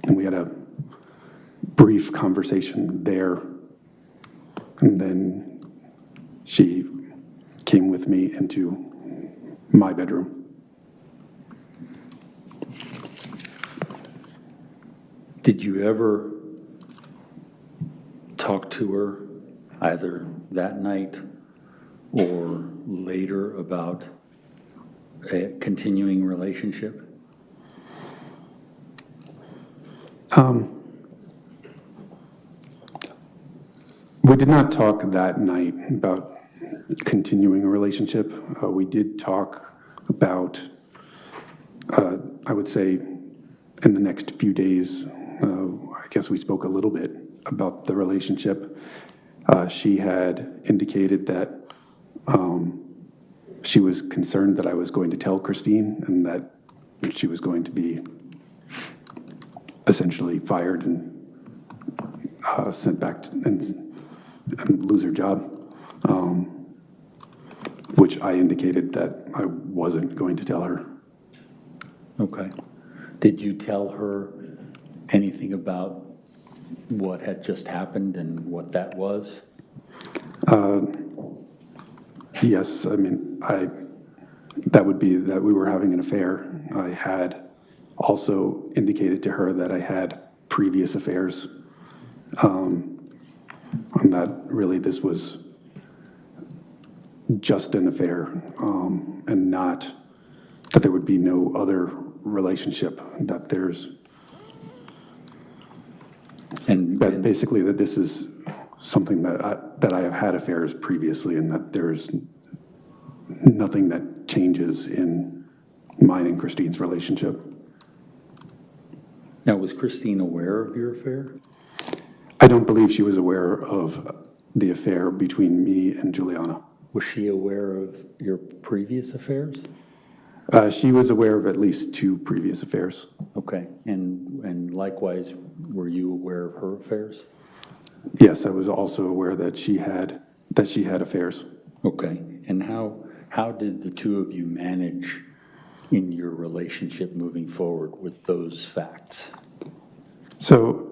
And we had a brief conversation there. And then she came with me into my bedroom. Did you ever talk to her either that night or later about a continuing relationship? We did not talk that night about continuing a relationship. We did talk about, I would say, in the next few days, I guess we spoke a little bit about the relationship. She had indicated that she was concerned that I was going to tell Christine and that she was going to be essentially fired and sent back and lose her job, which I indicated that I wasn't going to tell her. Okay. Did you tell her anything about what had just happened and what that was? Yes, I mean, that would be that we were having an affair. I had also indicated to her that I had previous affairs, and that really this was just an affair, and not that there would be no other relationship, that there's, that basically that this is something that I have had affairs previously, and that there's nothing that changes in mine and Christine's relationship. Now, was Christine aware of your affair? I don't believe she was aware of the affair between me and Juliana. Was she aware of your previous affairs? She was aware of at least 2 previous affairs. Okay, and likewise, were you aware of her affairs? Yes, I was also aware that she had affairs. Okay, and how did the two of you manage in your relationship moving forward with those facts? So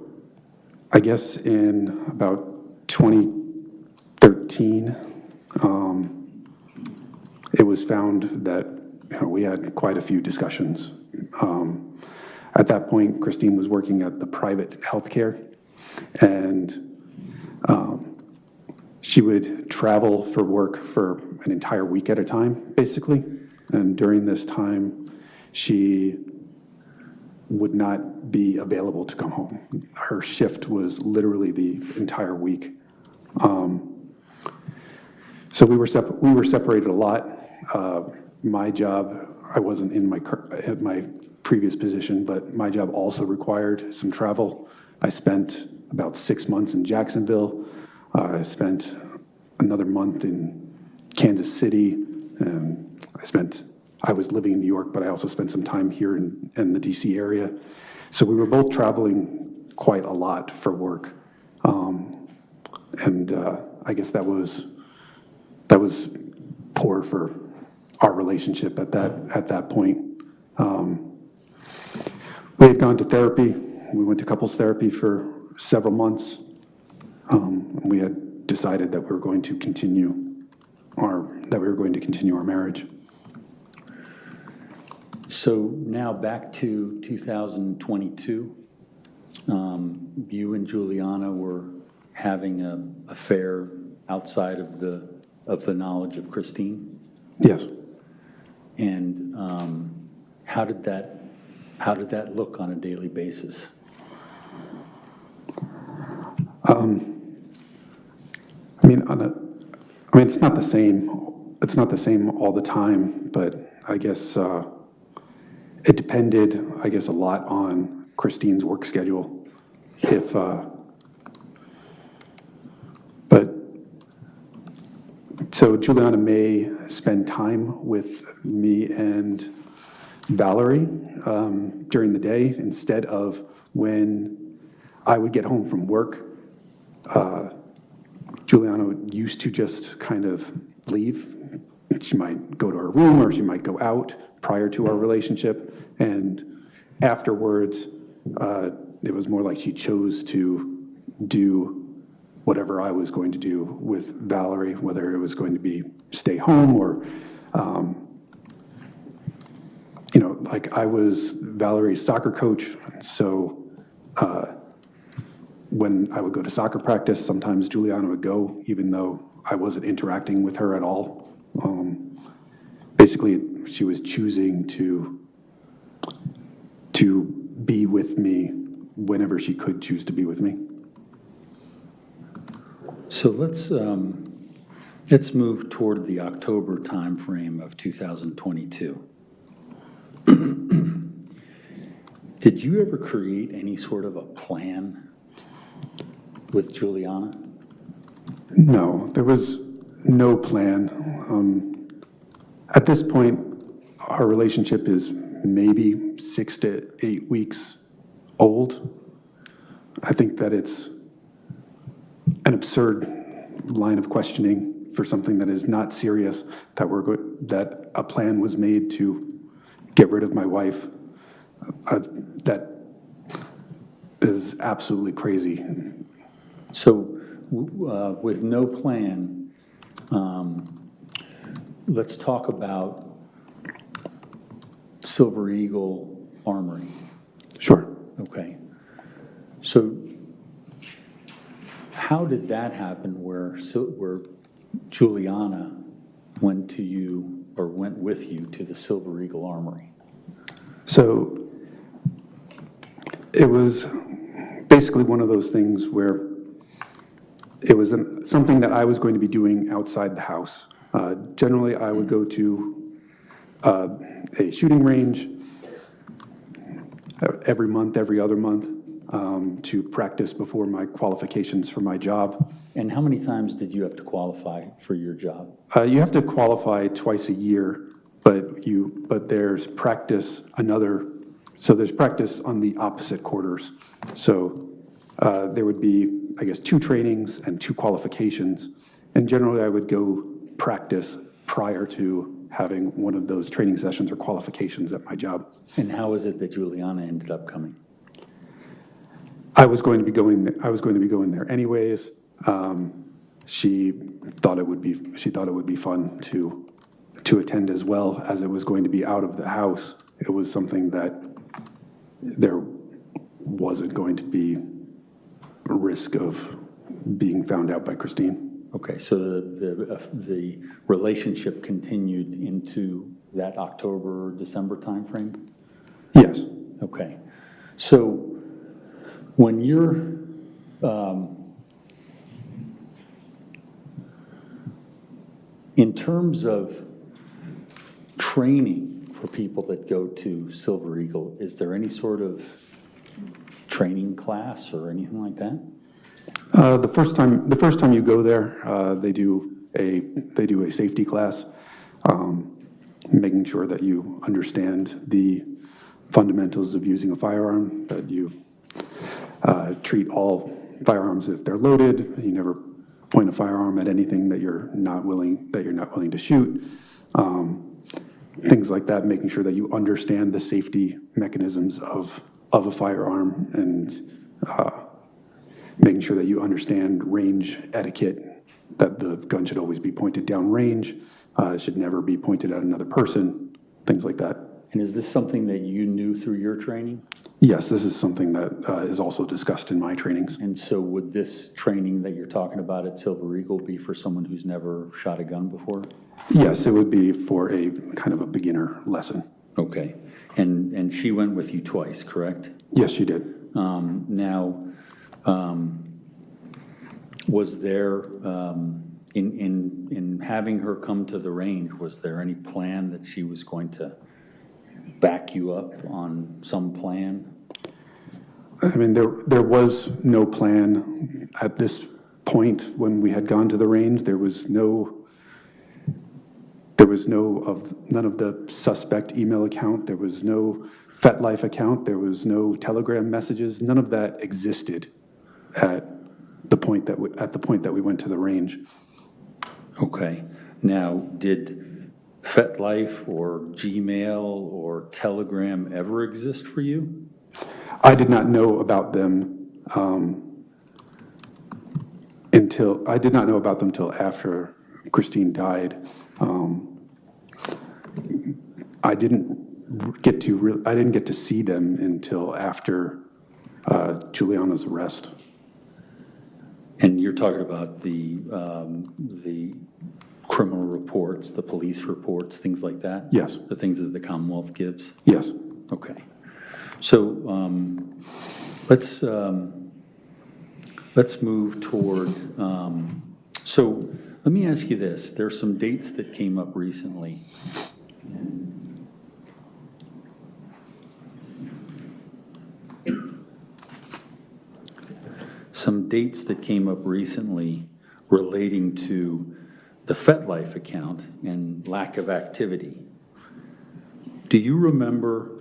I guess in about 2013, it was found that we had quite a few discussions. At that point, Christine was working at the private healthcare, and she would travel for work for an entire week at a time, basically. And during this time, she would not be available to come home. Her shift was literally the entire week. So we were separated a lot. My job, I wasn't in at my previous position, but my job also required some travel. I spent about 6 months in Jacksonville. I spent another month in Kansas City, and I was living in New York, but I also spent some time here in the DC area. So we were both traveling quite a lot for work. And I guess that was poor for our relationship at that point. We had gone to therapy. We went to couples therapy for several months. We had decided that we were going to continue our marriage. So now back to 2022. You and Juliana were having an affair outside of the knowledge of Christine? Yes. And how did that How did that look on a daily basis? It's not the same. It's not the same all the time, but I guess it depended, I guess, a lot on Christine's work schedule. So Juliana may spend time with me and Valerie during the day instead of when I would get home from work. Juliana used to just kind of leave. She might go to her room or she might go out prior to our relationship. And afterwards, it was more like she chose to do whatever I was going to do with Valerie, whether it was going to be stay home or, like I was Valerie's soccer coach. So when I would go to soccer practice, sometimes Juliana would go, even though I wasn't interacting with her at all. Basically, she was choosing to be with me whenever she could choose to be with me. So let's move toward the October timeframe of 2022. Did you ever create any sort of a plan with Juliana? No, there was no plan. At this point, our relationship is maybe 6 to 8 weeks old. I think that it's an absurd line of questioning for something that is not serious, that a plan was made to get rid of my wife. That is absolutely crazy. So with no plan, let's talk about Silver Eagle Armory. Sure. Okay. So how did that happen where Juliana went to you or went with you to the Silver Eagle Armory? So it was basically one of those things where it was something that I was going to be doing outside the house. Generally, I would go to a shooting range every month, every other month, to practice before my qualifications for my job. And how many times did you have to qualify for your job? You have to qualify twice a year, but there's practice there's practice on the opposite quarters. So there would be, I guess, 2 trainings and 2 qualifications. And generally, I would go practice prior to having one of those training sessions or qualifications at my job. And how is it that Juliana ended up coming? I was going to be going there anyways. She thought it would be fun to attend as well, as it was going to be out of the house. It was something that there wasn't going to be a risk of being found out by Christine. Okay, so the relationship continued into that October, December timeframe? Yes. Okay, so when you're in terms of training for people that go to Silver Eagle, is there any sort of training class or anything like that? The first time you go there, they do a safety class, making sure that you understand the fundamentals of using a firearm, that you treat all firearms if they're loaded. You never point a firearm at anything that you're not willing to shoot. Things like that, making sure that you understand the safety mechanisms of a firearm, and making sure that you understand range etiquette, that the gun should always be pointed down range, it should never be pointed at another person, things like that. And is this something that you knew through your training? Yes, this is something that is also discussed in my trainings. And so would this training that you're talking about at Silver Eagle be for someone who's never shot a gun before? Yes, it would be for a kind of a beginner lesson. Okay. And she went with you twice, correct? Yes, she did. Was there, in having her come to the range, was there any plan that she was going to back you up on some plan? I mean, there was no plan at this point when we had gone to the range. There was none of the suspect email account. There was no FetLife account. There was no Telegram messages. None of that existed at the point that we went to the range. Okay. Now, did FetLife or Gmail or Telegram ever exist for you? I did not know about them until after Christine died. I didn't get to see them until after Juliana's arrest. And you're talking about the criminal reports, the police reports, things like that? Yes. The things that the Commonwealth gives? Yes. Okay. So let's move toward, so let me ask you this. There's some dates that came up recently. Some dates that came up recently relating to the FetLife account and lack of activity. Do you remember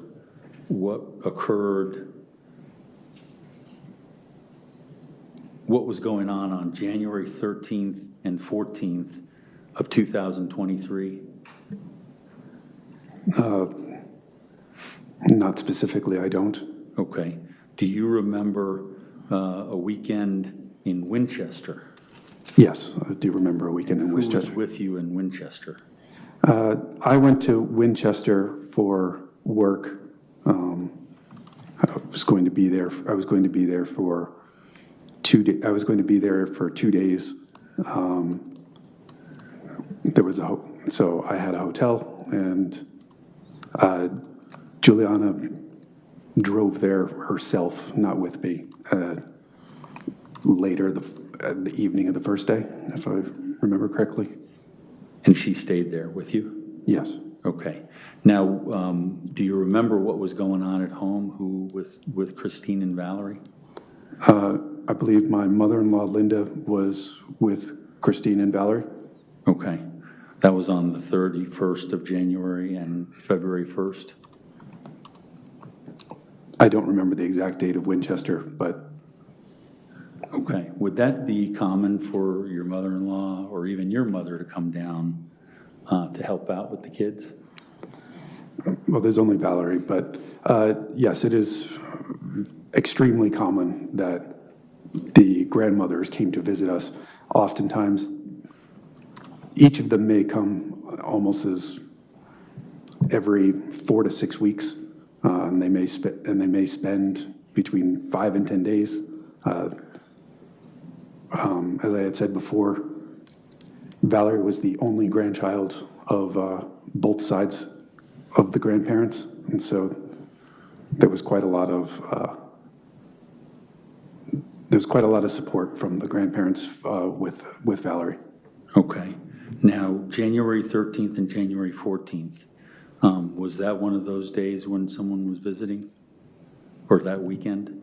what occurred, what was going on January 13th and 14th of 2023? Not specifically, I don't. Okay. Do you remember a weekend in Winchester? Yes, I do remember a weekend in Who was Winchester. with you in Winchester? I went to Winchester for work. I was going to be there for 2 days. I was going to be there for 2 days. So I had a hotel, and Juliana drove there herself, not with me, later the evening of the first day, if I remember correctly. And she stayed there with you? Yes. Okay. Now, do you remember what was going on at home? Who with Christine and Valerie? I believe my mother-in-law, Linda, was with Christine and Valerie. Okay. That was on the 31st of January and February 1st? I don't remember the exact date of Winchester, but Okay. Would that be common for your mother-in-law or even your mother to come down to help out with the kids? well, there's only Valerie, but yes, it is extremely common that the grandmothers came to visit us. Oftentimes, each of them may come almost as every 4 to 6 weeks, and they may spend between 5 and 10 days. As I had said before, Valerie was the only grandchild of both sides of the grandparents, and so there was quite a lot of support from the grandparents with Valerie. Okay. Now, January 13th and January 14th, was that one of those days when someone was visiting? Or that weekend?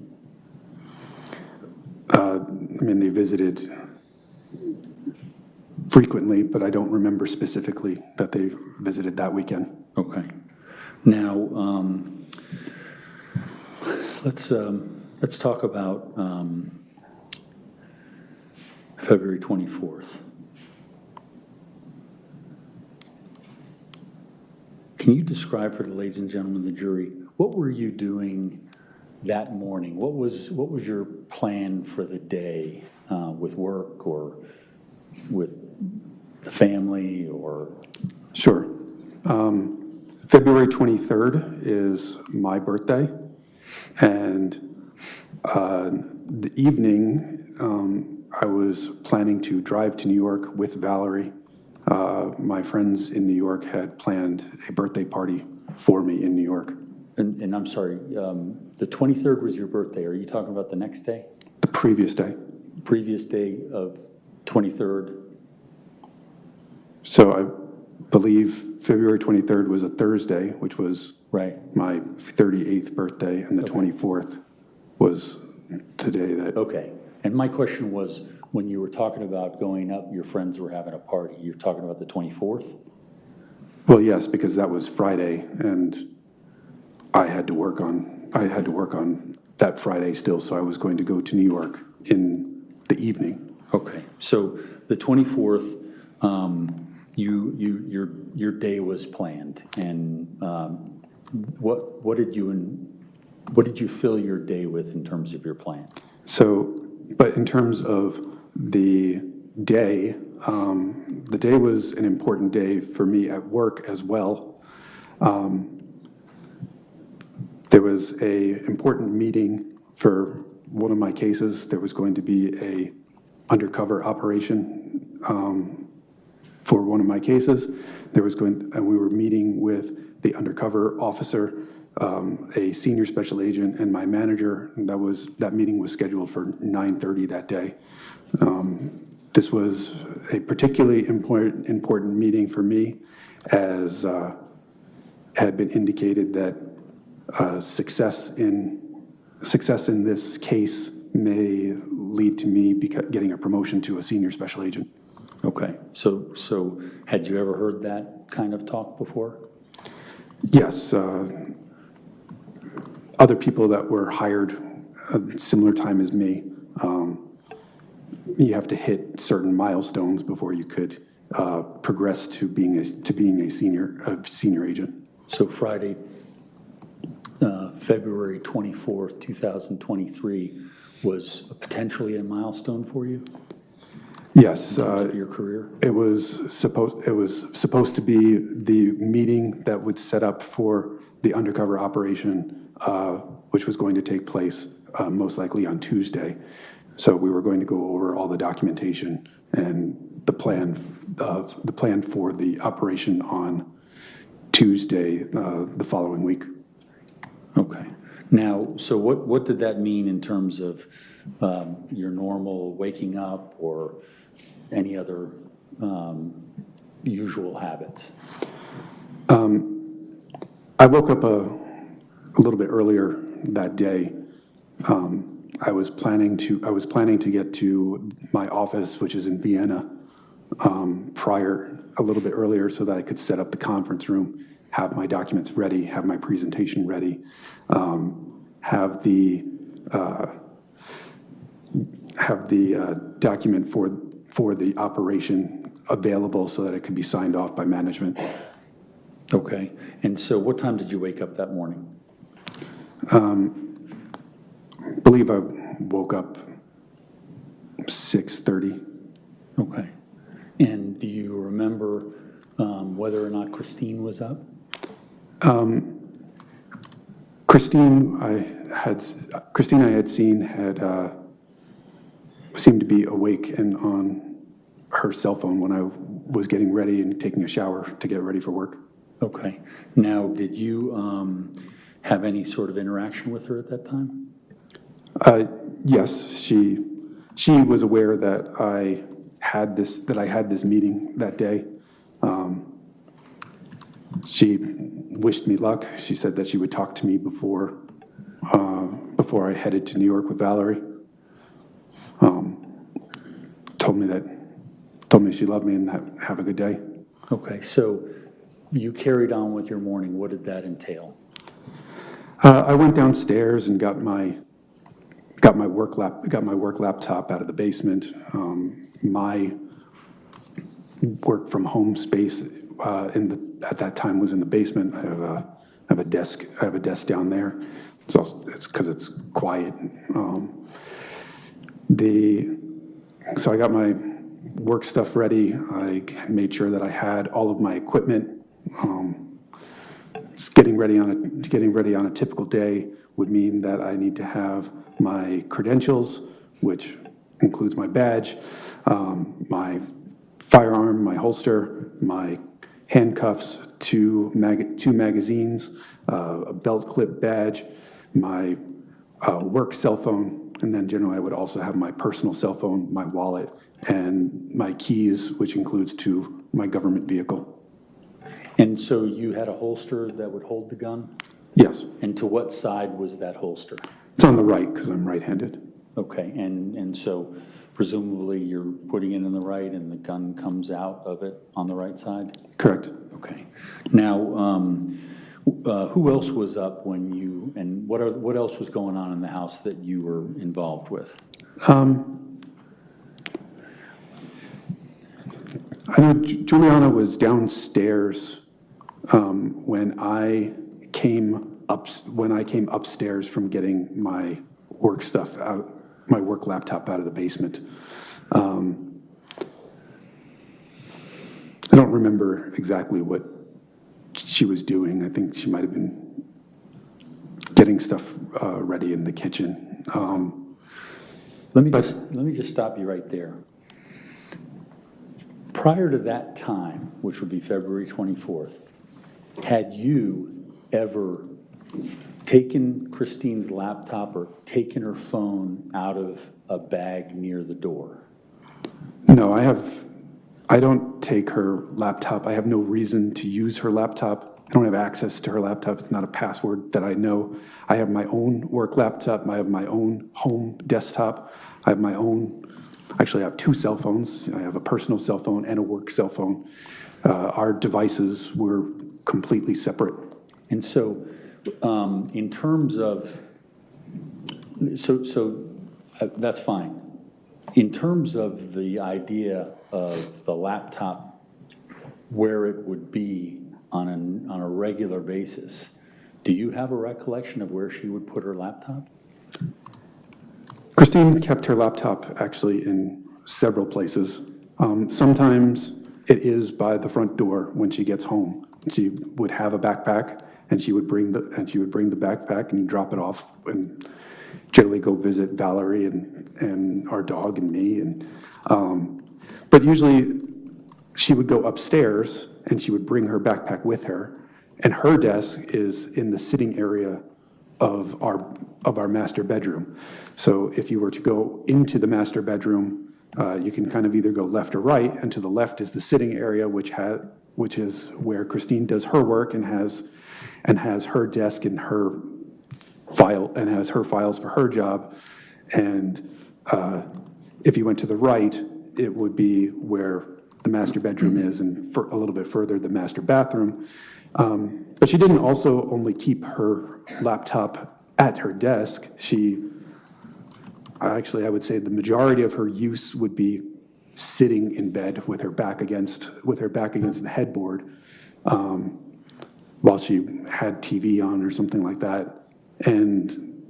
I mean, they visited frequently, but I don't remember specifically that they visited that weekend. Okay. Now, let's talk about February 24th. Can you describe for the ladies and gentlemen of the jury, what were you doing that morning? What was your plan for the day with work or with the family or? Sure. February 23rd is my birthday, and the evening I was planning to drive to New York with Valerie. My friends in New York had planned a birthday party for me in New York. And I'm sorry, the 23rd was your birthday. Are you talking about the next day? The previous day. Previous day of 23rd? So I believe February 23rd was a Thursday, which was Right. my 38th birthday, and the 24th was today that. Okay. And my question was, when you were talking about going up, your friends were having a party, you're talking about the 24th? Well, yes, because that was Friday, and I had to work on that Friday still, so I was going to go to New York in the evening. Okay. So the 24th, your day was planned, and what did you fill your day with in terms of your plan? So, but in terms of the day was an important day for me at work as well. There was a important meeting for one of my cases. There was going to be a undercover operation for one of my cases. And we were meeting with the undercover officer, a senior special agent, and my manager. And that meeting was scheduled for 9:30 that day. This was a particularly important meeting for me, as had been indicated that success in this case may lead to me getting a promotion to a senior special agent. Okay. So had you ever heard that kind of talk before? Yes, other people that were hired at similar time as me, you have to hit certain milestones before you could progress to being a senior agent. So Friday, February 24th, 2023 was potentially a milestone for you Yes, in terms of your career? it was supposed to be the meeting that would set up for the undercover operation, which was going to take place most likely on Tuesday. So we were going to go over all the documentation and the plan for the operation on Tuesday, the following week. Okay. Now, so what did that mean in terms of your normal waking up or any other usual habits? I woke up a little bit earlier that day. I was planning to get to my office, which is in Vienna, a little bit earlier, so that I could set up the conference room, have my documents ready, have my presentation ready, have the document for the operation available so that it could be signed off by management. Okay. And so what time did you wake up that morning? I believe I woke up 6:30. Okay. And do you remember whether or not Christine was up? Christine I had seen seemed to be awake and on her cell phone when I was getting ready and taking a shower to get ready for work. Okay. Now, did you have any sort of interaction with her at that time? Yes, she was aware that I had this meeting that day. She wished me luck. She said that she would talk to me before I headed to New York with Valerie. Told me she loved me and have a good day. Okay. So you carried on with your morning. What did that entail? I went downstairs and got my work laptop out of the basement. My work from home space at that time was in the basement. I have a desk. I have a desk down there. It's because it's quiet. So I got my work stuff ready. I made sure that I had all of my equipment. Getting ready on a typical day would mean that I need to have my credentials, which includes my badge, my firearm, my holster, my handcuffs, two magazines, a belt clip badge, my work cell phone, and then generally I would also have my personal cell phone, my wallet, and my keys, which includes to my government vehicle. And so you had a holster that would hold the gun? Yes, And to what side was that holster? it's on the right because I'm right-handed. Okay, and so presumably you're putting it in the right and the gun comes out of it on the right side? Correct. Okay. Now, who else was up when you, and what else was going on in the house that you were involved with? I know Juliana was downstairs when I came upstairs from getting my work stuff out, my work laptop out of the basement. I don't remember exactly what she was doing. I think she might have been getting stuff ready in the kitchen. Let me just stop you right there. Prior to that time, which would be February 24th, had you ever taken Christine's laptop or taken her phone out of a bag near the door? No, I don't take her laptop. I have no reason to use her laptop. I don't have access to her laptop. It's not a password that I know. I have my own work laptop. I have my own home desktop. I have my own, actually I have two cell phones. I have a personal cell phone and a work cell phone. Our devices were completely separate. And so, in terms of, that's fine. In terms of the idea of the laptop, where it would be on a regular basis, do you have a recollection of where she would put her laptop? Christine kept her laptop actually in several places. Sometimes it is by the front door when she gets home. She would have a backpack, and she would bring the backpack and drop it off, and generally go visit Valerie and our dog and me. But usually she would go upstairs and she would bring her backpack with her, and her desk is in the sitting area of our master bedroom. So if you were to go into the master bedroom, you can kind of either go left or right, and to the left is the sitting area, which is where Christine does her work and has her desk and her file and has her files for her job. And if you went to the right, it would be where the master bedroom is, and for a little bit further, the master bathroom. But she didn't also only keep her laptop at her desk. I would say the majority of her use would be sitting in bed with her back against the headboard, while she had TV on or something like that. And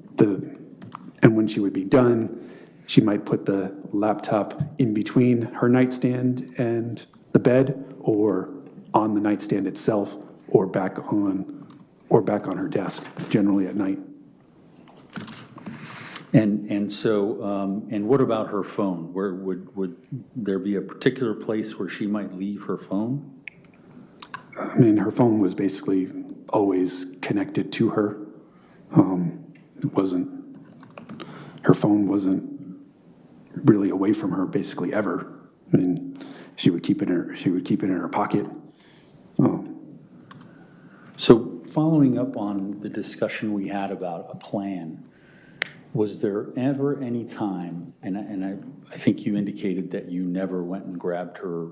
when she would be done, she might put the laptop in between her nightstand and the bed, or on the nightstand itself, or back on her desk, generally at night. And so, and what about her phone? Where would there be a particular place where she might leave her phone? I mean, her phone was basically always connected to her. Her phone wasn't really away from her basically ever. I mean, she would keep it in her pocket. So following up on the discussion we had about a plan, was there ever any time, and I think you indicated that you never went and grabbed her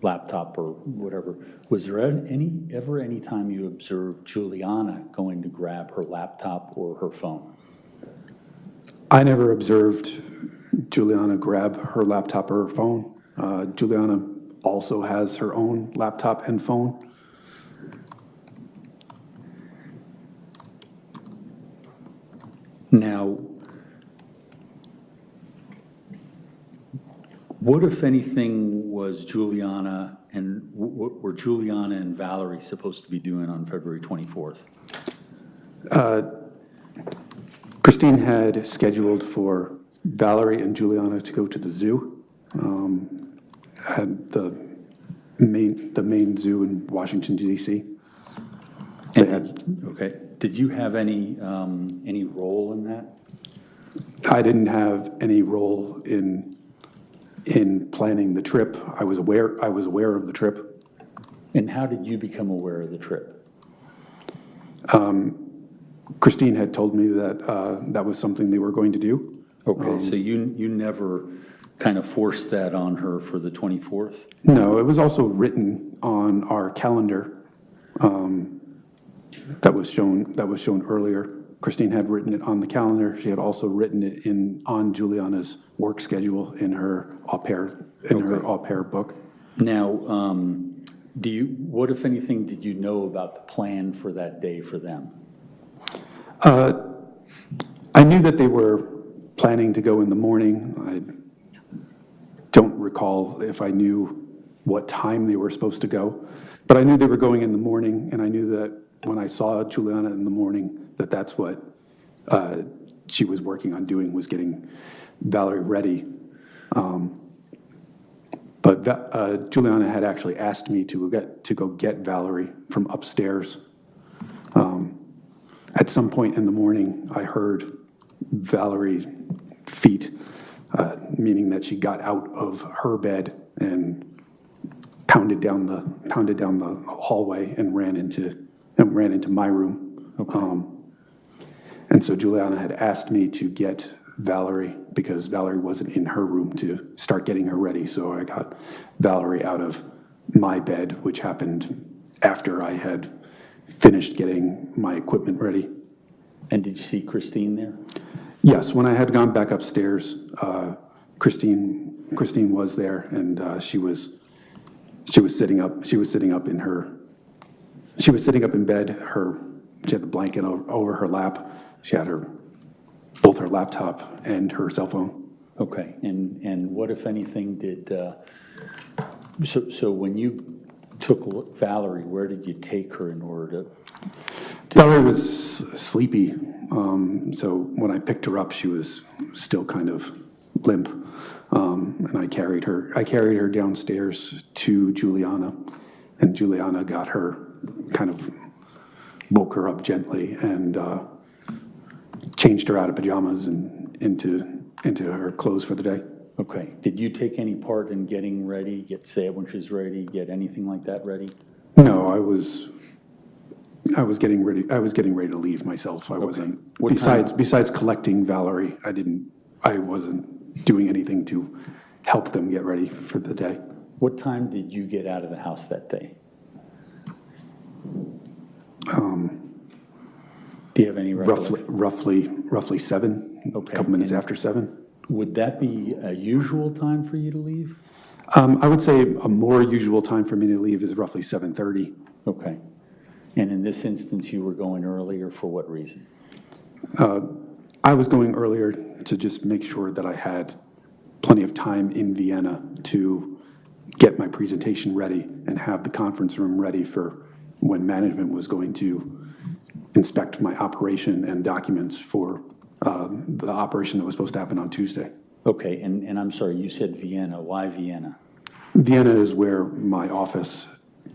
laptop or whatever, was there ever any time you observed Juliana going to grab her laptop or her phone? I never observed Juliana grab her laptop or her phone. Juliana also has her own laptop and phone. Now, what, if anything, was Juliana and what were Juliana and Valerie supposed to be doing on February 24th? Christine had scheduled for Valerie and Juliana to go to the zoo. the main zoo in Washington DC. Okay, did you have any role in that? I didn't have any role in planning the trip. I was aware of the trip. And how did you become aware of the trip? Christine had told me that that was something they were going to do. Okay, so you never kind of forced that on her for the 24th? No, it was also written on our calendar that was shown earlier. Christine had written it on the calendar. She had also written it on Juliana's work schedule in her au pair book. Now, what, if anything, did you know about the plan for that day for them? I knew that they were planning to go in the morning. I don't recall if I knew what time they were supposed to go, but I knew they were going in the morning, and I knew that when I saw Juliana in the morning, that's what she was working on doing, was getting Valerie ready. But Juliana had actually asked me to go get Valerie from upstairs. At some point in the morning, I heard Valerie's feet, meaning that she got out of her bed and pounded down the hallway and ran into my room. Okay. And so Juliana had asked me to get Valerie because Valerie wasn't in her room to start getting her ready. So I got Valerie out of my bed, which happened after I had finished getting my equipment ready. And did you see Christine there? Yes, when I had gone back upstairs, Christine was there, and she was sitting up. She was sitting up in bed. She had the blanket over her lap. She had both her laptop and her cell phone. Okay, and what, if anything, so when you took Valerie, where did you take her in order to Valerie was sleepy, so when I picked her up, she was still kind of limp, and I carried her downstairs to Juliana, and Juliana got her, kind of woke her up gently and changed her out of pajamas and into her clothes for the day. Okay, did you take any part in getting ready, get sandwiches ready, get anything like that ready? No, I was getting ready. I was getting ready to leave myself. I wasn't. Besides collecting Valerie, I wasn't doing anything to help them get ready for the day. What time did you get out of the house that day? Do you have any recollection? Roughly 7. Okay. A couple minutes after 7. Would that be a usual time for you to leave? I would say a more usual time for me to leave is roughly 7:30. Okay. And in this instance, you were going earlier for what reason? I was going earlier to just make sure that I had plenty of time in Vienna to get my presentation ready and have the conference room ready for when management was going to inspect my operation and documents for the operation that was supposed to happen on Tuesday. Okay, and I'm sorry, you said Vienna. Why Vienna? Vienna is where my office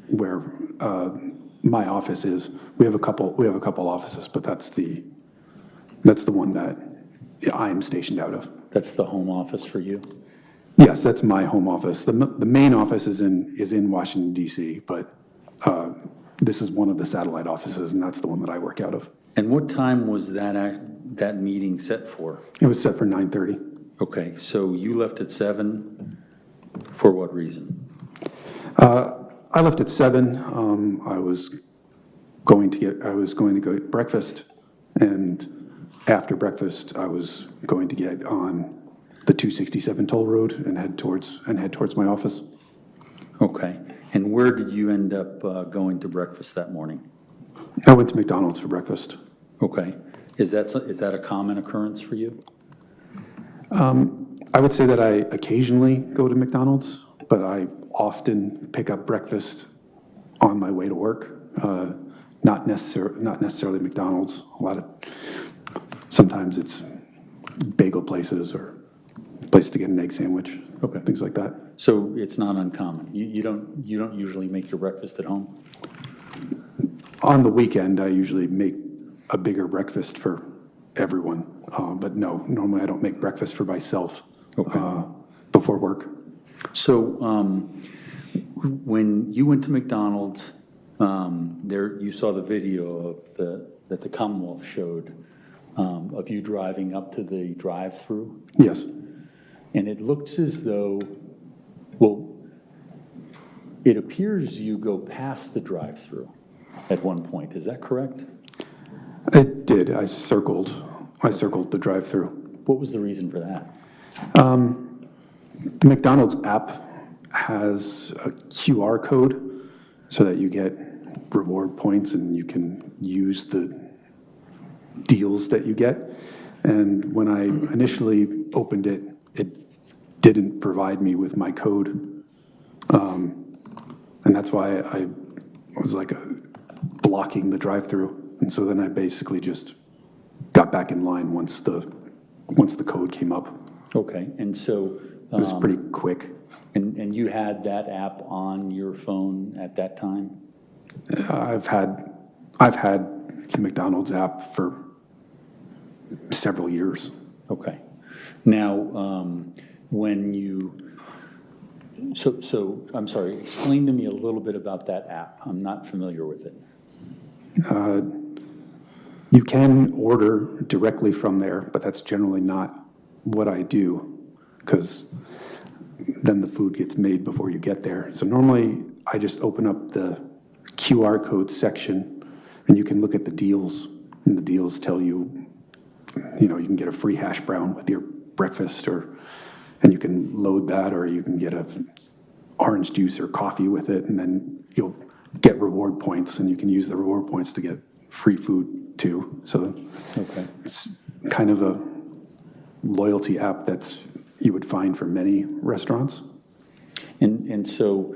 is. We have a couple offices, but that's the one that I'm stationed out of. That's the home office for you? Yes, that's my home office. The main office is in Washington D.C., but this is one of the satellite offices, and that's the one that I work out of. And what time was that meeting set for? It was set for 9:30. Okay, so you left at 7 for what reason? I left at 7. I was going to go get breakfast, and after breakfast, I was going to get on the 267 toll road and head towards my office. Okay, and where did you end up going to breakfast that morning? I went to McDonald's for breakfast. Okay, is that a common occurrence for you? I would say that I occasionally go to McDonald's, but I often pick up breakfast on my way to work. Not necessarily McDonald's. Sometimes it's bagel places or place to get an egg sandwich. Okay. Things like that. So it's not uncommon. You don't usually make your breakfast at home? On the weekend, I usually make a bigger breakfast for everyone. But no, normally I don't make breakfast for myself before work. So when you went to McDonald's, there you saw the video of that the Commonwealth showed of you driving up to the drive-through, Yes. and it looks as though, well, it appears you go past the drive-through at one point. Is that correct? I did. I circled the drive-through. What was the reason for that? The McDonald's app has a QR code so that you get reward points and you can use the deals that you get. And when I initially opened it, it didn't provide me with my code. And that's why I was like blocking the drive-through. And so then I basically just got back in line once the code came up. Okay, and so. It was pretty quick. And you had that app on your phone at that time? I've had the McDonald's app for several years. Okay. Now, when you, so I'm sorry, explain to me a little bit about that app. I'm not familiar with it. You can order directly from there, but that's generally not what I do, because then the food gets made before you get there. So normally, I just open up the QR code section, and you can look at the deals, and the deals tell you, you can get a free hash brown with your breakfast, and you can load that, or you can get a orange juice or coffee with it, and then you'll get reward points, and you can use the reward points to get free food too. So Okay. it's kind of a loyalty app that's you would find for many restaurants. And so,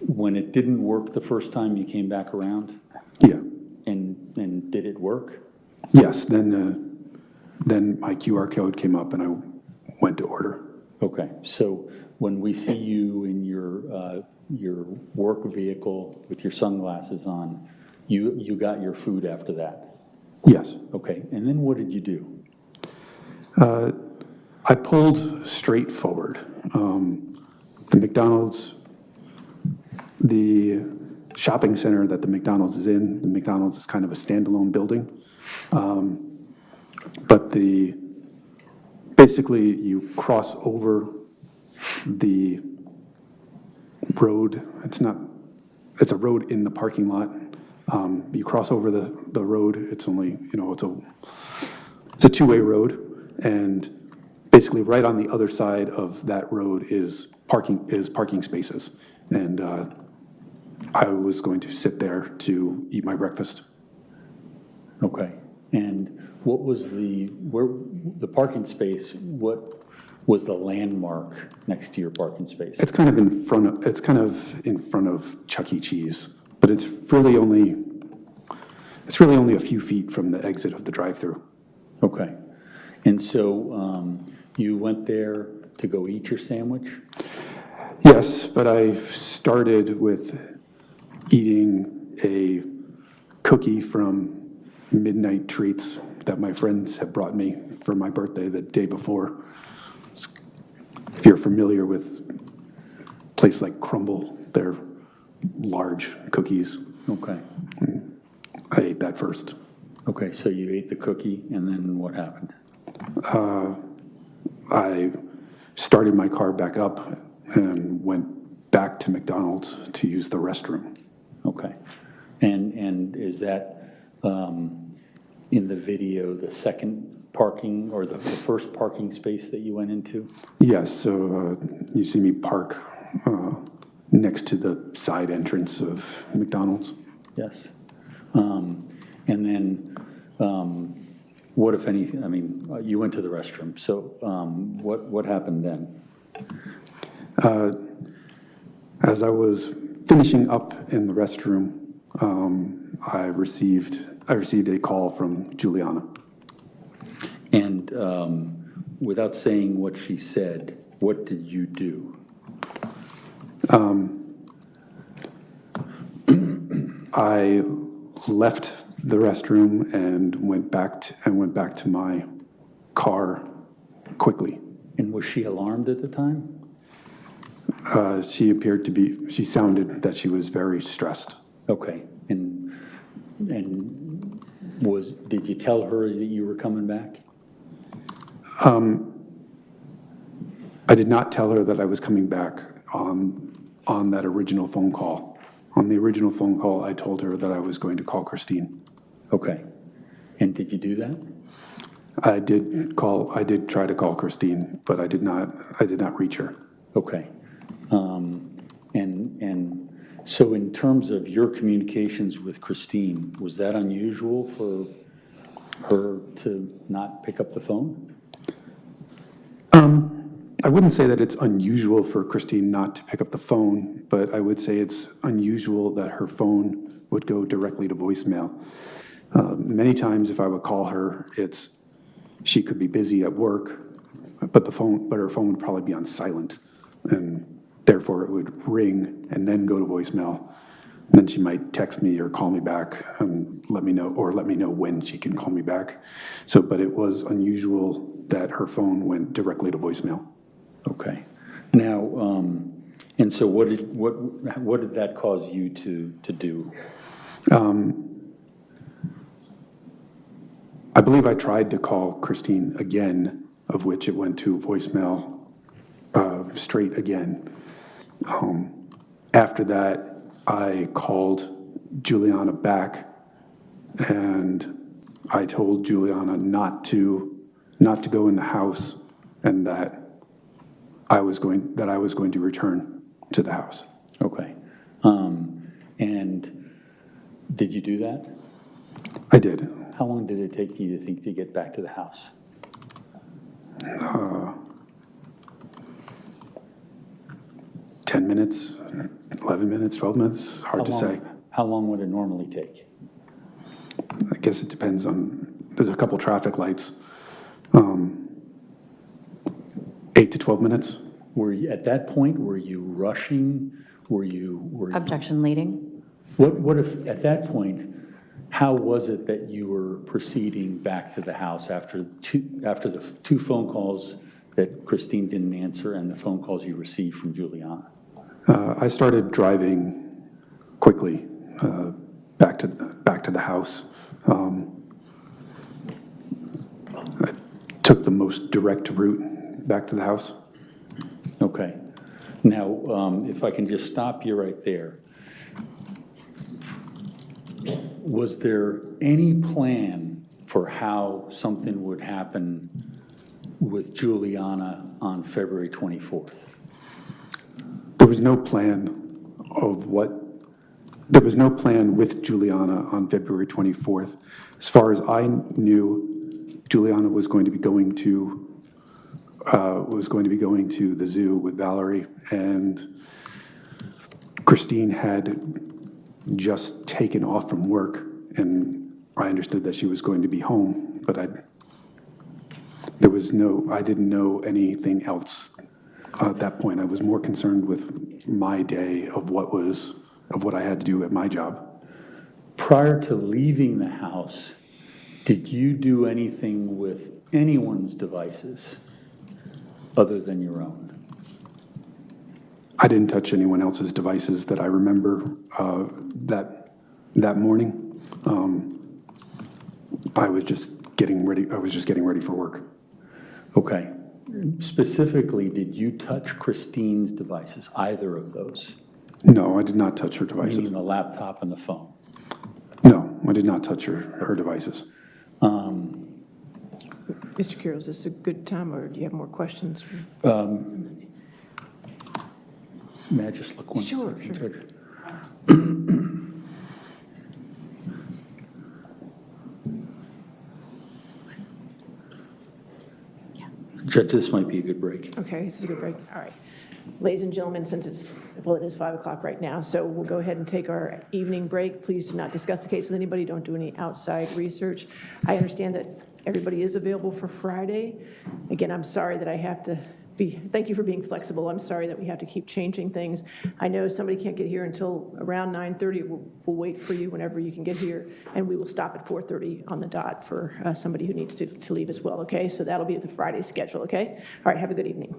when it didn't work the first time, you came back around? Yeah. And did it work? Yes. Then my QR code came up, and I went to order. Okay, so when we see you in your work vehicle with your sunglasses on, you got your food after that? Yes. Okay, and then what did you do? I pulled straight forward. The McDonald's, the shopping center that the McDonald's is in, the McDonald's is kind of a standalone building. But basically you cross over the road. It's a road in the parking lot. You cross over the road. It's only, it's a two-way road. And basically right on the other side of that road is parking spaces. And I was going to sit there to eat my breakfast. Okay, and what was the parking space, what was the landmark next to your parking space? It's kind of in front of Chuck E. Cheese, but it's really only a few feet from the exit of the drive-thru. Okay, and so you went there to go eat your sandwich? Yes, but I started with eating a cookie from Midnight Treats that my friends had brought me for my birthday the day before. If you're familiar with a place like Crumble, they're large cookies. Okay. I ate that first. Okay, so you ate the cookie, and then what happened? I started my car back up and went back to McDonald's to use the restroom. Okay, and is that in the video the second parking or the first parking space that you went into? Yes, so you see me park next to the side entrance of McDonald's. Yes. And then what, if anything, I mean, you went to the restroom, so what happened then? As I was finishing up in the restroom, I received a call from Juliana. And without saying what she said, what did you do? I left the restroom and went back to my car quickly. And was she alarmed at the time? She sounded that she was very stressed. Okay. And did you tell her that you were coming back? I did not tell her that I was coming back on that original phone call. On the original phone call, I told her that I was going to call Christine. Okay. And did you do that? I did try to call Christine, but I did not reach her. Okay. And so in terms of your communications with Christine, was that unusual for her to not pick up the phone? I wouldn't say that it's unusual for Christine not to pick up the phone, but I would say it's unusual that her phone would go directly to voicemail. Many times if I would call her, she could be busy at work, but her phone would probably be on silent, and therefore it would ring and then go to voicemail. And then she might text me or call me back and let me know when she can call me back. But it was unusual that her phone went directly to voicemail. Okay. Now, and so what did that cause you to do? I believe I tried to call Christine again, of which it went to voicemail straight again. After that, I called Juliana back, and I told Juliana not to go in the house, and that I was going to return to the house. Okay. And did you do that? I did. How long did it take you to get back to the house? 10 minutes, 11 minutes, 12 minutes, hard to say. How long would it normally take? I guess it depends on, there's a couple traffic lights. 8 to 12 minutes. At that point, were you rushing? Were you? Objection leading? What if, at that point, how was it that you were proceeding back to the house after the two phone calls that Christine didn't answer and the phone calls you received from Juliana? I started driving quickly back to the house. I took the most direct route back to the house. Okay. Now, if I can just stop you right there. Was there any plan for how something would happen with Juliana on February 24th? There was no plan with Juliana on February 24th. As far as I knew, Juliana was going to be going to the zoo with Valerie, and Christine had just taken off from work, and I understood that she was going to be home, but I didn't know anything else at that point. I was more concerned with my day of what I had to do at my job. Prior to leaving the house, did you do anything with anyone's devices other than your own? I didn't touch anyone else's devices that I remember that morning. I was just getting ready for work. Okay. Specifically, did you touch Christine's devices, either of those? No, I did not touch her devices. Meaning the laptop and the phone? No, I did not touch her devices. Mr. Carroll, is this a good time, or do you have more questions? May I just look one Sure, second? sure. Judge? Judge, this might be a good break. Okay, this is a good break. All right. Ladies and gentlemen, since it is 5 o'clock right now, so we'll go ahead and take our evening break. Please do not discuss the case with anybody. Don't do any outside research. I understand that everybody is available for Friday. Again, I'm sorry that I have to thank you for being flexible. I'm sorry that we have to keep changing things. I know somebody can't get here until around 9:30. We'll wait for you whenever you can get here, and we will stop at 4:30 on the dot for somebody who needs to leave as well, okay? So that'll be the Friday schedule, okay? All right, have a good evening.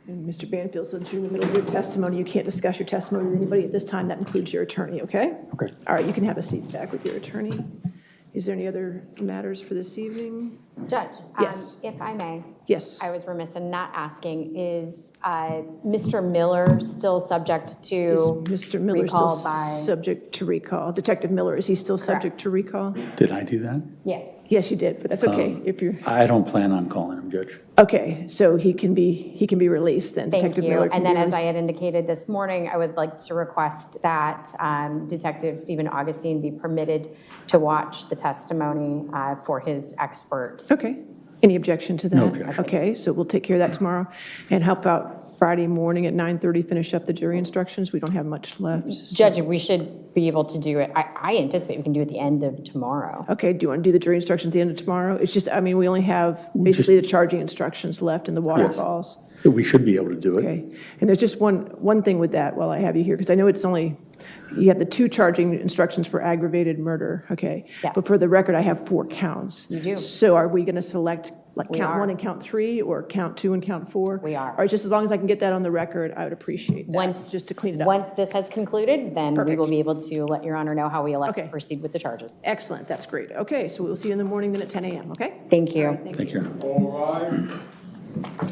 Mr. Banfield, since you're in the middle of your testimony, you can't discuss your testimony with anybody at this time. That includes your attorney, okay? Okay. All right, you can have a seat back with your attorney. Is there any other matters for this evening? Judge? Yes. If I may, Yes. I was remiss in not asking, is Mr. Miller still subject Is to Mr. Miller still recall by? subject to recall? Detective Miller, is he still subject to recall? Did I do that? Yeah. Yes, you did, but that's okay if you're, I don't plan on calling him, Judge. okay, so he can be released then? Thank Detective you. Miller can And be then, as I released? had indicated this morning, I would like to request that Detective Stephen Augustine be permitted to watch the testimony for his expert. Okay. Any objection to that? No objection. Okay, so we'll take care of that tomorrow and help out Friday morning at 9:30, finish up the jury instructions. We don't have much left. so- Judge, we should be able to do it. I anticipate we can do it at the end of tomorrow. Okay, do you want to do the jury instructions at the end of tomorrow? It's just, I mean, we only have basically the charging instructions left and the waterfalls. We should be able to do it. Okay, and there's just one thing with that while I have you here, because I know it's only, you have the 2 charging instructions for aggravated murder, okay? Yes. But for the record, I have 4 counts. You do. So are we going to select like We count are. 1 and count 3, or count 2 and count 4? We are. All right, just as long as I can get that on the record, I would appreciate that, just to clean it up. Once this has concluded, then we Perfect. will be able to let Your Honor know how we elect to Okay. proceed with the charges. Excellent, that's great. Okay, so we'll see you in the morning then at 10 a.m., okay? Thank you. Take care. All rise.